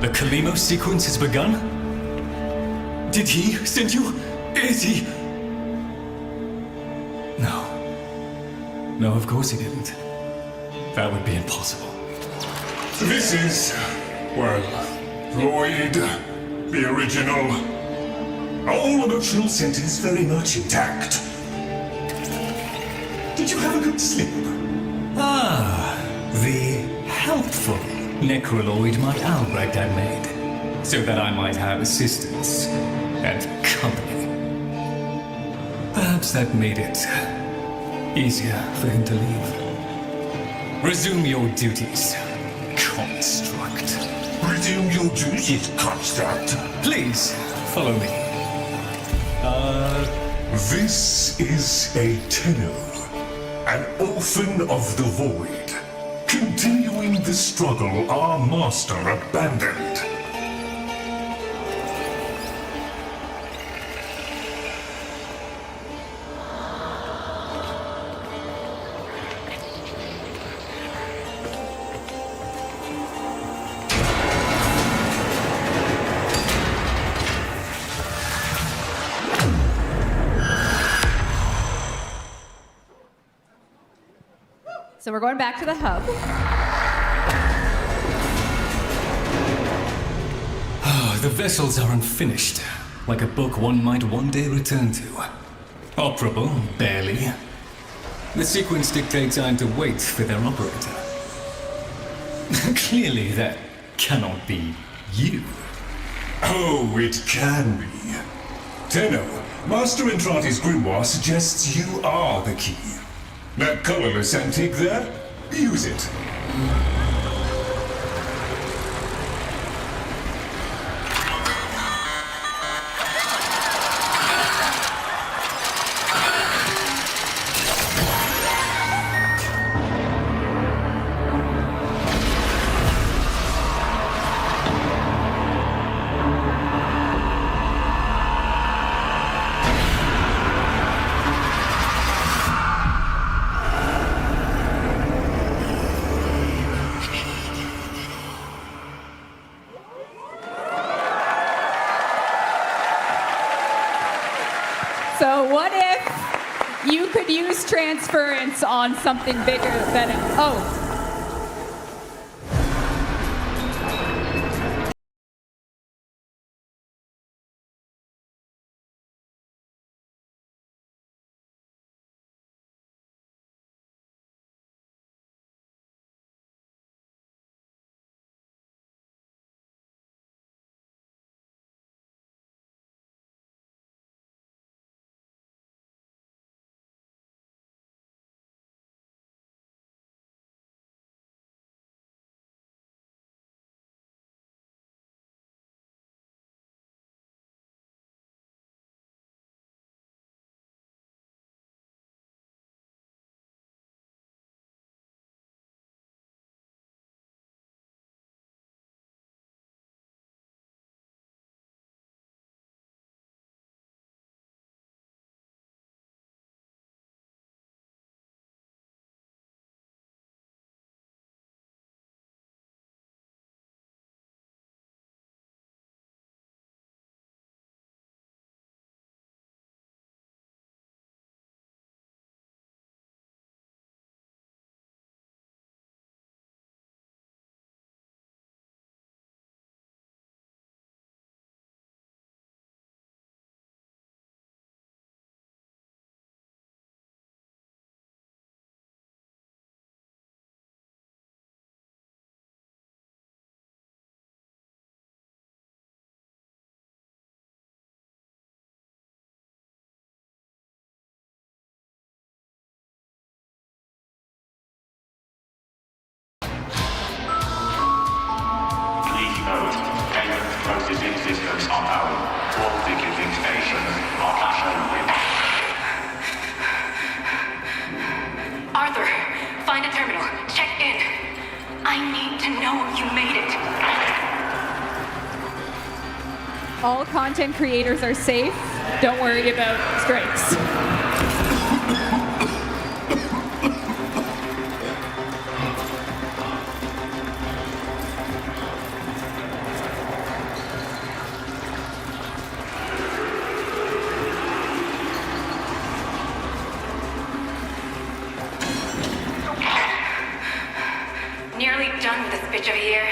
The Kalimo sequence has begun? Did he send you? Is he? No. No, of course he didn't. That would be impossible. This is, well, Lloyd, the original. All emotional centers very much intact. Did you have a good sleep? Ah, the helpful necroloid my Albrecht had made, so that I might have assistance and company. Perhaps that made it easier for him to leave. Resume your duties, construct. Resume your duties, construct. Please, follow me. This is a Tenno, an orphan of the void, continuing the struggle our master abandoned. So we're going back to the hub. The vessels are unfinished, like a book one might one day return to. Operable, barely. The sequence dictates I'm to wait for their operator. Clearly that cannot be you. Oh, it can be. Tenno, Master Entrati's grimoire suggests you are the key. That colorless antique there? Use it. So what if you could use transference on something bigger than oh. content creators are safe. Don't worry about strikes. Nearly done with this bitch of a year.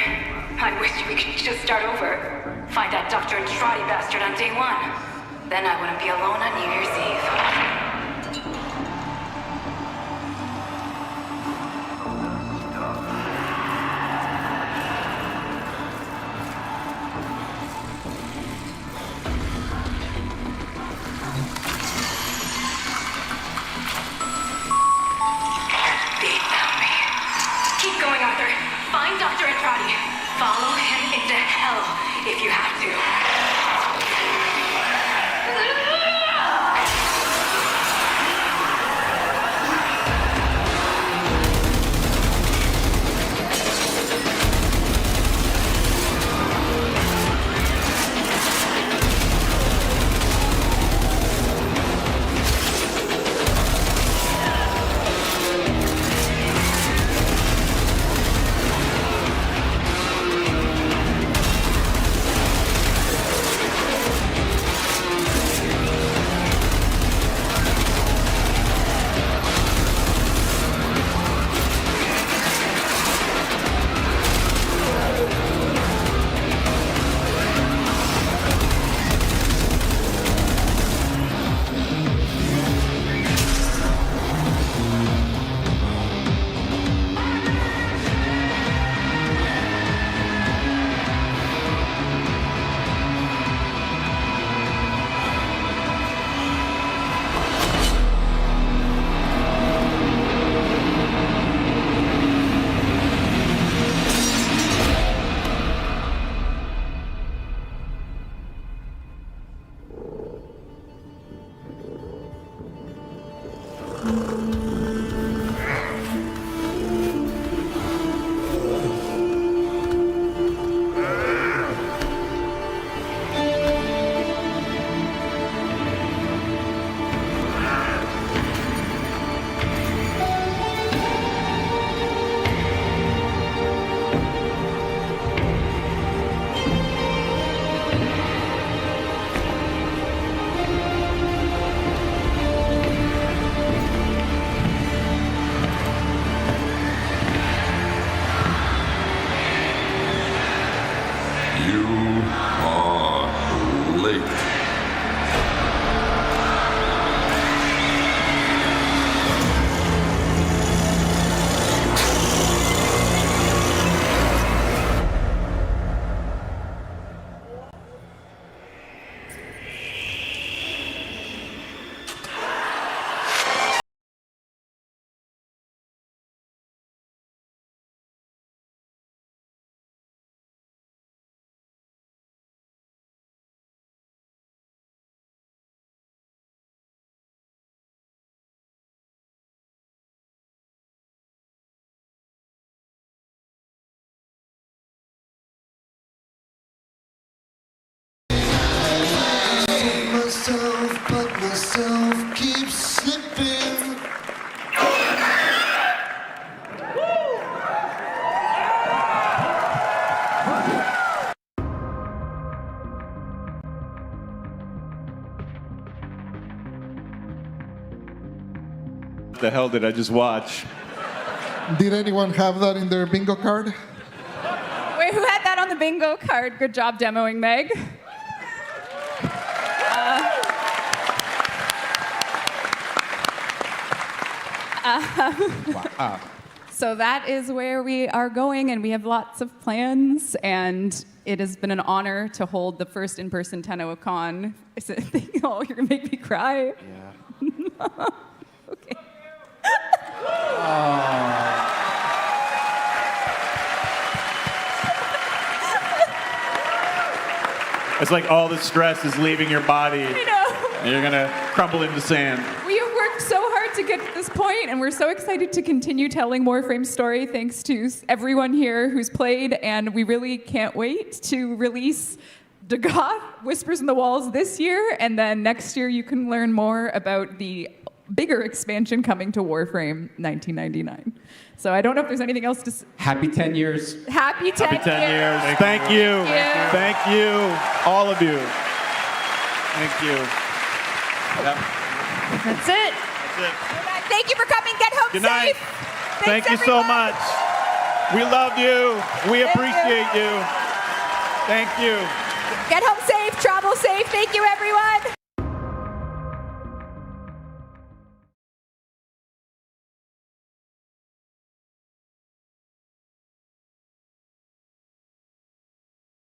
I wish we could just start over. Find that Dr. and Trotty bastard on day one. Then I wouldn't be alone on New Year's Eve. They found me. Keep going, Arthur. Find Dr. and Trotty. Follow him into hell if you have to. You are late. But myself keeps slipping. The hell did I just watch? Did anyone have that in their bingo card? Wait, who had that on the bingo card? Good job demoing, Meg. So that is where we are going, and we have lots of plans, and it has been an honor to hold the first in-person Tennocon. Oh, you're gonna make me cry. Yeah. Okay. It's like all the stress is leaving your body. I know. And you're gonna crumble into sand. We have worked so hard to get to this point, and we're so excited to continue telling Warframe's story thanks to everyone here who's played, and we really can't wait to release Dagoth, Whispers in the Walls this year, and then next year you can learn more about the bigger expansion coming to Warframe 1999. So I don't know if there's anything else to say. Happy 10 years. Happy 10 Happy 10 years. years. Thank you. Thank Thank you, all of you. Thank you. Yep. That's it. Thank you for coming. Get home Good night. safe. Thank you so much. We love you. We appreciate you. Thank you. Get home safe. Travel safe. Thank you, everyone.